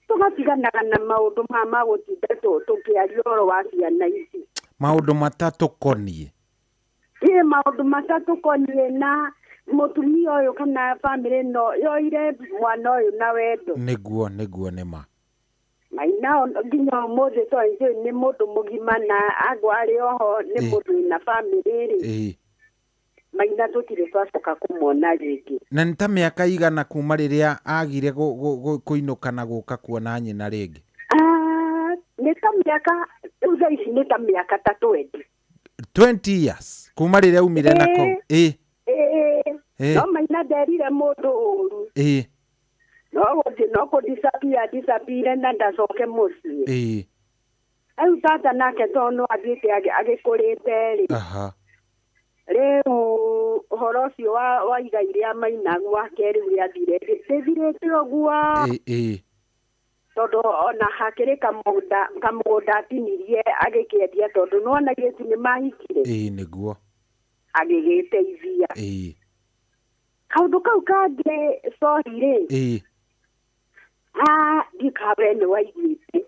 Speaker 22: Tũgatiganaga na maũndũ ma gũtinda tũkĩaria ũhoro wa ciana ici.
Speaker 12: Maũndũ matatũkoniĩ.
Speaker 22: Maũndũ matatũkoniĩ na mũtumia ũyũ kana bamĩrĩ ĩno yoire mwana ũyũ na wendo.
Speaker 12: Nĩguo nĩma.
Speaker 22: Maina nginya ũmũthĩ tondũ nĩ mũndũ mũgima na agwarĩ oho nĩ mũndũ wĩna bamĩrĩ rĩ. Maina tũtirĩ twacoka kũmuona rĩngĩ.
Speaker 12: Na nĩ ta mĩaka igana kuma rĩrĩa agire kũinũka na gũka kuona nyina rĩngĩ?
Speaker 22: Nĩ ta mĩaka, rĩu thaa ici nĩ ta mĩaka ta 20.
Speaker 12: 20 years kuma rĩrĩa umire nako?
Speaker 22: No Maina nderire mũndũ ũru. No gũthiĩ no kũdisappear na ndacoke mũciĩ. Rĩu tata nake tondũ no athiĩte agĩkũrĩte rĩ. Rĩu ũhoro ũcio wa igai rĩa Maina gwake rĩu rĩathirĩte ũguo. Tondũ ona hakĩrĩ kamũgũnda atinirie agĩkĩendia tondũ nĩwona gĩtu nĩ mahikire.
Speaker 12: Nĩguo.
Speaker 22: Agĩgĩteithia. Kaũndũ kau kangĩ sorry rĩ. Ndikawe nĩ waiguĩte.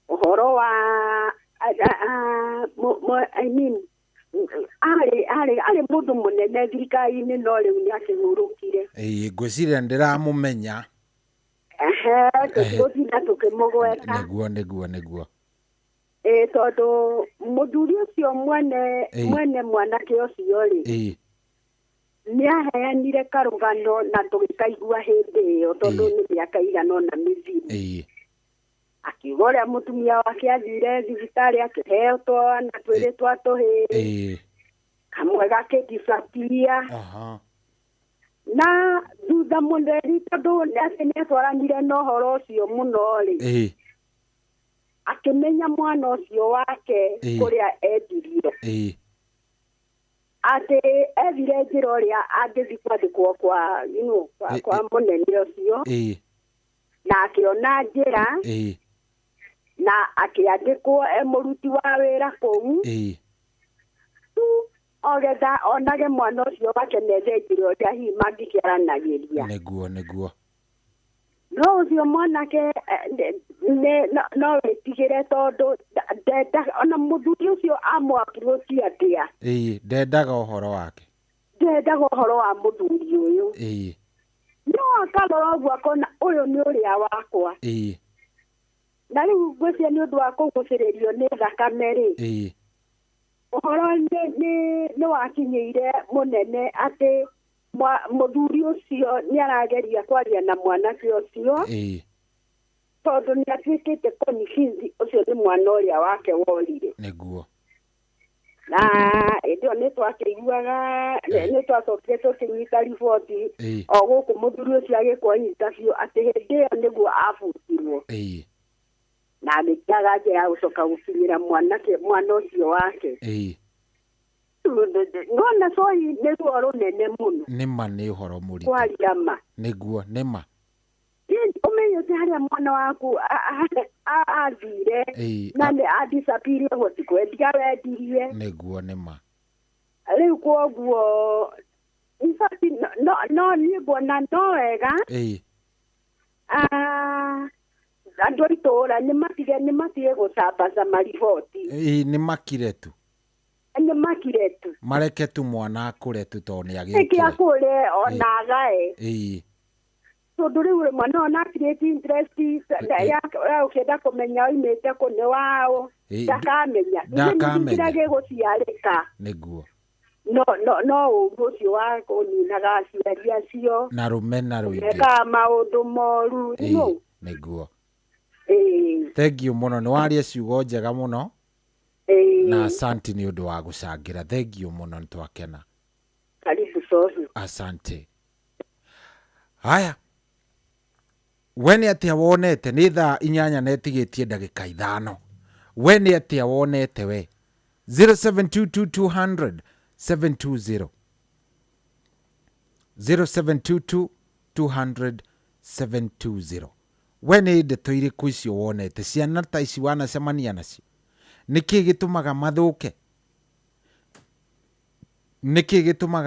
Speaker 22: Ũhoro wa I mean arĩ mũndũ mũnene thirikari-inĩ no rĩu nĩ akĩhurũkire.
Speaker 12: Ngwĩciria ndĩramũmenya.
Speaker 22: Tũtigũtinda tũkĩmũgweta.
Speaker 12: Nĩguo.
Speaker 22: Tondũ mũthuri ũcio mwene mwanake ũcio rĩ. Nĩ aheanire karũgano na tũgĩkaigua hĩndĩ ĩyo tondũ nĩ mĩaka igana ũna mĩthiru. Akiuga ũrĩa mũtumia wake athire thibitarĩ akĩheo twana twĩrĩ twa tũhĩĩ. Kamwe gakĩdisappear. Na thutha mũtheri tondũ nĩatwaranire na ũhoro ũcio mũno rĩ. Akĩmenya mwana ũcio wake kũrĩa endirio. Atĩ ethire njĩra ũrĩa angĩthiĩ kwandĩkwo kwa mũnene ũcio. Na akĩona njĩra. Na akĩandĩkwo mũruti wa wĩra kũu. Ogetha onage mwana ũcio wake nethe njĩra ũrĩa hihi mangĩkĩaranagĩria.
Speaker 12: Nĩguo.
Speaker 22: No ũcio mwanake no wĩtigĩre tondũ ona mũthuri ũcio amwakirũtia atĩa.
Speaker 12: Ndendaga ũhoro wake.
Speaker 22: Ndendaga ũhoro wa mũthuri ũyũ. No akarora ũguo akona ũyũ nĩ ũrĩa wakwa. Na rĩu ngwĩciria nĩ ũndũ wa kũgucĩrĩrio nĩ thakame rĩ. Ũhoro nĩ wakinyĩire mũnene atĩ mũthuri ũcio nĩ arageria kwaria na mwanake ũcio. Tondũ nĩ atuĩkĩte convince ũcio nĩ mwana ũrĩa wake worire.
Speaker 12: Nĩguo.
Speaker 22: Na hĩndĩ ĩyo nĩ twakĩiguaga nĩ twacokire tũkĩnyita riboti o gũkũ mũthuri ũcio agĩkwo interview atĩ hĩndĩ ĩyo nĩguo abutirwo. na mĩkiaga nje ya gũcoka gũkinyĩra mwana ũcio wake ngona cohi nĩ ruo rũnene mũno
Speaker 12: nĩma nĩ ũhoro mũritũ
Speaker 22: kwaria ma
Speaker 12: nĩguo nĩma
Speaker 22: ũmenyete harĩa mwana waku athire na nĩ adisappear gũtikwendia wendirie
Speaker 12: nĩguo nĩma
Speaker 22: rĩu kwoguo in fact no niĩ nguona no wega andũ itũũra nĩ matige gũcambaca mariboti
Speaker 12: nĩ makire tu mareke tu mwana akũre tu tondũ nĩ agĩkire
Speaker 22: akũre ona agae tondũ rĩu mwana ona create interest ya ũkĩenda kũmenya oimĩte kũ nĩ wao ndakamenya nĩkĩrĩa gĩgũciarĩka
Speaker 12: nĩguo
Speaker 22: no ũguo ũcio wa kũninaga aciari acio
Speaker 12: na rũmena rũingĩ
Speaker 22: ekaga maũndũ moru
Speaker 12: nĩguo thank you mũno nĩ waria ciugo njega mũno na asante nĩ ũndũ wa gũcangĩra thank you mũno nĩ twakena
Speaker 22: karibu sohi
Speaker 12: asante haya we nĩ atĩa wonete nĩ thaa 8 na etigĩtie ndagĩka 5 we nĩ atĩa wonete we 0722 720 0722 720 we nĩ ndeto irĩkũ icio wonete ciana ta ici wanacemania nacio nĩkĩ gĩtũmaga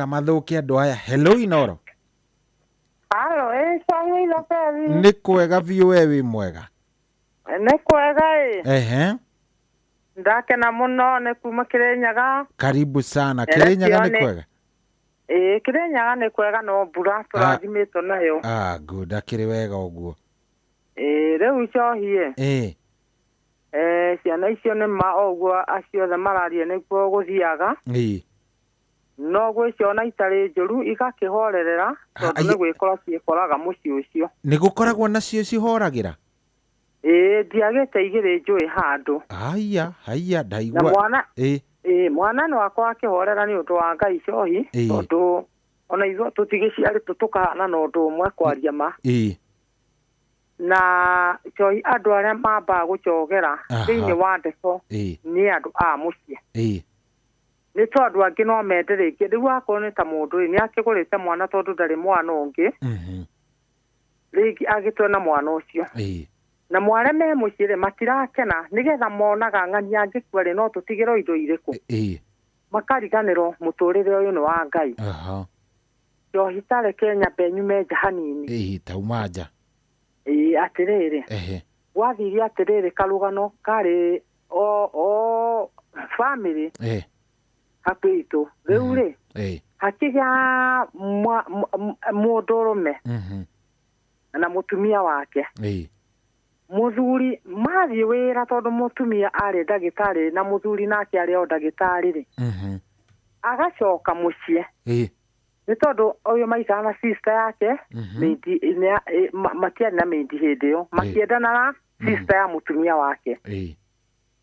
Speaker 12: mathũke andũ aya hello Inoro
Speaker 18: Halo, sawĩra Pevi.
Speaker 12: Nĩ kwega biũ we wĩ mwega?
Speaker 18: Nĩ kwega
Speaker 12: Ehe.
Speaker 18: Ndakena mũno nĩ kuma Kĩrĩnyaga.
Speaker 12: Karibu sana. Kĩrĩnyaga nĩ kwega?
Speaker 18: Kĩrĩnyaga nĩ kwega no mbura tũrathimĩtwo nayo.
Speaker 12: Good, akĩrĩ wega ũguo.
Speaker 18: Rĩu icohie. Ciana icio nĩ ma ũguo aciothe mararia nĩguo gũthiaga. No gwĩciona itarĩ njũru igakĩhorerera tondũ nĩ gwĩkora ciĩkoraga mũciĩ ũcio.
Speaker 12: Nĩ gũkoragwo nacio cihoragĩra?
Speaker 18: Ndiagĩte igĩrĩ njũĩ handũ.
Speaker 12: Haiya ndaigua.
Speaker 18: Mwana nĩ wakwa akĩhorera nĩ ũndũ wa Ngai cohi tondũ ona ithuĩ tũtigĩciarĩtwo tũkahana na ũndũ ũmwe kwaria ma. Na cohi andũ arĩa mambaga gũcogera thĩinĩ wa ndeko nĩ andũ a mũciĩ. Nĩ tondũ angĩ no mende rĩngĩ rĩu akorwo nĩ ta mũndũ nĩ akĩgũrĩte mwana tondũ ndarĩ mwana ũngĩ rĩngĩ agĩtwe na mwana ũcio na mwana me mũciĩ matirakena nĩgetha monaga ng'ania angĩkua rĩ no tũtigĩrwo indo irĩkũ makariganĩrwo mũtũrĩre ũyũ nĩ wa Ngai njohi tareke nyambe nyume nja hanini
Speaker 12: tauma nja
Speaker 18: atĩrĩrĩ wathirie atĩrĩrĩ karũgano karĩ o family happy itu rĩu rĩ hakĩgĩa mũndũrũme na mũtumia wake mũthuri mathiĩ wĩra tondũ mũtumia arĩ ndagĩtarĩ na mũthuri nake arĩ o ndagĩtarĩ rĩ agacoka mũciĩ nĩ tondũ ũyũ maikara na sister yake matiarĩ na mendi hĩndĩ ĩyo makĩendana na sister ya mũtumia wake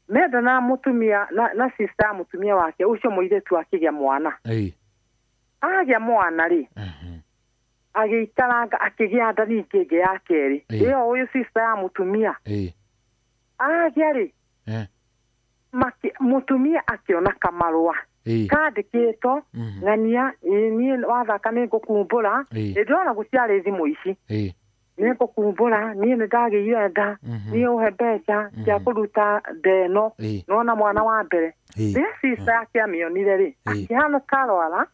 Speaker 18: mendana mũtumia na sister ya mũtumia wake ũcio mũirĩtu akĩgĩa mwana agĩa mwana rĩ agĩikaranga akĩgĩa nda ningĩ ĩngĩ ya kerĩ ĩyo ũyũ sister ya mũtumia agĩa rĩ mũtumia akĩona kamarũa kandĩkĩtwo ng'ania niĩ wathaka nĩ ngũkumbũra ndĩrona gũciarĩ thimũ ici nĩ ngũkumbũra niĩ nĩ ndagĩire nda niĩ ũhe mbeca cia kũruta ndeno nona mwana wa mbere rĩrĩa sister yake amĩonire rĩ akĩhana karwara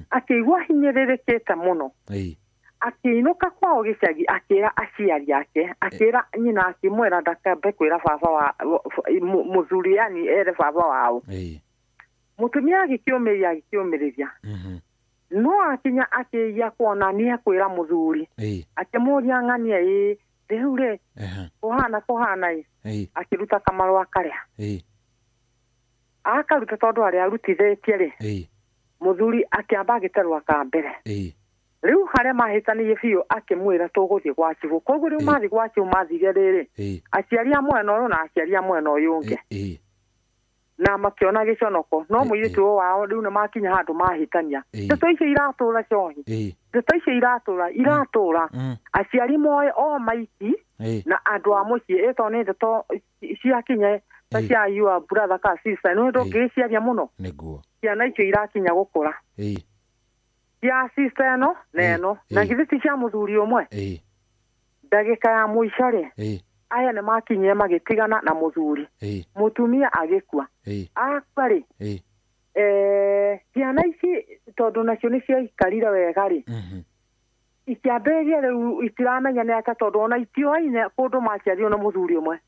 Speaker 18: akĩigua hinyĩrĩrĩkĩte mũno akĩinũka kwao gĩcagi akĩra aciari ake akĩra nyina akĩmwĩra ndakambe kwĩra baba wa mũthuri yani ere baba wao mũtumia agĩkĩũmĩrĩria no akinya akĩia kuona nĩ akwĩra mũthuri akĩmũria ng'ania rĩu rĩ kũhana akĩruta kamarũa karĩa akaruta tondũ arĩa arutithĩtie rĩ mũthuri akĩamba agĩterwa ka mbere rĩu harĩa mahĩtanĩie biũ akĩmwĩra tũgũthiĩ gwa cibũ koguo rĩu mathiĩ gwa cibũ mathire rĩrĩ aciari a mwena ũyũ na aciari a mwena ũyũ ũngĩ na makĩona gĩconoko no mũirĩtu wao rĩu nĩ makinya handũ mahĩtania ndeto icio iratũra cohi ndeto icio iratũra aciari moe o maiki na andũ a mũciĩ ĩto nĩ ndeto cia kinya ta cia your brother ka sister no ndo ngiciaria muno
Speaker 12: niguo
Speaker 18: ciana icio irakinya gukura cia sister no neno na githiti cia muthuri umwe ndagika ya muicare aya ne makinyie magitigana na muthuri mutumia agikua akwari ciana ici tondu nacio ni cia ikarire wega ri ikiamberia riu itiramenya ni aka tondu ona itioine kundu maciario na muthuri umwe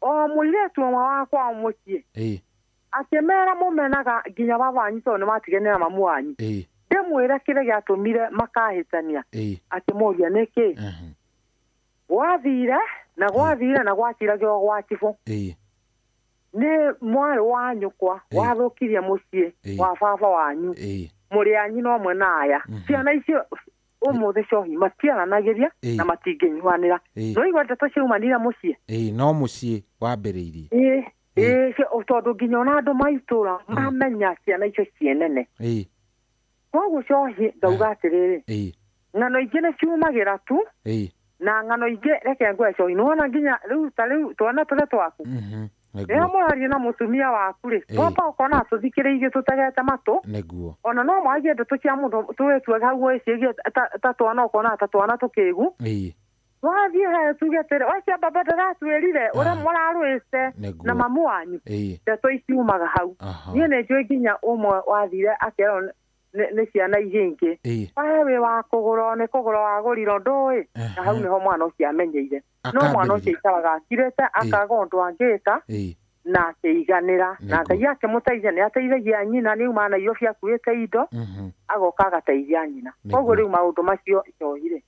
Speaker 18: o muiretu umwe wakwa mucie akemera mumenaga nginya babanyi tondu matigenera mamu wanyu ndimwire kire giatumire makahitania akimoria niki wathire na gwaciragio gwa chifu ni mwari wa nyukwa wathukirie mucie wa baba wanyu muri anyi no mwe naya ciana icio umuthe cohi matiaranagiria na matinginywanira no igwa ndeto ciumanira mucie
Speaker 12: no mucie wambiriirie
Speaker 18: tondu nginya ona andu maitura mamenya ciana icio cienene koguo cohi ngauga atiriri ng'ano ingĩ nĩ ciumagira tu na ng'ano ingĩ reke ngwe cohi nĩwona nginya rĩu twana tũrĩa twaku rĩrĩa mũraria na mũtumia waku rĩ twamba ũkona tũthikĩrĩirie tũtegete matũ ona no mwagie ndeto cia mũndũ tũwĩtue hau wĩcirie ta twana ũkona ta twana tũkĩgu wathiĩ he tuge atĩrĩ wacia baba ndaratwĩrire ũrĩa mũrarwĩte na mamu wanyu ndeto iciumaga hau niĩ nĩ njũĩ nginya ũmwe wathire akerwo nĩ ciana igĩngĩ wĩ wa kũgũra nĩ kũgũra wagũrire ndũĩ na hau nĩho mwana ũcio amenyeire no mwana ũcio ikaraga akirĩte akaga ũndũ angĩka na akĩiganĩra na Ngai akĩmũteithia nĩ ateithagia nyina nĩ uma na irio ciakuĩte indo agoka agateithia nyina koguo rĩu maũndũ macio cohire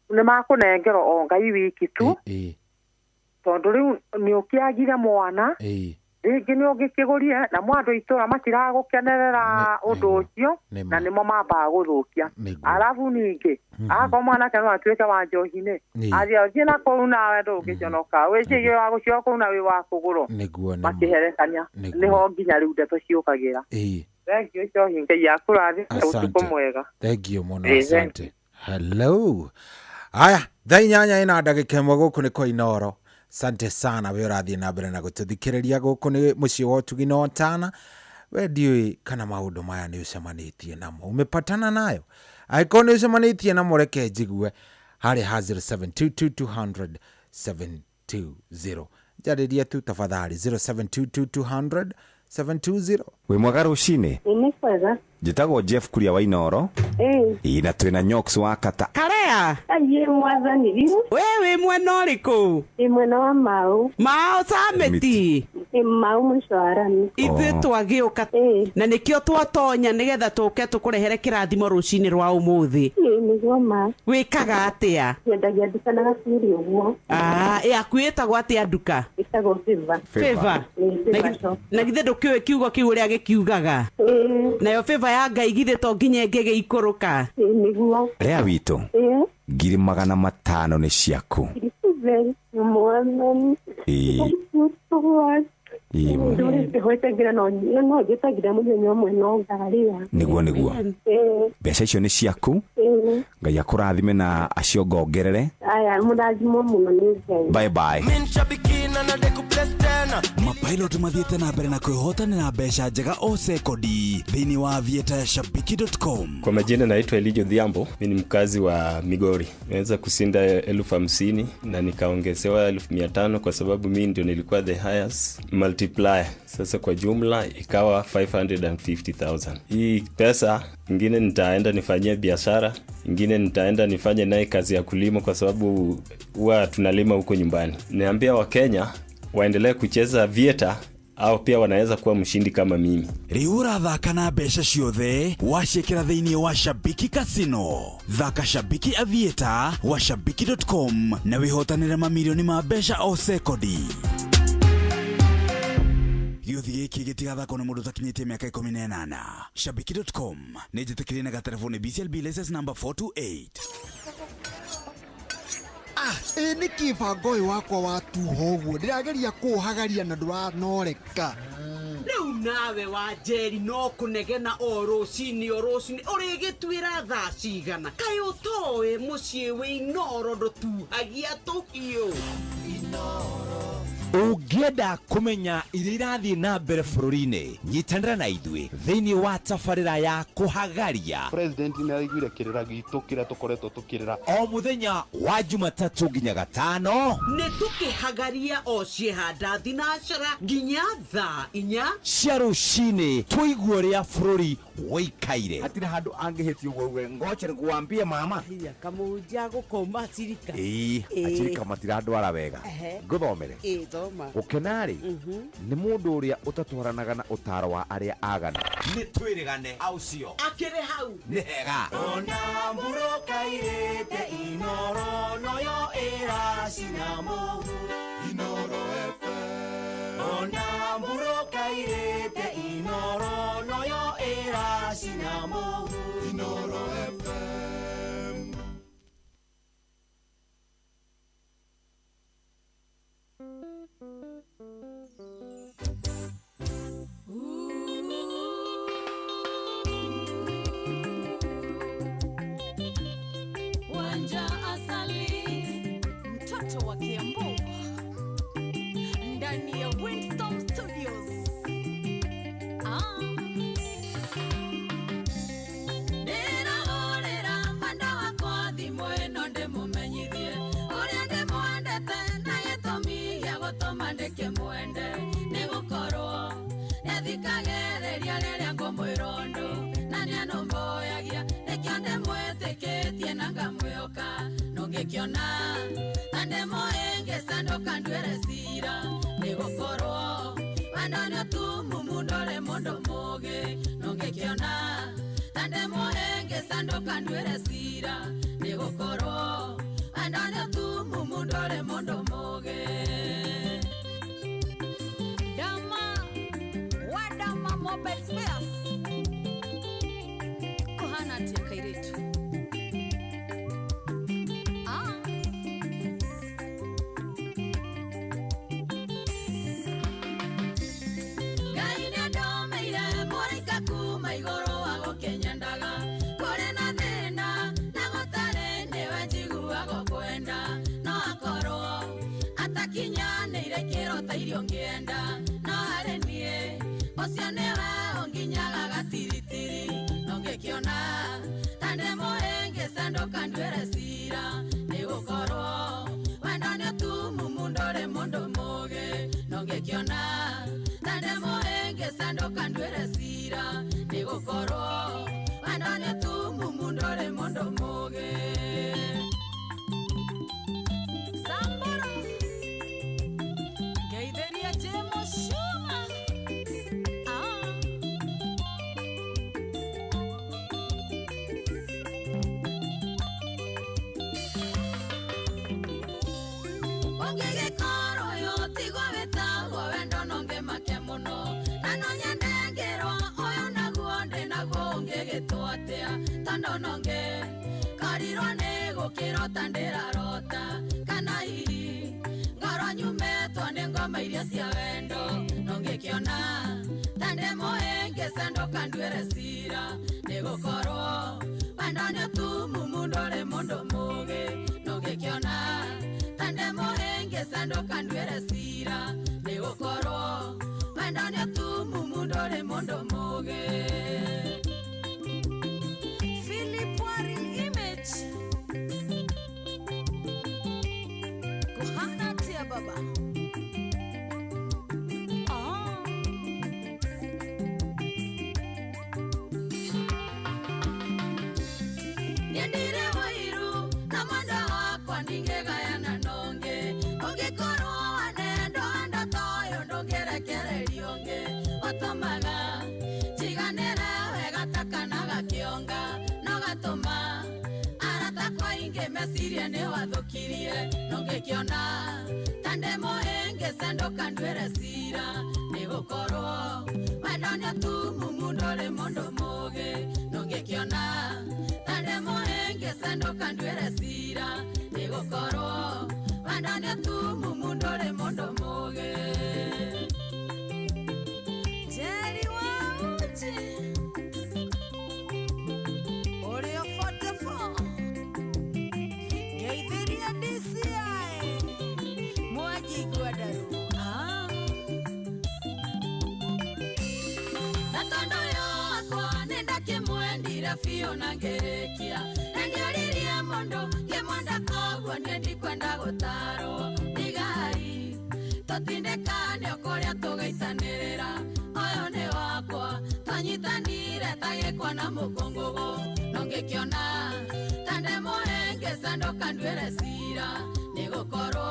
Speaker 18: nĩ makũnengerwo o Ngai wiki tu tondũ rĩu nĩ ũkĩagire mwana rĩngĩ nĩ ũngĩkĩgũrire na mwandu itũra matiragũkenerera ũndũ ũcio na nĩmo mambaga gũthũkia arabu ningĩ agakorwo mwanake no atuĩke wa njohi-inĩ athiĩ na kũu nawe ndũngĩconoka wĩcirie wa gũcio kũu na wĩ wa kũgũrwo makĩherekania nĩho nginya rĩu ndeto ciũkagĩra thengio njohi Ngai akũrathime ũtukũ mwega
Speaker 12: thengio mũno asante hello aya thaa 8:01 gũkũ nĩ kwa Inooro. Sante sana we ũrathiĩ na mbere na gũtũthikĩrĩria gũkũ nĩ mũciĩ wa ũtugi na Otana. We ndiũĩ kana maũndũ maya nĩ ũcemanĩtie namo umepatana nayo angĩkorwo nĩ ũcemanĩtie namo reke njigue harĩ ha 0722200720 njarĩria tu tafadhali 0722200720.
Speaker 3: Wĩ mwega rũcinĩ?
Speaker 16: Nĩ kwega.
Speaker 3: Njĩtagwo Jeff Kuria wa Inooro. Na twĩna Nyox wa Kata.
Speaker 6: Karea.
Speaker 16: Aye mwathani riu.
Speaker 6: Wewe mwena ũrĩkũ?
Speaker 16: Mwena wa Mau.
Speaker 6: Mau Sameti.
Speaker 16: Mau Mũcarani.
Speaker 6: Ithuĩ twagĩũka na nĩkĩo twatonya nĩgetha tũke tũkũrehere kĩrathimo rũcinĩ rwa ũmũthĩ.
Speaker 16: Nĩguo ma.
Speaker 6: Wĩkaga atĩa?
Speaker 16: Nyendagia nduka na gaciri ũguo.
Speaker 6: Yaku ĩtagwo atĩa nduka?
Speaker 16: Ĩtagwo
Speaker 6: Favor. Na githĩ ndũkĩũĩ kiugo kĩu ũrĩa gĩkiugaga? Nayo Favor ya Ngai githĩ to nginya ngĩgĩikũrũka?
Speaker 16: Nĩguo.
Speaker 3: Rĩa witũ. 500 nĩ ciaku. Nĩguo mbeca icio nĩ ciaku. Ngai akũrathime na acio ngongerere. Bye bye.
Speaker 8: Mapilot mathiĩte na mbere na kwĩhotanĩra mbeca njega o sekodi thĩinĩ wa aviatashabiki.com.
Speaker 9: Kwa majina naitwa Elijo Dhiambo, mimi ni mkazi wa Migori. Nimeweza kusinda 50,000 na nikaongezewa 500 kwa sababu mimi ndio nilikuwa the highest multiplier. Sasa kwa jumla ikawa 550,000. Hii pesa ingine nitaenda nifanyie biashara, ingine nitaenda nifanye naye kazi ya kulima kwa sababu huwa tunalima huko nyumbani. Niambia Wakenya waendelee kucheza vieta au pia wanaweza kuwa mshindi kama mimi.
Speaker 8: Riura thaka na mbeca ciothe wacekera thĩinĩ wa Shabiki Casino. Thaka Shabiki Aviator wa shabiki.com na wihotanĩre mamirioni ma mbeca o sekodi. Gĩuthi gĩkĩ gĩtigathakwo nĩ mũndũ ũtakinyĩtie mĩaka 18. Shabiki.com nĩ njĩtĩkĩrie na gatelefoni BCLB license number 428.
Speaker 17: Nĩ kĩbango ũyũ wakwa wa tuho ũguo ndĩrageria kũũhagaria na ndũranoreka.
Speaker 4: Rĩu nawe wa Njeri no kũnegena o rũcinĩ ũrĩgĩtuĩra thaa cigana kaĩ ũtoĩ mũciĩ wĩ Inooro ndũtuhagia tũhiũ. Inooro
Speaker 3: Ũngĩenda kũmenya iria irathiĩ na mbere bũrũri-inĩ, nyitanĩra na ithuĩ thĩinĩ wa tabarĩra ya kũhagaria.
Speaker 14: President nĩ araiguire kĩrĩra gitũ kĩrĩa tũkoretwo tũkĩrĩra
Speaker 3: o mũthenya wa Jumatatũ nginya Gatano.
Speaker 4: Nĩ tũkĩhagaria o ciĩhanda thinacara nginya thaa 4
Speaker 3: cia rũcinĩ, tũigue ũrĩa bũrũri woikaire.
Speaker 11: Hatirĩ handũ angĩhĩtio ũguo ngoche nĩkuambia mama
Speaker 6: kamũhunjia gũkoma Acirika.
Speaker 11: Acirika matirandwara wega. Ngũthomere gũkenarĩ nĩ mũndũ ũrĩa ũtatwaranaga na ũtaro wa arĩa agana.
Speaker 3: Nĩ twĩrĩgane aucio
Speaker 4: akĩrĩ hau
Speaker 3: nĩ hega.
Speaker 5: Ona mũrũkairĩte Inoro noyo ĩracina mũhu Inoro FM. Ona mũrũkairĩte Inoro noyo ĩracina mũhu Inoro FM.
Speaker 20: Wanja Asali, mtoto wa Kiambu, ndani ya Windstorm Studios. Nĩrahũrĩra mwenda wakwa thimũ ĩno ndĩmũmenyithie ũrĩa ndĩmwendete na gĩtũmi gĩa gũtũma ndĩkĩmwende nĩgũkorwo nĩthikagĩrĩria rĩrĩa ngũmwĩra ũndũ na nĩanũmbũyagia nĩkĩo ndĩmwĩtĩkĩtie na ngamwĩhoka nũngĩkĩona na ndĩmũhĩngĩcanũka nduĩre cira nĩgũkorwo wendo nĩũtumumu ndore mũndũ mũũgĩ nũngĩkĩona na ndĩmũhĩngĩcanũka nduĩre cira nĩgũkorwo wendo nĩũtumumu ndore mũndũ mũũgĩ. Dama Mobile Spares kuhana tia kairetu Gaine domeire morika kuma igoro wa gũkĩnyendaga kũrĩ na thĩna na gũtarĩ nĩwe njiguaga kwenda no akorwo atakinyanĩire kĩrota irio ngĩenda no harĩ niĩ ũcio nĩwe ũnginyaga gatiritiri nũngĩkĩona na ndĩmũhĩngĩcanũka nduĩre cira nĩgũkorwo wendo nĩũtumumu ndore mũndũ mũũgĩ nũngĩkĩona na ndĩmũhĩngĩcanũka nduĩre cira nĩgũkorwo wendo nĩũtumumu ndore mũndũ mũũgĩ. Samburu Geithĩria Jemũcuma ũngĩgĩkorwo ũyũ tigwo wĩtagwo wendo nongĩmake mũno na nonyendengerwo ũyũ naguo ndĩ naguo ũngĩgĩtwo atĩa tondũ nongĩkorirwo nĩ gũkĩrota ndĩrarota kana hihi ngoro nyumetwo nĩ ngoma iria cia wendo nongĩkĩona ta ndĩmũhĩngĩcanũka nduĩre cira nĩgũkorwo wendo nĩũtumumu ndore mũndũ mũũgĩ nongĩkĩona ta ndĩmũhĩngĩcanũka nduĩre cira nĩgũkorwo wendo nĩũtumumu ndore mũndũ mũũgĩ. Philip Waring Image kuhana tia baba Niendire wairu na mwendo wakwa ningegayana nonge ũngĩkorwo wanendo ando toyo ndũngĩrekererio ngĩ ũtũmaga njiganĩre wega takanaga kĩonga no gatũma arata kwa ingĩ meciria nĩ wathũkirie nũngĩkĩona ta ndĩmũhĩngĩcanũka nduĩre cira nĩgũkorwo wendo nĩũtumumu ndore mũndũ mũũgĩ nũngĩkĩona ta ndĩmũhĩngĩcanũka nduĩre cira nĩgũkorwo wendo nĩũtumumu ndore mũndũ mũũgĩ. Jerry Wauji ũrĩa 44 Geithĩria DCI Mwangi Ngwandarũ ngerekia fio na ngerekia endioririe mondo ngemwenda koguo nie ndikwenda gutaro nigari totindekane okoria tugaitanirira oyo ni wakwa tanyitanire tagekwa na mukongogo nongekiona tande mohenge sandoka ndwere sira nigukorwo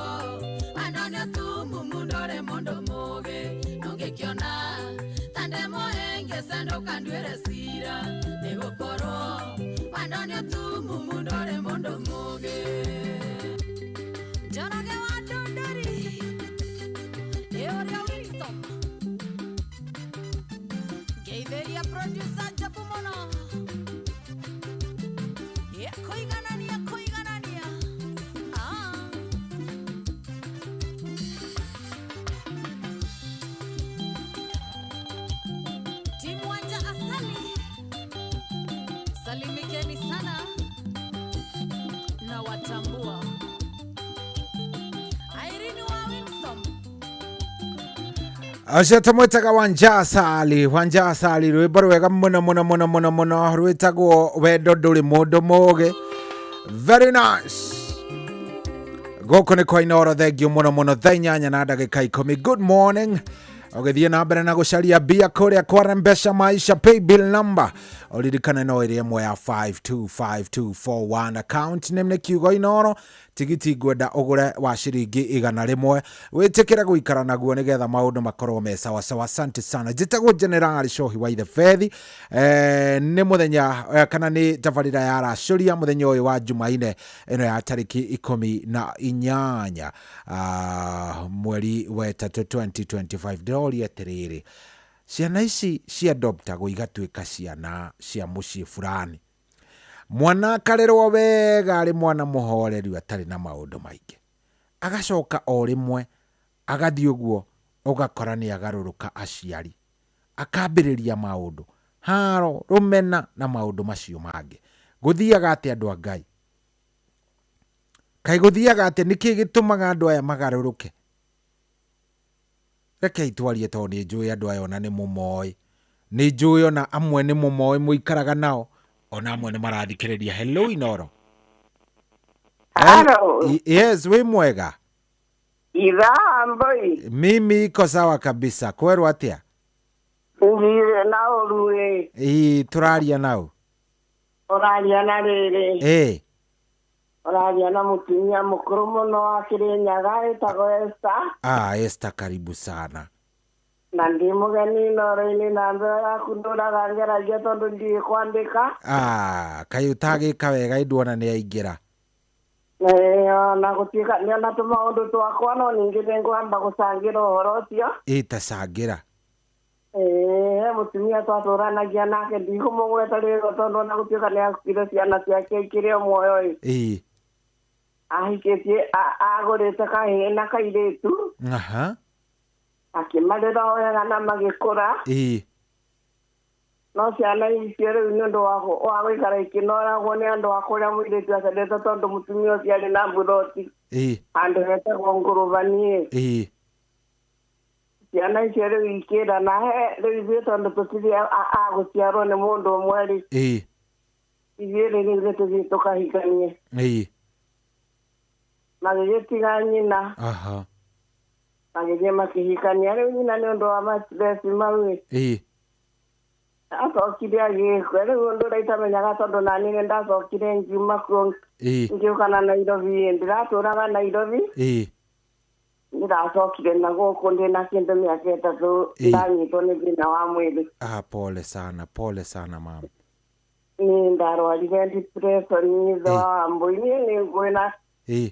Speaker 20: anonio tumu mundore mondo moge nongekiona tande mohenge sandoka ndwere sira nigukorwo anonio tumu mundore mondo moge Jorage wa dondori Eoria Wilson Geiveria producer Japumono Koiganania Timu wanja asali Salimikeni sana na watambua Irene wa Winston
Speaker 12: Ashata mwetaga wanja asali rwimbo rwega muno rwitagwo wendo nduri mundu muge. Very nice. Goko ni kwa Inoro, thengio muno thaa 8 na ndagika 10. Good morning. Ogethie na mbere na gucaria bia kuria kwa Mpesa Maisha pay bill number oririkane no iri ĩmwe ya 525241 account name kiugo Inoro tigiti gwenda ugure wa ciringi 100 witikire guikara naguo nigetha maundu makorwo me sawa sawa. Asante sana. Jitagwo General Shohi wa the Fedi ni muthenya kana ni tabarira ya racuria muthenya uyu wa Jumaine ino ya tariki 18 mweri wa 3 2025 doli atiriri ciana ici cia adoptagwo igatuika ciana cia mucii fulani. Mwana akarerwo wega ari mwana muhoreri atari na maundu maingi agacoka o rimwe agathii uguo ugakora ni agaruruka aciari akambiriria maundu haro rumena na maundu macio mangi guthiaga ati andu a Ngai kai guthiaga ati niki gitumaga andu aya magaruruke. Reke itwarie to ni njui andu aya ona ni mumoi ni njui ona amwe ni mumoi muikaraga nao ona amwe ni marathikiriria. Hello Inoro.
Speaker 7: Hello.
Speaker 12: Yes, we mwega.
Speaker 7: Mboi.
Speaker 12: Mimi iko sawa kabisa. Kweru atia?
Speaker 7: Ngire nao ruwe.
Speaker 12: Turaria nao.
Speaker 7: Oraria na rere. Oraria na mutumia mukuru muno wa Kirinyaga etagwo Esther.
Speaker 12: Esther, karibu sana.
Speaker 7: Na ndi mugeni Inoro-ini na mbere yaku nduraga ngeragia tondu ndi kwandika.
Speaker 12: Kai utagika wega induona ni aingira.
Speaker 7: Na gutika ni ona tumaundu twakwa no ningi ningwamba gucangira uhoro ucio.
Speaker 12: Tacangira.
Speaker 7: Mutumia twaturanagia nake ndikumugweta rĩrĩ tondu na gutika ni akire ciana ciake ikire muoyo ahikitie agurite kahĩĩ na kairitu akimarĩra wega na magĩkũra no ciana icio rĩu nĩ ũndũ wa gũikara ikinoragwo nĩ andũ a kũrĩa mũirĩtu acendete tondu mutumia ũcio arĩ na mburoti handũ hetagwo Ngũrũbani. Ciana icio rĩu ikĩra na rĩu ithuĩ tondu tũtirĩ agũciarwo nĩ mũndũ ũmwe rĩ ithuĩ rĩu tũthiĩ tũkahikanie magĩgĩtiga nyina magĩthiĩ makĩhikania. Rĩu nyina nĩ ũndũ wa mastress mau acokire agĩkua. Rĩu ũndũ ũrĩa itamenyaga tondu nani nĩ ndacokire ngiuma kuo ngĩũka na Nairobi. Ndiratũraga Nairobi ndiracokire na gũkũ ndĩna kĩndũ mĩaka 3 ndanyitwo nĩ thĩna wa mwĩrĩ.
Speaker 12: Pole sana mama.
Speaker 7: Nĩ ndarwarire depression thwa Mbui. Nĩ ngwĩna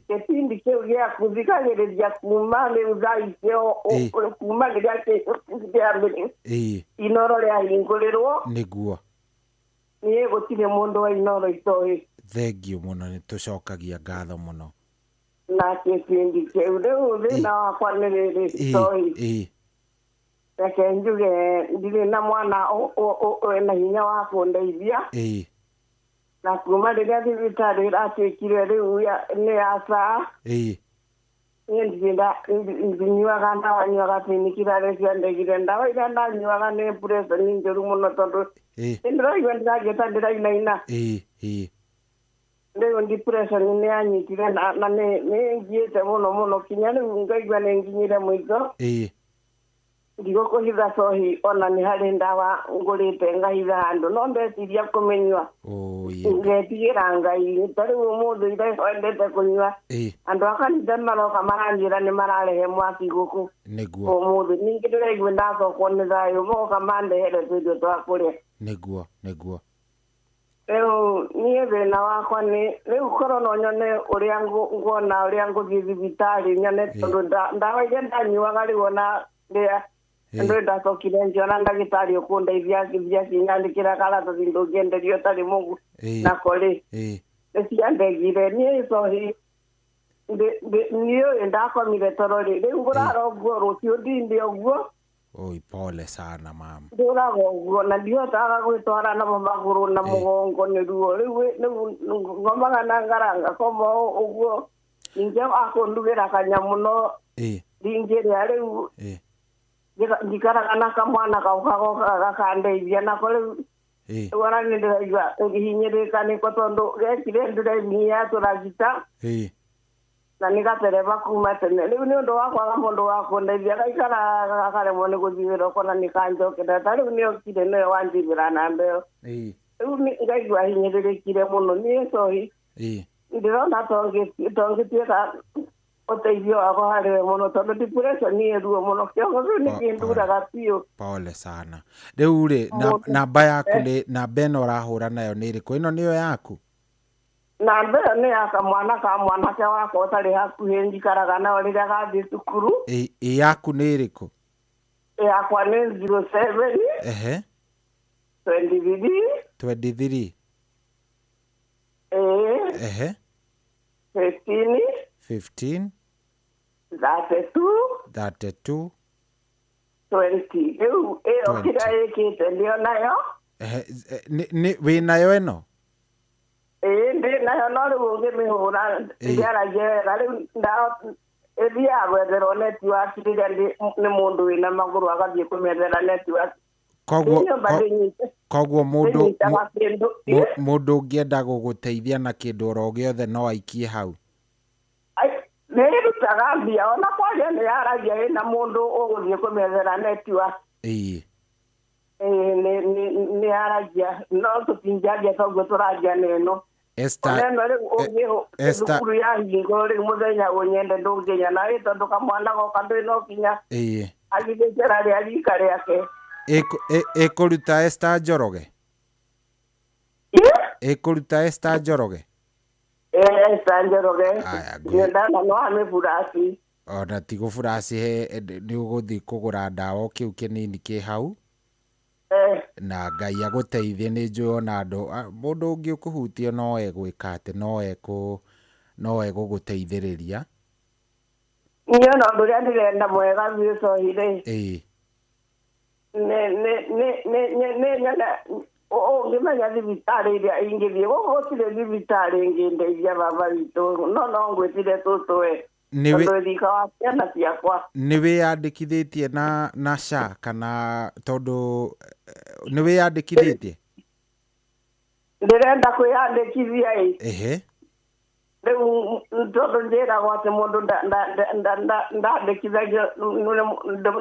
Speaker 7: kipindi kiu gia kuthikagiriria kuma riu thaa icio kuma riria kiambire Inoro riahingũrĩrwo nĩguo niĩ gũtirĩ mũndũ wa Inoro itoĩ.
Speaker 12: Thengio muno nĩ tũcokagia ngatho muno
Speaker 7: na kipindi kiu. Rĩu thĩna wakwa nĩ rĩrĩ itoĩ. Reke njuge ndirĩ na mwana na hinya wa kũndeithia na kuma rĩrĩa thibitarĩ ĩratuĩkire rĩu nĩ ya SHA ndinyuaga ndawa nyuaga tinikirare cia ndegire ndawa iria ndanyuaga nĩ pressure nĩ njũru mũno tondũ ndĩraigua ndĩragĩta ndĩrainaina rĩu depression nĩ yanyitire na nĩ ngiĩte mũno kinya rĩu ngaigua nĩ nginyire mũico ndigũkũhitha cohi ona nĩ harĩ ndawa ngũrĩte ngahitha handũ no ndeciria kũmĩnyua ngetigĩra Ngai tarĩu ũmũthĩ ndendete kũnyua andũ a kanitha maroka maranjĩra nĩ mararehe mwaki gũkũ ũmũthĩ ningĩ ndĩraigua ndacokwo nĩ thayũ moka mandehere tũirio twa kũrĩa
Speaker 12: nĩguo
Speaker 7: rĩu niĩ thĩna wakwa nĩ rĩu korwo no nyone ũrĩa nguona ũrĩa ngũthiĩ thibitarĩ nyone tondũ ndawa iria ndanyuaga rĩu ona rĩa ndĩ ndacokire njiona ndagĩtarĩ ũkũndeithia akĩthia kinyandĩkĩra karatathi ndũngĩenderio ũtarĩ mũgu na kũrĩ nĩciandegire niĩ cohi niĩ ndakomire toro rĩu ngũrara ũguo rũciũ ndinde ũguo
Speaker 12: Oi, pole sana mama.
Speaker 7: Nduraga ũguo na ndihotaga gwĩtwara na magũrũ na mũgongo nĩ ruo rĩu ngomaga na ngaranga koma ũguo ningĩ akũndugĩra kanyamũ no ndingĩrĩa rĩu njikaraga na kamwana kau kagokaga gakandeithia nako rĩu ona nĩ ndĩraigua ngĩhinyĩrĩka nĩko tondũ gekire ndĩremia tũragita na nĩ gatereba kuma tene rĩu nĩ ũndũ wa kwaga mũndũ wa kũndeithia gaikaraga gakaremwo nĩ gũthiĩ wĩra ũkona nĩ kanjokera ta rĩu nĩokire nĩwe wanjigĩra namba ĩyo rĩu ngaigua hinyĩrĩrĩkire mũno niĩ cohi ndĩrona tongĩtuĩka ũteithio wako harĩ we mũno tondũ depression nĩ ruo mũno kĩongo kĩu nĩ kĩnduraga biũ.
Speaker 12: Pole sana. Rĩu rĩ namba yaku namba ĩno ũrahũra nayo nĩ ĩrĩkũ? Ĩno nĩyo yaku?
Speaker 7: Namba ĩyo nĩ ya kamwana ka mwanake wakwa ũtarĩ hakuhĩ njikaraga nayo rĩrĩa gathiĩ cukuru.
Speaker 12: Yaku nĩ ĩrĩkũ?
Speaker 7: Yakwa nĩ 07 23 15 32 20 rĩu ĩyo kĩrĩa ĩkĩte ndĩo nayo
Speaker 12: wĩ nayo ĩno?
Speaker 7: Ndĩ nayo no rĩu ũngĩmĩhũra ndĩaragia wega rĩu ĩthiaga gwetherwo netiwaki rĩrĩa nĩ mũndũ wĩna magũrũ agathiĩ kũmethera netiwaki.
Speaker 12: Koguo mũndũ ũngĩenda gũgũteithia na kĩndũ oro gĩothe no aikie hau?
Speaker 7: Nĩrutaga mbia ona kwaria nĩ yaragia ĩna mũndũ ũgũthiĩ kũmethera netiwaki. Nĩ yaragia no tũtinjagia toguo tũragia neno neno rĩu thukuru ya hingo rĩu mũthenya ũnyende ndũngĩnya na tondũ kamwana goka ndwĩnokinya agithĩkĩra rĩa rika rĩake.
Speaker 12: Ĩkũruta Esther Njoroge? Ĩkũruta Esther Njoroge?
Speaker 7: Esther Njoroge ndana no amĩburaci
Speaker 12: ona ti gũburaci nĩ ũgũthiĩ kũgũra ndawa kĩu kĩnini kĩ hau na Ngai agũteithie. Nĩ njũĩ ona mũndũ ũngĩ ũkũhutio no egwĩka atĩ no egũgũteithĩrĩria.
Speaker 7: Niĩ ona ũndũ ũrĩa ndĩrenda mwega biũ cohi-rĩ ũngĩmenya thibitarĩ ĩrĩa ingĩthiĩ gũkũ gũtirĩ thibitarĩ ĩngĩndeithia baba witũ no ngwĩtire tũtũ we tondũ thika wa ciana ciakwa.
Speaker 12: Nĩ wĩyandĩkithĩtie na SHA kana tondũ nĩ wĩyandĩkithĩtie?
Speaker 7: Ndĩrenda kwĩyandĩkithia rĩu tondũ njĩragwo atĩ mũndũ ndandĩkithagio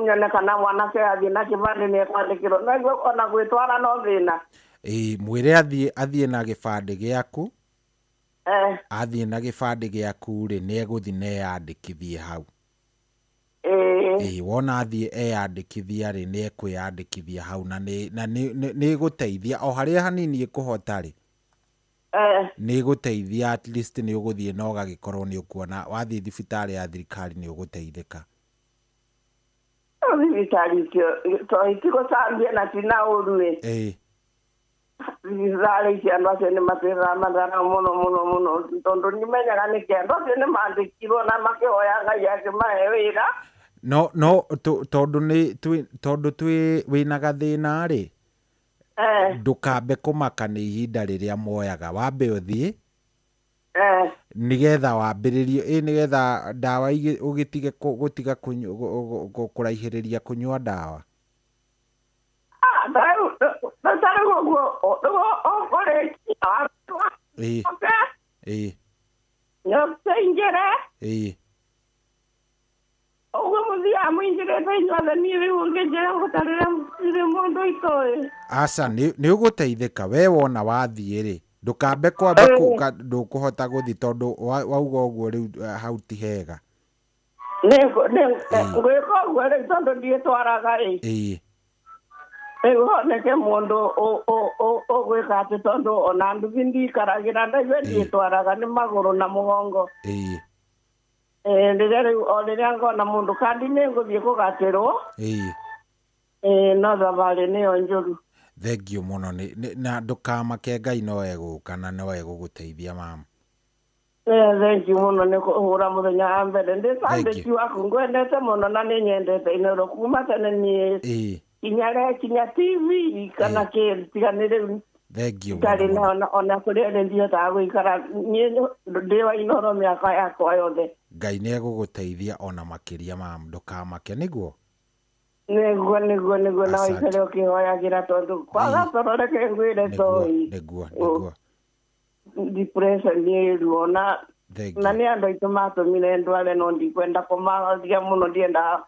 Speaker 7: nyone kana mwanake athiĩ na kĩbandĩ nĩ ekwandĩkĩrwo no ona gwĩtwara no thĩna.
Speaker 12: Mwĩre athiĩ na gĩbandĩ gĩaku. Athiĩ na gĩbandĩ gĩaku rĩ nĩ egũthiĩ neyandĩkithie hau. Wona athiĩ eyandĩkithia rĩ nĩ ekwĩyandĩkithia hau na nĩ ĩgũteithia o harĩa hanini ĩkũhota rĩ nĩ ĩgũteithia at least nĩ ũgũthiĩ na ũgagĩkorwo nĩ ũkuona wathiĩ thibitarĩ ya thirikari nĩ ũgũteithĩka.
Speaker 7: Thibitarĩ icio itigũcambia na tina ũru thibitarĩ icio andũ acio nĩ matwĩkaga mathara mũno tondũ nĩmenyaga nĩkĩ andũ acio nĩ mandĩkirwo na makĩhoya Ngai akĩmahe wĩra.
Speaker 12: No tondũ twĩ wĩna gathĩna rĩ ndũkambe kũmaka nĩ ihinda rĩrĩa moyaga wambe ũthiĩ nigetha wambĩrĩrie nigetha ndawa ũgĩtige gũtiga kũraihĩrĩria kũnyua ndawa. Aca nĩ ũgũteithĩka we wona wathiĩ rĩ ndũkambe kwamba ndũkũhota gũthi tondũ wauga ũguo rĩu hau ti hega.
Speaker 7: Gwĩka ũguo rĩ tondũ ndiĩtwaraga rĩ honeke mũndũ ũgwĩka atĩ tondũ ona nduthi ndikaragĩra ndaigua ndiĩtwaraga nĩ magũrũ na mũgongo. Rĩrĩa rĩu o rĩrĩa ngona mũndũ kandi nĩ ngũthiĩ kũgatĩrwo no thabarĩ nĩyo njũru.
Speaker 12: Thengio mũno na ndũkamake Ngai no egũka na no egũgũteithia mama.
Speaker 7: Thengio mũno nĩ kũhũra mũthenya wa mbere ndĩ sandĩki waku ngwendete mũno na nĩ nyendete Inooro kuma tene niĩ kinya TV kana kĩtiganĩ rĩu.
Speaker 12: Thengio
Speaker 7: mũno ona kũrĩa rĩ ndihotaga gũikara niĩ ndĩ wa Inooro mĩaka yakwa yothe.
Speaker 12: Ngai nĩ egũgũteithia ona makĩria mama ndũkamake nĩguo.
Speaker 7: Nĩguo na waikare ũkĩhoyagĩra tondũ kwaga toro reke ngwĩre toĩ
Speaker 12: nĩguo
Speaker 7: depression nĩ ruo na nĩ andũ aitũ matũmire ndware no ndikwenda kũmahoria mũno ndiendaga.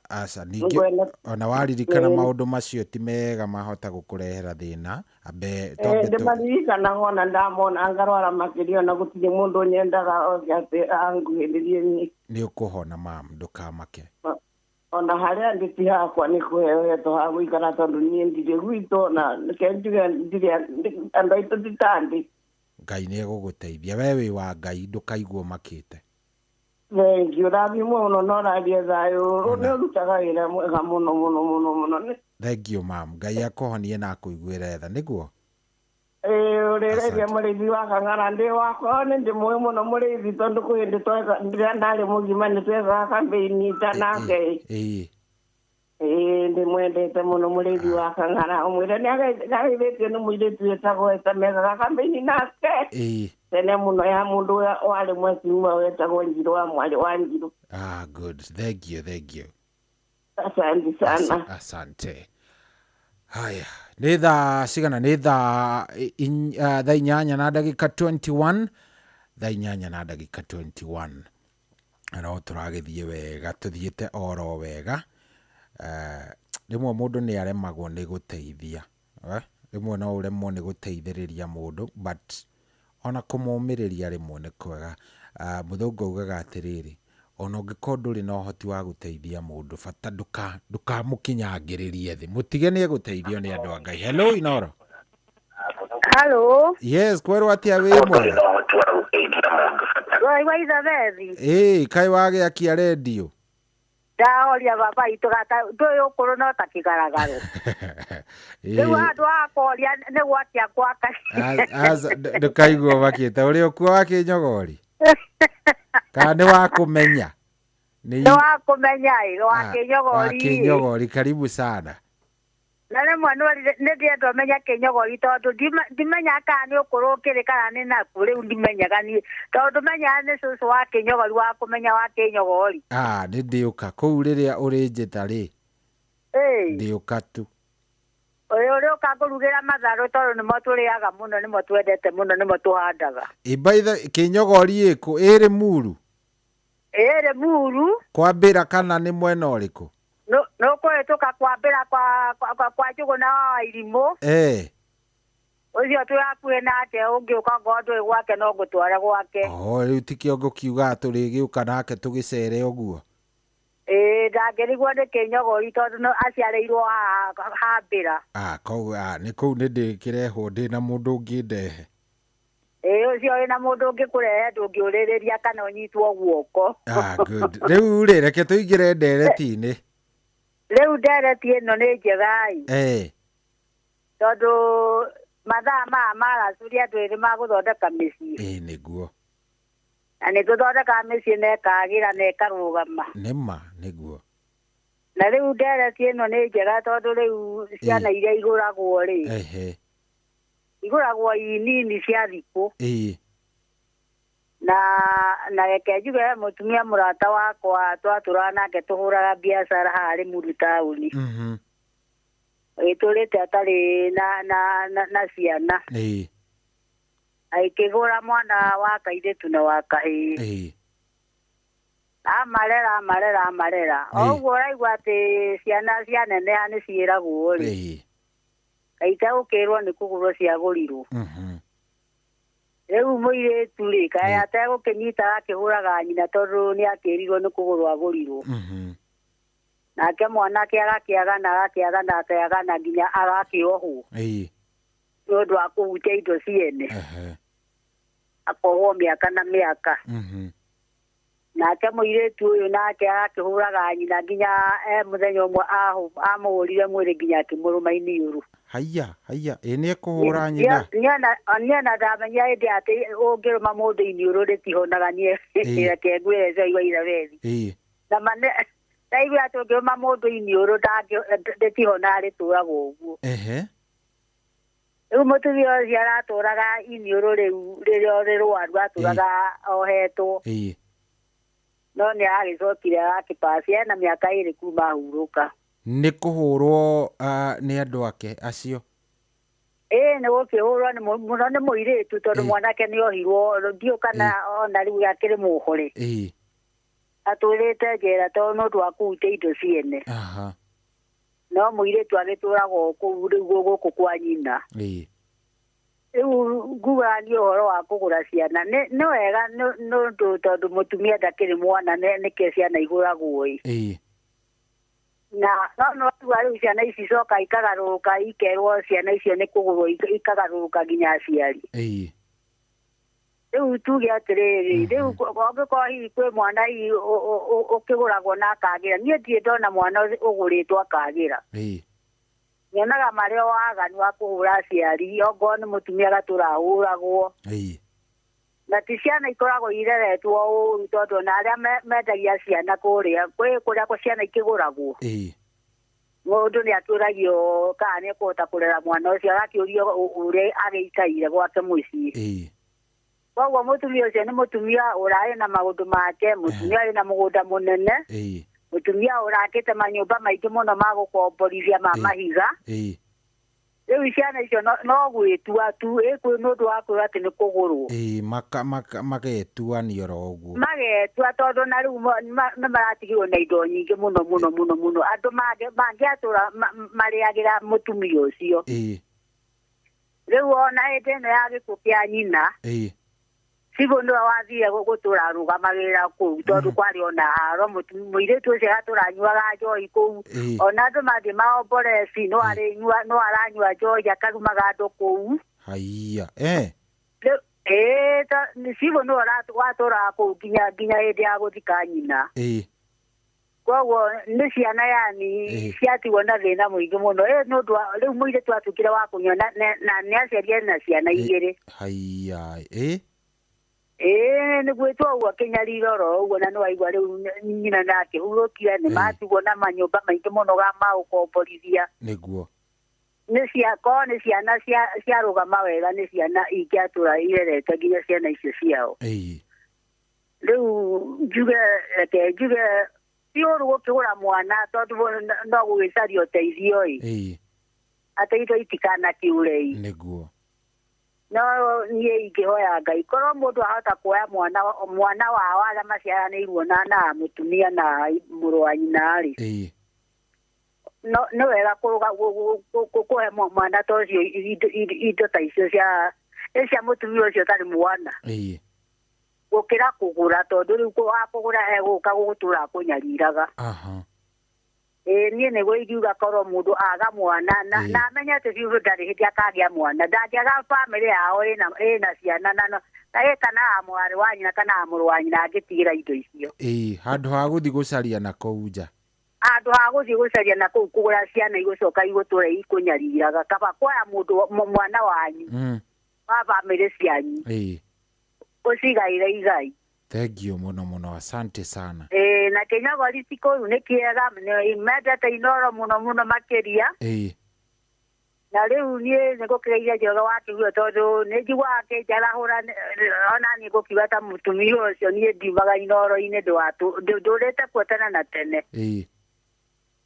Speaker 12: Aca ningĩ ona waririkana maũndũ macio ti mega mahota gũkũrehera thĩna
Speaker 7: ndĩmaririkanaga ona ndamona ngarwara makĩria ona gũtirĩ mũndũ nyendaga oke atĩ anguhĩrĩrie niĩ.
Speaker 12: Nĩ ũkũhona mama ndũkamake.
Speaker 7: Ona harĩa ndĩ ti hakwa nĩ kũhehetwo ha gũikara tondũ niĩ ndirĩ gwitũ na njuge andũ aitũ titandĩ.
Speaker 12: Ngai nĩ egũgũteithia we wĩ wa Ngai ndũkaigua makĩte.
Speaker 7: Thengio rathimwo mũno no rarie thayũ nĩ ũrutaga wĩra mwega mũno.
Speaker 12: Thengio mam Ngai akũhonie na akũiguĩre tha nĩguo.
Speaker 7: Ũrĩrĩria mũrĩithi wa Kang'ara ndĩ wakwa nĩ ndĩmũĩ mũno mũrĩithi tondũ kwĩ hĩndĩ rĩrĩa ndarĩ mũgima nĩ twekaga kambĩini ta nake. Ndĩmwendete mũno mũrĩithi wa Kang'ara ũmwĩre nĩ ageithĩtio nĩ mũirĩtu wĩtagwo Esta mekaga kambĩini nake tene mũno ya mũndũ ũrĩa warĩ mweciuma wetagwo Njirũ wa mwarĩ wa Njirũ.
Speaker 12: Good. Thengio.
Speaker 7: Asante sana.
Speaker 12: Asante. Haya, nĩ thaa cigana nĩ thaa 8:21 thaa 8:21 no tũragĩthiĩ wega tũthiĩte oro wega. Rĩmwe mũndũ nĩ aremagwo nĩ gũteithia rĩmwe no ũremwo nĩ gũteithĩrĩria mũndũ but ona kũmũmĩrĩria rĩmwe nĩ kwega. Mũthũngũ augaga atĩrĩrĩ ona ũngĩkorwo ndũrĩ na ũhoti wa gũteithia mũndũ bata ndũkamũkinyangĩrĩrie thĩ mũtige nĩ egũteithio nĩ andũ a Ngai. Hello Inooro.
Speaker 22: Hello.
Speaker 12: Yes kwerwo atĩa wĩ mwega.
Speaker 22: Waigua Ithabethi.
Speaker 12: Kaĩ wagĩakia redio.
Speaker 22: Ndahoria baba itũ ndũĩ ũkũrũ no ta kĩgaragaro. Rĩu andũ akoria nĩ gwakia gwaka.
Speaker 12: Ndũkaigua makĩte ũrĩ ũkuo wa Kĩnyogori. Kana nĩ wa kũmenya.
Speaker 22: Nĩ wa kũmenya wa Kĩnyogori.
Speaker 12: Kĩnyogori karibu sana.
Speaker 22: Na rĩmwe nĩ ndĩenda ũmenya Kĩnyogori tondũ ndimenya kana nĩ ũkũrũ ũkĩrĩ kana nĩ naku rĩu ndimenyaga niĩ tondũ menyaga nĩ cũcũ wa Kĩnyogori wa kũmenya wa Kĩnyogori.
Speaker 12: Nĩ ndĩũka kũu rĩrĩa ũrĩ njĩta rĩ. Ndĩũka tu.
Speaker 22: Ũrĩ ũka kũrugĩra matharũ tondũ nĩmo tũrĩaga mũno nĩmo twendete mũno nĩmo tũhandaga.
Speaker 12: Baitha Kĩnyogori ĩkũ ĩrĩ Muru?
Speaker 22: Ĩrĩ Muru.
Speaker 12: Kwambĩra kana nĩ mwena ũrĩkũ?
Speaker 22: No kũhĩtũka kwambĩra kwa Njũgũna wa Irimũ. Ũcio twĩ hakuhĩ nake ũngĩũka ngorwo ndũĩ gwake no ngũtware gwake.
Speaker 12: Rĩu ti kĩo ngũkiuga tũrĩgĩũka nake tũgĩcere ũguo.
Speaker 22: Ndangĩrigwo nĩ Kĩnyogori tondũ aciarĩirwo hambĩra.
Speaker 12: Nĩ kũu nĩ ndĩkĩrehwo ndĩ na mũndũ ũngĩ ndehe.
Speaker 22: Ũcio wĩ na mũndũ ũngĩ kũrehe ndũngĩũrĩrĩria kana ũnyitwo guoko.
Speaker 12: Good. Rĩu rĩ reke tũingĩre ndereti-inĩ.
Speaker 22: Rĩu ndereti ĩno nĩ njega tondũ mathaa maya maracũria andũ erĩ magũthondeka mĩciĩ.
Speaker 12: Nĩguo.
Speaker 22: Na nĩ tũthondekaga mĩciĩ na ĩkagĩra na ĩkarũgama.
Speaker 12: Nĩma nĩguo.
Speaker 22: Na rĩu ndereti ĩno nĩ njega tondũ rĩu ciana iria igũragwo rĩ igũragwo inini cia thikũ.
Speaker 13: na reke njuge mutumia murata wakwa twatura nake tuhuraga biacara harĩ Muru taũni gĩtũrĩte atarĩ na ciana aikĩgũra mwana wa kairĩtu na wa kahĩĩ amarera oguo ũraigua atĩ ciana cianeneha nĩ ciĩragwo rĩ kaita gũkĩrwo nĩ kũgũrwo ciagũrirwo rĩu mũirĩtu rĩ kaĩ ategũkĩnyita akĩhũraga nyina tondũ nĩ akĩrirwo nĩ kũgũrwo agũrirwo nake mwanake agakĩagana nginya agakĩohwo nĩ ũndũ wa kũhutia indo ciene akohwo mĩaka na mĩaka nake mũirĩtu ũyũ nake agakĩhũraga nyina nginya mũthenya ũmwe amũhũrire mwĩrĩ nginya akĩmũrũma iniũrũ
Speaker 12: haiya nĩ ekũhũra nyina
Speaker 13: niona ndamenya hĩndĩ atĩ ũngĩrũma mũndũ iniũrũ rĩtihonaga reke ngwĩre Njoiwa Irabethi ndaigua atĩ ũngĩrũma mũndũ iniũrũ rĩtihonaga rĩtũraga ũguo rĩu mũtumia ũcio aratũraga iniũrũ rĩu rĩrĩa rĩrwaru atũraga ohetwo no nĩ agĩcokire agakĩpaci ena mĩaka 2 kuma ahurũka
Speaker 12: nĩ kũhũrwo nĩ andũ ake acio
Speaker 13: nĩ gũkĩhũrwo mũno nĩ mũirĩtu tondũ mwanake nĩ ohirwo ndiũ kana ona rĩu akĩrĩ mũhore atũrĩte njera tondũ nĩ ũndũ wa kũhutia indo ciene no mũirĩtu agĩtũraga kũu rĩu gũkũ kwa nyina rĩu nguga nĩ ũhoro wa kũgũra ciana nĩ wega nĩ tondũ mũtumia ndakĩrĩ mwana nĩkĩo ciana igũragwo na no rĩu ciana ici coka ikagarũrũka ikerwo ciana icio nĩ kũgũrwo ikagarũrũka nginya aciari rĩu tuge atĩrĩrĩ rĩu ũngĩkorwo hihi kwĩ mwana hihi ũkĩgũragwo na akagĩra niĩ ndirĩ ndona mwana ũgũrĩtwo akagĩra nyonaga marĩ o waganu wa kũhũra aciari okorwo nĩ mũtumia agatũra ahũragwo na ti ciana ikoragwo ireretwo ũru tondũ na arĩa mendagia ciana kũrĩa ciana ikĩgũragwo mũndũ nĩ atũragio kana nĩ ekũhota kũrera mwana ũcio agakĩũrio ũrĩa agĩikaire gwake mũciĩ koguo mũtumia ũcio nĩ mũtumia ũrarĩ na maũndũ make mũtumia arĩ na mũgũnda mũnene mũtumia ũrakĩte manyũmba maingĩ mũno ma gũkomborithia ma mahiga rĩu ciana icio no gwĩtua tu kwĩ mũndũ wa kwĩra atĩ nĩ kũgũrwo
Speaker 12: magetuanio oro ũguo
Speaker 13: magetua tondũ na rĩu nĩ maratigirwo na indo nyingĩ mũno andũ mangĩatũra marĩagĩra mũtumia ũcio rĩu ona hĩndĩ ĩno ya gĩkuũ kĩa nyina Sigo ndio wathire gũtũra arũgamagĩrĩra kũu tondũ kwarĩ ona haro mũirĩtu ũcio atũranyuaga njohi kũu ona andũ mangĩ maomboreci no aranyua njohi akarumaga andũ kũu
Speaker 12: haiya
Speaker 13: Sigo ndio watũra kũu nginya hĩndĩ ya gũthika nyina koguo nĩ ciana yani ciatigwo na thĩna mũingĩ mũno nĩ ũndũ rĩu mũirĩtu atukire wa kũnyua na nĩ aciarire na ciana igĩrĩ
Speaker 12: haiya
Speaker 13: nĩ gwĩtwo ũguo kĩnyarira oro ũguo na nĩ waigua rĩu nyina nake hurũkire nĩ matigwo na manyũmba maingĩ mũno ma gũkomborithia
Speaker 12: nĩguo
Speaker 13: nĩ ciana ciarũgama wega nĩ ciana ingĩatũra irerete nginya ciana icio ciao rĩu njuge ti ũru gũkĩgũra mwana tondũ no gũgĩcaria ũteithio atĩ indo itikanakiure
Speaker 12: nĩguo
Speaker 13: no niĩ ingĩhoya Ngai korwo mũndũ ahota kuoya mwana wao arĩa maciaranĩirwo na mũtumia na mũrũ wa nyina rĩ nĩ wega kũhe mwana ta ũcio indo ta icio cia mũtumia ũcio ũtarĩ mwana gũkĩra kũgũra tondũ rĩu kũgũra egũka gũgũtũra kũnyariraga niĩ nĩguo ingiuga korwo mũndũ aga mwana na amenye atĩ biũ ndarĩ hĩndĩ akagĩa mwana ndangĩaga bamĩrĩ yao ĩna ciana na kana mwarĩ wa nyina kana mũrũ wa nyina angĩtigĩra indo icio
Speaker 12: handũ ha gũthiĩ gũcaria na kũu nja
Speaker 13: handũ ha gũthiĩ gũcaria na kũu kũgũra ciana igũcoka igũtũra ikũnyariraga kaba kwaya mwana wanyu wa bamĩrĩ cianyu ũcigaire igai
Speaker 12: Thank you muno asante sana
Speaker 13: na Kenyagori siko nĩ kĩega mendete inoro muno makĩria na riu nie nigukireire njoga wake huyo tondu ninjiguaga njarahura ona nigukiuga ta mutumia ucio nie ndiumaga inoro-ini ndurite kuotana na tene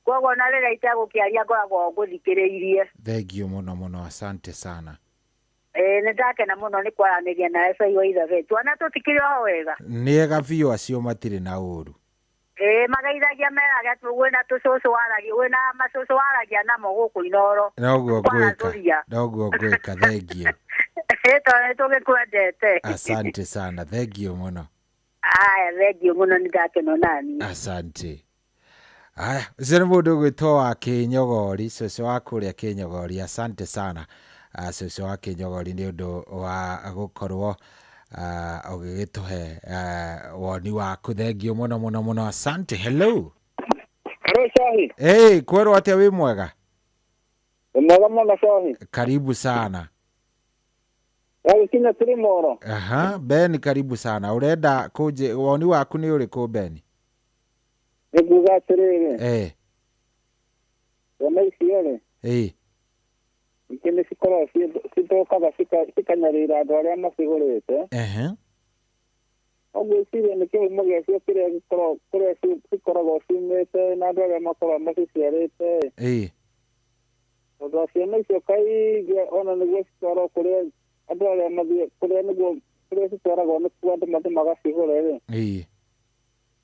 Speaker 13: koguo na rĩrĩa itagũkĩaria ngoragwo ngũthikĩrĩirie.
Speaker 12: Thengio mũno asante sana.
Speaker 13: Nĩ ndakena mũno nĩ kwaranĩria na SI wa ithabe twana tũtikĩrĩ o wega.
Speaker 12: Nĩ ega biũ acio matirĩ na ũru.
Speaker 13: Magaithagia meraga wĩna tũcũcũ waragia wĩna macũcũ waragia namo gũkũ inoro.
Speaker 12: Noguo ngwĩka thengio.
Speaker 13: Tondũ tũgĩkwendete.
Speaker 12: Asante sana, thengio mũno.
Speaker 13: Aya, thengio mũno nĩ ndakena nani.
Speaker 12: Asante. Aya, zero mũndũ gwĩtwo wa Kĩnyogori, cũcũ wa kũrĩa Kĩnyogori, asante sana. Cũcũ wa Kĩnyogori nĩ ũndũ wa gũkorwo ũgĩgĩtũhe woni waku, thengio mũno asante. Hello.
Speaker 21: Hello Shahi.
Speaker 12: Kwerwo atĩa wĩ mwega?
Speaker 21: Mwega mũno Shahi.
Speaker 12: Karibu sana.
Speaker 21: Kinya Tirimoro.
Speaker 12: Ben karibu sana. Urenda kuje woni waku nĩ ũrĩkũ Ben?
Speaker 21: Niguga atĩrĩrĩ. Ona icio ikindi cikorwo citokaga cikanyarĩra andũ arĩa macigũrĩte. Ũguo iciria nĩ kĩhumo gĩacio kũrĩa cikoragwo ciumĩte na andũ arĩa makoragwo maciciarĩte. Tondũ ciana icio kaingĩ ona nĩguo citwarwo kũrĩa andũ arĩa mathiĩ kũrĩa citwaragwo nĩkuo andũ mathiĩ magacigũre.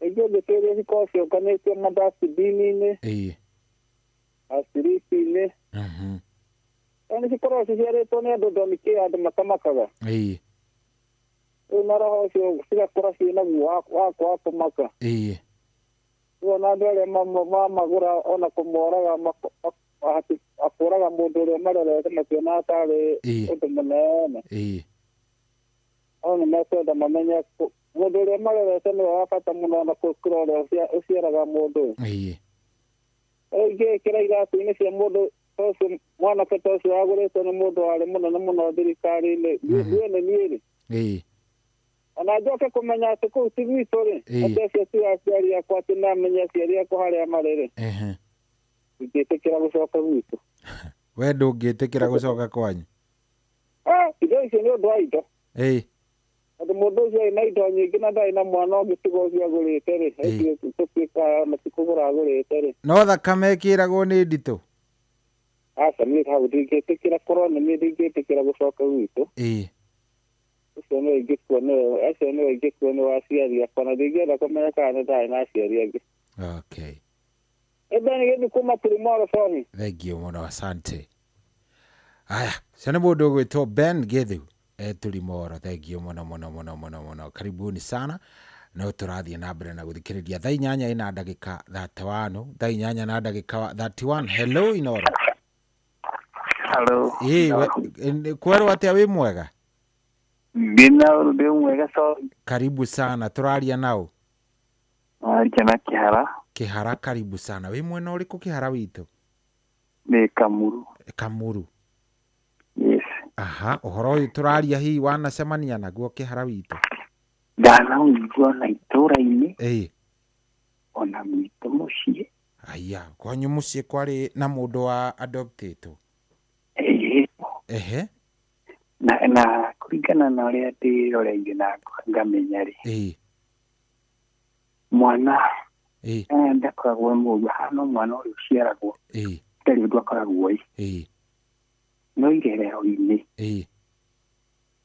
Speaker 21: Ingĩ ũngĩkĩria cikorwo ciũnganĩtio mandacibini-inĩ, aciriti-inĩ, nĩ cikoragwo ciciarĩtwo nĩ andũ nĩkĩo andũ matamakaga. Rĩu na roho ũcio cigakũra ciĩna guo wa kũmaka. Rĩu na andũ arĩa mamagũra ona kũmoraga akũraga mũndũ ũrĩa marerete makĩona atarĩ ũndũ mũnene. Ona nĩmekwenda mamenye mũndũ ũrĩa marerete nĩwe wa bata mũno na kũrora ũrĩa ũciaraga mũndũ. Ingĩkĩra iratũ-inĩ cia mũndũ ũcio mwanake ta ũcio wagũrĩtwo nĩ mũndũ warĩ mũnene mũno thirikari-inĩ niĩ ona njoke kũmenya atĩ kũu ti gwitũ-rĩ atĩ acio ti aciari akwa atĩ namenya aciari akwa harĩa marĩ-rĩ ingĩtĩkĩra gũcoka gwitũ.
Speaker 12: We ndũngĩtĩkĩra gũcoka kwanyu?
Speaker 21: Indo icio nĩ ũndũ wa indo. Tondũ mũndũ ũcio arĩ na indo nyingĩ na ndarĩ na mwana ũngĩ tiga ũcio agũrĩte-rĩ, tũtuĩka na tikũgũra agũrĩte-rĩ.
Speaker 12: No thakame ĩkĩragwo nĩ nditũ?
Speaker 21: Aca niĩ hau ndingĩtĩkĩra korwo nĩ niĩ ndingĩtĩkĩra gũcoka gwitũ. Ũcio nĩwe ingĩkuo nĩ aciari akwa na ndingĩenda kũmenya kana nĩ ndarĩ na aciari angĩ. Ebe nĩ gĩthiĩ kuma Tirimoro Shahi.
Speaker 12: Thengio mũno asante. Aya, cio nĩ mũndũ ũgwĩtwo Ben Githu Tirimoro, thengio mũno. Karibuni sana. No tũrathiĩ na mbere na gũthikĩrĩria thaa 8 na ndagĩka 31, thaa 8 na ndagĩka 31. Hello Inoro.
Speaker 21: Hello.
Speaker 12: Kwerwo atĩa wĩ mwega?
Speaker 21: Ndĩ mwega Shahi.
Speaker 12: Karibu sana. Tũraria nao?
Speaker 21: Aria na Kĩhara.
Speaker 12: Kĩhara, karibu sana. Wĩ mwena ũrĩkũ Kĩhara witũ?
Speaker 21: Nĩ Kamuru.
Speaker 12: Kamuru.
Speaker 21: Yes.
Speaker 12: Ũhoro ũyũ tũraria hihi wanacemania naguo Kĩhara witũ?
Speaker 21: Ndanaũigua na itũũra-inĩ. Ona gwitũ mũciĩ.
Speaker 12: Aya, kwanyu mũciĩ kwarĩ na mũndũ wa adoptĩtwo?
Speaker 21: Na kũringana na ũrĩa ndĩroreire na ngamenya-rĩ, mwana ndakoragwo mũndũ hana mwana ũrĩa ũciaragwo ndarĩ ũndũ akoragwo no irerero-inĩ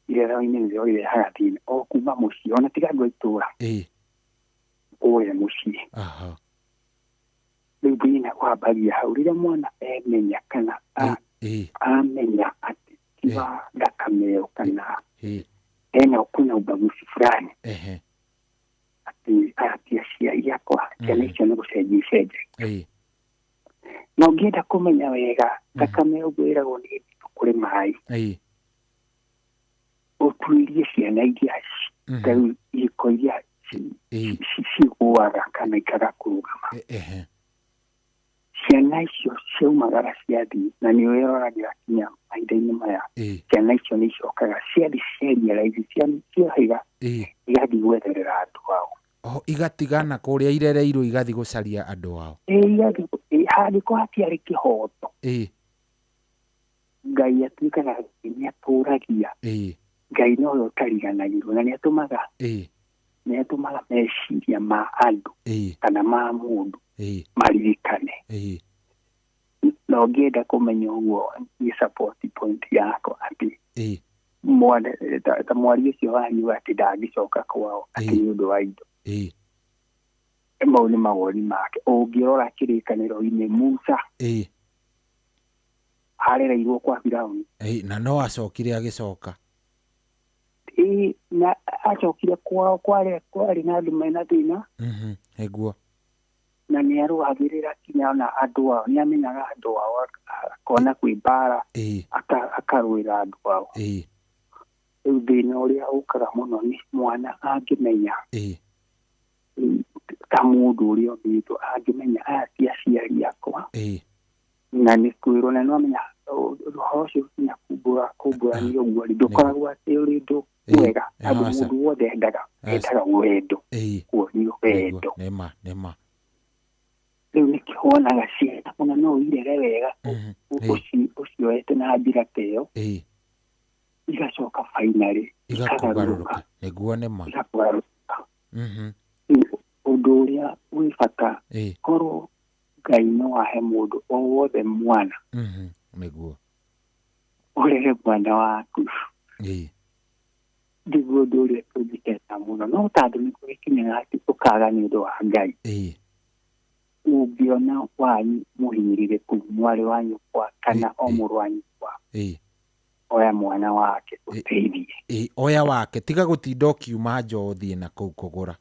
Speaker 21: nĩrĩo rĩrehaga thĩna o kuma mũciĩ ona tiga andũ a itũũra ũrĩa mũciĩ. Rĩu thĩna wambagia hau rĩrĩa mwana emenya kana amenya atĩ tiwa thakame ĩyo kana ena kuna ubaguzi fulani atĩ ti aciari akwa ciana icio nĩ gũcenjia. Na ũngĩenda kũmenya wega thakame ũguo ĩragwo nĩ nditũ kũrĩ maĩ, ũtuĩrie ciana iria iko iria ciguaga kana ikaga kũrũgama. Ciana icio ciaumagara ciathiĩ na nĩ wĩroragĩra kinya mahinda-inĩ maya ciana icio nĩ icokaga ciathiĩ ciaria raithi ciohiga igathiĩ gwetherera andũ ao.
Speaker 12: Igatigana kũrĩa irereirwo igathiĩ gũcaria andũ ao.
Speaker 21: Hangĩkorwo hatiarĩ kĩhoto
Speaker 10: ngai atuĩkaga nĩ atũragia ngai noyo ũtariganagĩrwo na nĩ atũmaga meciria ma andũ kana ma mũndũ maririkane. Na ũngĩenda kũmenya ũguo nĩ support point yako atĩ ta mwari ũcio wanyu atĩ ndangĩcoka kwao atĩ nĩ ũndũ wa indo. Mau nĩ mawoni make. Ũngĩrora kĩrĩkanĩro-inĩ Musa arereirwo kwa Firaũni
Speaker 12: na no acokire agĩcoka
Speaker 10: na acokire kwao kwarĩ na andũ mena thĩna
Speaker 12: eguo
Speaker 10: na nĩ arũagĩrĩra kinya na andũ ao nĩ amenyaga andũ ao akona kwĩ mbara akarũĩra andũ ao. Rĩu thĩna ũrĩa ũkaga mũno nĩ mwana angĩmenya ta mũndũ ũrĩa ũngĩtwo angĩmenya aya ti aciari akwa na nĩ kwĩrwo na no amenya roho ũcio nginya kumbũrania ũguo ndũkoragwo atĩ ũrĩ ũndũ mwega andũ mũndũ wothe endaga wendo kuonio wendo. Rĩu nĩkĩo wonaga ciana ona no irere wega ũcioete na njĩra ta ĩyo igacoka finally
Speaker 12: igakugarũrũka nĩguo nĩma
Speaker 10: ũndũ ũrĩa wĩ bata korwo Ngai no ahe mũndũ o wothe mwana
Speaker 12: nĩguo
Speaker 10: ũrere mwana waku ndiguo ũndũ ũrĩa tũngĩkenda mũno no tondũ nĩ gũgĩkinyaga atĩ ũkaga nĩ ũndũ wa Ngai ũngĩona wanyu mũhinyĩrĩrĩku mwarĩ wa nyũkwa kana o mũrũ wa nyũkwa oya mwana wake ũteithie
Speaker 12: oya wake tiga gũtinda ũkiuma nja ũthiĩ na kũu kũgũra.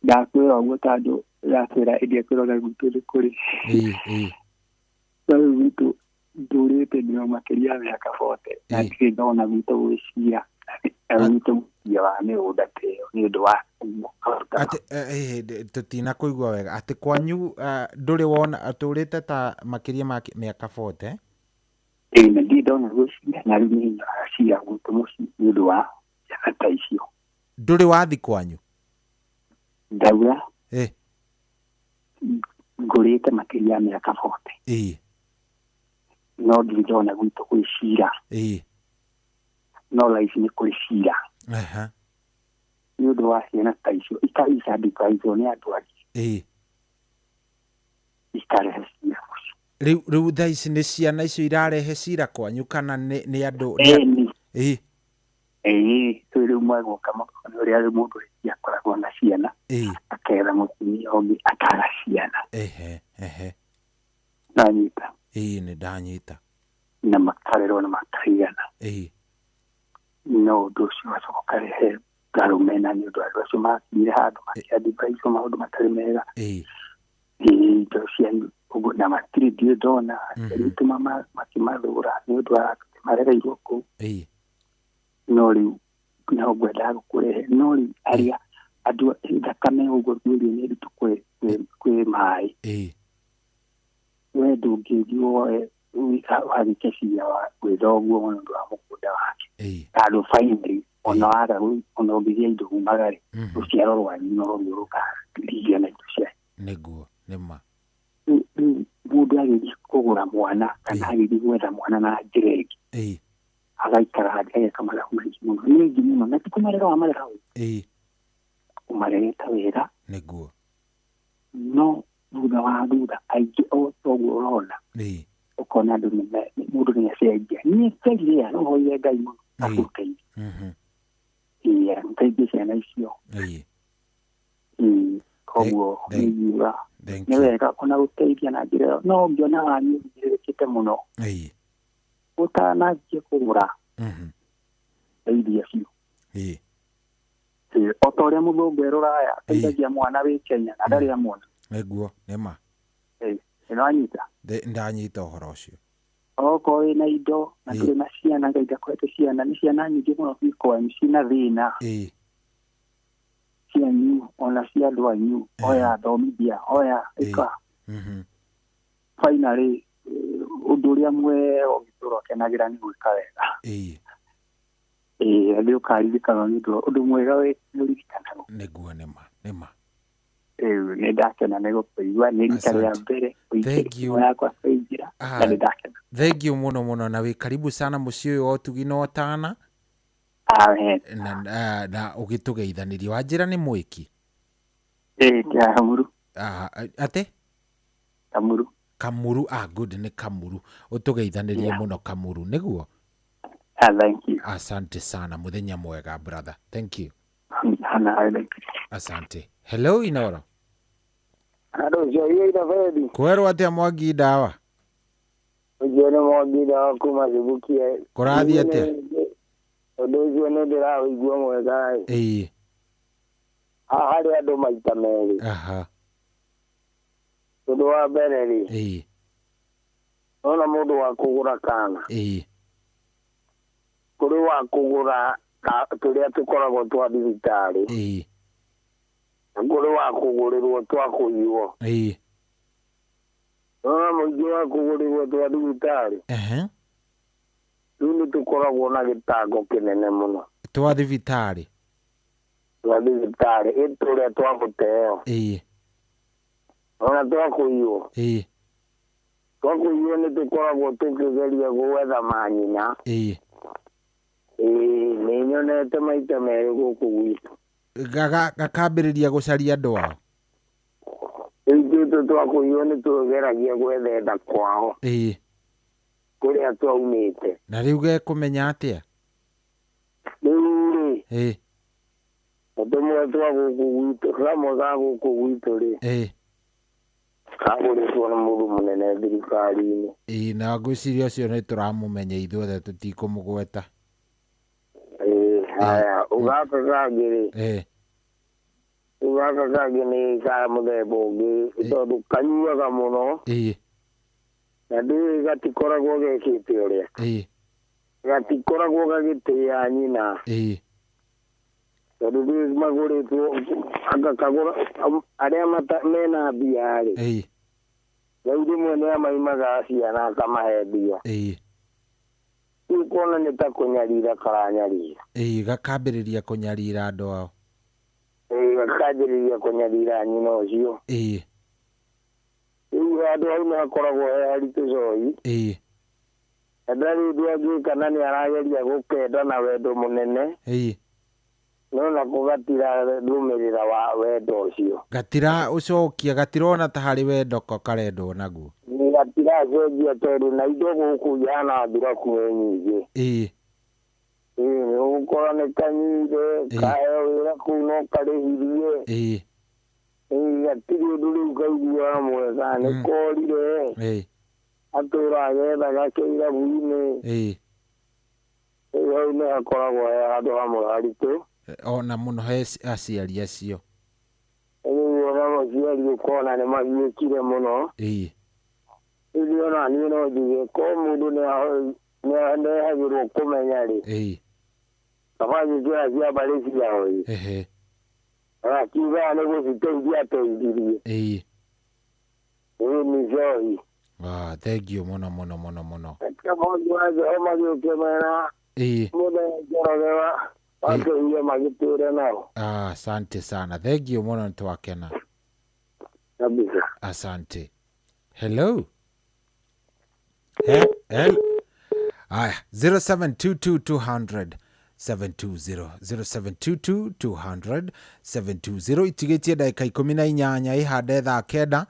Speaker 10: Ndakwĩra ũguo tondũ yakwĩra ĩndĩ kwĩrora gwitũ nĩ kũrĩ rĩu gwitũ ndũrĩte nĩo makĩria mĩaka 40 na ndirĩ ndona gwitũ gwĩciria gwitũ mũciĩ wa mĩgũnda ta ĩyo nĩ ũndũ wa
Speaker 12: tũtina kũigua wega atĩ kwanyu ndũrĩ wona atũrĩte ta makĩria ma mĩaka 40
Speaker 10: na ndirĩ ndona gwĩciria na rĩu nĩ nyoraga gwitũ mũciĩ nĩ ũndũ wa ciana ta icio.
Speaker 12: Ndũrĩ wathi kwanyu?
Speaker 10: Ndaura ngũrĩte makĩria mĩaka 40 no ndirĩ ndona gwitũ gwĩcira no raici nĩ kũrĩ cira nĩ ũndũ wa ciana ta icio ikaricandĩkithio nĩ andũ angĩ ikarehe cira mũciĩ.
Speaker 12: Rĩu thaa ici nĩ ciana icio irarehe cira kwanyu kana nĩ andũ?
Speaker 10: Rĩu mwagũka mũkona ũrĩa mũndũ akoragwo na ciana aketha mũtumia ũngĩ akaga ciana nanyita
Speaker 12: nĩ ndanyita
Speaker 10: na makarerwo na makaigana no ũndũ ũcio wacoka rehe ngarũmena nĩ ũndũ andũ acio makinyire handũ makĩandĩka icio maũndũ matarĩ mega indo cianyu ũguo na matirĩ ndirĩ ndona rĩtũma makĩmathũra nĩ ũndũ wa marereirwo kũu no rĩu no ngwendaga gũkũrehe no rĩu arĩa andũ thakame ũguo thuĩrio nĩ ritũ kwĩ maĩ we ndũngĩthiĩ woe wagĩke cira wa gwĩtha ũguo nĩ ũndũ wa mũgũnda wake tondũ finally ona waga ona ũngĩgĩa indo umaga-rĩ rũciaro rwanyu no rũrĩũrũkaria na indo cianyu
Speaker 12: nĩguo nĩma.
Speaker 10: Mũndũ agĩthiĩ kũgũra mwana kana agĩthiĩ gwetha mwana na njĩra ĩngĩ agaikara thĩ ageka mathabu maingĩ mũno nĩ maingĩ mũno na ti kũmarera wamarera ũmarereta wega
Speaker 12: nĩguo
Speaker 10: no thutha aingĩ o toguo ũrona ũkona andũ mũndũ nĩ acenjia nĩ acenjia no hoire Ngai mũno agũteithie mũteithie ciana icio koguo nĩngiuga nĩ wega ona gũteithia na njĩra ĩyo no ngĩona wanyu ũthirĩrĩkĩte mũno ũtananjie kũgũra teithia biũ o ta ũrĩa mũthũngũ erũraya teithagia mwana wĩ Kenya na ndarĩ amwona
Speaker 12: nĩguo nĩma
Speaker 10: nĩwanyita
Speaker 12: ndanyita ũhoro ũcio
Speaker 10: okorwo wĩna indo na ndũrĩ na ciana Ngai ndakwete ciana nĩ ciana nyingĩ mũno kwanyu ciĩna thĩna cianyu ona cia andũ anyu oya thomithia oya ĩka finally ũndũ ũrĩa mwega ũngĩtũra ũkenagĩra nĩ gwĩka wega rĩu ũkaririkana nĩ ũndũ mwega ũririkanagwo
Speaker 12: nĩguo nĩma
Speaker 10: nä ndakena nä gå kå igua nä rita rä a mbere yakwa kåinjira na nä ndakena.
Speaker 12: Thank you muno muno na wä karibu sana må ciä å yå otugi no tana na å gä tå geithanä ria wa njä ra nä mwä ki
Speaker 10: Kamuru
Speaker 12: ate Kamuru good nä Kamuru å tå geithanä ria må no Kamuru nä guo.
Speaker 10: Thank you.
Speaker 12: Asante sana muthenya mwega brother. Thank you. Asante. Hello Inoro.
Speaker 21: Hello Joy ida Freddy.
Speaker 12: Kwero atia Mwangi dawa.
Speaker 21: Ujene Mwangi dawa kuma zibukie.
Speaker 12: Korathi atia.
Speaker 21: Odozi ne dira igwa mwega. Hari ando maita meri. Todo wa bereri. Ona mundu wa kugura kana. Kuri wa kugura turia tukoragwo twa thibitari kuri wa kugurirwo twa kuiwo muingi wa kugurirwo twa thibitari riu ni tukoragwo na gitango kinene muno
Speaker 12: twa thibitari
Speaker 21: ituria twa muteo ona twa kuiwo ni tukoragwo tukigeria gwetha manyina nä nyonete maita merä gå kå gwitå
Speaker 12: gakambä gå caria andå ao
Speaker 21: ithuä tå twakå iwo nä tå geragia gwethetha kwao kå rä a twaumä te
Speaker 12: na rä u gekå menya atä a
Speaker 21: rä u rä andå mwe twa gå kå gwitå kamwe ga gå kå gwitå rä kagå rä two nä må ndå må nene thirikari-inä
Speaker 12: na ngwä ciria å cio nä tå ramå menya ithuothe tå tikå må gweta
Speaker 21: haya ugaka kangä nä ka må themba å ngä tondå kanyuaga må no na ndä gatikoragwo gekä te å rä a gatikoragwo gagä tä a nyina tondå ndä magå rä two agakagå ra arä a mena mbia rä rau rä mwe nä amaimaga ciana akamahe mbia kuona nä ta kå nyarira karanyarira
Speaker 12: gakambä rä ria kå nyarira andå ao
Speaker 21: gakanjä rä ria kå nyarira nyina å cio rä u andå au nä akoragwo he haritå coi na ndarä ndå angä kana nä arageria gå kenda na wendo må nene no na kå gatira ndå mä rä ra wa wendo å cio
Speaker 12: gatira å cokia gatirona ta harä wendoko karendwo naguo
Speaker 21: nä gatiracenjia tondå na indo gå kå jana thuraku nä nyingä nä gå korwo nä kanyire kaheo wä ra kå u no karä hirie gatirä å ndå rä u kaiguaga mwega nä korire atå ra agetha gakeira bu-inä hau nä hakoragwo he handå hamwe haritå
Speaker 12: ona må no he aciari acio
Speaker 21: rĩu ona mũciari ũkona nĩ magiĩkire mũno rĩu ona niĩ no njuge ko mũndũ nĩ ahagĩrwo kũmenya rĩ tabanyi cia ciamba rĩ ciao akiugaga nĩ gũciteithia ateithirie nĩ cohi
Speaker 12: thank you mũno mũno mũno mũno
Speaker 21: maũndũ acio magĩũke mena mũthenya njorogewa wakehiye magĩtũre nao
Speaker 12: asante sana thank you mũno nĩ twakena
Speaker 21: kabisa
Speaker 12: asante hello aya 0722 720 0722 720 itigĩtie ndagĩka 18 ihande thaa kenda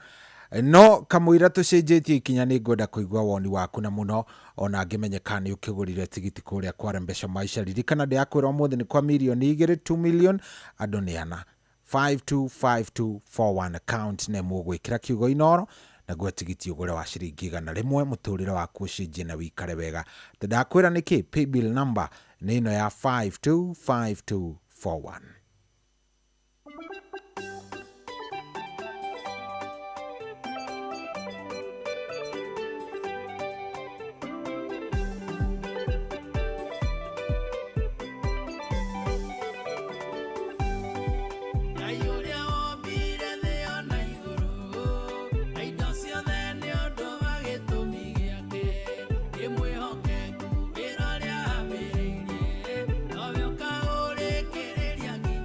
Speaker 12: no kamũira tũcenjetie ikinya nĩ ngwenda kũigua woni waku na mũno ona ngĩmenyeka nĩ ũkĩgũrire tigiti kũrĩa kwa Rembesha Maisha ririkana ndĩakwĩra ũmũthĩ nĩ kwa milioni 2 2 million andũ nĩ ana 525241 account nĩ mũgwĩkĩra kiugo Inoro naguo tigiti ũgũre wa ciringi 100 mũtũrĩre waku ũcenjie na wĩikare wega ndakwĩra nĩkĩ paybill number nĩ ĩno ya 525241
Speaker 2: Wĩra ũrĩa ambĩrĩirie, no we ũkaũrĩkĩrĩria nginya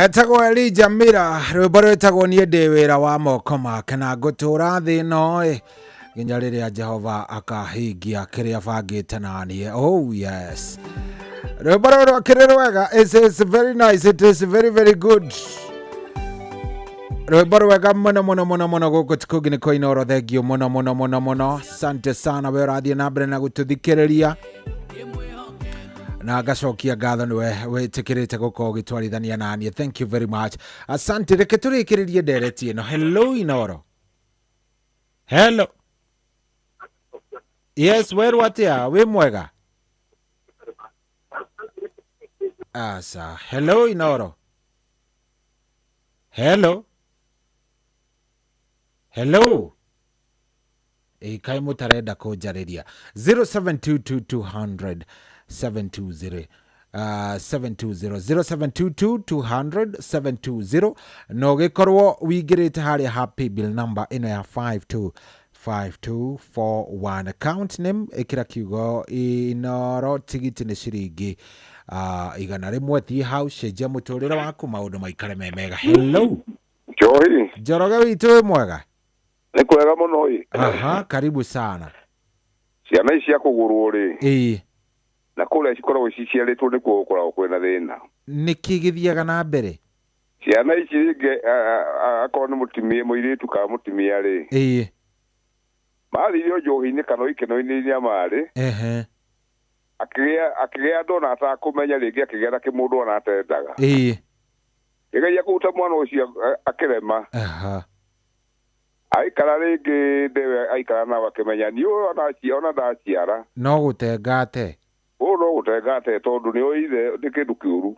Speaker 12: Etagwo Elijah Mira rwimbo rwitagwo nie ndi wira wa moko make na ngutura thi no nginya riria Jehova akahingia kiria bangite nanie. Oh yes, rwimbo rwrwo kiri rwega. It is very nice, it is very very good. Rwimbo rwega muno muno muno muno guku tikugi ni koinoro. Thengio muno muno muno muno. Asante sana we rathie na mbere na gututhikiriria na gacokia ngatho niwe witikirite gukorwo gitwarithania nanie. Thank you very much. Asante. Reke turikiririe ndereti ino. Hello Inoro. Hello. Yes, where atia we mwega? Asa. Hello Inoro. Hello. Hello. Kai mutarenda kunjariria. 0722 720 0722 no gikorwo wingirite haria happy bill number ino ya 525241 account name ikira kiugo Inoro tigiti ni ciringi igana rimwe. Thi hau cenjia muturire waku maundu maikare memega. Hello
Speaker 2: Johi
Speaker 12: Njoroge witu mwega?
Speaker 2: Ni kwega muno ii.
Speaker 12: Aha, karibu sana.
Speaker 2: Ciana ici akugurwo ri
Speaker 12: na
Speaker 2: kule cikoragwo ciciaritwo ni kuokoragwo kwina thina.
Speaker 12: Niki githiaga na mbere?
Speaker 2: Ciana ici ringi akorwo ni mutimia muiritu ka mutimia ri mathirio njohi-ini kana ikeno-ini iria mari akigea ndona atakumenya ringi akigea na kimundu ona atendaga igeria kuruta mwana ucio akirema aikara ringi ndewe aikara na wakimenya ni ona ndaciara
Speaker 12: no gutengate
Speaker 2: no gutengate tondu ni oire ni kindu kiuru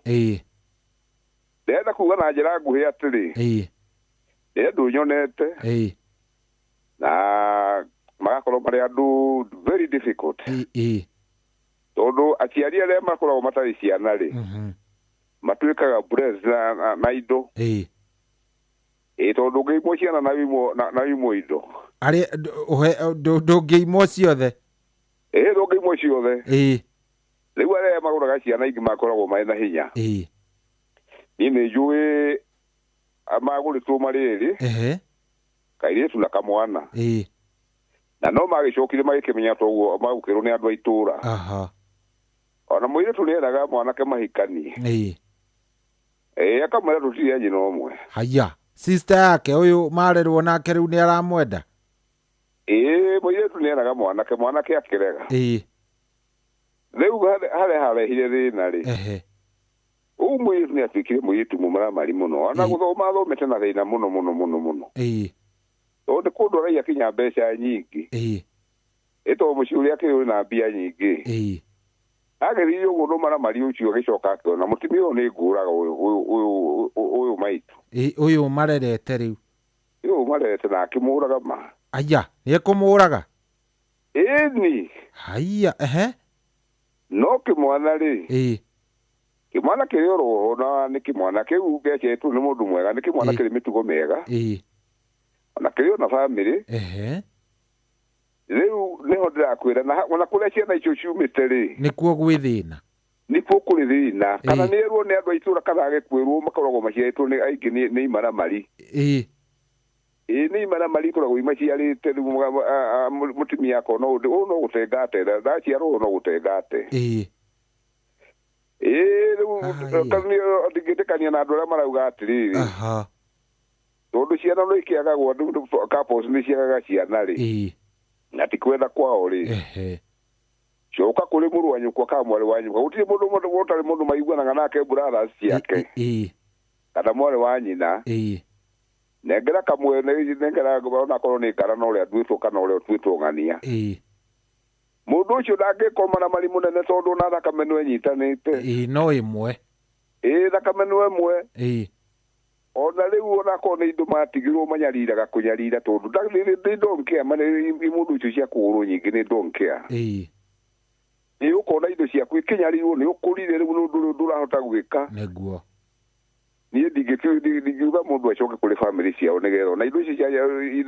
Speaker 2: ndenda kuga na njira nguhi atiri ndu nyonete na magakorwo mari andu very difficult tondu aciari aria makoragwo matari ciana ri matuikaga bless na indo tondu ngeimwo ciana na wimo indo
Speaker 12: ari ndungeimwo ciothe
Speaker 2: ndungeimwo ciothe riu aria maguraga ciana ingi makoragwo mai na hinya ni njui amaguritwo mariri kairitu na kamwana na no magicokire magikimenya toguo magukirwo ni andu a itura ona muiritu ni eraga mwanake mahikani akamwira tutiri anyi no mwe
Speaker 12: haya sister yake uyu marerwo nake riu ni aramwenda
Speaker 2: muiritu ni eraga mwanake akirega riu harehire thina ri muiritu ni atuikire muiritu mumaramari muno ona guthoma athomete na thina muno tondu kundu araia kinya mbeca nyingi ito muciuri akiri na mbia nyingi ageririe uguo no maramari ucio agicoka akiona mutumia uyu ni nguraga uyu maitu
Speaker 12: uyu marerete riu
Speaker 2: uyu marerete na akimuraga ma
Speaker 12: aya ni kumuraga
Speaker 2: ni
Speaker 12: haya
Speaker 2: no kimwana ri kimwana kiri roho na ni kimwana kiu gecetu ni mundu mwega ni kimwana kiri mitugo mega ona kiri na family riu niho ndirakwira na ona kuria ciana icio ciumite ri
Speaker 12: nikuo gwithina
Speaker 2: nikuo kuri thina kana nirwo ni andu aitura kana agekwirwo makoragwo maciaritwo ni aingi ni imaramari ni imaramari koragwo imaciarite mutumia akona no gutengate ndaciarwo no gutengate riu ndingitikania na andu aria marauga atiriri tondu ciana no ikiagagwo couples ni ciagaga ciana ri na tikwenda kwao ri coka kuri muru wanyu kwa ka mwari wanyu gutiri mundu wotari mundu maiguanaga nake brothers ciake kana mwari wanyina nengera kamwe nengera ona korwo ni ngara no ria twitwo kana uria twitwo ngania mundu ucio ndangikoma na mari munene tondu na thakame no enyitanite
Speaker 12: no imwe
Speaker 2: thakame no imwe ona riu ona kone indo matigirwo manyariraga kunyarira tondu ndonkea mane mundu ucio cia kuru nyingi ni ndonkea ni ukona indo ciaku ikinyarirwo ni ukurire riu ndurahota gwika
Speaker 12: neguo
Speaker 2: ni ndingiuga mundu acoke kuri family ciao nigetha na indo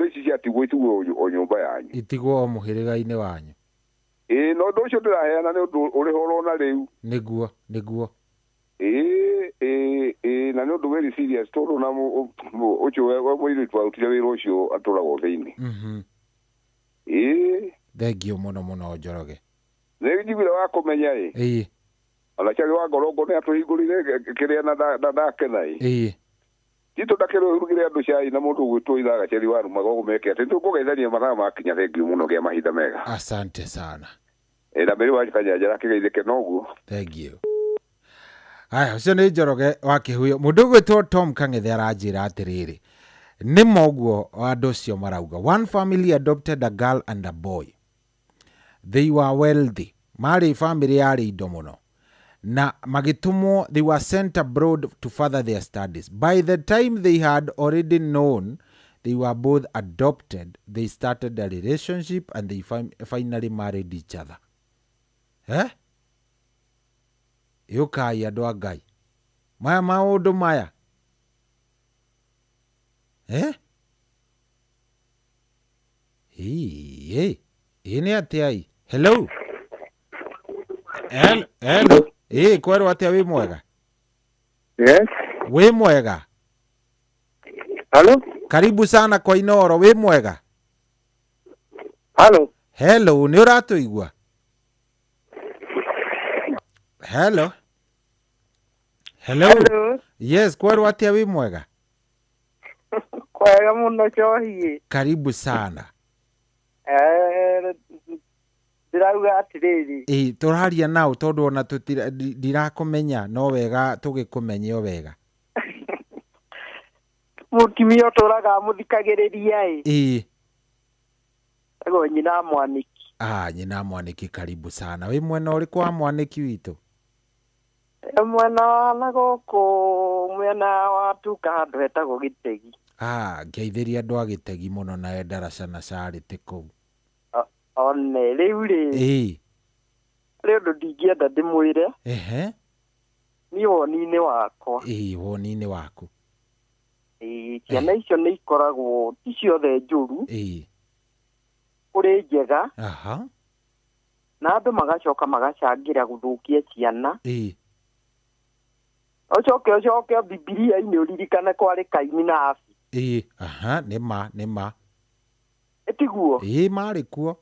Speaker 2: ici ciatigwo itigwo o nyumba yanyu
Speaker 12: itigwo muhiriga-ini wanyu
Speaker 2: no ndu ucio ndiraheana ni undu uri horo na riu
Speaker 12: neguo
Speaker 2: na no very serious tondu na ucio wa mwiri twautire wira ucio aturagwo thiini
Speaker 12: thengio muno Njoroge
Speaker 2: njiguire wa kumenya ona ciari wa ngorongo ni atuhingurire kiria na ndakena tito ndakirugire andu cai na mundu gwitwo ithaga ciari wa rumaga gumeke ati tukugeithania mathaa makinya thengio muno gia mahinda mega
Speaker 12: asante sana
Speaker 2: na mbere wa kanyanjara kigeithike noguo
Speaker 12: thengio aya ucio ni Njoroge wa Kihuyo mundu gwitwo Tom Kang'ethe aranjira atiriri ni moguo andu ucio marauga one family adopted a girl and a boy. They were wealthy, mari family yari indo muno na magitumwo, they were sent abroad to further their studies. By the time they had already known they were both adopted, they started a relationship and they finally married each other. Yukai andu a Ngai maya maundu maya ini atiai. Hello kwerwo atia wi mwega?
Speaker 21: Yes.
Speaker 12: Wi mwega?
Speaker 21: Hello?
Speaker 12: Karibu sana kwa Inoro, wi mwega? Hello, ni uratuigua? Hello. Yes, kwerwo atia wi mwega?
Speaker 21: Kwega muno Chohie.
Speaker 12: Karibu sana.
Speaker 1: Ndirauga atiriri.
Speaker 12: Turaria nao tondu ona ndirakumenya no wega tugikumenye o wega.
Speaker 1: Mutimio turaga muthikagiriria Ego nyina Mwaniki.
Speaker 12: Nyina Mwaniki, karibu sana. We mwena uriku wa Mwaniki witu?
Speaker 1: Mwena wa Nagoko, mwena wa Tuka handu hetagwo Gitegi.
Speaker 12: Ngeithiria andu a Gitegi muno na Endaraca na Charity kuu.
Speaker 1: One riu ri. Riu ndu ndingienda ndimwire. Ni woni-ini wakwa.
Speaker 12: Woni-ini waku.
Speaker 1: Ciana icio nĩ ikoragwo ti ciothe njũru. Kũrĩ njega. Na andũ magacoka magacangira gũthũkia ciana. Ucoke Bibilia-inĩ ũririkane kwarĩ Kaini na Abili.
Speaker 12: Nĩ ma.
Speaker 1: Etiguo.
Speaker 12: Marĩ kuo.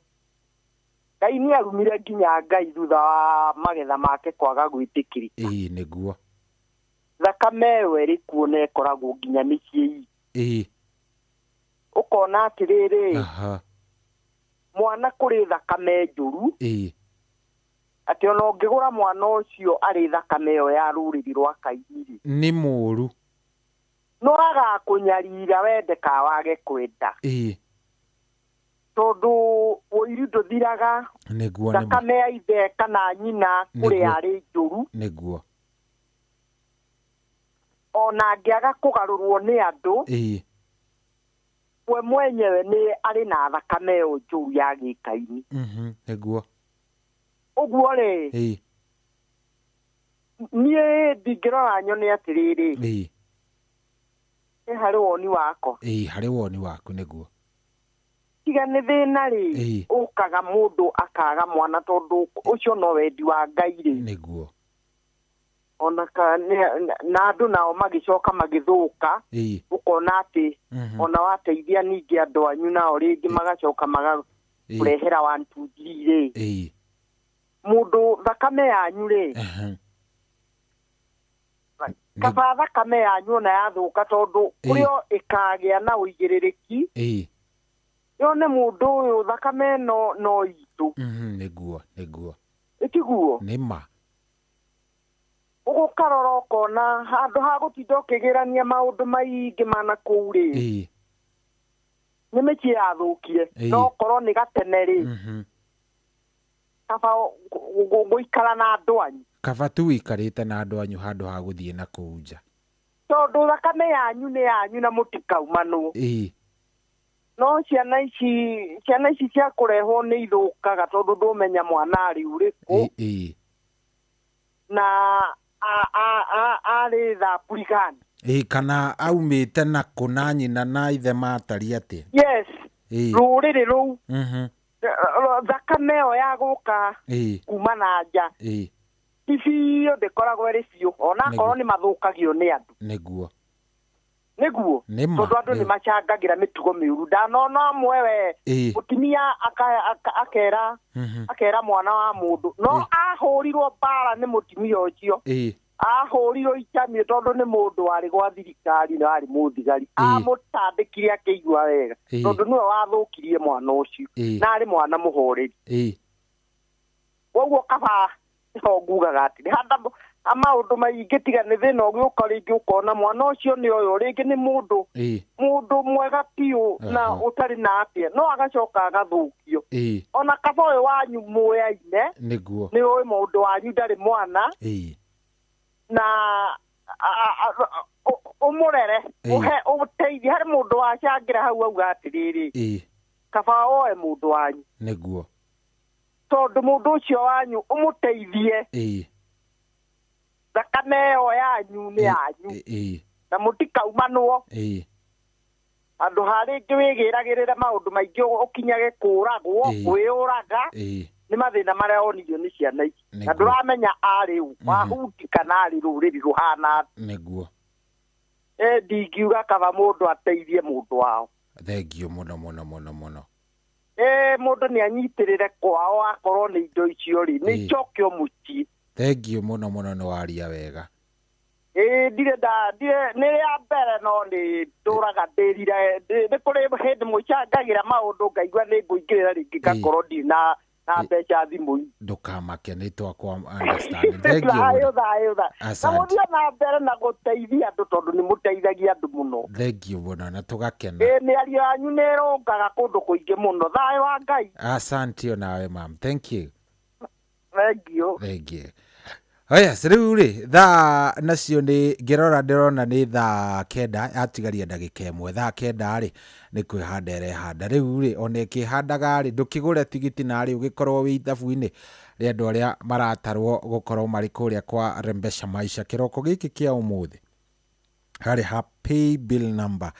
Speaker 1: Kaini arumire nginya Ngai thutha wa magetha make kwaga gwĩtĩkĩrĩka.
Speaker 12: Nĩguo.
Speaker 1: Thakame ĩyo ĩrĩ kuo na ĩkoragwo nginya mĩciĩ. Ũkona atĩrĩrĩ. Mwana kũrĩ thakame njũru. Atĩ ona ũngĩgũra mwana ũcio arĩ thakame ĩyo ya rũrĩrĩ rwa Kaini
Speaker 12: nĩ mũũru.
Speaker 1: No agakũnyarira wende ka wage kwenda. Tondũ ũiru ndũthiraga. Thakame ya ithe kana nyina kũrĩ arĩ njũru.
Speaker 12: Nĩguo.
Speaker 1: Ona angĩaga kũgarũrwo nĩ andũ. We mwenyewe nĩ arĩ na thakame ĩyo njũru ya Gĩkaini.
Speaker 12: Nĩguo.
Speaker 1: Ũguo rĩ. Niĩ ndingĩrora nyone atĩrĩrĩ. Nĩ harĩ woni wako.
Speaker 12: Harĩ woni waku nĩguo.
Speaker 1: Tiga nĩ thĩna rĩ. Ũkaga mũndũ akaga mwana tondũ ũcio no wendi wa Ngai rĩ.
Speaker 12: Nĩguo.
Speaker 1: Ona na andũ nao magĩcoka magĩthũka. Ũkona atĩ ona wateithia ningĩ andũ anyu nao rĩngĩ magacoka magakũrehera 1 2 3 rĩ. Mũndũ thakame yanyu rĩ. Kaba thakame yanyu ona yathũka tondũ kũrĩo ĩkagĩa na ũigĩrĩrĩki. Yone mũndũ ũyũ thakame no itũ.
Speaker 12: Nĩguo.
Speaker 1: Etiguo.
Speaker 12: Nĩ ma.
Speaker 1: Ũgũkarora ũkona handũ ha gũtinda ũkĩgĩrania maũndũ maingĩ mana kũu rĩ. Nĩ mĩciĩ yathũkie. No korwo nĩ gatene rĩ. Kaba gũikara na andũ anyu.
Speaker 12: Kaba tu wikarĩte na andũ anyu handũ ha gũthiĩ na kũu nja.
Speaker 1: Tondũ thakame yanyu nĩ yanyu na mũtikaumanwo. No ciana ici cia kũrehwo nĩ ithũkaga tondũ ndũmenya mwana arĩ ũrĩkũ. Na arĩ thamburi gani.
Speaker 12: Kana aumĩte na kũ na nyina na ithe matari atĩa.
Speaker 1: Yes. Rũrĩrĩ rũu. Thakame ĩyo ya gũka kuma na nja. Bibiũ ndĩkoragwo ĩrĩ biũ. Ona korwo nĩ mathũkagio nĩ andũ.
Speaker 12: Nĩguo.
Speaker 1: Tondũ andũ nĩ macangagĩra mĩtugo mĩũru. Ndanona amwe we. Mũtumia akera mwana wa mũndũ. No ahũrirwo mbara nĩ mũtumia ũcio. Ahũrirwo icamio tondũ nĩ mũndũ warĩ gwa thirikari na warĩ mũthigari. Amũtandĩkire akĩigua wega. Tondũ nĩwe wathũkirie mwana ũcio. Na arĩ mwana mũhoreri. Ũguo kaba ngugaga atĩ maũndũ maingĩ tiga nĩ thĩna ũgĩũka rĩngĩ ũkona mwana ũcio nĩ ũyũ rĩngĩ nĩ mũndũ mwega piũ na ũtarĩ na afya no agacoka agathũkio. Ona kaba ũyũ wanyu mũyaine nĩ ũĩ mũndũ wanyu ndarĩ mwana na ũmũrere ũteithie. Harĩ mũndũ wacangĩra hau auga atĩrĩrĩ kaba oe mũndũ wanyu.
Speaker 12: Nĩguo.
Speaker 1: Tondũ mũndũ ũcio wanyu ũmũteithie. Thakame ĩyo yanyu nĩ yanyu. Na mũtikaumanwo. Andũ harĩngĩ wĩgĩragĩrĩra maũndũ maingĩ ũkinyage kũragwo kwĩyũraga. Nĩ mathĩna marĩa onirio nĩ ciana ici. Na ndũramenya arĩ ũ wahuti kana arĩ rũrĩrĩ rũhana.
Speaker 12: Nĩguo.
Speaker 1: Ndingiuga kaba mũndũ ateithie mũndũ wao.
Speaker 12: Thengio mũno.
Speaker 1: Mũndũ nĩ anyitĩrĩre kwao akorwo nĩ indo icio rĩ nĩ icokio mũciĩ.
Speaker 12: Thengio mũno nĩ waria wega.
Speaker 1: Ndirĩ nĩ ya mbere no nĩ ndũraga ndĩrire nĩ kũrĩ hĩndĩ mũicangagĩra maũndũ ngaigua nĩ ngũingĩrĩra rĩngĩ ngakorwo ndirĩ na na mbeca thimu
Speaker 12: ndukamake nĩ twakwa understand thank you
Speaker 1: thayo na mũthia na mbere na gũteithia andũ tondũ nĩ mũteithagia andũ mũno
Speaker 12: thank you mũno na tũgakena
Speaker 1: nĩ ario anyu nĩ ĩrũngaga kũndũ kũingĩ mũno thayo wa Ngai
Speaker 12: asante nawe mam thank you
Speaker 1: thank you
Speaker 12: Oya, rĩu rĩ thaa nacio nĩ ngĩrora ndĩrona nĩ thaa 9 atigaria ndagĩka ĩmwe thaa 9 rĩ nĩ kwĩhanda ĩrehanda rĩu rĩ ona ĩkĩhandaga rĩ ndũkĩgũre tigiti narĩ ũgĩkorwo wĩ ithabu-inĩ rĩa andũ arĩa maratarwo gũkorwo marĩ kũrĩa kwa Rembesha Maisha kĩroko gĩkĩ kĩa ũmũthĩ harĩ ha pay bill number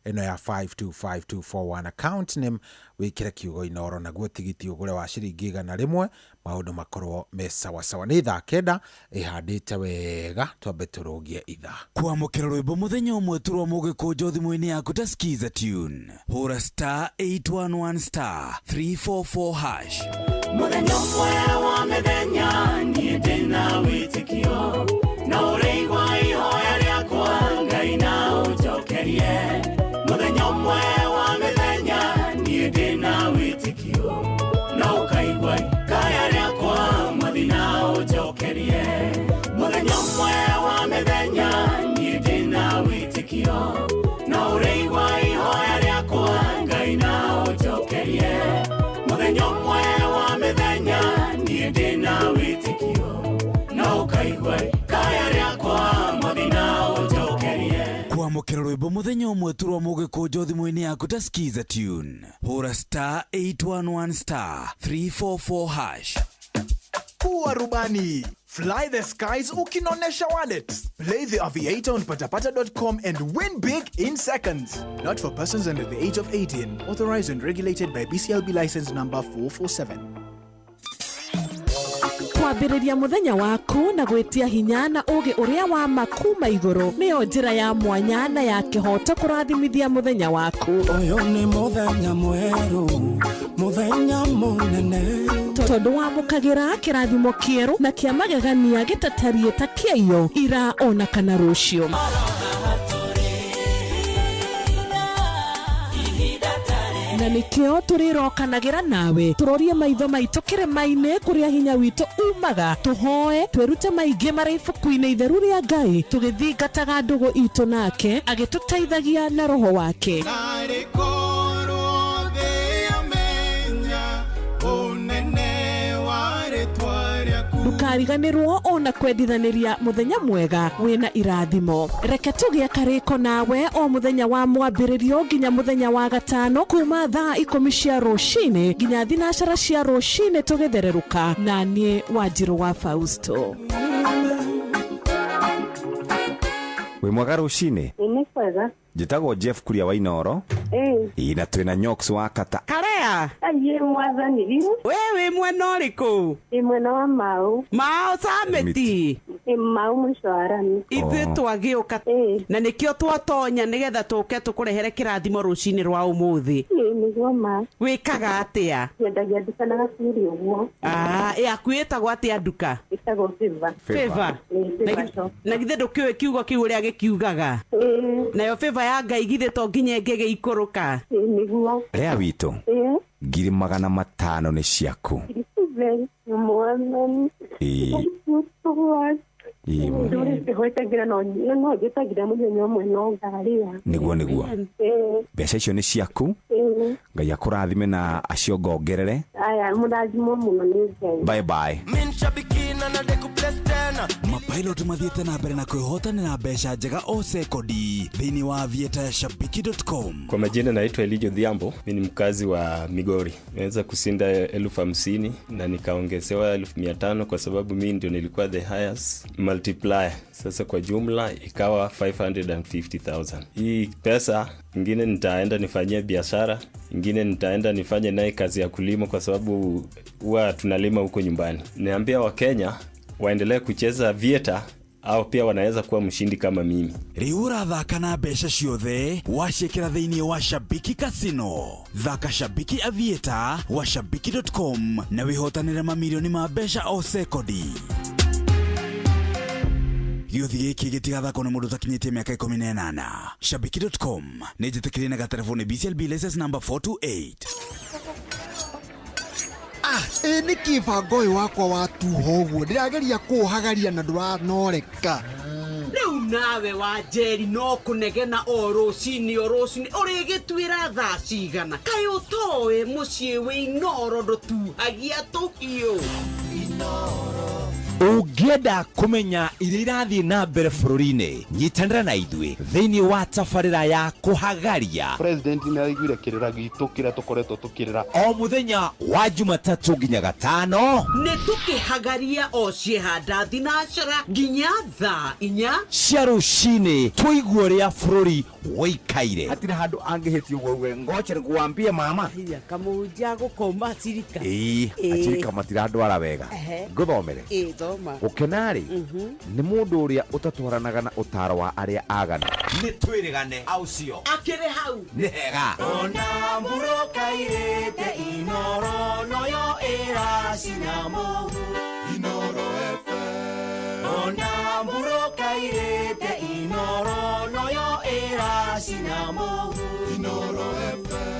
Speaker 12: ino ya 525241 account name wikire kiugo Inoro naguo tigiti ugure wa ciringi 100 maundu makorwo me sawa sawa ni thaa 9 ihandite wega twambe turugie ithaa
Speaker 8: kwamukira rwimbo muthenya umwe turwo mugikujo thimu-ini yaku ta skiza tune hura star 811 star 344 hash
Speaker 5: muthenya umwe wa mithenya nie ndina witikio na ureigwa ihoya riakwa Ngai na ujokerie muthenya umwe wa mithenya nie ndina witikio na ukaigwa kaya riakwa mwathi na ujokerie muthenya umwe wa mithenya nie ndina witikio na ureigwa ihoya riakwa Ngai na ujokerie muthenya umwe wa mithenya nie ndina witikio na ukaigwa kaya riakwa mwathi na ujokerie
Speaker 8: kwamukira rwimbo muthenya umwe turwo mugikujo thimu-ini yaku ta skiza tune hura star 811 star 344 hash
Speaker 15: Kuwa rubani fly the skies ukinonesha wallet play the aviator on patapata.com and win big in seconds. Not for persons under the age of 18. Authorized and regulated by BCLB license number 447.
Speaker 4: kwambĩrĩria muthenya waku na gwĩtia hinya na ũgĩ ũrĩa wa makuma igũrũ nĩyo njĩra ya mwanya na ya kĩhoto kũrathimithia muthenya waku
Speaker 5: ũyũ nĩ muthenya mwerũ muthenya mũnene
Speaker 4: tondũ wamũkagĩra kĩrathimo kĩerũ na kĩa magegania gĩtatarie ta kĩayo ira ona kana rũciũ na nikio turirokanagĩra nawe turorie maitho maitũ kĩrĩma-inĩ kũrĩa hinya witũ umaga tuhoe twĩrute maingĩ marĩ ibuku-inĩ itheru rĩa Ngai tũgĩthingataga ndũgũ itũ nake agĩtũteithagia na roho wake ndukariganĩrwo ona kwendithanĩria muthenya mwega wĩna irathimo reke tũgĩe karĩko nawe o muthenya wa mwambĩrĩrio nginya muthenya wa gatano kuma thaa 10 cia rũcinĩ nginya thinacara cia rũcinĩ tũgĩthererũka na niĩ Wanjirũ wa Fausto
Speaker 11: wĩ mwega rũcinĩ
Speaker 16: Nĩ kwega.
Speaker 11: njĩtagwo Jeff Kuria wa Inoro na twĩna Nyox wa Kata
Speaker 6: Karea
Speaker 16: Aye mwathani
Speaker 6: wewe mwena ũrĩkũ
Speaker 16: mwena wa Mau
Speaker 6: Sameti
Speaker 16: Mau mwisho wa rami
Speaker 6: ithuĩ twagĩũka na nĩkĩo twatonya nĩgetha tũke tũkũrehere kĩrathimo rũcinĩ rwa ũmũthĩ
Speaker 16: nĩguo ma
Speaker 6: wĩkaga atĩa
Speaker 16: nyendagia nduka na gaciri ũguo
Speaker 6: yaku ĩtagwo atĩa nduka
Speaker 16: ĩtagwo
Speaker 6: Favor na githĩ ndũkĩũĩ kiugo kĩu ũrĩa gĩkiugaga nayo Favor ya Ngai githĩ to nginya ĩngĩgĩikũrũka
Speaker 16: nĩguo
Speaker 11: rĩa witũ 500 nĩ ciaku
Speaker 16: mwathani
Speaker 11: nĩguo mbeca icio nĩ ciaku Ngai akũrathime na acio ngongerere bye bye
Speaker 8: mapilot mathiĩte na mbere na kwĩhotanĩra mbeca njega o sekodi thĩinĩ wa aviator ya shabiki.com.
Speaker 9: Kwa majina naitwa Elijah Odhiambo, mimi ni mkazi wa Migori. Naweza kusinda 50,000 na nikaongezewa 1500 kwa sababu mimi ndio nilikuwa the highest multiplier. Sasa kwa jumla ikawa 550,000. Hii pesa ingine nitaenda nifanyie biashara, ingine nitaenda nifanye naye kazi ya kulima kwa sababu huwa tunalima huko nyumbani. Niambia wa Kenya waendelee kucheza vieta au pia wanaweza kuwa mshindi kama mimi.
Speaker 8: Riura thaka na mbeca ciothe wacikira thĩinĩ wa Shabiki Casino. Thaka Shabiki Aviator wa shabiki.com na wihotanĩre mamirioni ma mbeca o sekodi. Gĩothi gĩkĩ gĩtigathakwo nĩ mũndũ takinyĩtie mĩaka 18. Shabiki.com nĩ njĩtĩkĩrie na gatelefoni BCLB license number 428.
Speaker 17: Nĩ kĩbango ũyũ wakwa wa tuhoguo ndĩrageria kũhagaria na ndũranoreka.
Speaker 4: Rĩu nawe wa Njeri no kũnegena o rũcinĩ ũrĩgĩtuĩra thaa cigana. Kaĩ ũtoĩ mũciĩ wĩ Inoro ndũtuhagia tũhiũ.
Speaker 3: Ũngĩenda kũmenya iria irathiĩ na mbere bũrũri-inĩ, nyitanĩra na ithuĩ thĩinĩ wa tabarĩra ya kũhagaria.
Speaker 14: President nĩ araiguire kĩrĩra gitũ kĩrĩa tũkoretwo tũkĩrĩra
Speaker 3: o mũthenya wa Jumatatũ nginya Gatano.
Speaker 4: Nĩ tũkĩhagaria o ciĩhanda thinacara nginya thaa 4
Speaker 3: cia rũcinĩ, tũigue ũrĩa bũrũri woikaire.
Speaker 11: Hatirĩ handũ angĩhĩtio gũuge ngoche kuambia mama.
Speaker 4: Kamũnja gũkoma cirika.
Speaker 11: Acirika matirandwara wega. Ngũthomere. Ũkenarĩ nĩ mũndũ ũrĩa ũtatwaranaga na ũtaro wa arĩa agana.
Speaker 3: Nĩ twĩrĩgane aucio.
Speaker 4: Akĩrĩ hau.
Speaker 3: Nĩ hega.
Speaker 5: Ona mburoka irĩte Inoro noyo ĩracina mũhu. Inoro FM. Ona mburoka irĩte Inoro noyo ĩracina mũhu. Inoro FM.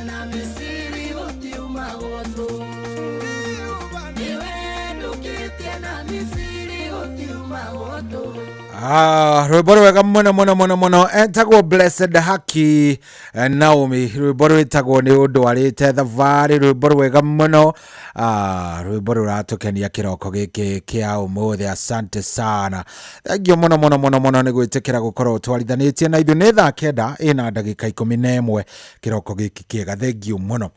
Speaker 18: na Misiri utiuma goto niwe ndukitie na Misiri utiuma goto.
Speaker 12: Rwĩmbo rwega mũno etagwo Blessed Haki Naomi. Rwĩmbo rwĩtagwo nĩ ũndwarĩte thabarĩ. Rwĩmbo rwega mũno, rwĩmbo rũratũkenia kĩroko gĩkĩ kĩa ũmũthĩ. Asante sana, thengio mũno nĩ gwĩtĩkĩra gũkorwo twarithanĩtie na ithuĩ. Nĩ thaa 9 ĩna ndagĩka 11 kĩroko gĩkĩ kĩega. Thengio mũno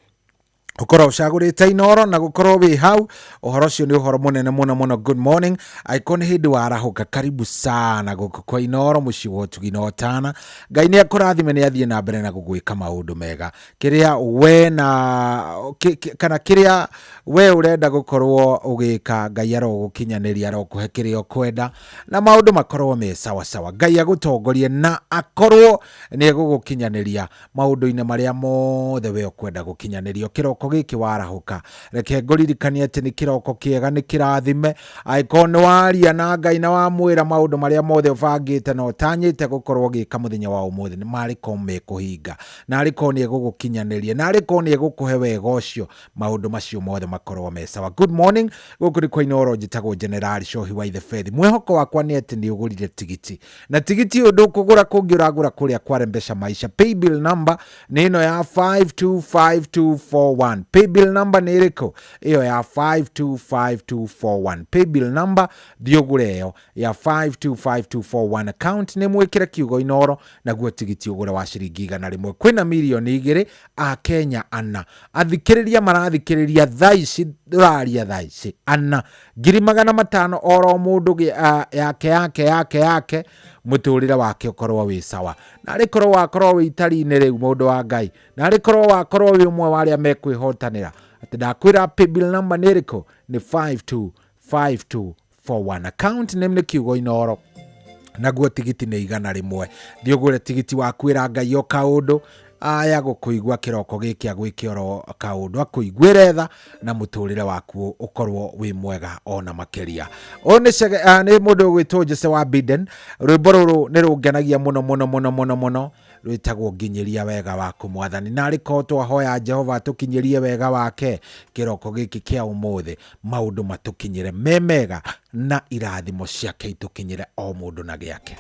Speaker 12: ukorwo ucagurite Inoro na gukorwo wi hau. Uhoro cio ni uhoro munene muno. Good morning icon hindi warahuka, karibu sana guku kwa Inoro muci wotu ginotana. Ngai ni akurathime ni athie na mbere na gugwika maundu mega. Kiria we na kana kiria we urenda gukorwo ugika, Ngai arogukinyaniria, arokuhe kiria kwenda na maundu makorwo me sawa. Ngai agutongorie na akorwo ni gugukinyaniria maundu-ine maria mothe we ukwenda gukinyanirio. Kiroko giki warahuka, reke ngoririkanie ati ni kiroko kiega, ni kirathime. Aikon waria na Ngai na wamwira maundu maria mothe ubangite no tanyite gukorwo gika muthenya wa umuthi ni mariko mekuhinga, na ariko ni gugukinyanirie, na ariko ni gukuhe wega ucio, maundu macio mothe makorwo me sawa. Good morning gukuri kwa Inoro, njitagwo General Shohi wa the Faith. Mwehoko wakwa ni ati ni ugurire tigiti, na tigiti undu kugura kungi uragura kuria kwa Mpesa Maisha. Paybill number ni ino ya 525241. Paybill number ni iriko iyo ya 525241. Paybill number diogure iyo ya 525241. Account ni mwikire kiugo Inoro, na guo tigiti ugure wa ciringi 100. Kwina milioni 2 a Kenya ana athikiriria marathikiriria thaici duraria thaici ana 500,000 oro mundu yake muturire wake ukorwo wi sawa, na arikorwo wakorwo wi itari-ini riu mundu wa Ngai, na arikorwo wakorwo wi umwe wa aria mekwihotanira. Ati ndakwira paybill number ni iriko ni 525241. Account name ni kiugo Inoro, naguo tigiti ni 100. Thiogure tigiti wakwira Ngai o kaundu aya gukuigwa kiroko giki agwikiro kaundu akuigwire tha na muturire waku ukorwo wi mwega ona makeria. One ni mundu gwitwo Jose wa Biden. Rwimbo ruru ni rungenagia muno rwitagwo nginyiria wega waku Mwathani, na ariko twahoya Jehova tukinyirie wega wake kiroko giki kia umuthi, maundu matukinyire memega na irathimo ciake itukinyire o mundu na giake.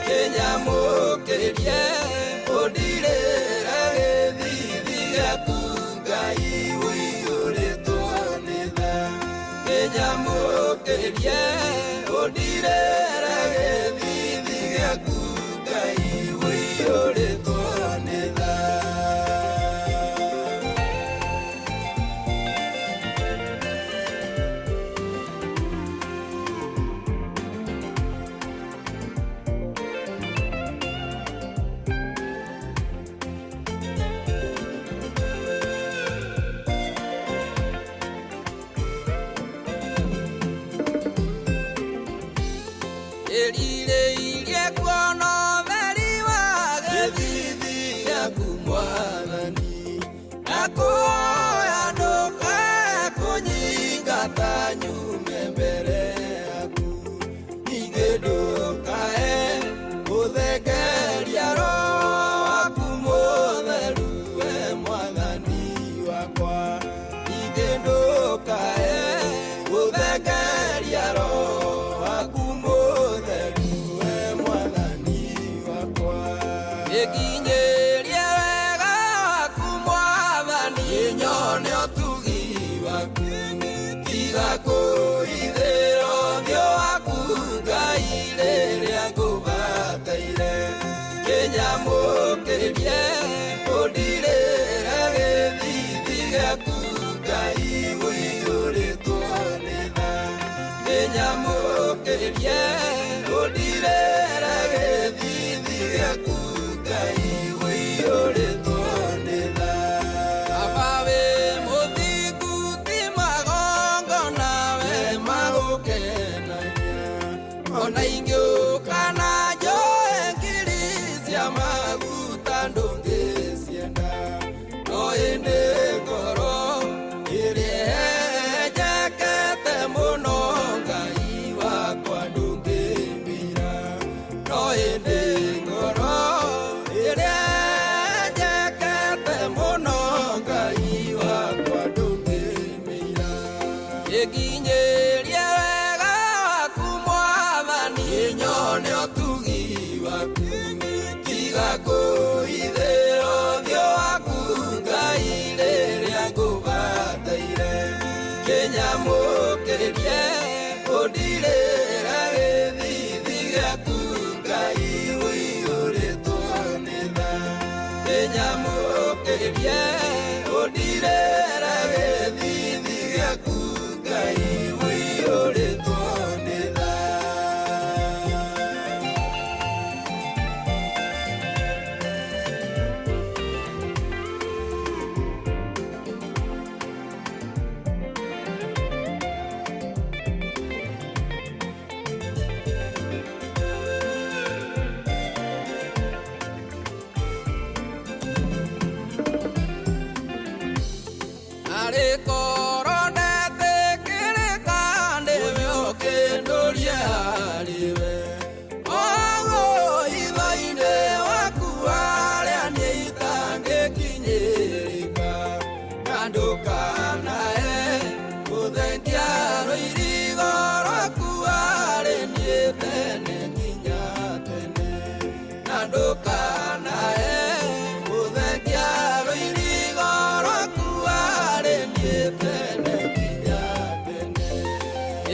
Speaker 18: Kenya mo kerie odire Ekinyerie wega kumwathani nyone otugi waku tiga kuithiro thio waku Ngai riria ngubataire kinyamukiririe undirire githithi giaku Ngai wiyuritwo ni tha kinyamukiririe undirire githithi giaku Ngai wiyuritwo ni tha abawe muthingu ti magongo nawe magukenania ona ingiukana njoe ngiri cia maguta ndungicienda no indi ngoro iria njakete muno Ngai wakwa ndungimira no indi ngoro iria njakete muno Ngai wakwa ndungimira ikinyerie wega waku mwathani nyone otugi waku tiga kuithiro thio waku Ngai riria ngubataire kinyamukiririe undirire githithi giaku Ngai wiyuritwo ni tha kinyamukiririe undirire githithi giaku Ngai wiyuritwo ni tha.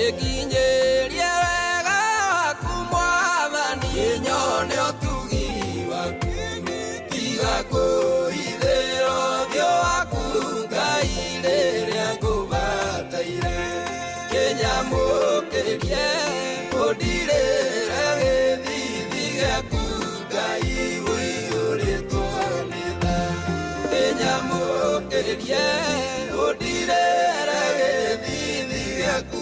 Speaker 18: Ekinyerie wega waku mwathani nyone otugi waku tiga kuithiro thio waku Ngai riria ngubataire kinyamukiririe undirire githithi giaku Ngai wiyuritwo ni tha kinyamukiririe undirire githithi giaku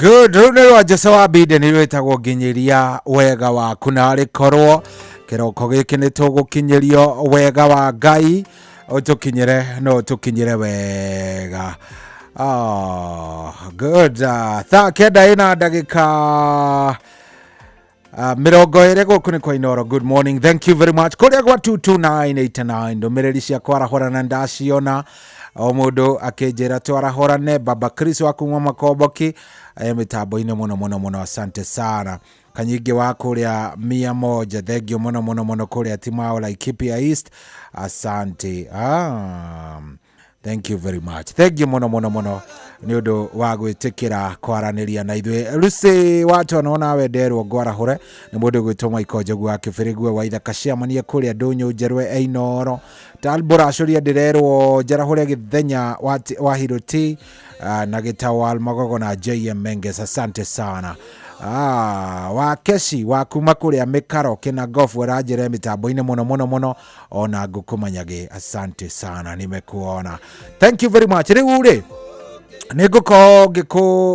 Speaker 12: good rä rwa Jesse wa Biden nä rwätagwo nginyiria wega waku narä korwo kiroko gäkä nä tå gå kinyärio wega wa Ngai å tå kinyä no tå kinyä wega good thaa kenda ä na ndagä ka mirongo ĩrĩ gũkũ nĩ kwa Inoro. Good morning, thank you very much kũrĩa gwa 22989 ndũmĩrĩri cia kwarahũrana ndaciona o mũndũ akĩnjĩra twarahũrane. Baba Chris wa kuma Makomboki mĩtambo-inĩ mũno asante sana. Kanyingi wa kũrĩa 100 thengio mũno kũrĩa Timao Laikipia East asante. Thank you very much. Thank you mũno nĩ ũndũ wa gwĩtĩkĩra kwaranĩria na ithuĩ. Lucy watu anaona wenderwo ngwarahure nĩ mũndũ gwĩtwo Michael Njogu wa Kĩbĩrĩgue wa Ithaka ciamania kũrĩa Ndũnyũ Njerwe Einoro Talbora Curia ndĩrerwo njarahure Gĩthenya wa Hiroti na Gĩtawa Magogo na JM Menges asante sana. Wa Keshi wa kuma kũrĩa Mĩkaro kina Gofu aranjĩra mĩtambo-inĩ mũno ona ngũkũmanyage asante sana nimekuona. Thank you very much. Rĩu rĩ nĩngũkorwo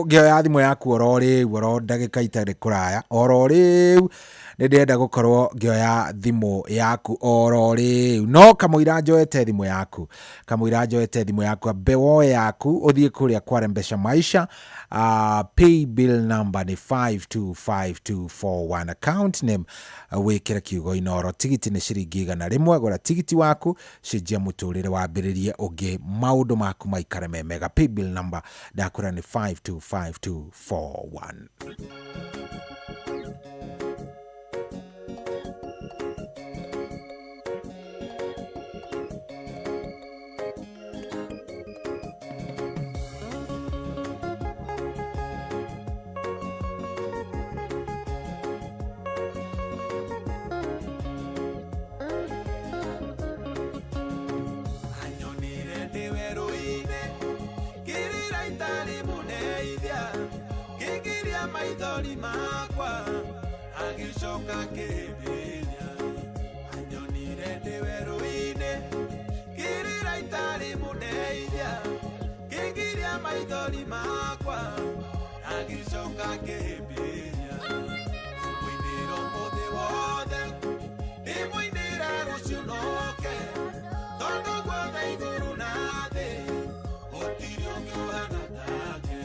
Speaker 12: ngĩoya thimũ yaku oro rĩu ndagĩka itarĩ kũraya oro rĩu nĩndĩrenda gũkorwo ngĩoya thimũ yaku oro rĩu no kamũira njoete thimũ yaku ambe woe yaku ũthiĩ kũrĩa kwa Mpesa Maisha. Pay bill number ni 525241 account name wĩkĩre kiugo Inoro. Tigiti nĩ ciringi 100. Gũra tigiti waku cenjia mũtũrĩre wambĩrĩrie ũngĩ maũndũ maku maikare me mega. Pay bill number ndakũra ni 525241.
Speaker 19: Kingiria maithori makwa agicoka kibiria anyonire ndi weru-ini kirira itari mudeithia kingiria maithori makwa agicoka kibiria mwiniro muthi wothe ndimwinira rucio noke tondu guothe iguru na thi gutiri ungi uhana take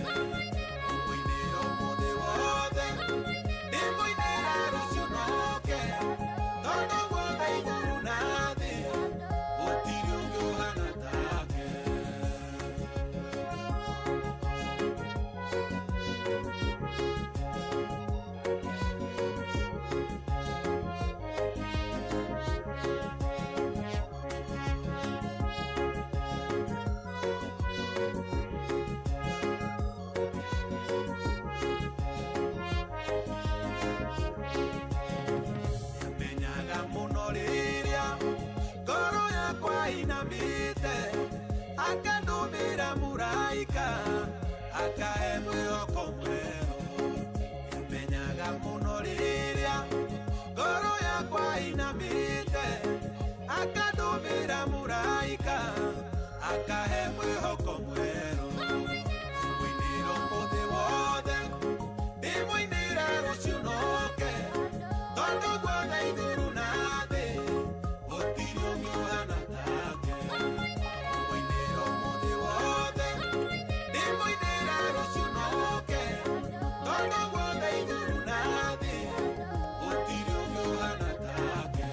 Speaker 19: mwiniro muthi wothe ndimwinira rucio noke tondu guothe iguru na thi gutiri ungi uhana take. Menyaga muno riria ngoro yakwa inamite akandumira muraika akahe mwihoko mweru. Menyaga muno riria ngoro yakwa inamite akandumira muraika akahe mwihoko mweru. Mwiniro muthi wothe ndimwinira rucio noke tondu guothe iguru na thi gutiri ungi uhana take. Mwiniro muthi wothe ndimwinira rucio noke tondu guothe iguru na thi gutiri ungi uhana take.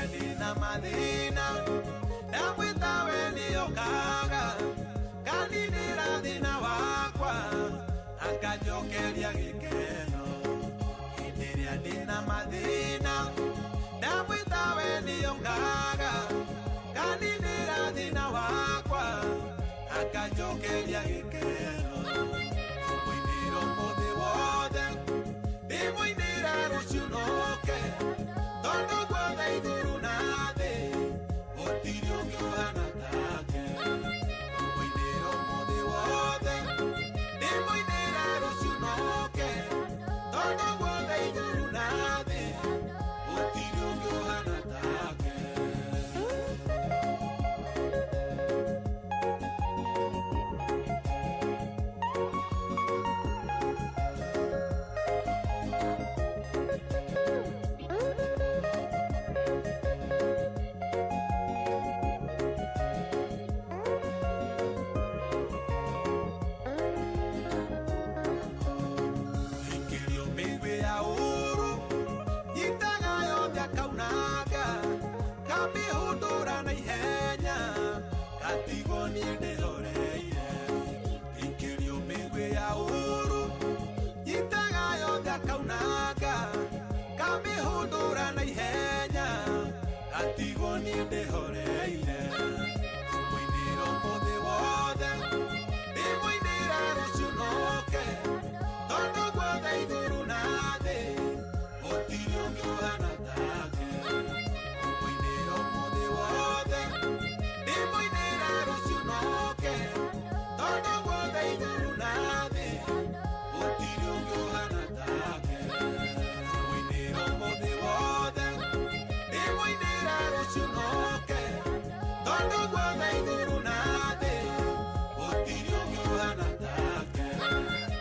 Speaker 19: Ndina mathina ndamwita we niokaga kaninira thina wakwa akanjokeria gikeno. Hĩndĩ ĩrĩa ndĩna mathĩna ndamwĩta we nĩongaga kaninĩra thĩna wakwa akanjokeria gĩkeno. Mũinĩro mũthĩ wothe ndĩmũinĩra rũciũ noke tondũ guothe igũrũ na thĩ gũtirĩ ũngĩ ũhana take. Mũinĩro mũthĩ wothe ndĩmũinĩra rũciũ noke tondũ guothe igũrũ na thĩ gũtirĩ ũngĩ ũhana take.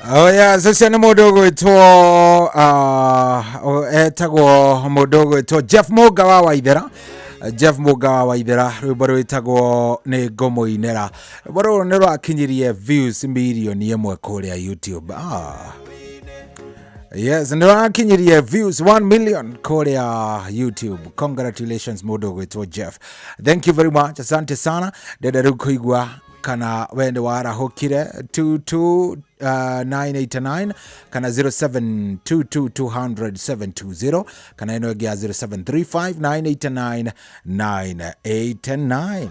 Speaker 12: Oh yeah, sasa ni mudogo ito etagwo mudogo ito Jeff Muga wa Waithera. Jeff Muga wa Waithera rwimbo etagwo ni ngomo inera. Rwimbo ni rwakinyirie views milioni 1 kuria YouTube. Yes, ndio akinyirie views 1 million korea YouTube. Congratulations mudo gwitwo Jeff. Thank you very much. Asante sana. Deda rukuigwa kana wende wara hokire 22989 kana 0722200720 kana ino ya 0735989989.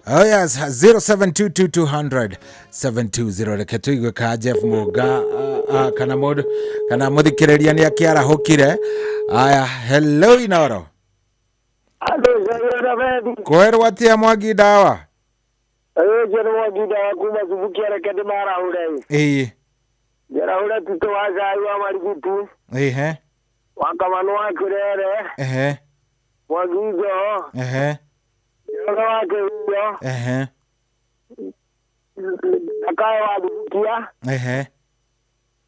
Speaker 12: Oh yes, 0722200720 reke tuigwe ka Jeff Muga kana muthikireria ni akiara hokire. Aya, hello Inoro.
Speaker 7: Hello, Zayana Baby.
Speaker 12: Kwerwa atia Mwangi Dawa?
Speaker 7: Jero Mwangi Dawa kuma kubukia rekete mara ule. Jera ule tuto wazayu wa marikitu. Wakamanu wa kurere. Mwagizo. Jero wake huyo. Akawa wadukia.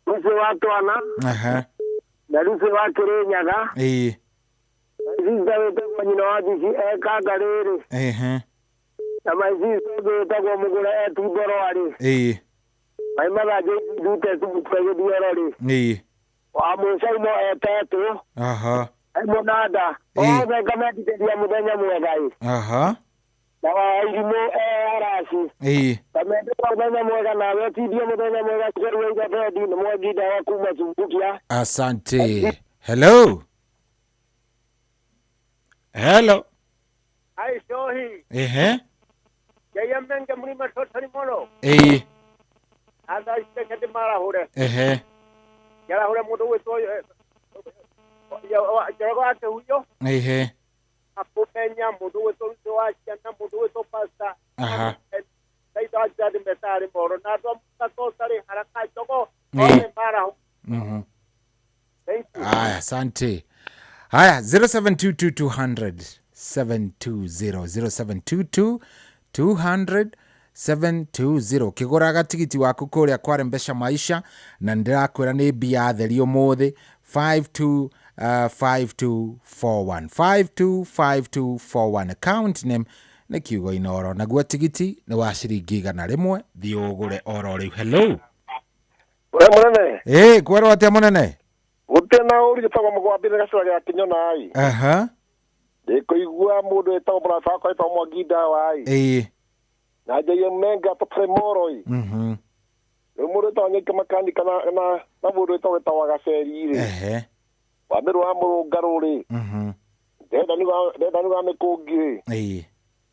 Speaker 7: Mse watu wana. Naruse wakere nyaga. Zizda wete kwa njina wadisi eka garere. Nama zizda wete kwa mugula etu doro wari. Maimaga jesi dute subutwege diorori. Wamusha imo etetu. Emo nada. Owe kameti tedia mudenya mwegai. Na wairimo arasi. Kameti mudenya mwega na weti dia mudenya mwega kweru wega pedi na Mwangi Dawa kuma sumbukia.
Speaker 12: Asante. Hello. Hello.
Speaker 7: Ai shohi. Yaya menga mlima totani molo. Anda istekete mara hore. Yara hore mudo weto ya ate huyo. Apopenya mudo weto wachana mudo weto pasta. Saito ajadi metari moro na to totari haraka choko. Mara.
Speaker 12: Aya, asante. Haya, 0722200720 0722200720 kiguraga tigiti waku kuria kware Mbesha Maisha na ndirakwira ni bia theri umuthi 525241 525241 account name ni kiugo Inoro na gwa tigiti ni wa ciringi 100 thi ugure oro riu. Hello.
Speaker 7: Ure munene.
Speaker 12: Kwerwa atia munene?
Speaker 7: Utena uri gitagwo mugwambire gacura gia kinyona ai. Ndikuigua mundu etagwo murata kwa etagwo Mwangi Dawa ai. Na jaye menga to tremoro ai. Mundu etagwo Nyeke Makanika na mundu etagwo Gaceri ire. Wamiru wa murungaruri. Ndenda nuga mikungire.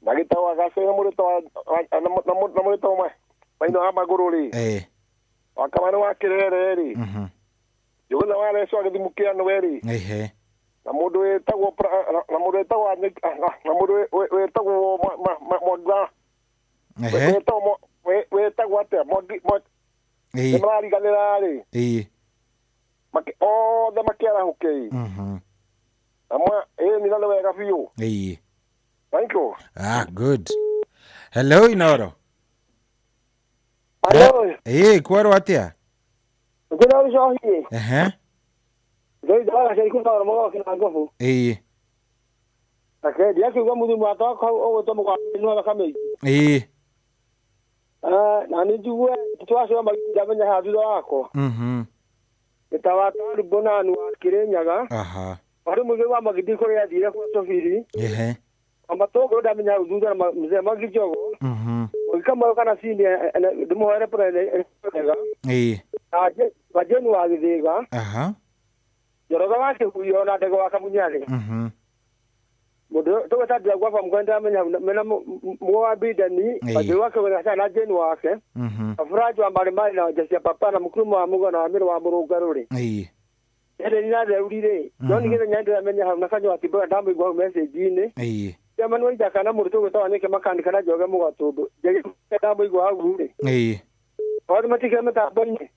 Speaker 7: Na gitagwo Gaceri na mundu etagwo na mundu etagwo Maino wa magururi. Wakamani wa kirere ri. Yona wale so agithimukia no weri. Na mundu etagwo na mundu etagwo na mundu etagwo Mwaga. Etagwo atia Mwangi. Mari ganirari. Make all the makera hukei. Ama ni nalo wega fiu. Thank you.
Speaker 12: Good. Hello Inoro.
Speaker 7: Hello.
Speaker 12: Kwerwa atia?
Speaker 7: Kuna ushohi. Zoi dawa shirika na mwa kina ngofu. Okay, dia kiuga mudu mwata kwa to mwa nwa kama. Na nijue twasho magijamenya hadu wako. Itawa tari bona nu akirenyaga. Bari muge wa magidiko ya dire kwa sofiri. Amatogo damenya ududa mzee magijogo. Kama kana sindi demo era prele. Wajeni wagithiga. Yoroga wake huyo na ndego wakamunyale. Mudo to tadia gwa fam kwenda mena mwa bidani wajeni wake wanasana jeni wake. Afuraji wa mbalimbali na wajasia papa na mkrumu wa Mungu na amiri wa murungaruri. Ele nina leurire. Noni kile nyande amenya nakanywa atibo ndambo igwa message ine. Kama nwe jakana muruto gutawa Nyeke Makanika na joga mu gatubu. Jege ndambo igwa agure. Automatic meta bonye.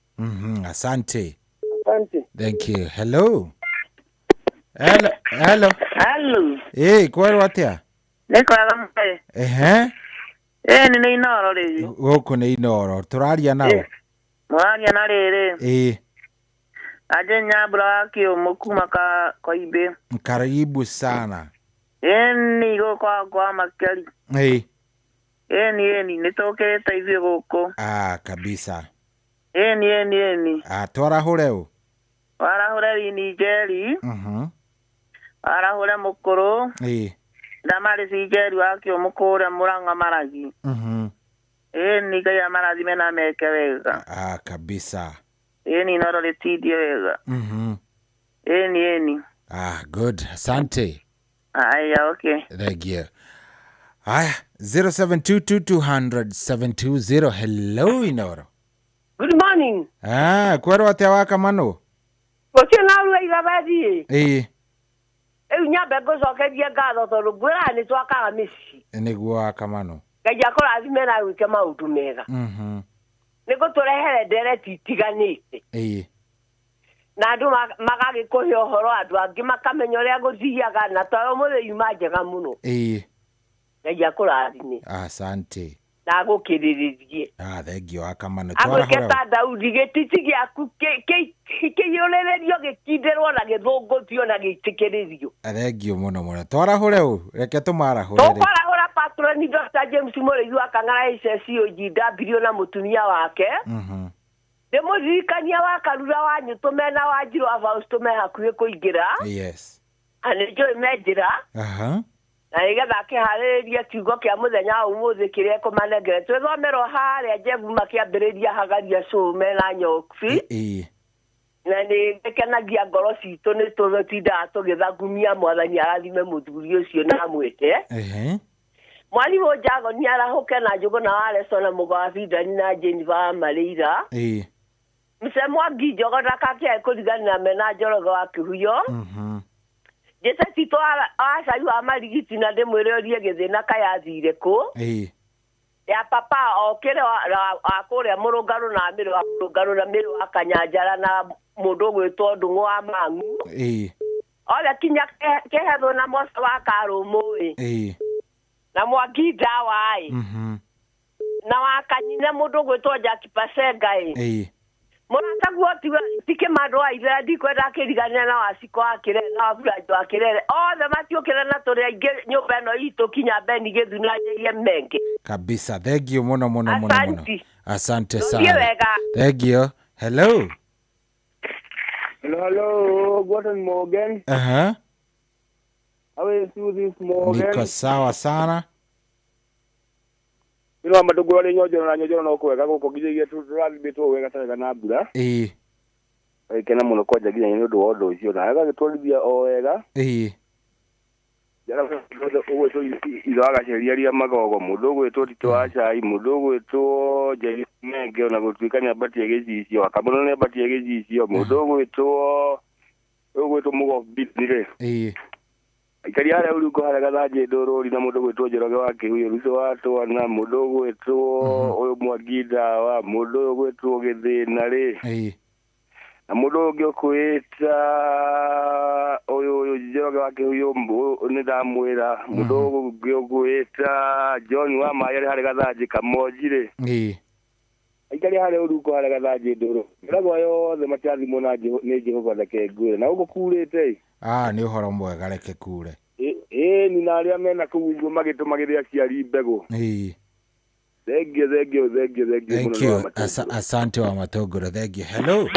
Speaker 12: Asante.
Speaker 7: Asante.
Speaker 12: Thank you. Hello. Hello. Kwerwa atia?
Speaker 7: Nekora mpe. Ni Inoro ri.
Speaker 12: Goko ni Inoro. Turaria nao.
Speaker 7: Mwaria na rere.
Speaker 20: Aje nyabula kio mukuma ka koibe.
Speaker 12: Karibu sana.
Speaker 20: Eni kwa makali. Eni nitokete ithuĩ gũkũ.
Speaker 12: Kabisa.
Speaker 20: Eni.
Speaker 12: Twarahure u.
Speaker 20: Warahure Nigeri. Warahure Mukuru. Ndamari Nigeri wakio Mukuru Murang'a Maragi. Eni kaya Maragi mena meke wega.
Speaker 12: Kabisa.
Speaker 20: Eni noro letidie wega. Eni.
Speaker 12: Good. Asante.
Speaker 20: Aya, okay.
Speaker 12: Thank you. Aya, 0722200720. Hello, Inoro.
Speaker 22: Good morning.
Speaker 12: Kwero atia waka mano?
Speaker 22: Koche na ruwa igabadi.
Speaker 12: Nyambe
Speaker 22: gocokeria ngatho tondu ngwira ni twakaga misi.
Speaker 12: Niguo waka mano.
Speaker 22: Ngai akurathime na gwike maundu mega. Niko turehere ndereti itiganite. Na andu magagikuhe uhoro andu angi makamenya uria guthiaga na toyo muthe yuma njega muno. Ngai akurathime.
Speaker 12: Asante.
Speaker 22: Na gukiriririe.
Speaker 12: Thank you akamano
Speaker 22: twara hora. Aguketa Daudi gititi giaku kiyurererio gikinderwo na githunguthio na gitikiririo.
Speaker 12: Thank you muno. Twara hore u reke tumara hore.
Speaker 22: Twara hora patron Dr. James Mureithi akangara ICCOG ndambirio na mutumia wake. Demuzikania wa karura wanyu tumena wa Njiro Fausto me hakuye kuingira.
Speaker 12: Yes.
Speaker 22: Anijo imejira. Na igetha akihariria kiugo kia muthenya umuthi kiria kumanengere twithomero haria Jebu makiambiriria hagaria cume na nyoksi. Na ni ngekenagia ngoro citu ni tutinda tugithagumia mwathani arathime muthuri ucio na mwite. Mwalimu Jago ni arahuke na Njugu na Waleso na Mugwabindani na Jennifer Marira. Msemwa Ngijogo ndakakia kurigana mena Njoroge wa Kihuyo. Jese tito acayu wa marigiti na ndimwirerie githina kayathire ku. Ya papa okire akuria murungaru na miru wa murungaru na miru akanyanjara na mundu gwitwo Ndung'u wa Mang'u. Ole kinya kehetho na mosa wa Karumu. Na Mwangi Ndawa na wakanyine mundu gwitwo Jackie Pasenga. Murata guotiwa tike madwa ira ndikwenda kirigania na wasiko akire na aburajo akire othe matiokire na turi ainge nyumba no itu kinya beni githuna ye menge
Speaker 12: kabisa. Thank you muno. Asante sana. Thank you. Hello,
Speaker 21: Gordon Morgan.
Speaker 12: How
Speaker 21: are you this morning?
Speaker 12: Niko sawa sana.
Speaker 21: Ino madugo wale nyojoro no kwega guko gije turathi bitu wega sana na mbura. Kena muno koja gije ni ndu odo ucio na aga gitwarithia o wega. Jara uwe to iraga sheria magogo mudu gwetwo tito acai mudu gwetwo jeri menge ona gutwikania batie gijicio akamuno ne batie gijicio mudu gwetwo mugo bitire. Ikari ara uri ko haraga daje dorori na mudo gwetwo Njoroge wa Kihuyo ruso watu na mudo gwetwo oyo Mwangi Ndawa mudo gwetwo Githina ri na mudo gyo kweta oyo Njoroge wa Kihuyo ni ndamwira mudo gyo kweta John wa Mayari haraga daje kamojire. Ikari ara uri ko haraga daje doro rago yo the matiathi mona ni Jehova ndake ngure na ugo kurete.
Speaker 12: Ni uhoro mwega reke kure.
Speaker 21: Ni naria mena kuguo magitumagiria ciari mbegu. Thank you.
Speaker 12: Asante wa Matogoro. Thank you. Hello.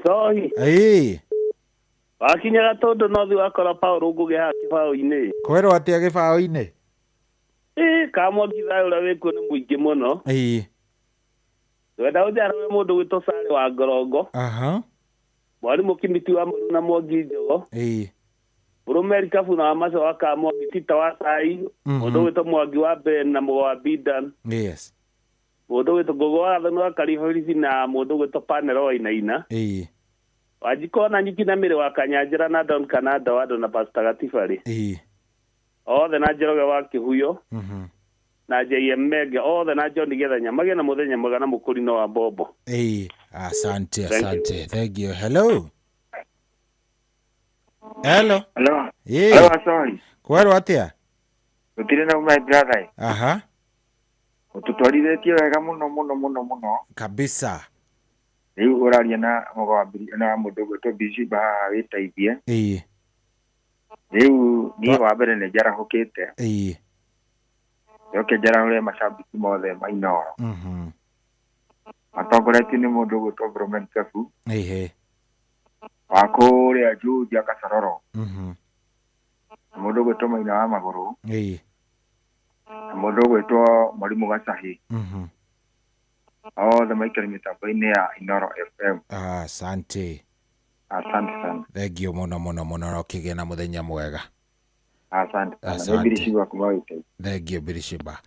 Speaker 21: Sorry. Wakinya tondu no thi wakora Paulo nguge ha kibao-ini.
Speaker 12: Kwero atia kibao-ini?
Speaker 21: Kamwangi thayo ura wikuo ni muingi muno. Wenda utharawe mundu gwitwo Sare wa Ngorongo. Mwalimu Kimiti wa Maru na Mwangi Njogo. Urumeri Kabu na Maso wa Kamwangi Tita wa Sai. Mundu gwitwo Mwangi wa Ben na Mugwabindani.
Speaker 12: Yes.
Speaker 21: Mundu gwitwo Ngogo wa Thano wa Kalihorisi na mundu gwitwo Panero wa Inaina. Wajiko na Nyiki na Mire wa Kanyanjira na Don Canada wa Dona Pastor Gatifari. Othe na Njoroge wa Kihuyo. Na JM Mege othe na John Gethanya mage na muthenya mwega na mukuri no wa Bobo.
Speaker 12: Asante. Thank you. Hello.
Speaker 21: Sorry.
Speaker 12: Kwero atia?
Speaker 21: Utire na my brother.
Speaker 23: Ututwarithitie wega muno
Speaker 12: kabisa.
Speaker 23: Riu uraria na Mugwabiri na mundu gwetwo Bishi ba witaithie. Riu ni wa mbere ni njarahukite. Yoke njarahule mashabiki mothe mainoro. Atongoretio ni mundu gwitwo Bromel Kefu. Wakuria Juja Kasaroro. Mundu gwitwo Maina wa Maguru. Mundu gwitwo Mwalimu Gacahi. Othe maikari mitambo-ini ya Inoro FM.
Speaker 12: Asante.
Speaker 23: Asante sana.
Speaker 12: Thank you muno kige na muthenya mwega.
Speaker 23: Asante. Birishiba kumaite.
Speaker 12: Thank you Birishiba.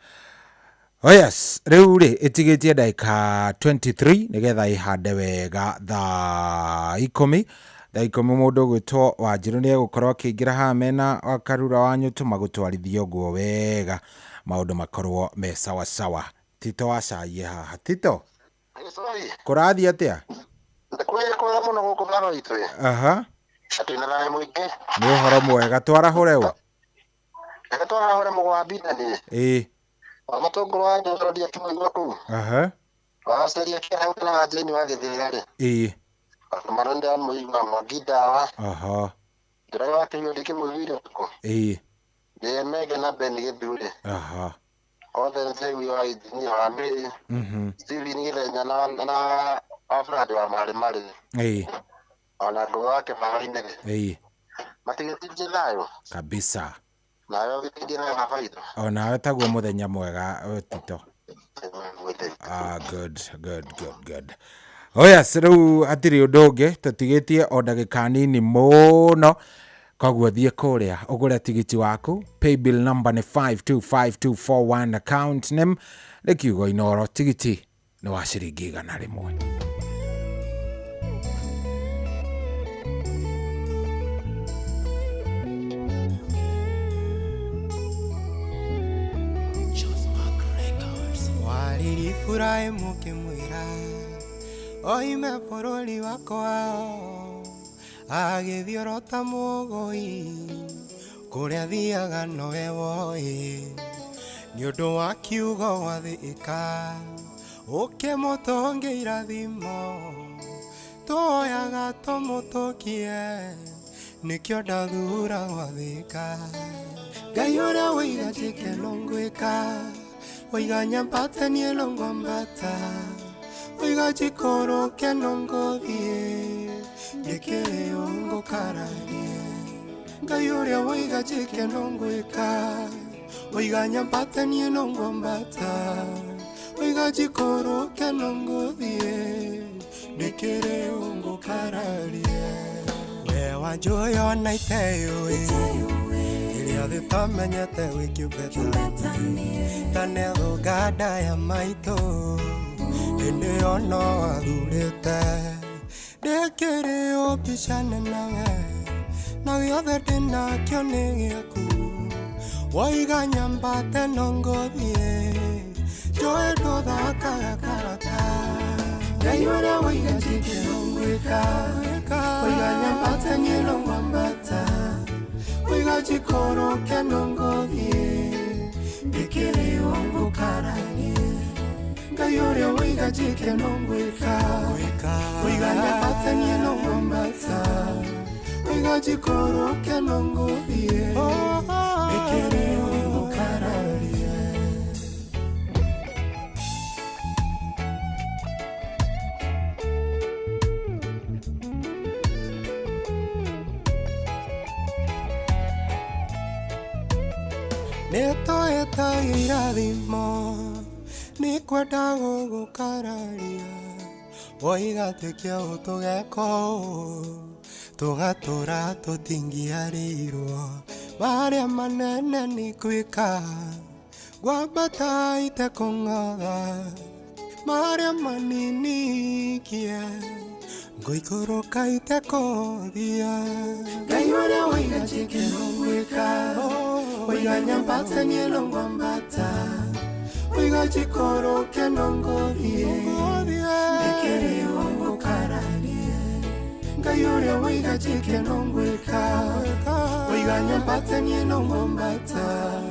Speaker 12: Oh yes, riu ri itigitie daika 23 nigetha ihande wega thaa 10. Thaa 10 mundu gwitwo Wanjiru ni gukorwo akiingira ha mena wakarura wanyu tumagutwarithio guo wega maundu makorwo me sawa sawa. Tito wacaie haha. Tito kurathi atia?
Speaker 2: Kwega muno guku mwana witu. Atwina thae mwingi.
Speaker 12: Ni uhoro mwega twarahure wa.
Speaker 2: Twarahure mugwambina ni. Amatongoro wa ndodia kimwe ku. Waseria kia hauta na ajeni wa githira ri. Marande amuiga magidawa. Ndira wake yodi kimwire ku. Ye mege na beni githuri. Othe nzeu ya idini wa mbere. Stili ni ile na afradi wa mali. Ona ndo wake mahine. Matigitije nayo.
Speaker 12: Kabisa.
Speaker 2: Nayo vitije na faida.
Speaker 12: Ona wetagwo muthenya mwega Tito. Good. Oya riu atiri undu ungi tutigitie o ndagika nini muno koguo thie kuria ugure tigiti waku. Paybill number ni 525241 account name ni kiugo Inoro. Tigiti ni wa ciringi 100.
Speaker 10: Walilifurahi mukimwira oime bururi wakwa agithiorota mugoi kuria thiaga nowe woi ni undu wa kiugo gwathika ukimutongeira thimo tuoyaga tumutukie nikio ndathura gwathika Ngai uria wigatike nongwika Oiga nyambate nie longombata Oiga chikoro ke nongodie Yekere ongo kararie Ngai uria oiga chike nongwika Oiga nyambate nie longombata Oiga chikoro ke nongodie Yekere ongo kararie Wewa joyo naiteyo Iria tamenyete wikiubetani Tane thugada ya maito Indi ono athurite Ndekere opishane nawe Na giothe ndinakio ni giaku Waiga nyambate nongothie Joe nduthakaga karata Ngai uria waiga chike nongwika Waiga nyambate nie nongwambata Oiga chikoro ke nongothie Ndikiri ongo karanie Ngai uria oiga chike nongwika Oiga nyambate nie nongombata Oiga chikoro ke nongothie Ndikiri ongo karanie Neto etagira thimo Nikwenda gugukararia Oiga tekia utugeko Tugatura tutingiarirwo Maria manene nikwika Gwambata ite kungaga Maria manini kie Ngoikoroka ite kothia Ngai uria oiga chike nongwika Oiga nyambate nie nongwambata Oiga chikoro ke nongothie Ndikiri ongo kararie Ngai uria oiga chike nongwika Oiga nyambate nie nongwambata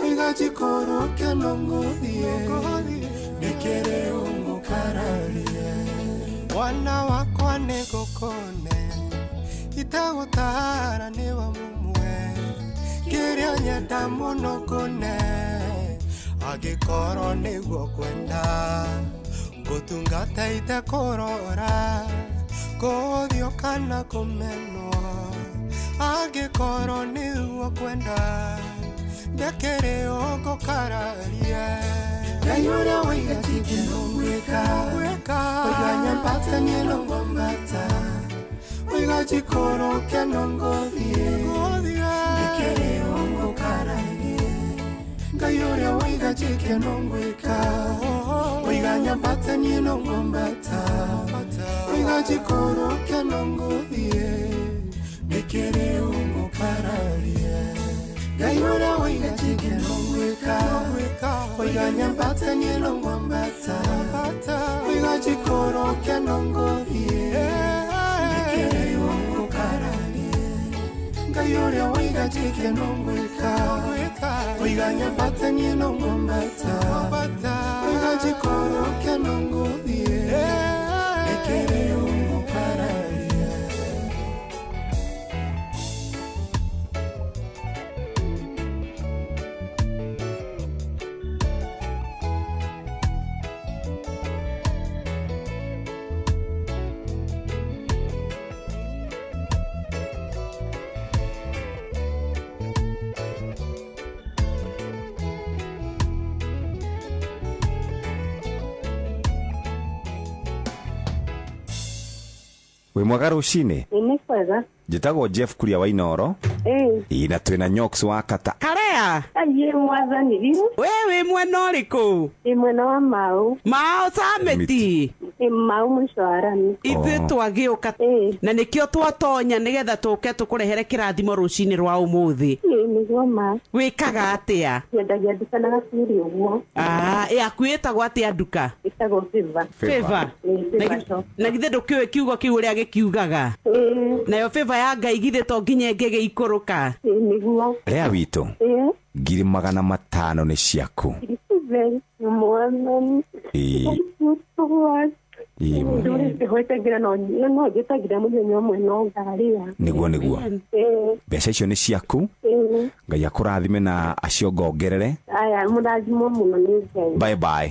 Speaker 10: Oiga chikoro ke nongothie Ndikiri ongo kararie Wana wakwa nigukone Itagutara ni wa mumwe kiria nyenda muno kune agikoro niguo kwenda gutungata ite kurora kuthio kana kumenwa agikoro niguo kwenda ndekere ogo kararia yayure waiga chikeno mweka wiganya mpata nielo ngombata wiga chikoro keno ngodhie ndekere ogo kararia yayure waiga chikeno mweka wiganya mpata nielo ngombata wiga chikoro keno ngodhie ndekere ogo kararia Gayura wiga chikeno mweka wiga nyambata nielo ngombata wiga chikoro keno ngodhie ndekere yongo kararie Gayura wiga chikeno mweka wiga nyambata nielo ngombata wiga chikoro keno ngodhie ndekere yongo kararie
Speaker 11: We mwaga rucini
Speaker 16: Ni kwega.
Speaker 11: Njitagwo Jeff Kuria wa Inoro. Ina twina Nyox wa Kata.
Speaker 6: Karea.
Speaker 16: Aye mwathani riu.
Speaker 6: Wewe mwena uriku?
Speaker 16: Mwena wa Mau.
Speaker 6: Mau Sameti.
Speaker 16: Mau mwisho wa rami.
Speaker 6: Ithe twagiuka na nikio twatonya nigetha tuke tukurehere kirathimo rucini rwa umuthi.
Speaker 16: Niguo ma.
Speaker 6: Wikaga atia?
Speaker 16: Yendagia nduka na gaciri uguo.
Speaker 6: Yakwitagwo atia nduka?
Speaker 16: Itagwo Favor.
Speaker 6: Favor. Na githe ndukiwe kiugo kiu uria gikiugaga. Nayo Favor ya Ngai githe to nginye ngege ikuruka.
Speaker 16: Niguo.
Speaker 11: Rea witu. Ngiri 500 ni ciaku.
Speaker 16: Mwana.
Speaker 11: Niguo mbeca icio ni ciaku Ngai akurathime na acio ngongerere.
Speaker 16: Aya murathimo muno ni Ngai.
Speaker 11: Bye bye.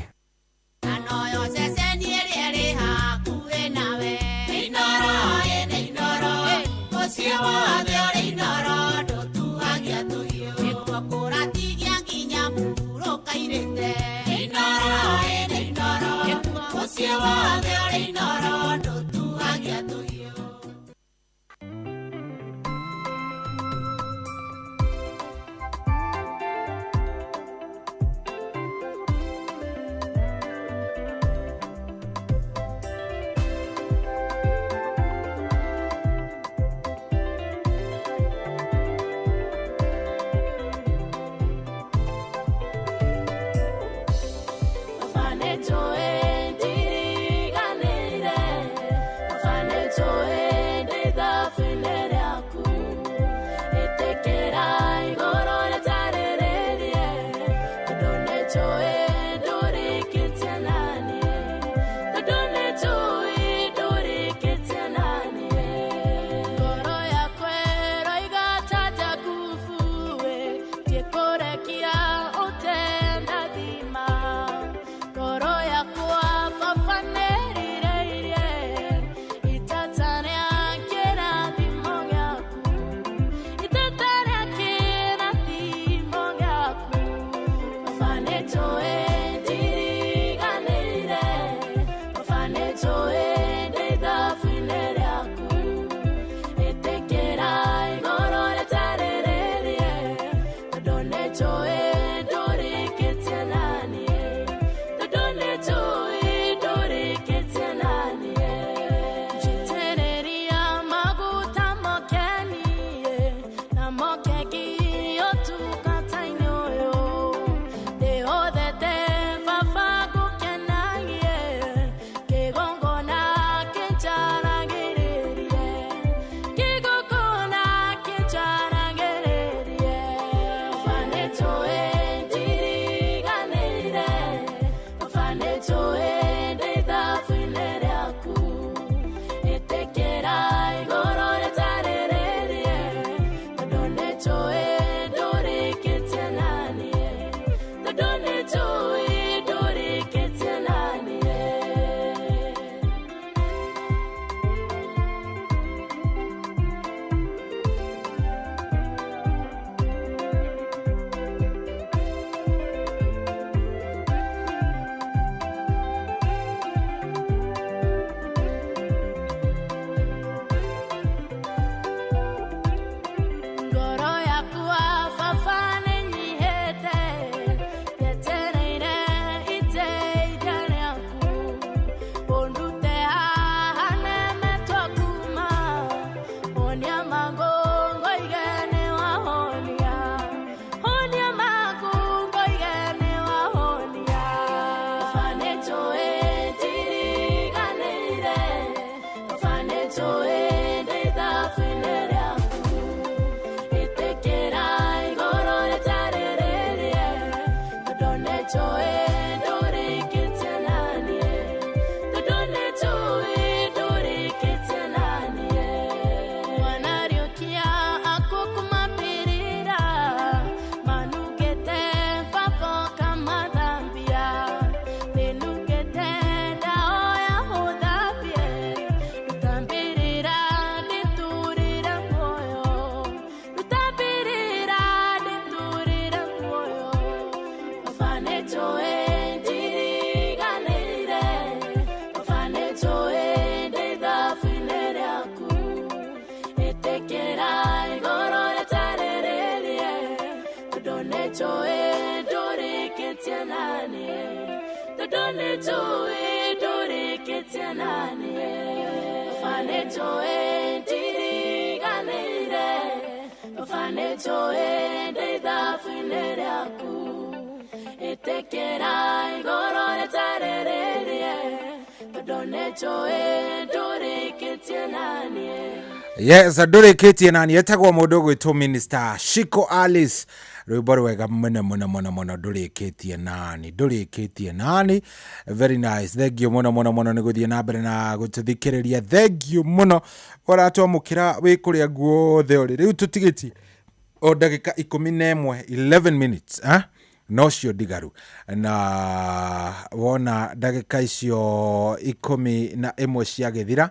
Speaker 12: Yes, adore kiti nani etagwo mundu gwitwo Minister Shiko Alice rwimbo rwega muno ndurikitie nani very nice. Thank you muno ni guthie na mbere na gututhikiriria. Thank you muno uratwamukira wi kuria guothe uri riu tutigiti o ndagika 11 11 minutes no cio ndigaru na wona ndagika icio 11 cia githira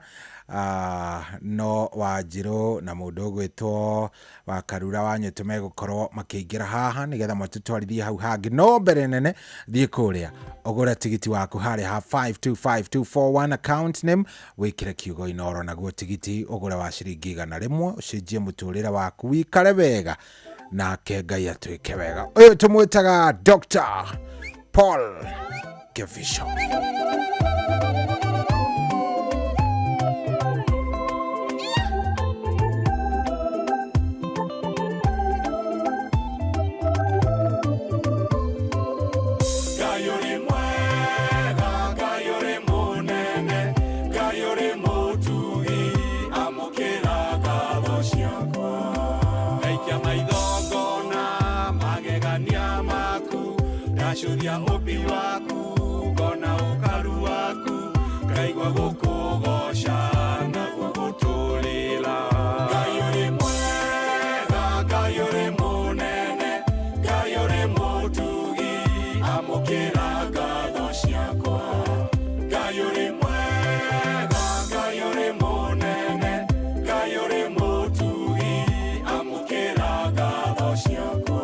Speaker 12: no Wanjiru na mundu gwitwo wa Karura wanyu megukorwo makiingira haha nigetha matutwarithie hau hangi no mbere nene thie kuria ogora tigiti waku hari ha 525241 account name wikire kiugo Inoro naguo tigiti ogora wa ciringi 100 ucenjie muturira waku wikare wega na Ngai atwike wega. Uyu tumwitaga Dr. Paul Kevisho.
Speaker 19: Shuria upi waku gona ukaru waku kaigwa gukugosha na gugutulila Ngai mwega Ngai uri munene Ngai uri mutugi amukira ngatho ciakwa Ngai uri mwega Ngai uri munene Ngai uri mutugi amukira ngatho ciakwa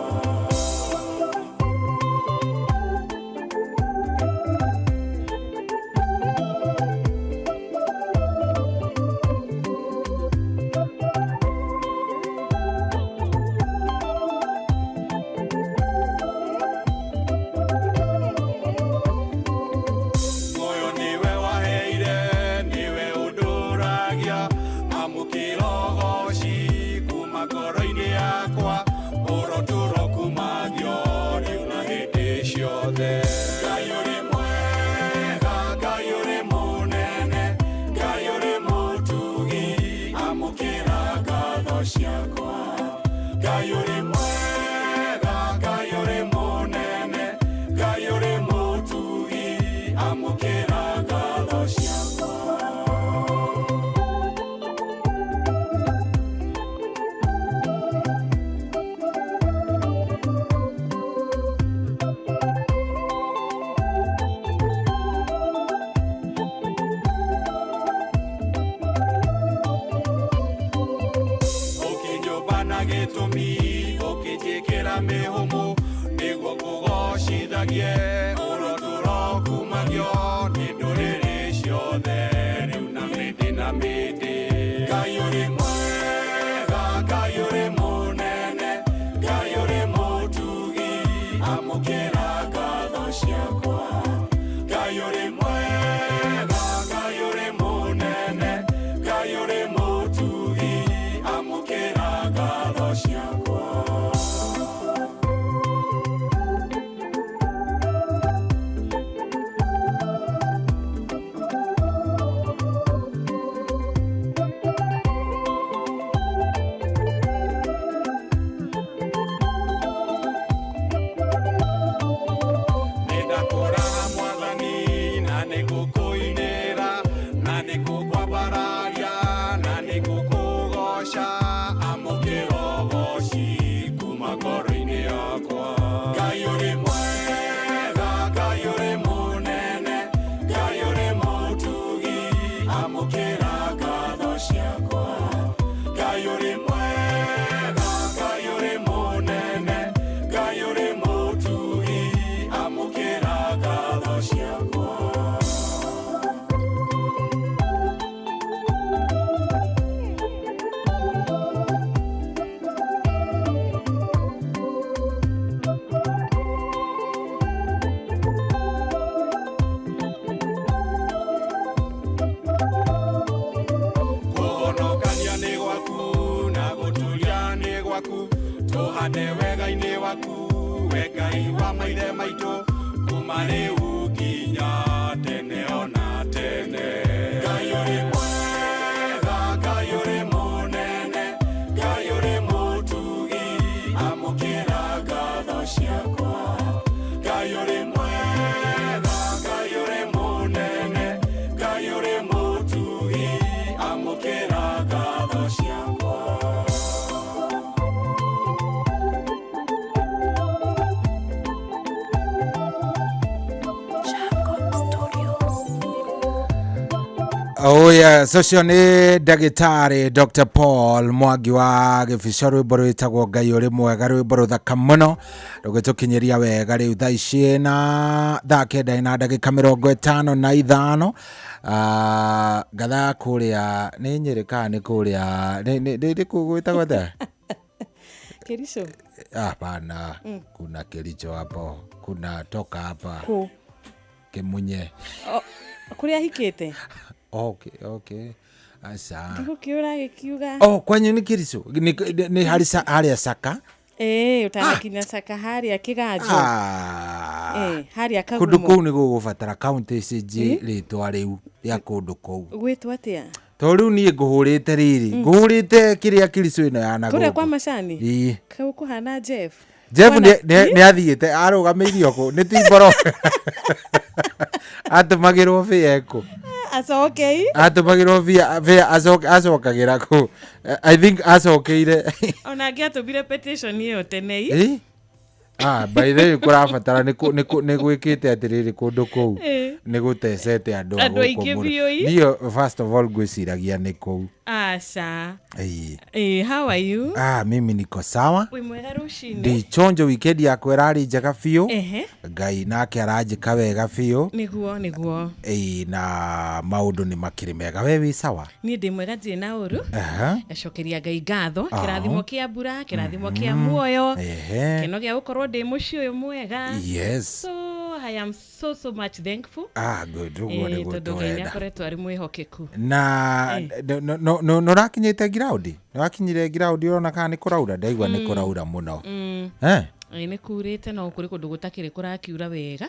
Speaker 19: Amukira gatho ciakwa
Speaker 12: Oh yes, ucio ni ndagitari Dr. Paul Mwangi wa Gibico rwimbo rwitagwo Ngai uri mwega, rwimbo ruthaka muno rugitukinyiria wega riu thaa ici na thaa kenda na ndagika 55 gatha kuria ni Nyerika ni kuria ni kugwitagwo the
Speaker 1: Kericho.
Speaker 12: Hapana, kuna Kericho hapo, kuna toka hapa Kimunye.
Speaker 1: Kuria hikite.
Speaker 12: Okay. Asa.
Speaker 1: Ndiko kiura gikiuga.
Speaker 12: Kwanyu ni Kericho. Ni haria Saka.
Speaker 1: Utanakinya Saka haria Kiganjo. Haria Kagumo.
Speaker 12: Kundu kou ni gugubatara county CG ritwa riu ya kundu kou.
Speaker 1: Gwitwa atia?
Speaker 12: To riu ni nguhurite riri. Nguhurite kiria Kericho ino ya nago.
Speaker 1: Kuria kwa macani. Kau kuhana Jeff
Speaker 12: ni athiite arugamirio ku ni timboro. Atumagirwo vieko. Atumagirwo via acokagira ku. I think acokeire.
Speaker 1: Ona ngiatubire petition iyo tenei.
Speaker 12: By the way kurabatara ni gwikite atiriri kundu kou ni gutecete andu
Speaker 1: aingĩ biũ
Speaker 12: niyo first of all gwiciragia ni kou.
Speaker 1: Asa. How are you?
Speaker 12: Mimi niko sawa.
Speaker 1: Wi mwega rucini.
Speaker 12: Ndi chonjo weekend yakwa irari njega biũ. Ngai nake aranjika wega biũ.
Speaker 1: Niguo.
Speaker 12: Na maundu ni makiri mega, we wi sawa?
Speaker 1: Ni ndi mwega ndirĩ na ũru. Acokeria Ngai ngatho, kĩrathimo kĩa mbura, kĩrathimo kĩa muoyo. Kĩno gĩa gũkorwo ndi muciĩ ũyũ mwega.
Speaker 12: Yes.
Speaker 1: So I am so much thankful.
Speaker 12: Good.
Speaker 1: Tondu Ngai nĩakoretwo arĩ mwĩhokeku.
Speaker 12: Na no rakinyite ground. Rakinyire ground urona kana nĩ kũraura, ndaigua nĩ kũraura mũno.
Speaker 1: Nĩ kurĩte no kũrĩ kũndũ gũtakĩrĩ kũrakiura wega.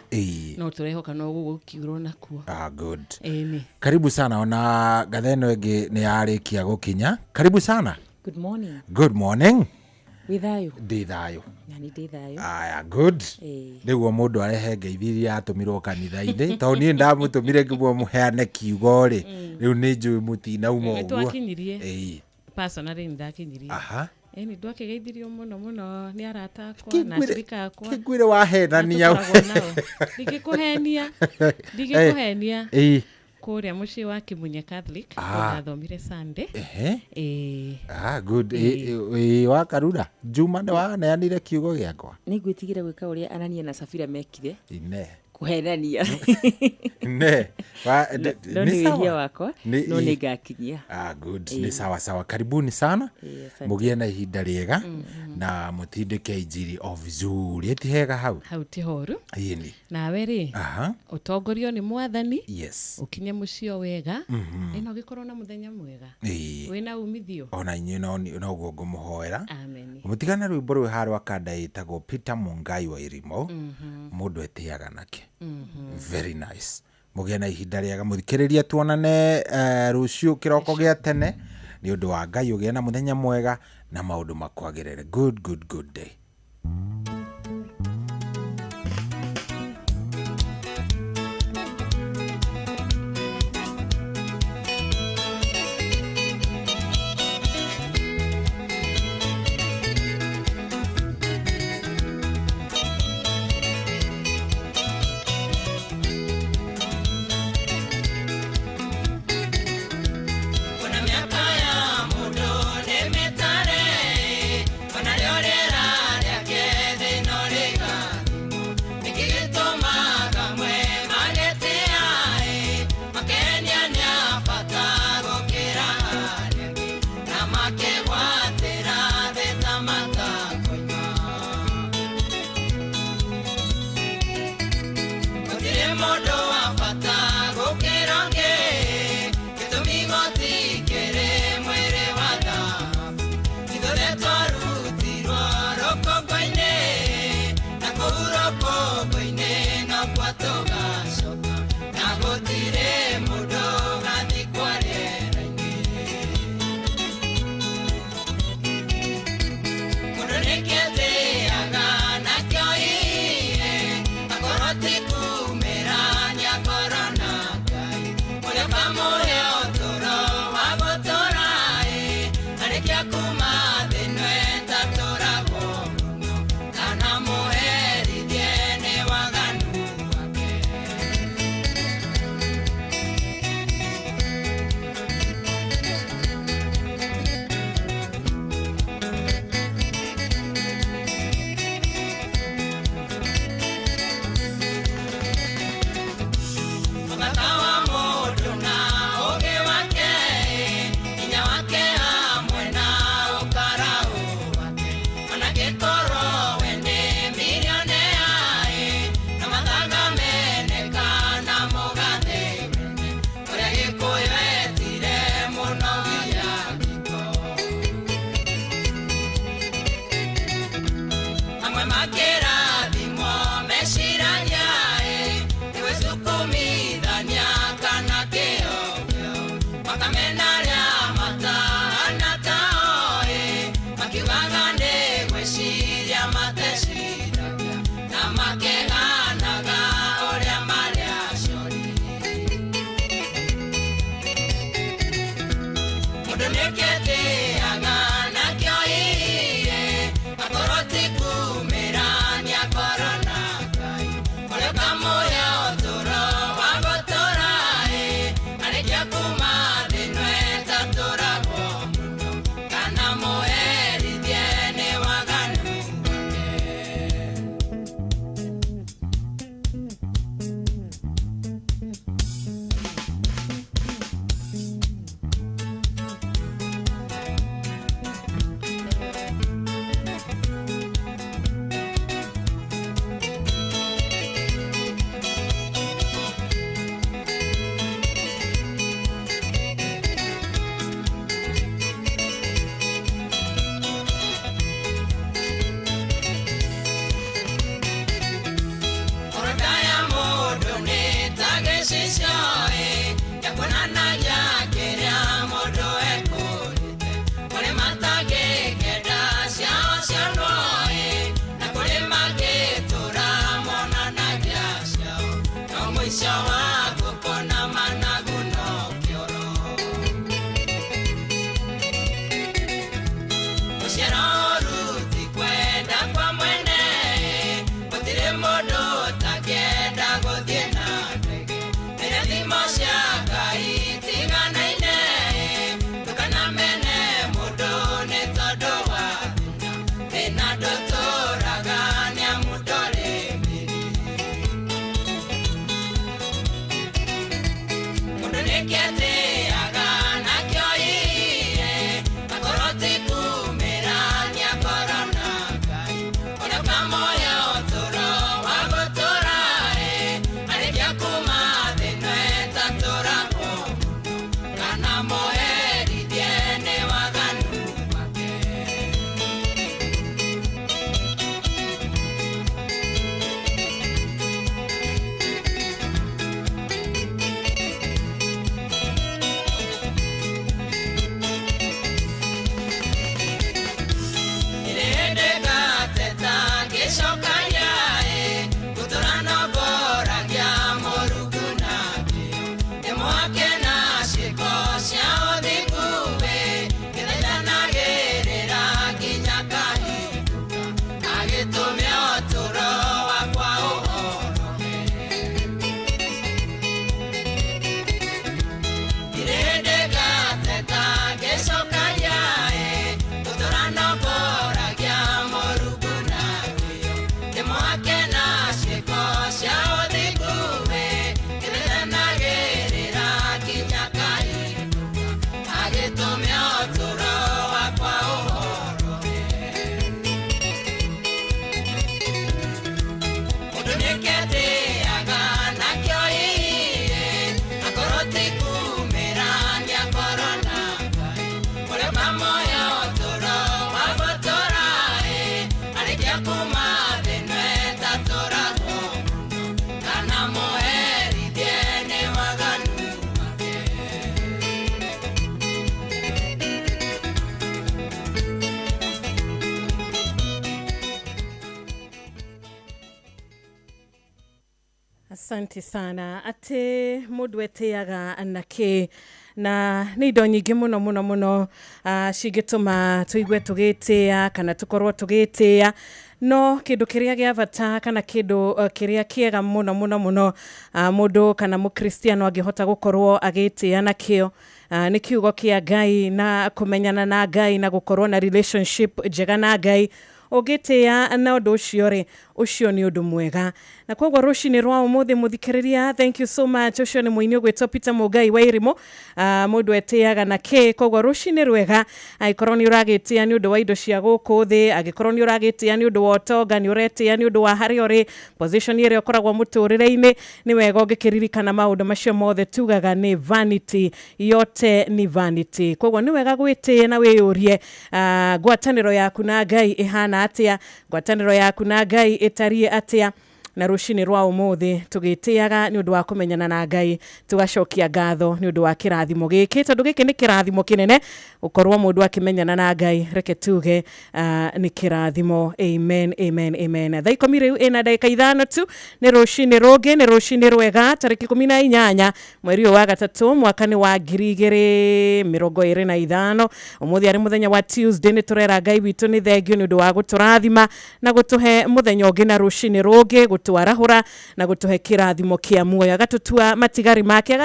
Speaker 1: No tũrehoka no gũkiura nakuo.
Speaker 12: Good. Karibu sana, ona gatheno ĩngĩ nĩ yarĩkia gũkinya. Karibu sana.
Speaker 1: Good morning.
Speaker 12: Withayo. Ndithayo.
Speaker 1: Yani ndithayo.
Speaker 12: Good. Nĩguo mũndũ arehe ngeithiria atũmirwo kanitha-inĩ. Tondũ niĩ ndamutumire ngĩmwe mũheane kiugo rĩ. Rĩu nĩ njũĩ mũtinauma ũguo.
Speaker 1: Twakinyirie. Personally ndakinyirie. Ni ndwakigeithirio muno ni arata akwa na shirika akwa.
Speaker 12: Kigwire wahenania.
Speaker 1: Ndigikuhenia. Kuria muciĩ wa Kimunye Catholic ndathomire Sunday.
Speaker 12: Good. Wa Karura Juma nĩ waneanire kiugo gĩakwa.
Speaker 1: Nĩ ngwĩtigĩra gwĩka ũrĩa Anania na Safira mekire.
Speaker 13: kuhenania
Speaker 12: ne
Speaker 13: ni wihia wako no negakinyia.
Speaker 12: Good. Ni sawa sawa, karibuni sana. Mugie na ihinda riega na mutindike injiri o vizuri etihega hau
Speaker 1: tihoru
Speaker 12: yini
Speaker 1: nawe ri utongorio ni mwathani.
Speaker 12: Yes.
Speaker 1: Ukinye mucio wega ino gikorwo na muthenya mwega wina umithio
Speaker 12: ona inyu no guo ngumuhoera mutigana rwimbo rwe harwa kanda itagwo Peter Mungai wa Irimo mundu etiaga nake very nice mugena ihinda riaga muthikiriria tuonane rucio kiroko gia tene ni undu wa Ngai ugena muthenya mwega na maundu makwagirire good day.
Speaker 18: Kana moeri diene
Speaker 1: Asante sana. Ate mundu eteaga anake na ni indo nyingi muno cigituma tuigue tugitia kana tukorwo tugitia no kindu kiria gia bata kana kindu kiria kiega muno mundu kana mukristiano angihota gukorwo agitia nakio ni kiugo kia Ngai na kumenyana na Ngai na gukorwo na relationship njega na Ngai ogetea na undu ucio ni undu mwega na kogwa rucini rwa umuthi muthikiriria. Thank you so much. Ucio ni muini gwetwo Peter Mugai wa Irimo mundu eteaga na ke kogwa rucini rwega aikorwo ni uragitia ni undu wa indo cia guku thi agikorwo ni uragitia ni undu wa utonga ni uretia ni undu wa hari ori position ire ukoragwo muturire-ini ni wega ugikiririkana maundu macio mothe tugaga ni vanity, yote ni vanity. Kogwa ni wega gwitia na wiyurie ngwataniro yaku na Ngai ihana atia, ngwataniro yaku na Ngai itarie atia na rucini rwa umuthi tugitiaga ni undu wa kumenyana na Ngai tugacokia ngatho ni undu wa kirathimo giki tondu giki ni kirathimo kinene ukorwo mundu akimenyana na Ngai reke tuge ni kirathimo. Amen amen amen. Thaiko riu ina dakika 5 tu ni rucini rungi ni rucini rwega tariki 18 mweri wa gatatu mwaka ni wa 2025 umuthi ari muthenya wa Tuesday ni turera Ngai witu ni thengio ni undu wa guturathima na gutuhe muthenya ungi na rucini rungi twarahura na gutuhe kirathimo kia muoyo agatutua matigari make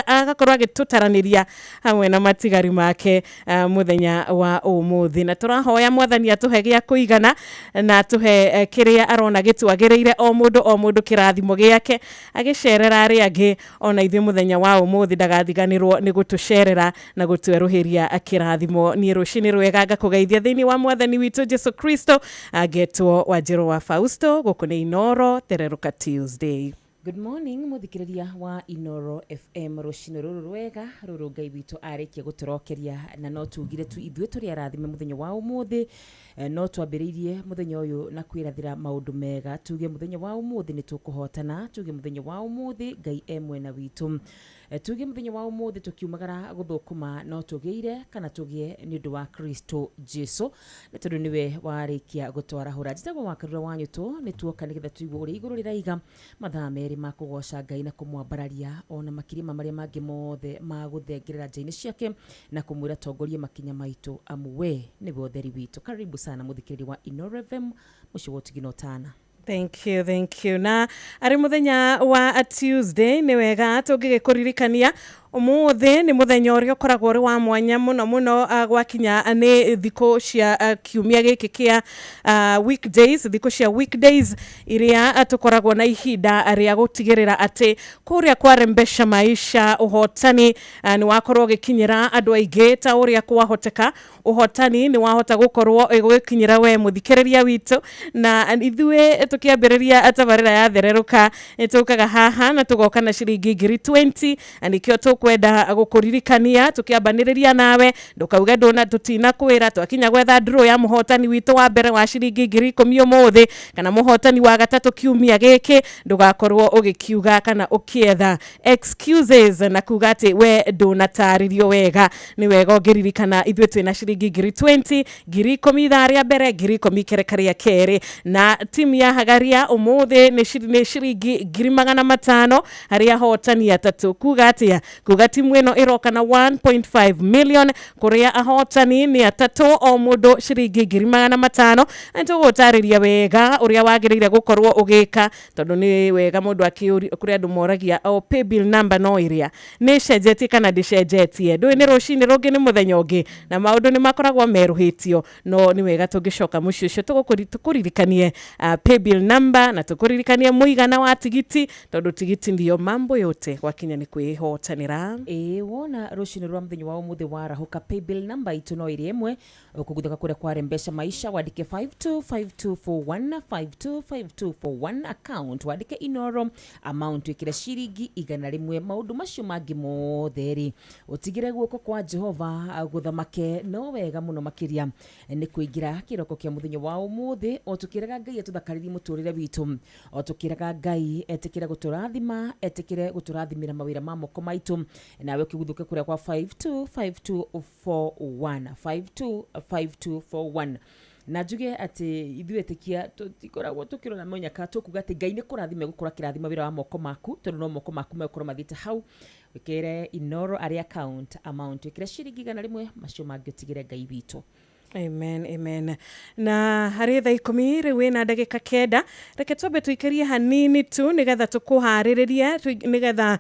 Speaker 1: agakorwo agitutaraniria hamwe na matigari make muthenya wa umuthi na turahoya mwathani atuhe gia kuigana na atuhe kiria arona gitwagereire o mundu kirathimo giake agicerera ari angi ona ithe muthenya wa umuthi ndagathiganirwo ni gutucerera na gutweruhiria kirathimo. Ni rucini rwega ngakugeithia thiini wa mwathani witu Jesu Kristo agetwo Wanjiru wa Fausto gukune Inoro Tereruka Tuesday.
Speaker 13: Good morning muthikiriria wa Inoro FM rucini ruru rwega ruru Ngai witu arikia guturokeria na no tugire tu ithwe turi arathime muthenya wa umuthi no twambiriirie muthenya uyu na kwirathira maundu mega tuge muthenya wa umuthi ni tukuhotana tuge muthenya wa umuthi Ngai emwe na witu tuge muthenya wa umuthi tukiumagara guthukuma no tugeire kana tugie ni undu wa Kristo Jesu na tondu niwe warikia gutwarahura njitagwo wakarura wanyu tu ni tuoka nigetha tuigwe uri iguru riraiga mathaa meri ma kugoca Ngai na kumwambararia ona makirima maria mangi mothe ma guthengerera njaini ciake na kumwira tongorie makinya maitu amwe niwe utheri witu. Karibu sana muthikiriri wa Inoro FM mucio wotiginotana.
Speaker 1: Thank you. Na ari muthenya wa Tuesday ni wega tugigikurikania umuthi ni muthenya uria ukoragwo uri wa mwanya muno gwakinya ni thiko cia kiumia giki kia weekdays, thiko cia weekdays iria tukoragwo na ihinda ria gutigirira ati kuria kwarembesha maisha uhotani ni wakorwo gikinyira andu aingi ta uria kwahoteka uhotani ni wahota gukorwo gikinyira we muthikiriria witu na ithue tukiambiriria atabarira ya thereruka tukaga haha na tugoka na ciringi 20 anikio kwenda gukuririkania tukiambaniriria nawe ndukauga ndona tutina kwira twakinya gwetha draw ya muhotani witu wa mbere wa ciringi 10,000 umuthi kana muhotani wa gatatu kiumia giki ndugakorwo ugikiuga kana ukietha excuses na kuga ati we ndunataririo wega ni wega ugiririkana ithwe twina ciringi 20 10,000 tharia mbere 10,000 kerekaria keri na timu ya Hagaria umuthi ni ciringi 500 haria hotani atatu kuga ati kuga timu ino iroka na 1.5 million kuria ahotani ni atatu o mundu ciringi 500 ento gutariria wega uria wagirire gukorwo ugika tondu ni wega mundu akiuri kuria andu moragia o pay bill number no iria ni cenjetie kana ndicenjetie ndui ni rucini rungi ni muthenya ungi na maundu ni makoragwo meruhitio no ni wega tungicoka muci ucio tukuririkanie pay bill number na tukuririkanie muigana wa tigiti tondu tigiti ndio mambo yote wakinya ni kwihotanira
Speaker 13: wona rucini rwa muthenya wa umuthi warahuka pay bill number itu no iri imwe ukuguthuka kuria kwa Mpesa maisha wandike 525241 525241 account wandike Inoro amount ikira ciringi 100 maundu macio mangi motheri utigire guoko kwa Jehova guthamake no wega muno makiria ni kuingira kiroko kia muthenya wa umuthi o tukiraga Ngai atuthakariri muturire witu o tukiraga Ngai etikire guturathima etikire guturathimira mawira ma moko maitu nawe ukiguthuka kuria kwa 525241 525241 na njuge ati ithuetikia tukoragwo tukirona monyaka tukuga ati Ngai ni kurathime gukura kirathima wira wa moko maku tondu no moko maku mekoro mathite hau wikire Inoro ari account amount wikire ciringi 100 macio mangitigire Ngai witu.
Speaker 1: Amen. Na hari thaa 10 riu na ndagika 9 reke twabe tuikarie hanini tu nigetha tukuhariririe nigetha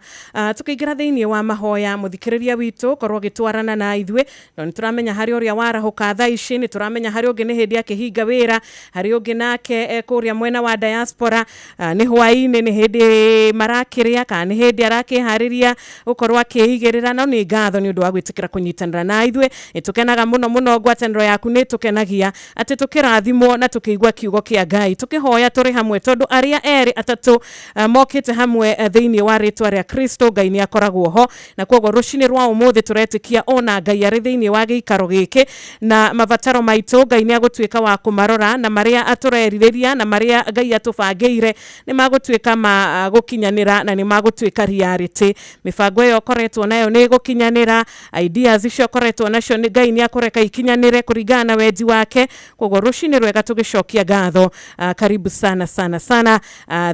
Speaker 1: tukiingira thiini wa mahoya muthikiriria witu korwo gitwarana na ithwe no nituramenya hari uria warahuka thaa ici ni turamenya hari ungi ni hindi akihinga wira hari ungi nake kuria mwena wa diaspora ni hwaini ni hindi marakiria kana ni hindi arakihariria ukorwo akihigirira no ni ngatho ni undu wa gwitikira kunyitanira na ithwe nitukenaga muno ngwataniro ya kune tukenagia ati tukirathimwo na tukiigwa kiugo kia Ngai tukihoya turi hamwe tondu aria eri atatu mokite hamwe thiini wa ritwa ria Kristo Ngai ni akoragwo ho na kwogo rucini rwa umuthi turetikia ona Ngai ari thiini wa giikaro giki na mavataro maitu Ngai ni agutwika wa kumarora na maria aturerireria na maria Ngai atubangiire ni magutwika ma gukinyanira na ni magutwika reality mifango yo koretwo nayo ni gukinyanira ideas icio koretwo nacio ni Ngai ni akoreka ikinyanire kuringana na wendi wake kwogo rucini rwega tugicokia ngatho karibu sana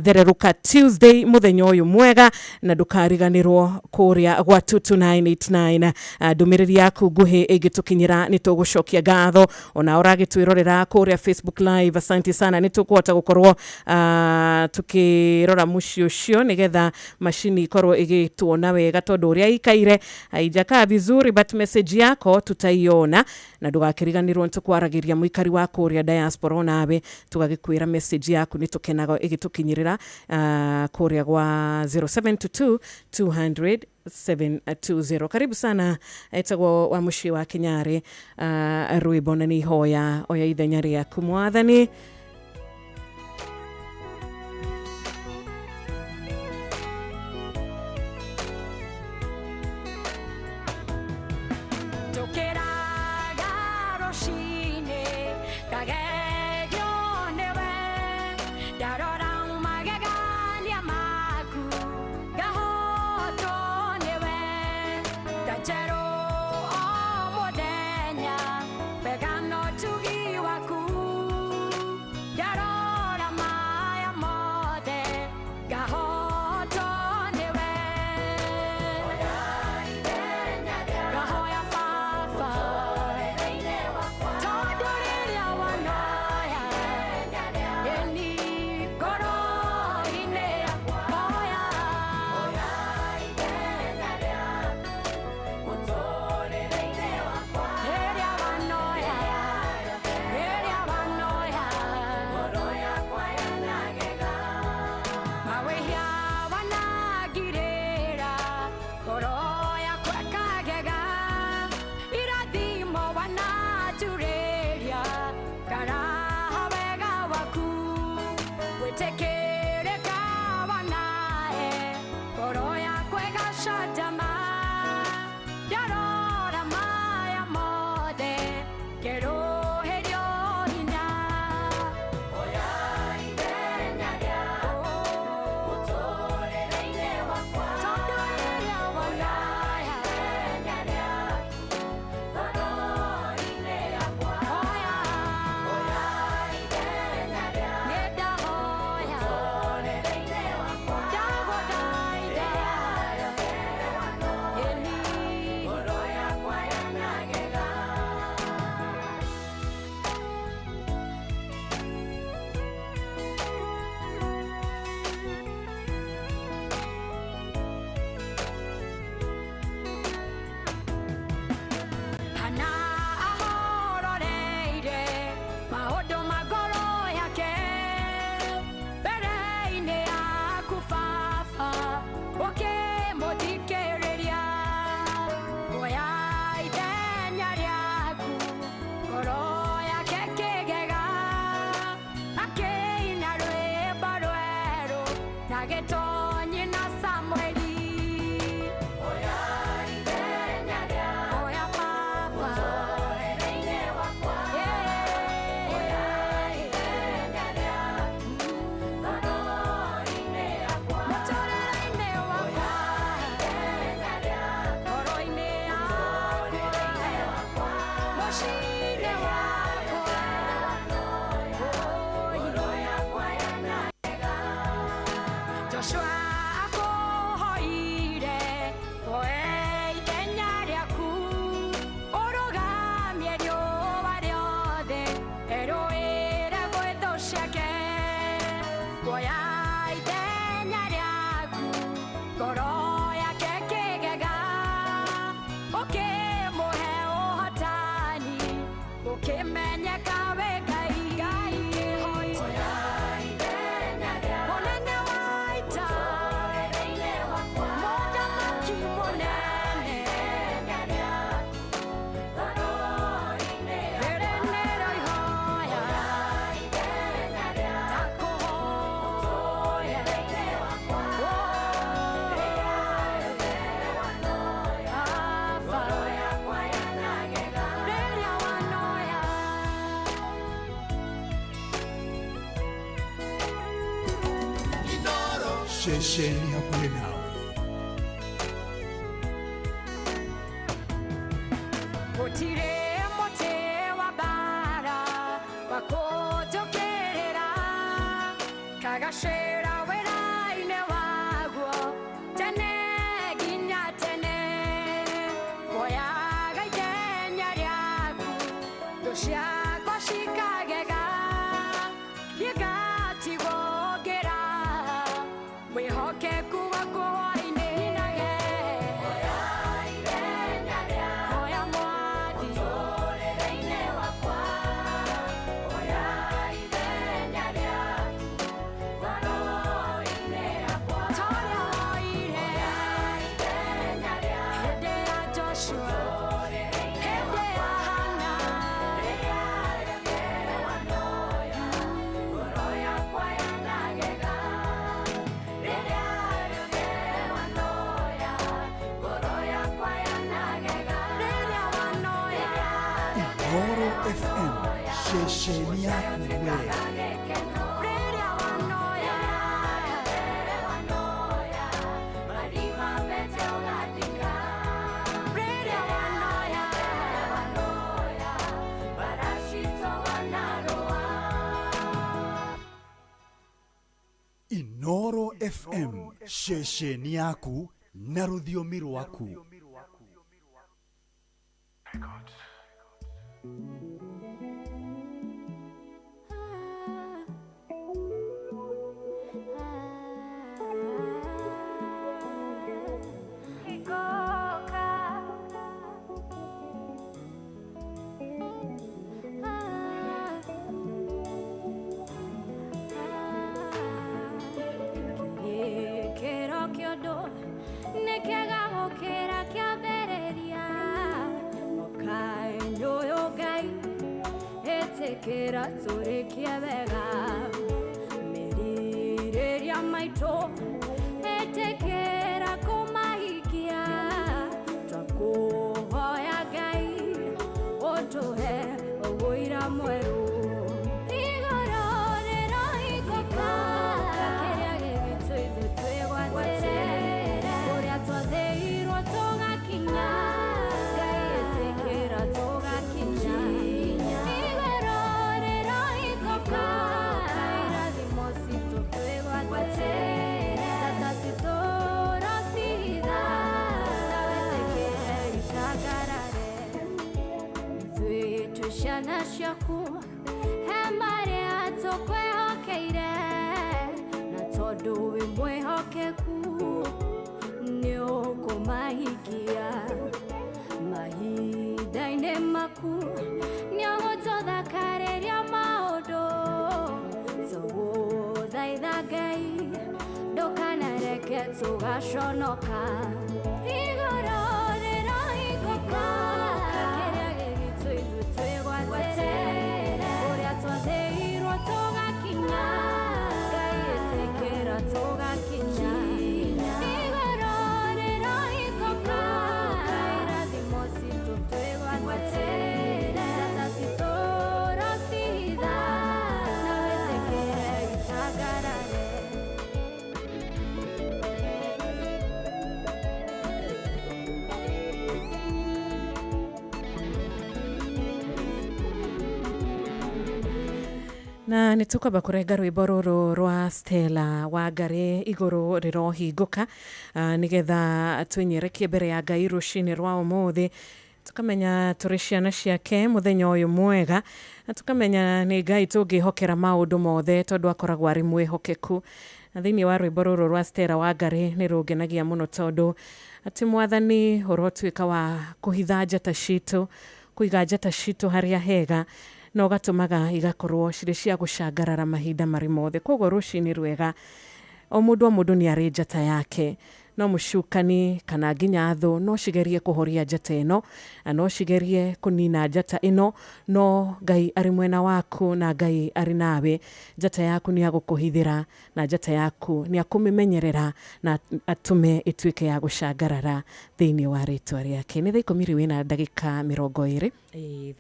Speaker 1: thereruka Tuesday muthenya uyu mwega na ndukariganirwo kuria gwa 2989 ndumiriri yaku nguhi igitukinyira ni tugucokia ngatho ona uragitwirorera kuria Facebook live asante sana ni tukwota gukorwo tukirora muci ucio nigetha machini ikorwo igituona wega tondu uria ikaire haijaka vizuri but message yako tutaiona na ndugakiriganirwo ntukwaragiria muikari wa kuria diaspora nawe tugagikwira message yaku ni tukenaga igitukinyirira kuria gwa 0722 200 720 karibu sana etagwo wa mushi wa Kenyari rwimbo na ni hoya oya ithenya ria kumwathani
Speaker 8: Wana
Speaker 17: Shesheni hakuwe nawe.
Speaker 8: Gutire mote wa bara wakotokerera kagashera wera-ine waguo tene ginya tene oyaga ithenya rĩaku thũ ciakwa cikagega gĩgatigwo ngĩra mwĩhokeku waku hwaĩ-inĩ nage oya ithenya rĩaku oya mwathi mũtũrĩre-inĩ wakwa oya ithenya rĩaku ngoro-inĩ yakwa torĩa woire oya ithenya rĩaku hĩndĩ ya Joshua hĩndĩ ya Hana rĩrĩa rĩothe wanoya ngoro yakwa yanagega rĩrĩa rĩothe wanoya ngoro yakwa yanagega rĩrĩa wanoya
Speaker 17: Inooro FM, shesheni yaku wewe.
Speaker 8: rĩrĩa wanoya wanoya marima mete ũgathika rĩrĩa wanoya wanoya baracito wanarũa
Speaker 17: Inooro FM, shesheni yaku na rũthiomi rwaku.
Speaker 8: Kĩrĩkĩro kĩũndũ nĩkĩega gũkĩra kĩambĩrĩria mũkaĩ-inĩ ũyũ Ngai ĩtĩkĩra tũrĩkie wega merirĩria maitũ ĩtĩkĩra kũmahikia twakũhoya Ngai ũtũhe ũira mwerũ igũrũ rĩrohingũka kĩrĩa gĩgitũ ithuĩ twĩgwatĩre ũrĩa twathĩirwo tũgakinya Ngai ĩtĩkĩra tũgakinya igũrũ rĩrohingũka irathimo citũ twĩgwatĩre tata citũũro cihitha na wĩtĩkĩre icangarare ithuĩ twĩ ciana ciaku he marĩa tũkwĩhokeire na tondũ wĩ mwĩhokeku nĩ ũkũmahingia mahinda-inĩ maku nĩ ũgũtũthakarĩria maũndũ tũgũthaitha Ngai ndũkanareke tũgaconoka igũrũ rĩrohingũka kĩrĩa gĩgitũ ithuĩ twĩgwatĩre ũrĩa twathĩirwo tũgakinya Ngai ĩtĩkĩra tũgakinya
Speaker 1: na nitukaba kurenga rwimbo ruru rwa Stella Wangari iguru rirohinguka nigetha twinyerekie mbere ya Ngai rucini rwa umuthi tukamenya turi ciana ciake muthenya uyu mwega na tukamenya ni Ngai tungihokera maundu mothe tondu akoragwo ari mwihokeku na thiini wa rwimbo ruru rwa Stella Wangari ni rungenagia muno tondu ati mwathani urotwika wa kuhitha njata citu kuiga njata citu haria hega na ugatumaga igakorwo ciri cia gucangarara mahinda mari mothe koguo rucini rwega o mundu ni ari njata yake no mucukani kana nginya thu no cigerie kuhoria njata ino no cigerie kunina njata ino no Ngai ari mwena waku na Ngai ari nawe njata yaku ni agukuhithira na njata yaku ni akumimenyerera na atume ituike ya gucangarara thiini wa ritwa riake ni thaa 10 wina ndagika 20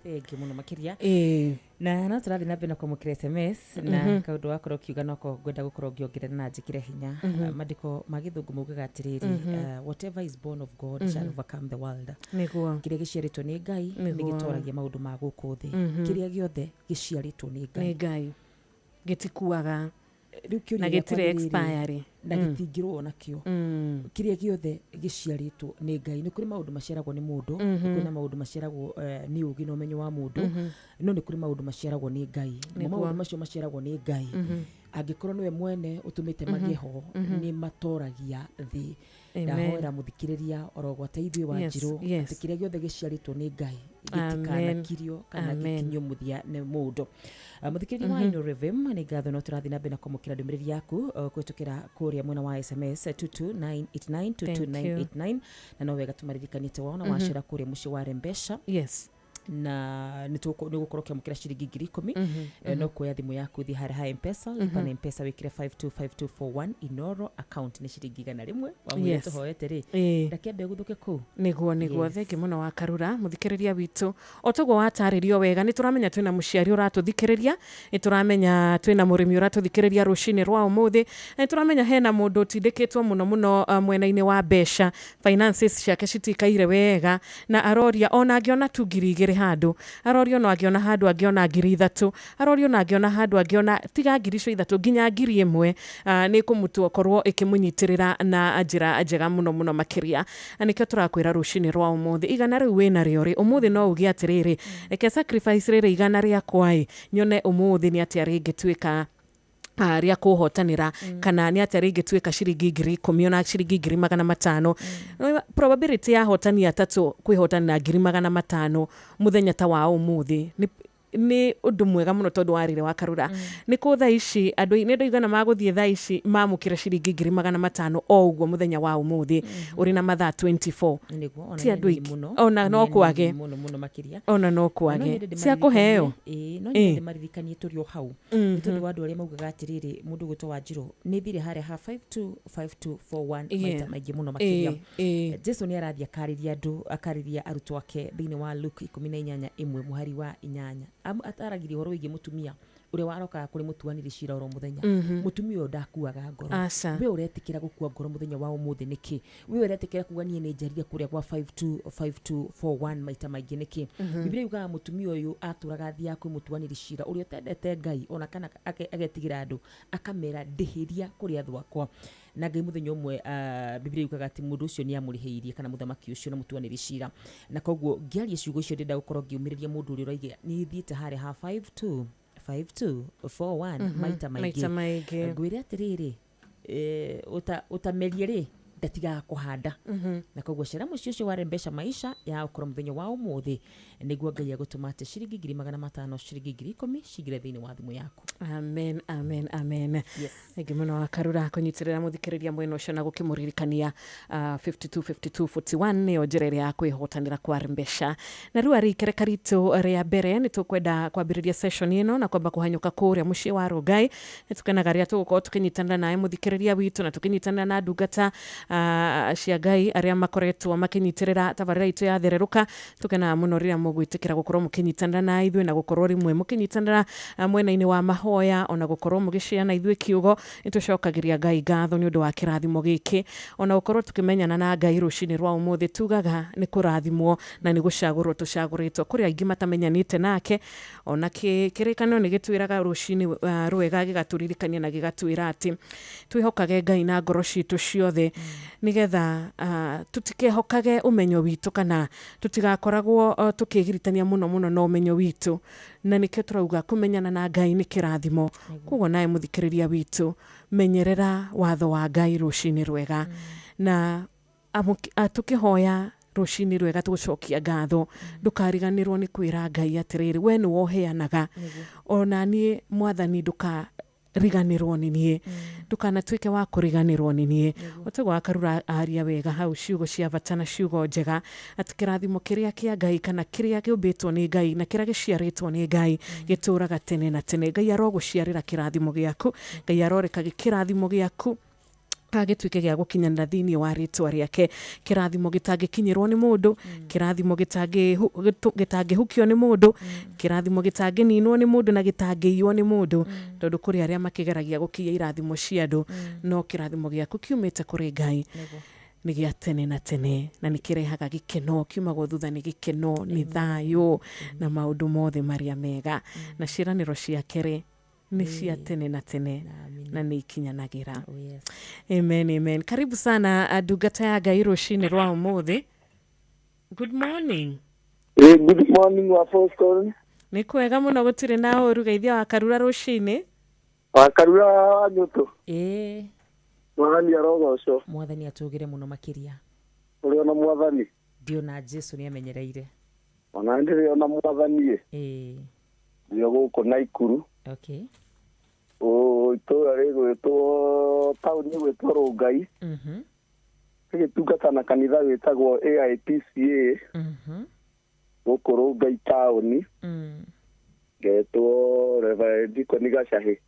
Speaker 13: thengi muno makiria na no turathi na mbere kwamukira SMS na kaundu wakorwo kiuga noko ngwenda gukorwo ngiongerera na njikire hinya mandiko magithungu mugaga atiriri whatever is born of God shall overcome the world
Speaker 1: niguo
Speaker 13: kiria giciaritwo ni Ngai nigitoragia maundu ma guku thi kiria giothe giciaritwo ni
Speaker 1: Ngai gitikuaga na gitire expire
Speaker 13: na gitingirwo nakio kiria giothe giciaritwo ni Ngai ni kuri maundu maciaragwo ni mundu kuna maundu maciaragwo ni ugi no menyo wa mundu no ni kuri maundu maciaragwo ni Ngai maundu macio maciaragwo ni Ngai angikorwo niwe mwene utumite magieho ni matoragia thi ndahoera muthikiriria orogwata ithui wa njiru kiria giothe giciaritwo ni Ngai gitikana kirio kana gikinyo muthia ne mundu muthikiriria wa Ino Revem ni gatho no turathi na mbere kwamukira ndumiriri yaku kwitukira kuria mwena wa SMS 22989 na no wega tumaririkanite wona washira kuria muci wa Rembesha na nigukorwo kiamukira ciringi 10,000 no kuya thimu yaku thi hari ha M-Pesa pana M-Pesa wikire 525241 Inoro account ni ciringi 100 wa mwe tuhoete ri ndakiambe guthuke ku
Speaker 1: niguo thengi muno wa Karura muthikiriria witu otogwo wataririo wega ni turamenya twina muciari uratuthikiriria ni turamenya twina murimi uratuthikiriria rucini rwa umuthi ni turamenya hena mundu tindikitwo muno mwena-ini wa besha finances ciake citikaire wega na aroria ona angiona tungirigire handu arorio no agiona handu agiona 3,000 arorio na agiona handu agiona tiga 3,000 nginya 1,000 ni kumutu okorwo ikimunyitirira na njira njega muno makiria anikio turakwira rucini rwa umuthi igana riu wina rio ri umuthi no ugi atiriri eke sacrifice riri igana ria kwai nyone umuthi ni ati aringituika ria kuhotanira kana ni ati aringituika ciringi 10,000 na ciringi 500 probability ya hotania 3 kwihotanira 500 muthenya ta wa umuthi ni undu mwega muno tondu warire wa Karura ni ku thaa ici andu ni ndoigana maguthie thaa ici mamukira ciringi 500 o uguo muthenya wa umuthi uri na mathaa 24 ti andu muno ona no kwage
Speaker 13: muno makiria
Speaker 1: ona no kwage cia kuheo
Speaker 13: no ni maririkanie turio hau tondu wa andu aria maugaga atiriri mundu gwitwa wa Njiro ni thire hari ha 525241 maita maingi muno makiria Jesu ni arathia akariria arutwo ake thiini wa Luke 18:1 muhari wa 8 ataragirie horo wigi mutumia ure waroka kuri mutuaniri cira oro muthenya mutumia ndakuaga ngoro we uretikira gukua ngoro muthenya wa umuthi niki we uretikira kuga nie ni njarire kuria kwa 525241 maita maingi niki Biblia yuga mutumia uyu aturaga thia kwi mutuaniri cira uri utendete Ngai ona kana agetigira andu akamera ndihiria kuri athu akwa na Ngai muthenya umwe Biblia yuga ati mundu ucio ni amurihiirie kana muthamaki ucio na mutuaniri cira na koguo ngiarie ciugo icio ndenda gukorwo ngiumiriria mundu uri roige ni thiite hari ha 5241 maita maingi ngwire atiriri utamerie ri ndatiga kuhanda na koguo cira mucio ucio wa Rembesha maisha ya ukoro muthenya wa umuthi niguo Ngai agutumate ciringi 500 ciringi 10,000 cigire thiini wa thimu yaku
Speaker 1: amen egi muno wa Karura kunyitirira muthikiriria mwena ucio na gukimuririkania 525241 ni njira ya kwihotanira kwa Rembesha na riu arikere karitu ria mbere ni tukwenda kwambiriria session ino na kwamba kuhanyuka kuria muci wa Rongai ni tukenaga ria tugukorwo tukinyitana nae muthikiriria witu na tukinyitana na ndungata cia Ngai aria makoretwo makinyitirira tabarira itu ya thereruka tukena muno riria mugwitikira gukorwo mukinyitanira na ithuĩ na gukorwo rimwe mukinyitanira mwena-ini wa mahoya ona gukorwo mugiciana ithuĩ kiugo nitucokagiria Ngai ngatho ni undu wa kirathimo giki ona gukorwo tukimenyana na Ngai rucini rwa umuthi tugaga ni kurathimwo na ni gucagurwo tucaguritwo kuri aingi matamenyanite nake ona kirikanio ni gitwiraga rucini rwega gigaturirikania na gigatwira ati twihokage Ngai na ngoro citu ciothe nigetha tutikehokage umenyo witu kana tutigakoragwo tukigiritania muno na umenyo witu na nikio turauga kumenyana na Ngai ni kirathimo kugo nae muthikiriria witu menyerera watho wa Ngai rucini rwega na tukihoya rucini rwega tugucokia ngatho ndukariganirwo ni kwira Ngai atiriri we ni woheanaga ona nie mwathani riganirwo ni nie ndukanatuike wa kuriganirwo ni nie utegwa karura aria wega hau ciugo cia batana ciugo njega ati kirathimo kiria kia Ngai kana kiria giumbitwo ni Ngai na kiria giciaritwo ni Ngai gituraga tene na tene. Ngai aroguciarira kirathimo giaku, Ngai aroreka kirathimo giaku agituike gia gukinyanira thiini wa ritwa riake, kirathimo gitangikinyirwo ni mundu, kirathimo gitangihukio ni mundu, kirathimo gitangininwo ni mundu na gitangiiywo ni mundu tondu kuri aria makigeragia gukinya irathimo cia andu no kirathimo giaku kiumite kuri Ngai ni gia tene na tene na ni kirehaga gikeno kiumagwo thutha ni gikeno ni thayo na maundu mothe maria mega na ciraniro ciake ni cia tene na tene na ni ikinyanagira. Amen. Karibu sana ndungata ya Ngai rucini rwa umuthi. Good morning.
Speaker 21: Good morning wa Foston.
Speaker 1: Ni kwega muno gutire na uru geithia wa karura rucini.
Speaker 21: Wa karura nyuto.
Speaker 13: Mwathani
Speaker 21: arogoco.
Speaker 13: Mwathani atugire muno makiria.
Speaker 21: Uri ona mwathani.
Speaker 13: Ndio na Jesu ni amenyereire.
Speaker 21: Ona ndiri ona mwathani. Ndio guko Naikuru.
Speaker 13: Okay.
Speaker 21: Itora rigwitwo tauni gwitwo Rongai. Gitungata na kanitha witagwo AIPCA. Guko Rongai tauni. Getwo Reverend Deacon Gachahi.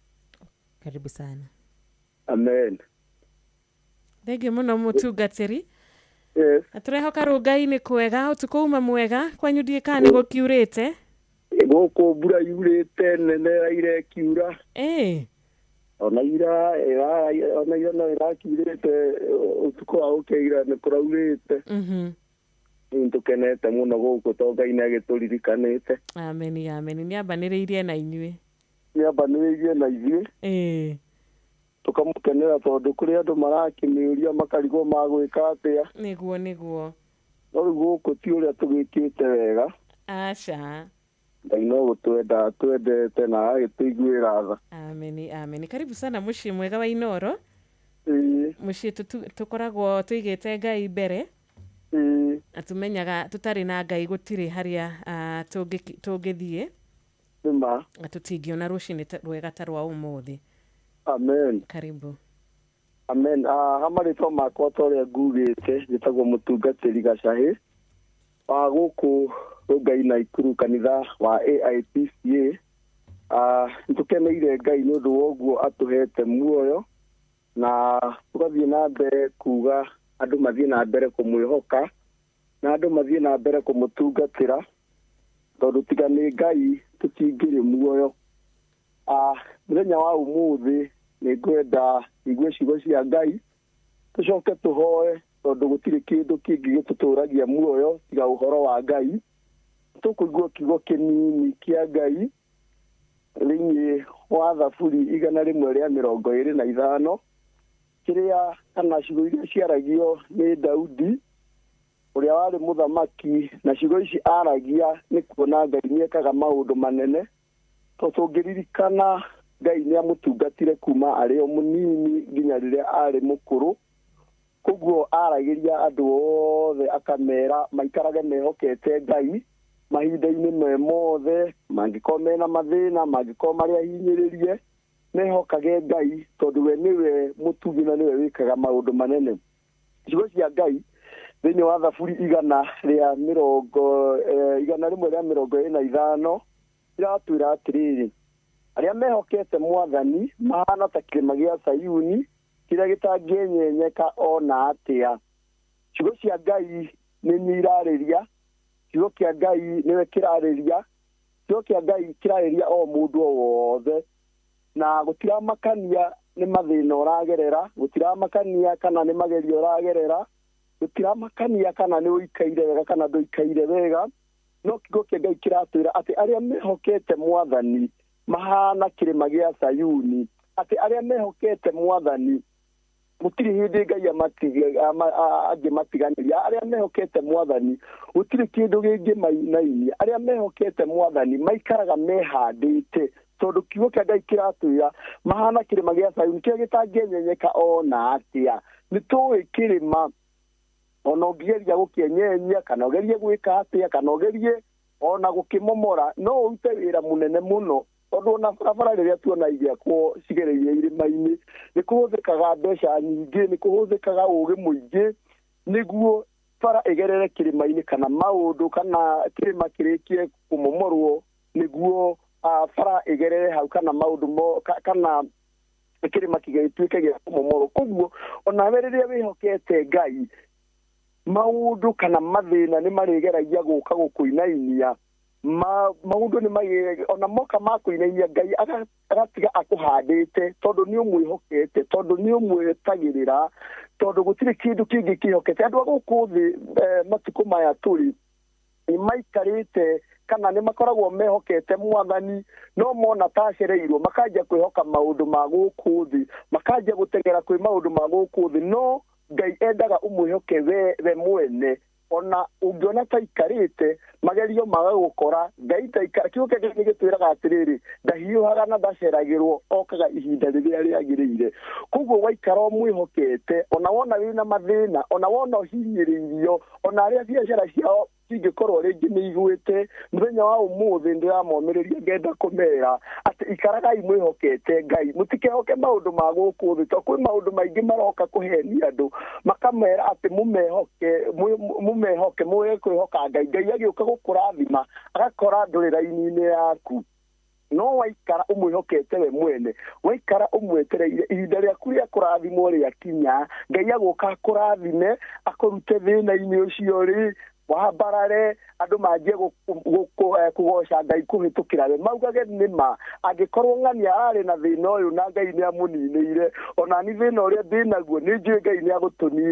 Speaker 13: Karibu sana.
Speaker 21: Amen.
Speaker 1: Thenge muno mutungatiri.
Speaker 21: Yes.
Speaker 1: Aturehoka Rongai ni kwega utukuuma mwega kwanyu ndiekane gukiurite.
Speaker 21: Goko mbura yurite nene ire kiura ona ira no irakiurite utuko aukeira ni kuraurite ntukenete muno goko to Ngai na gitulirikanite.
Speaker 1: Amen ni abaniriirie na inyue
Speaker 21: tukamukenera tondu kuri andu marakimiuria makarigwo magwika atia
Speaker 1: niguo
Speaker 21: no goko ti uria tugikite wega
Speaker 1: acha
Speaker 21: Ngai no gutwenda twendete na agituiguira tha.
Speaker 1: Amen. Karibu sana muci mwega wa Inoro. Muci tukoragwo tuigite Ngai mbere. Atumenyaga tutari na Ngai gutire haria tungithie.
Speaker 21: Nima.
Speaker 1: Atutingiona rucini rwega ta rwa umuthi.
Speaker 21: Amen.
Speaker 1: Karibu.
Speaker 21: Amen. Hamarito makwa toria ngugite gitagwo mutungatiri Gachahi. Guku Rongai Naikuru kanitha wa AIPCA. Ntukeneire Ngai ni undu woguo atuhete muoyo na tugathie na mbere kuga andu mathie na mbere kumwihoka na andu mathie na mbere kumutungatira tondu tiga ni Ngai tutingiri muoyo. Muthenya wa umuthi ni ngwenda igue ciugo cia Ngai tucoke tuhoe tondu gutire kindu kingi gituturagia muoyo tiga uhoro wa Ngai. Tukuigua kiugo kinini kia Ngai ringi wa Thaburi 125 kiria kana ciugo iria ciaragio ni Daudi uria wari muthamaki na ciugo ici aragia ni kuona Ngai niekaga maundu manene tutungiririkana Ngai ni amutungatire kuma ari o munini nginya riria ari mukuru koguo aragiria andu othe akamera maikarage mehokete Ngai mahinda-ini me mothe mangikome na mathina mangikoma maria hinyiririe mehokage Ngai tondu we niwe mutugi na niwe wikaga maundu manene. Ciugo cia Ngai thiini wa Thaburi 125 iratwira atiriri aria mehokete Mwathani mahana ta kirima gia Sayuni kira gĩtangĩenyenyeka ona atĩa. Ciugo cia Ngai nĩ nĩirarĩria, kiugo kĩa Ngai nĩwe kĩrarĩria, kiugo kĩa Ngai kĩrarĩria o mũndũ o wothe, na gũtiramakania nĩ mathĩna ũragerera, gũtiramakania kana nĩ magerio ũragerera, gũtiramakania kana nĩ ũikaire wega kana ndũikaire wega, no kiugo kĩa Ngai kĩratwĩra atĩ arĩa mehokete Mwathani mahana kĩrĩma gĩa Sayuni, atĩ arĩa mehokete Mwathani gũtirĩ hĩndĩ Ngai angĩmatiganĩria. Arĩa mehokete Mwathani gũtirĩ kĩndũ kĩngĩmainainia. Arĩa mehokete Mwathani maikaraga mehandĩte, tondũ kiugo kĩa Ngai kĩratwĩra mahana kĩrĩma gĩa Sayuni kĩrĩa gĩtangĩenyenyeka ona atĩa. Nĩtũĩ kĩrĩma ona ũngĩgeria gũkĩenyenya kana ũgerie gwĩka atĩa kana ũgerie ona gũkĩmomora no ũrute wĩra mũnene mũno, tondũ ona barabara rĩrĩa tuona igĩakwo cigereirie irĩma-inĩ nĩ kũhũthĩkaga mbeca nyingĩ, nĩ kũhũthĩkaga ũũgĩ mũingĩ nĩguo bara ĩgerere kĩrĩma-inĩ kana maũndũ kana kĩrĩma kĩrĩkie kũmomorwo nĩguo bara ĩgerere hau kana maũndũ kana kĩrĩma gĩtuĩke gĩa kũmomorwo. Koguo onawe rĩrĩa wĩhokete Ngai maũndũ kana mathĩna nĩ marĩgeragia gũka gũkũinainia, maũndũ nĩ mageragia ona moka makũinainia Ngai agatiga akũhandĩte, tondũ nĩ ũmwĩhokete, tondũ nĩ ũmwĩtagĩrĩra, tondũ gũtirĩ kĩndũ kĩngĩ kĩhokete. Andũ a gũkũ thĩ matukũ maya tũrĩ nĩ maikarĩte kana nĩ makoragwo mehokete Mwathani, no mona tacereirwo makanjia kwĩhoka maũndũ ma gũkũ thĩ, makanjia gũtegera kwĩ maũndũ ma gũkũ thĩ. No Ngai endaga ũmwĩhoke we mwene, ona ũngĩona taikarĩte magerio magagũkora Ngai taikara. Kiugo kĩa Ngai gĩtwĩraga atĩrĩrĩ, ndahiũhaga na ndaceragĩrwo, okaga ihinda rĩrĩa rĩagĩrĩire. Koguo waikara ũmwĩhokete, ona wona wĩna mathĩna, ona wona ũhinyĩrĩirio, ona arĩa biacara ciao cingĩkorwo rĩngĩ nĩ igwĩte, mũthenya wa ũmũthĩ ndĩramomĩrĩria ngenda kũmera atĩ ikaragai mwĩhokete Ngai, mũtikehoke maũndũ ma gũkũ thĩ, tondũ kwĩ maũndũ maingĩ maroka kũhenia andũ makamera atĩ mũmehoke mũge kwĩhoka Ngai. Ngai agĩũka gũkũrathima agakora ndũrĩ raini-inĩ yaku, no waikara ũmwĩhokete we mwene, waikara ũmwetereire ihinda rĩaku rĩa kũrathimwo rĩakinya, Ngai agũka akũrathime akũrute thĩna-inĩ ũcio rĩ wambarare, andũ manjie kũgoca Ngai kũhĩtũkĩra we, maugage nĩma angĩkorwo ng'ania arĩ na thĩna ũyũ na Ngai nĩ amũninĩire, ona ni thĩna ũrĩa ndĩnaguo nĩ njũĩ Ngai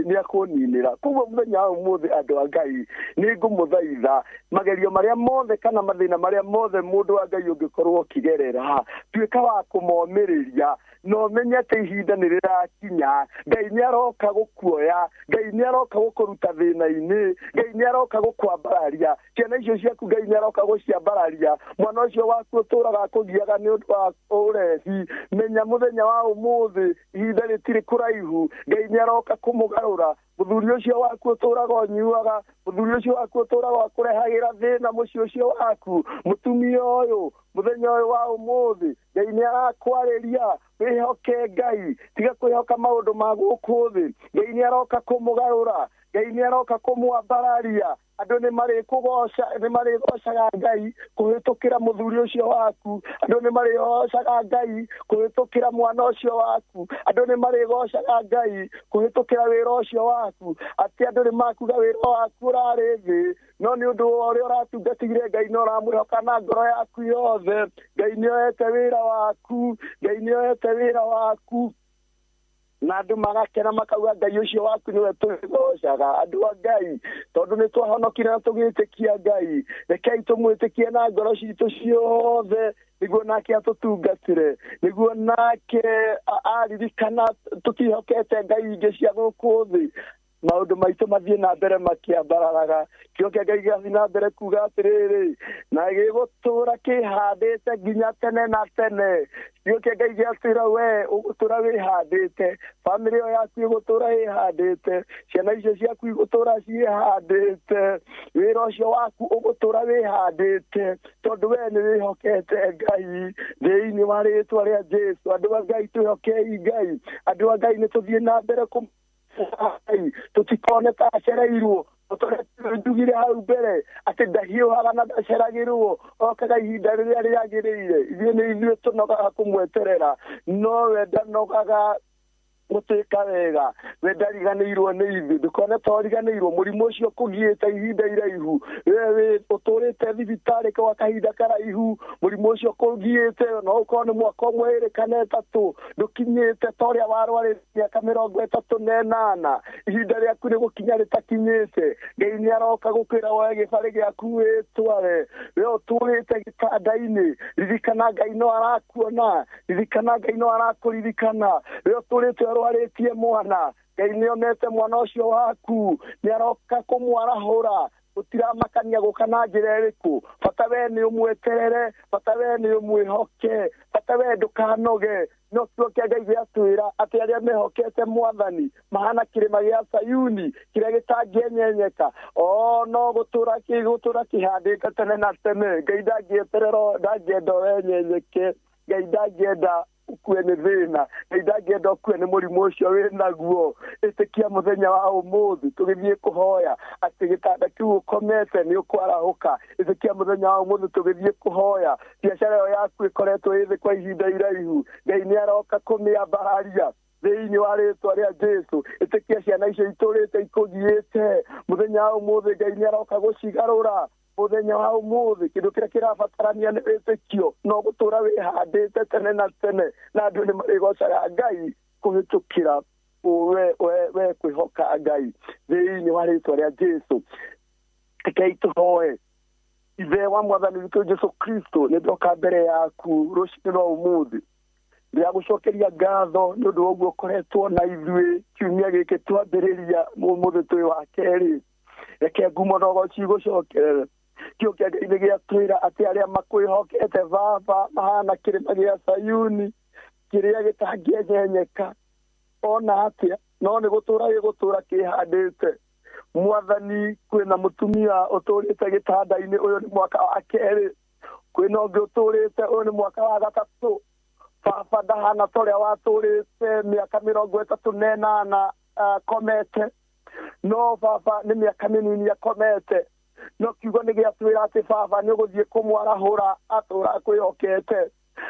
Speaker 21: nĩ akũninĩra. Koguo mũthenya wa ũmũthĩ andũ a Ngai nĩ ngũmũthaitha magerio marĩa mothe kana mathĩna marĩa mothe mũndũ wa Ngai ũngĩkorwo ũkĩgerera, tuĩka wa kũmomĩrĩria na ũmenye atĩ ihinda nĩ rĩrakinya. Ngai nĩ aroka gũkuoya, Ngai nĩ aroka gũkũruta thĩna-inĩ, Ngai nĩ aroka gũkwambararia ciana icio ciaku, Ngai nĩ aroka gũciambararia mwana ũcio waku ũtũraga kũgiaga nĩ ũndũ wa ũrebi. Menya mũthenya wa ũmũthĩ ihinda rĩtirĩ kũraihu, Ngai nĩ aroka kũmũgarũra. Mũthuri ũcio waku ũtũraga ũnyuaga, mũthuri ũcio waku ũtũraga akũrehagĩra thĩna mũciĩ ũcio waku, mũtumia ũyũ mũthenya ũyũ wa ũmũthĩ Ngai nĩ arakwarĩria wĩhoke Ngai, tiga kwĩhoka maũndũ ma gũkũ thĩ. Ngai nĩ aroka kũmũgarũra, Ngai nĩ aroka kũmwambararia. Andũ nĩ marĩgocaga Ngai kũhĩtũkĩra mũthuri ũcio waku, andũ nĩ marĩgocaga Ngai kũhĩtũkĩra mwana ũcio waku, andũ nĩ marĩgocaga Ngai kũhĩtũkĩra wĩra ũcio waku, atĩ andũ nĩ makuga wĩra waku ũrarĩ thĩ, no nĩ ũndũ wa ũrĩa ũratungatĩire Ngai na ũramwĩhoka na ngoro yaku yothe. Ngai nĩ oete wĩra waku, Ngai nĩ oete wĩra waku, na andũ magakena makauga Ngai ũcio waku nĩwe tũgocaga. Andũ a Ngai, tondũ nĩ twahonokire na tũgĩtĩkia Ngai, rekei tũmwĩtĩkie na ngoro citũ ciothe nĩguo nake atũtungatĩre, nĩguo nake aririkana tũkĩhokete Ngai ingĩ cia gũkũ thĩ, maũndũ maitũ mathiĩ na mbere makĩambararaga. Kiugo kĩa Ngai gĩgathiĩ na mbere kuga atĩrĩrĩ, na gĩgũtũũra kĩhandĩte nginya tene na tene. Kiugo kĩa Ngai gĩatwĩra we ũgũtũũra wĩhandĩte, bamĩrĩ ĩyo yaku ĩgũtũũra ĩhandĩte, ciana icio ciaku igũtũũra ciĩhandĩte, wĩra ũcio waku ũgũtũũra wĩhandĩte, tondũ we nĩ wĩhokete Ngai thĩinĩ wa rĩĩtwa rĩa Jesũ. Andũ a Ngai twĩhokei Ngai, andũ a Ngai nĩ tũthiĩ na mbere tũtikone tacereirwo, ndugire hau mbere atĩ ndahiũhaga na ndaceragĩrwo, okaga ihinda rĩrĩa rĩagĩrĩire. Ithuĩ nĩ ithuĩ tũnogaga kũmweterera, no we ndanogaga gutwika wega we ndariganirwo ni ithu ndikona toriganirwo murimo ucio kugiita ihinda iraihu we uturite thibitari kwa kahinda karaihu murimo ucio kugiite no ukone mwaka umwe kana tatu ndukinyite toria warware miaka 38 ihinda riaku ni gukinya ritakinyite ngai ni aroka gukira wa gibari giaku witware we uturite gitanda-ini ririkana ngai no arakuona ririkana ngai no arakuririkana we uturite arwaritie mwana ngai ni onete mwana ucio waku ni aroka kumwarahura utiramakania gukana njira iriku bata we ni umweterere bata we ni umwihoke bata we ndukanoge no tuoke ngai giatwira ati aria mehokete mwathani mahana kirima gia Sayuni kiria gitangenyenyeka no gutura kihandika tene na tene ngai ndangieterero ndangienda wenyenyeke ngai ndangienda ukue ni thina ngai ndangienda ukue ni murimu ucio winaguo itikia muthenya wa umuthi tugithie kuhoya ati gitanda kiu ukomete ni ukwarahuka itikia muthenya wa umuthi tugithie kuhoya biashara yo yaku ikoretwo ithi kwa ihinda iraihu ngai ni aroka kumiambaharia thĩinĩ wa rĩtwa rĩa Jesu itikia ciana icio iturĩte ikugiĩte muthenya wa umuthi ngai ni aroka gucigarũra muthenya wa umuthi kindu kiria kirabatarania ni wĩtĩkio no gutura wihandĩte tene na tene na andũ nĩ marigocaga ngai kũhĩtũkĩra we kwĩhoka ngai thĩinĩ wa rĩtwa rĩa Jesu rekei tũhoe ithe wa mwathani witũ Jesu Kristo nĩ ndoka mbere yaku rũcinĩ rwa umuthi rĩa gũcokeria ngatho nĩ ũndũ wa ũguo ũkoretwo na ithuĩ kiumia gĩkĩ twambĩrĩria mũthĩ tũĩ wa kerĩ reke ngumo nogo cigũcokerere kĩo kĩa ngai nĩ gĩatwĩra atĩ arĩa makwĩhokete baba mahana kĩrĩma gĩa Sayuni kĩrĩa gĩtangĩenyenyeka ona atĩa no nĩ gũtũra kĩhandĩte mwathani kwĩna mũtumia ũtũrĩte gĩtanda-inĩ ũyũ nĩ mwaka wa kerĩ kwĩna ũngĩ ũtũrĩte ũyũ nĩ mwaka wa gatatũ baba ndahana torĩa watũrĩte mĩaka 38 komete no baba nĩ mĩaka mĩnini akomete no kiugo nĩ gĩatwĩra atĩ baba nĩ ũgũthiĩ kũmwarahũra atũra kwĩhokete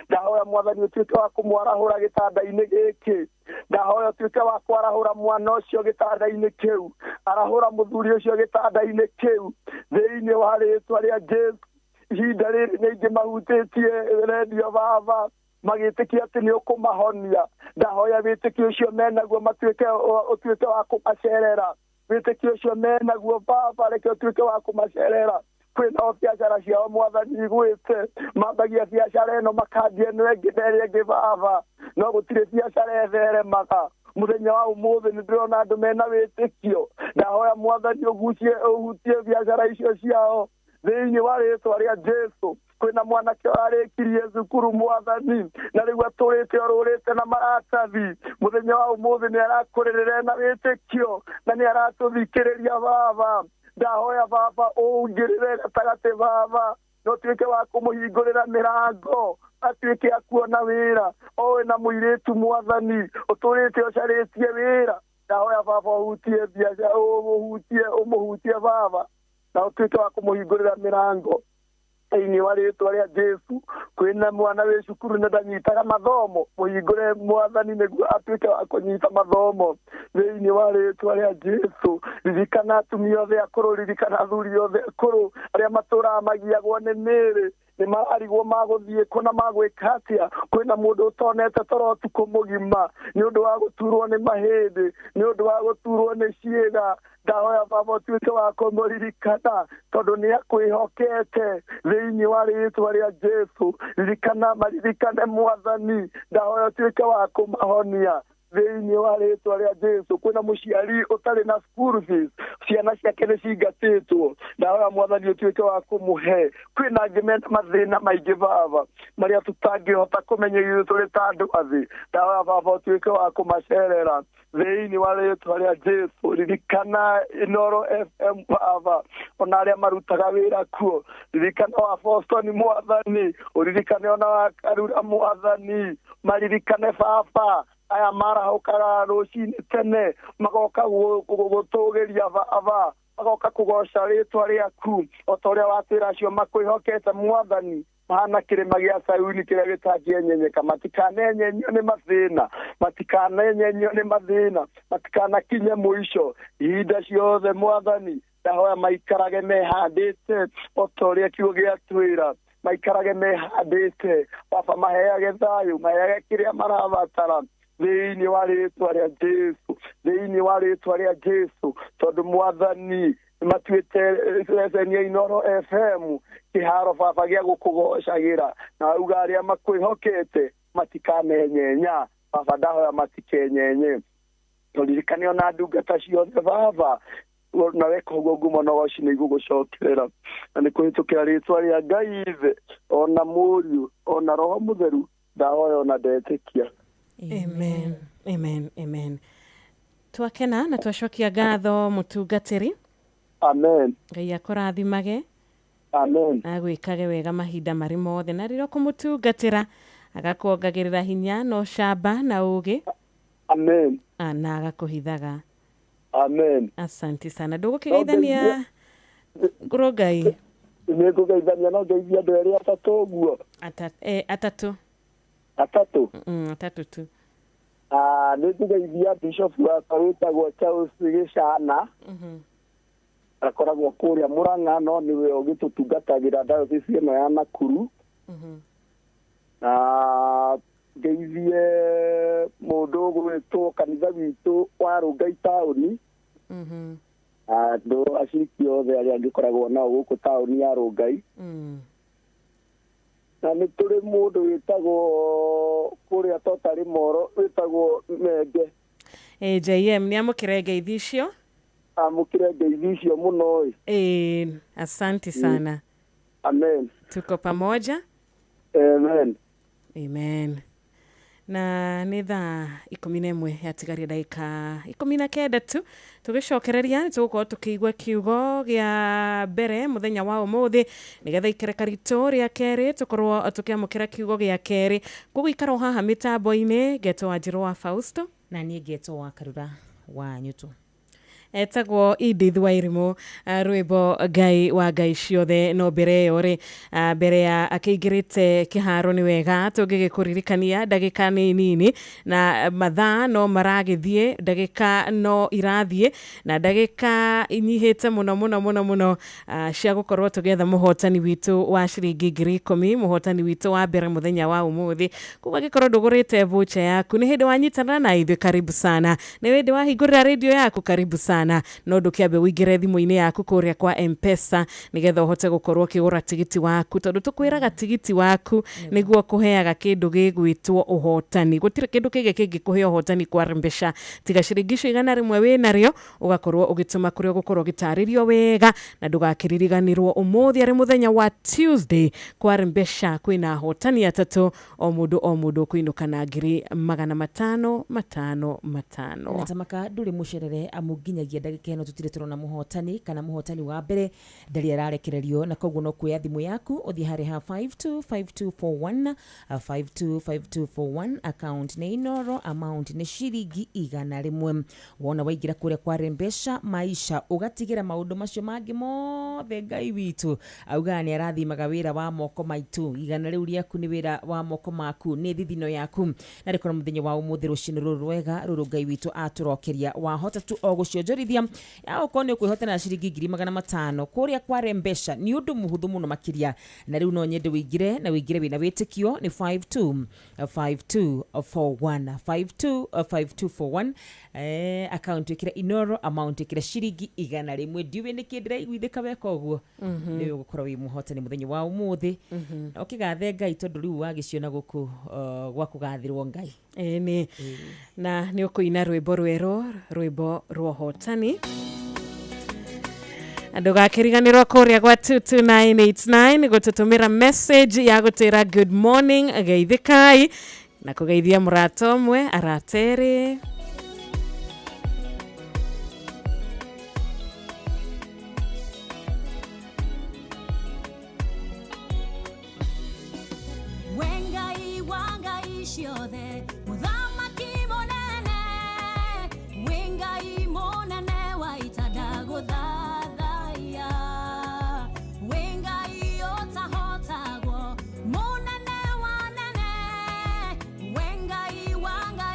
Speaker 21: ndahoya mwathani ũtuĩke wa kũmwarahũra gĩtanda-inĩ gĩkĩ ndahoya ũtuĩke wa kwarahũra mwana ũcio gĩtanda-inĩ kĩu arahũra mũthuri ũcio gĩtanda-inĩ kĩu thĩinĩ wa rĩtwa rĩa Jesu ihinda rĩrĩ nĩ ingĩ mahutĩtie redio baba magĩtĩkia atĩ nĩ ũkũmahonia ndahoya wĩtĩkio ũcio menaguo ũtuĩke wa kũmacerera wĩtĩkio ũcio menaguo baba reke ũtuĩke wa kũmacerera kwĩna biacara ciao mwathani igwĩte mambagia biacara ĩno makandia ĩno ĩngĩ na ĩrĩa ĩngĩ baba no gũtirĩ biacara ĩtheremaga muthenya wa umuthi nĩ ndĩrona andũ mena wĩtĩkio ndahoya mwathani ũhutie biacara icio ciao thĩinĩ wa rĩtwa rĩa Jesu kwĩna mwanake warĩkirie thukuru mwathani na rĩu atũrĩte orũrĩte na maratathi muthenya wa umuthi nĩ arakũrĩrĩra na wĩtĩkio na nĩ aratũthikĩrĩria baba ndahoya baba ũngĩrĩre gatagatĩ baba no tuĩke wa kũmũhingũrĩra mĩrango atuĩke akuona wĩra owe na mũirĩtu mwathani ũtũrĩte ũcarĩtie wĩra ndahoya baba ũhutie biacara ũmũhutie baba na ũtuĩke wa kũmũhingũrĩra mĩrango thĩinĩ wa rĩtwa rĩa Jesu kwĩna mwana wĩ cukuru na ndanyitaga mathomo mũhingũre mwathani nĩguo atuĩke wa kũnyita mathomo thĩinĩ wa rĩtwa rĩa Jesu ririkana atumia othe akũrũ ririkana athuri othe akũrũ arĩa matũraga magiagwo nĩ mĩĩrĩ nĩ marigwo magũthiĩ kũ na magwĩka atĩa kwĩna mũndũ ũtonete toro ũtukũ mũgima nĩ ũndũ wa gũturwo nĩ mahĩndĩ nĩ ũndũ wa gũturwo nĩ ciĩga ndahoya baba ũtuĩke wa kũmũririkana tondũ nĩ akwĩhokete thĩinĩ wa rĩtwa rĩa Jesu maririkane mwathani ndahoya ũtuĩke wa kũmahonia thĩinĩ wa rĩtwa rĩa Jesu kwĩna mũciari ũtarĩ na school fees ciana ciake nĩ cingatĩtwo ndahoya mwathani ũtuĩke wa kũmũhe kwĩna angĩ mena mathĩna maingĩ baba marĩa tũtangĩhota kũmenya ithuĩ tũrĩ ta andũ athĩ ndahoya baba ũtuĩke wa kũmacerera thĩinĩ wa rĩtwa rĩa Jesu ririkana Inoro FM baba ona arĩa marutaga wĩra kuo ririkana wa Boston mwathani ũririkane ona wa Karura mwathani maririkane baba aya marahukaga rũcinĩ tene magoka gũtũgĩria baba magoka kũgoca rĩtwa rĩaku o ta ũrĩa watwĩra acio makwĩhokete mwathani mahana kĩrĩma gĩa Sayuni kĩrĩa gĩtangĩenyenyeka matikanenyenyio nĩ mathĩna matikanenyenyo nĩ mathĩna, matikanakinye mũico. Ihinda ciothe Mwathani ndahoya maikarage mehandĩte o ta ũrĩa kiugo gĩatwĩra, maikarage mehandĩte. Baba, maheage thayũ, maheage kĩrĩa marabatara thĩinĩ wa rĩĩtwa rĩa Jesũ, thĩinĩ wa rĩĩtwa rĩa Jesũ, tondũ Mwathani matuĩte ceceni ya Inooro FM kĩharo Baba gĩa gũkũgocagĩra, na auga arĩa makwĩhokete matikanyenyenya. Baba, ndahoya matikenyenye. Tũririkane ona ndungata ciothe Baba, na weka ũguo ngumo na gocina igũgũcokerera, na nĩ kũhĩtũkĩra rĩĩtwa rĩa Ngai Ithe, ona Mũriũ, ona Roho Mũtheru, ndahoya ona ndetĩkia.
Speaker 1: Amen, amen, amen. Twakena na twacokia ngatho mũtungatĩri.
Speaker 21: Amen.
Speaker 1: Ngai akũrathimage.
Speaker 21: Amen.
Speaker 1: Agwĩkage wega mahinda marĩ mothe, na rĩrĩa kũmũtungatĩra agakuongagĩrĩra hinya na ũcamba na ũũgĩ.
Speaker 21: Amen.
Speaker 1: Na agakũhithaga.
Speaker 21: Amen.
Speaker 1: Asante sana. Ndũgũkĩgeithania ngũrũ Ngai.
Speaker 21: Nĩ ngũgeithania, no ngeithia andũ erĩ atatũ ũguo.
Speaker 1: Atatũ.
Speaker 21: Atatũ?
Speaker 1: Atatũ tu.
Speaker 21: Nĩ ngũgeithia Bishop wakwa wĩtagwo Charles Gĩcana. Akoragwo kũrĩa Mũrang'a, no nĩwe ũgĩtũtungatagĩra diocese ĩno ya Nakuru. Na ngeithie mũndũ ũgwĩtwo kanitha witũ wa Rũngai taũni. Andũ aciriki othe arĩa angĩkoragwo nao gũkũ taũni ya Rũngai. Na nĩ tũrĩ mũndũ wĩtagwo kũrĩa Totarĩ Moro wĩtagwo Menge.
Speaker 1: JM nĩ amũkĩre ngeithi icio?
Speaker 21: Amũkĩre ngeithi icio mũno.
Speaker 1: Asante sana.
Speaker 21: Amen.
Speaker 1: Tuko pamoja.
Speaker 21: Amen.
Speaker 1: Amen. Na nĩ thaa 11 yatigaria ndagĩka 19 tu tũgĩcokereria nĩ tũgũkorwo tũkĩigua kiugo gĩa mbere mũthenya wa ũmũthĩ nĩgetha ikereka ritũ rĩa kerĩ tũkorwo tũkĩamũkĩra kiugo gĩa kerĩ. Gũgũikara o haha mĩtambo-inĩ ngetwo Wanjirũ wa Fausto
Speaker 13: na niĩ ngetwo wa Karura wa Nyũtũ.
Speaker 1: Etagwo Edith Wairimu. Rwĩmbo Ngai wa Ngai ciothe no mbere ĩyo rĩ mbere ya akĩingĩrĩte kĩharo nĩ wega tũngĩgĩkũririkania ndagĩka nĩ nini na mathaa no maragĩthiĩ, ndagĩka no irathiĩ na ndagĩka inyihĩte mũno cia gũkorwo tũgetha mũhotani witũ wa ciringi 10,000, mũhotani witũ wa mbere mũthenya wa ũmũthĩ. Kuga gĩkorwo ndũgũrĩte voucher yaku nĩ hĩndĩ wanyitana na ithuĩ, karibu sana. Nĩ hĩndĩ wahingũrĩra radio yaku, karibu sana. No ndũkĩambe ũingĩre thimũ-inĩ yaku kũrĩa kwa M-Pesa nĩgetha ũhote gũkorwo ũkĩgũra tigiti waku, tondũ tũkwĩraga tigiti waku nĩguo kũheaga kĩndũ gĩgwĩtwo ũhotani. Gũtirĩ kĩndũ kĩngĩ kĩngĩkũhe ũhotani kwa mbeca tiga ciringi 100 wĩ narĩo ũgakorwo ũgĩtũma kũrĩa ũgũkorwo ũgĩtarĩrio wega, na ndũgakĩririganĩrwo ũmũthĩ arĩ mũthenya wa Tuesday kwa mbeca kwĩna ahotani atatũ, o mũndũ kũinũka na 500.
Speaker 13: Natamaka ndũrĩ mũcerere amũnginyagia ndagĩka ĩno tũtirĩ tũrona mũhotani kana mũhotani wa mbere ndarĩ ararekererio, na koguo no kuoya thimũ yaku ũthiĩ harĩ ha 525241 525241 account nĩ Inooro, amount nĩ ciringi 100. Wona waingĩra kũrĩa kwa mbeca maisha ũgatigĩra maũndũ macio mangĩ mothe Ngai witũ auga nĩ arathimaga wĩra wa moko maitũ. 100 rĩu rĩaku nĩ wĩra wa moko maku, nĩ thithino yaku, na rĩkorwo mũthenya wa ũmũthĩ rũcinĩ rũrũ rwega rũrũ Ngai witũ atũrokeria wahota tu o gũcionjorithia ya ũkorwo nĩ ũkwĩhotana na ciringi 500 kũrĩa kwa mbeca nĩ ũndũ mũhũthũ mũno makĩria. Na rĩu no nyende wĩingĩre wĩna wĩtĩkio nĩ 525241 525241 account ĩkĩra Inooro, amount ĩkĩra ciringi 100. Ndiũĩ nĩ kĩndĩra iguithĩka weka ũguo nĩ ũgũkorwo wĩ mũhotani mũthenya wa ũmũthĩ, na ũkĩgathe Ngai tondũ rĩu wagĩciona gũkũ gwa kũgathĩrwo Ngai.
Speaker 1: Na nĩ ũkũina rwĩmbo rwerũ, rwĩmbo rwa ũhotani. Ndũgakĩriganĩrwo kũrĩa gwa 22989 gũtũtũmĩra message ya gũtĩra good morning, geithĩkai na kũgeithia mũrata ũmwe araterĩ.
Speaker 8: Wengai wanga ciothe mũthamaki mũnene, wengai mũnene wa itada gũthathaiya, wengai ũtahotagwo mũnene wa nene, wengai wanga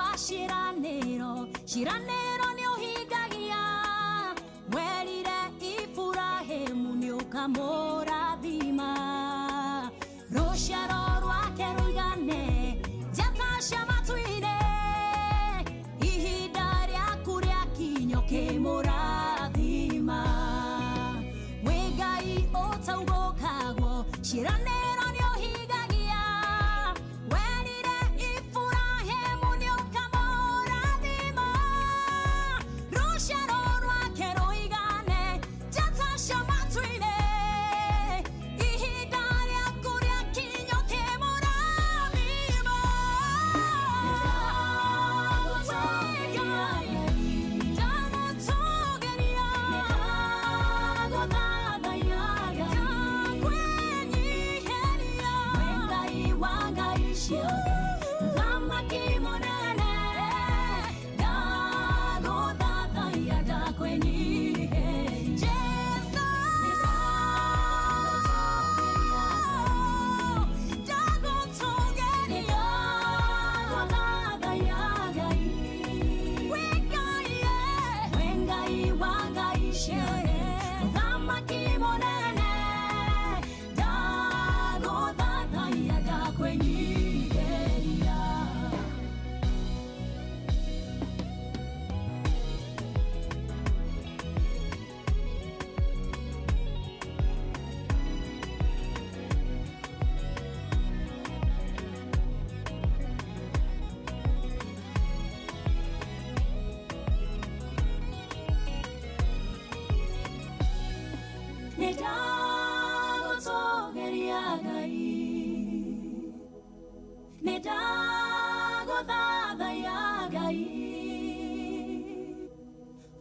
Speaker 8: wa ciraniro nĩ ũhingagia werire Iburahĩmu nĩ ũkamũrathima rũciaro rwake rũigane njata cia matu-inĩ ihinda rĩaku rĩakinya ũkĩmũrathima wĩ Ngai ũtaugũkagwo ciranĩro nĩ ũhingagia werire Iburahĩmu nĩ ũkamũrathima rũciaro rwake rũigane njata cia matu-inĩ ihinda rĩaku rĩakinya ũkĩmũrathima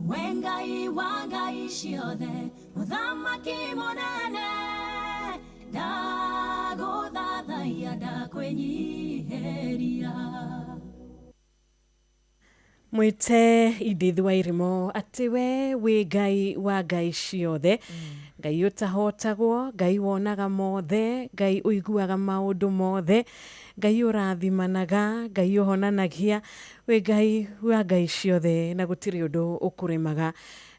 Speaker 8: Wengai wangai ciothe uthamaki munene ndaguthathaiya ndakwenyiheria
Speaker 1: mwite Edith Wairimo ati we wi Ngai wa ngai ciothe Ngai utahotagwo Ngai wonaga mothe Ngai uiguaga maundu mothe Ngai ũrathimanaga Ngai ũhonanagia we Ngai wa ngai ciothe na gũtirĩ ũndũ ũkũremaga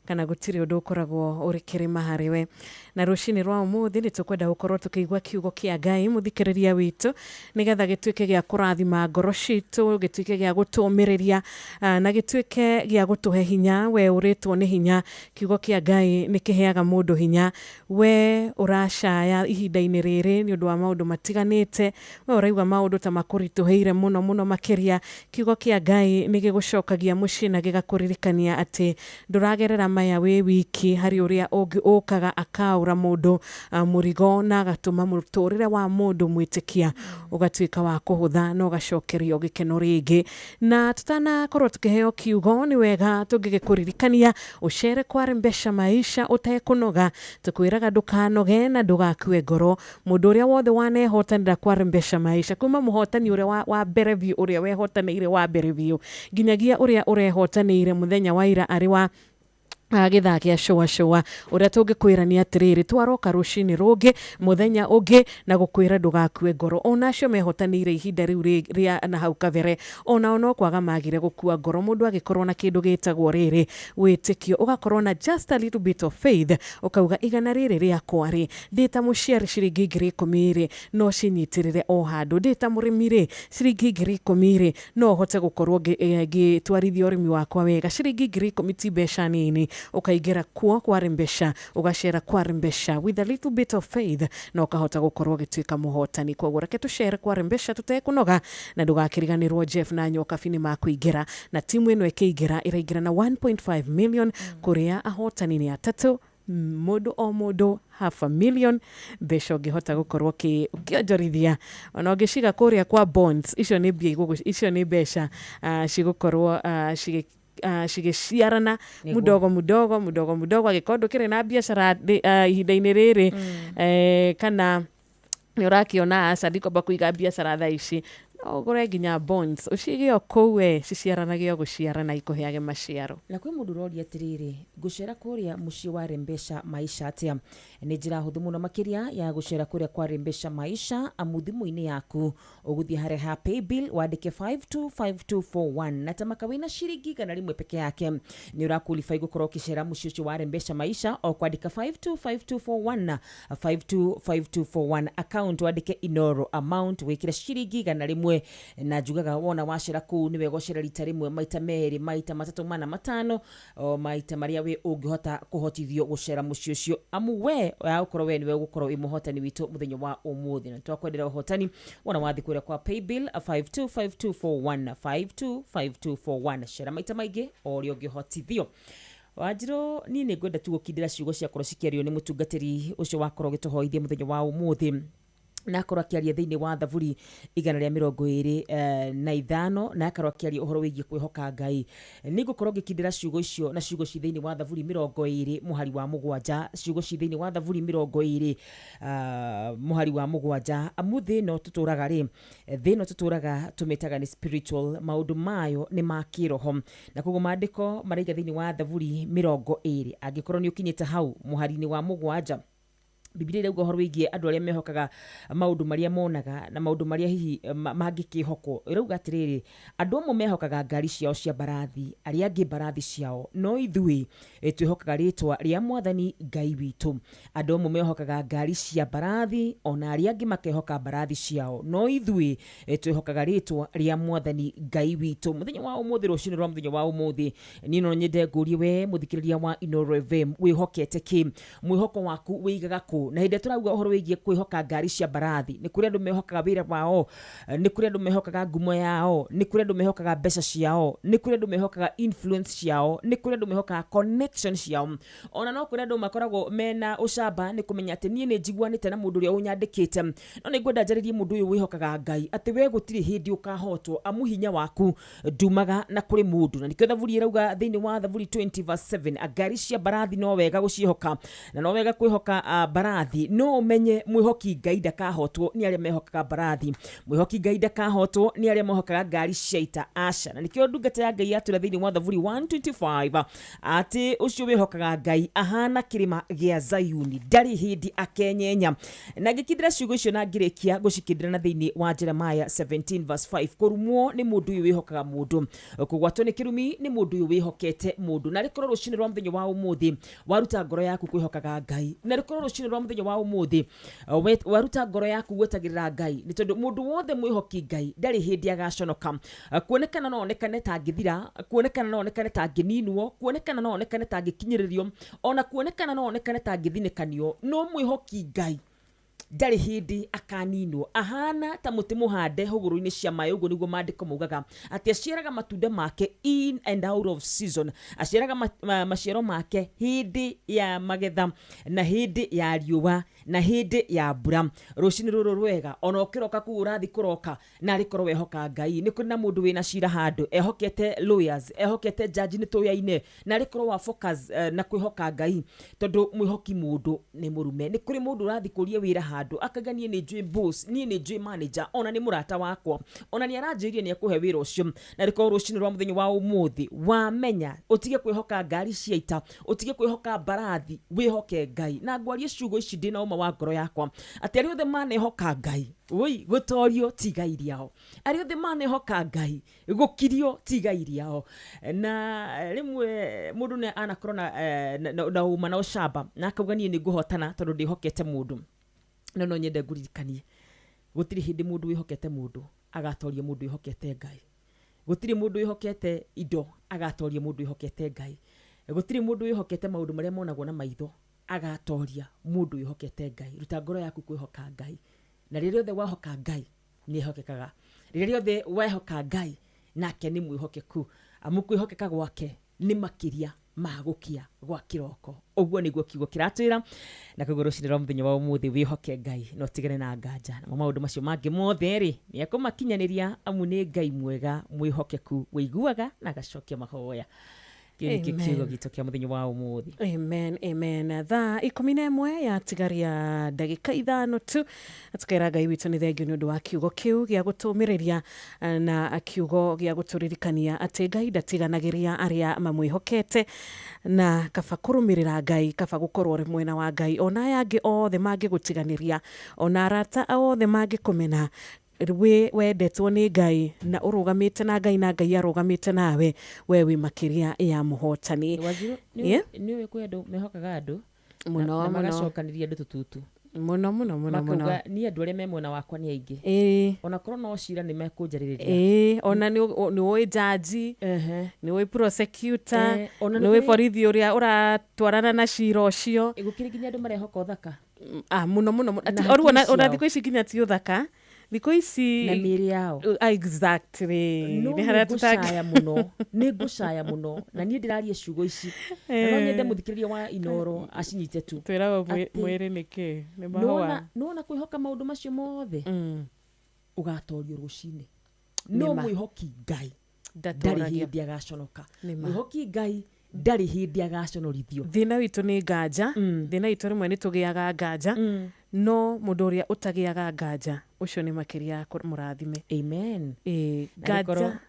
Speaker 1: kana gũtirĩ ũndũ ũkoragwo ũrĩ kĩrĩma harĩ we na rũcinĩ rwa ũmũthĩ nĩ tũkwenda gũkorwo tũkĩigua kiugo kĩa Ngai mũthikĩrĩria witũ nĩgetha gĩtuĩke gĩa kũrathima ngoro citũ gĩtuĩke gĩa gũtũũmĩrĩria na gĩtuĩke gĩa gũtũhe hinya we ũrĩtwo nĩ hinya kiugo kĩa Ngai nĩ kĩheaga mũndũ hinya we ũracaya ihinda-inĩ rĩrĩ nĩ ũndũ wa maũndũ matiganĩte we ũraigua maũndũ ta makũritũhĩire mũno mũno makĩria kiugo kĩa Ngai nĩ gĩgũcokagia mũciĩ na gĩgakũririkania atĩ ndũragerera maya wĩ wiki harĩ ũrĩa ũngĩ ũkaga akaura mũndũ mũrigo na agatũma mũtũrĩre wa mũndũ mwĩtĩkia ũgatuĩka wa kũhũtha na ũgacokerio gĩkeno rĩngĩ na tutanakorwo tukĩheo kiugo nĩ wega tũngĩgĩkũririkania ũcere kware mbeca maisha ũtekũnoga tũkwĩraga ndũkanoge na ndũgakue ngoro mũndũ ũrĩa wothe wanehotanĩra kware mbeca maisha kuma mũhotani ũrĩa wa mbere biũ ũrĩa wehotanĩire wa mbere biũ nginyagia ũrĩa ũrehotanĩire mũthenya wa ira arĩ wa gĩthaa gĩa showa ũrĩa tũngĩkwĩrania atĩrĩrĩ twaroka rũcinĩ rũngĩ mũthenya ũngĩ na gũkwĩra ndũgakue ngoro onacio mehotanĩire ihinda rĩu rĩa na hau kabere onao no kwaga magire gũkua ngoro mũndũ agĩkorwo na kĩndũ gĩtagwo rĩrĩ wĩtĩkio ũgakorwo na just a little bit of faith ũkauga igana rĩrĩ rĩakwa rĩ ndĩta mũciari ciringi 10,000 no cinyitĩrĩre o handũ ndĩta mũrĩmi rĩ ciringi 10,000 no hote gũkorwo ngĩtwarithia ũrĩmi wakwa wega ciringi 10,000 ti mbeca nini ukaigera kuo kware mbeca ugacera kware mbeca with a little bit of faith na ukahota gũkorwo gĩtuĩka mũhotani kwoguo reke tũcere kware mbeca tũtekũnoga na ndũgakĩriganĩrwo Jeff na Nyoka bini makũingĩra na timu ĩno ĩkĩingĩra ĩraingĩra na 1.5 million kũrĩa ahotani nĩ atatũ mũndũ o mũndũ $500,000 mbeca ũngĩhota gũkorwo ũkĩonjorithia ona ũngĩciga kũrĩa kwa bonds icio nĩ mbeca cigũkorwo cigĩciarana mudogo agĩkorwo ndũkĩrĩ na biacara ihinda-inĩ rĩrĩ kana nĩ ũrakĩona aca ndikwamba kũiga biacara thaa ici Ogore nginya bonds ucige okuwe ciciaranagio guciarana ikuheage maciaro.
Speaker 13: Na kwi mundu rori atiriri gucera kuria muci wa Rembesha Maisha atia ni njira huthu muno makiria ya gucera kuria kwa Rembesha Maisha amuthimu-ini yaku uguthie hare ha paybill wandike 525241 na tamaka wina ciringi kana rimwe peke yake ni urakulifa gukorwo ukicera muci ucio wa Rembesha Maisha o kwandika 525241 525241 account wandike Inoro amount wikire ciringi kana rimwe na jugaga wona wacera ku niwe gocera rita rimwe maita meri maita matatu mana matano o maita maria we ungihota kuhotithio gucera muci ucio amu we ukorwo we niwe gukorwo imuhotani witu muthenyo wa umuthi na twakwendera uhotani wona wathi kuria kwa paybill 525241 525241 cera maita maingi o rio ngihotithio Wajiro ni ngwenda tu gukindira ciugo cia korwo cikiario ni mutungatiri ucio wakorwo gituhoithie muthenyo wa umuthi na korwo akiaria thiini wa thaburi 125 na korwo akiaria uhoro wigie kwihoka Ngai ni gukorwo ngikindira ciugo icio na ciugo ci thiini wa thaburi 20 muhari wa mugwanja ciugo ci thiini wa thaburi 20 muhari wa mugwanja amuthi no tuturaga ri thino tuturaga tumetaga ni spiritual maundu mayo ni makiroho na koguo maandiko maraiga thiini wa thaburi 20 angikorwo ni ukinyite hau muhari-ini wa mugwanja Biblia rauga uhoro wigie andu aria mehokaga maundu maria monaga na maundu maria hihi mangikihoko rauga atiriri andu amwe mehokaga ngari ciao cia barathi aria angi barathi ciao no ithui twihokaga ritwa ria Mwathani Ngai witu andu amwe mehokaga ngari cia barathi ona aria angi makehoka barathi ciao no ithui twihokaga ritwa ria Mwathani Ngai witu muthenya wa umuthi rucini rwa muthenya wa umuthi ni no nyende ngurie we muthikiriria wa Inoro FM wihokete ki mwihoko waku wigaga na hinde turauga uhoro wigie kwihoka ngari cia barathi ni kuri andu mehokaga wira wao ni kuri andu mehokaga ngumo yao ni kuri andu mehokaga mbeca ciao ni kuri andu mehokaga influence ciao ni kuri andu mehokaga connection ciao ona no kuri andu makoragwo mena ucamba ni kumenya ati nie ni njiguanite na mundu uria unyandikite no ni ngwenda njaririe mundu uyu wihokaga Ngai ati we gutiri hindi ukahotwo amuhinya waku ndumaga na kuri mundu na nikio thaburi irauga thiini wa thaburi 20:7 ngari cia barathi no wega gucihoka na no wega kwihoka barathi no menye mwihoki Ngai ndakahotwo ni aria mehokaga barathi mwihoki Ngai ndakahotwo ni aria mehokaga ngari ciaita aca na nikio ndungata ya Ngai atura thiini wa thaburi 125 ati ucio wihokaga Ngai ahana kirima gia Zayuni ndari hindi akenyenya na ngikindira ciugo icio na ngirikia gucikindira na thiini wa Jeremiah 17:5 kurumwo ni mundu uyu wihokaga mundu kugwatwo ni kirumi ni mundu uyu wihokete mundu na rikorwo rucini rwa muthenya wa umuthi waruta ngoro yaku kwihokaga Ngai na rikorwo rucini rwa muthenya wa umuthi waruta ngoro yaku gwetagirira Ngai ni tondu mundu wothe mwihoki Ngai ndari hindi agaconoka kuonekana no onekane ta ngithira kuonekana no onekane ta ngininwo kuonekana no onekane ta ngikinyiririo ona kuonekana no onekane ta ngithinikanio no mwihoki Ngai ndari hindi akaninwo ahana ta muti muhande huguru-ini cia maĩ uguo niguo maandiko maugaga ati aciaraga matunda make in and out of season aciaraga maciaro make hindi ya magetha na hindi ya riũa na hindi ya mbura rucini ruru rwega ona ukiroka ku urathi kuroka na rikorwo wehoka Ngai ni kuri na mundu wina cira handu ehokete lawyers ehokete judge ni tuya-ine na rikorwo wa focus na kwihoka Ngai tondu mwihoki mundu ni murume ni kuri mundu urathi kuria wira handu akaganie ni njui boss nie ni njui manager ona ni murata wakwa ona ni aranjirie ni akuhe wira ucio na rikorwo rucini rwa muthenya wa umuthi wamenya utige kwihoka ngari ciaita utige kwihoka barathi wihoke Ngai na ngwarie ciugo ici ndina uma wa ngoro yakwa ati ari othe manehoka Ngai ui gutorio tiga iriao ari othe manehoka Ngai gukirio tiga iriao na rimwe mundu ne anakorona na uma na ucamba na akauganie ni nguhotana tondu ndihokete mundu no nyende nguririkanie gutiri hindi mundu wihokete mundu agatoria mundu wihokete Ngai gutiri mundu wihokete indo agatoria mundu wihokete Ngai gutiri mundu wihokete maundu maria monagwo na maitho agatoria mundu wihokete Ngai ruta ngoro yaku kwihoka Ngai na riria othe wahoka Ngai ni hokekaga riria othe wahoka Ngai nake ni mwihokeku amu kwihokeka gwake ni makiria magukia gwa kiroko uguo niguo kiugo kiratwira na kugoro cinira muthenya wa umuthi wihoke Ngai no tigane na nganja na maundu macio mangi mothe ri ni akumakinyaniria amu ni Ngai mwega mwihokeku wiguaga na gacokia mahoya kiugo gitu kia muthenya wa umuthi.
Speaker 1: Amen, amen. Thaa 11 ya tigaria ndagika 5 tu tukera Ngai witu ni thengio ni undu wa kiugo kiu gia gutumiriria na kiugo gia guturirikania ati Ngai ndatiganagiria aria mamwihokete na kaba kurumirira Ngai, kaba gukorwo ri mwena wa Ngai ona yangi othe mangi gutiganiria, ona arata othe mangi kumena we wendetwo ni Ngai na urugamite na Ngai na Ngai arugamite nawe, we wi makiria ya muhotani.
Speaker 13: Ni we kwendu mehokaga andu
Speaker 1: muno
Speaker 13: na magacokaniria andu tututu
Speaker 1: muno
Speaker 13: makuga ni andu aria me mwena wakwa ni aingi ona korwo no cira ni mekunjaririria
Speaker 1: ona ni we jaji ni we prosecutor ni we borithi uria uratwarana na cira ucio
Speaker 13: igukiri ginya andu marehoka uthaka
Speaker 1: muno oru ona thiko ici ginya ti uthaka thiko ici
Speaker 13: na miri yao
Speaker 1: exactly
Speaker 13: ni ngucaya muno na nie ndiraria ciugo ici na no nyende muthikiriria wa Inoro acinyite tu
Speaker 1: twirawo mwiri niki ni mahwa
Speaker 13: no kwihoka maundu macio mothe ugatorio rucini no mwihoki Ngai ndari hindi agaconoka mwihoki Ngai ndari hindi agaconorithio.
Speaker 1: Thina witu ni nganja, thina witu rimwe ni tugiaga nganja, no mundu uria utagiaga nganja ucio ni makiria murathime.
Speaker 13: Amen.
Speaker 1: Nganja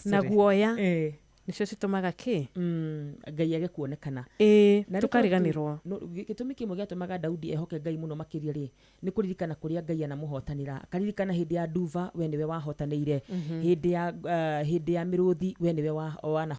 Speaker 1: na guoya nicio citumaga ki
Speaker 13: Ngai age kuonekana
Speaker 1: tukariganirwo.
Speaker 13: Gitumi kimwe giatumaga Daudi ehoke Ngai muno makiria ri ni kuririkana kuria Ngai anamuhotanira, akaririkana hindi ya Duva we niwe wahotanire, hindi ya miruthi we niwe wana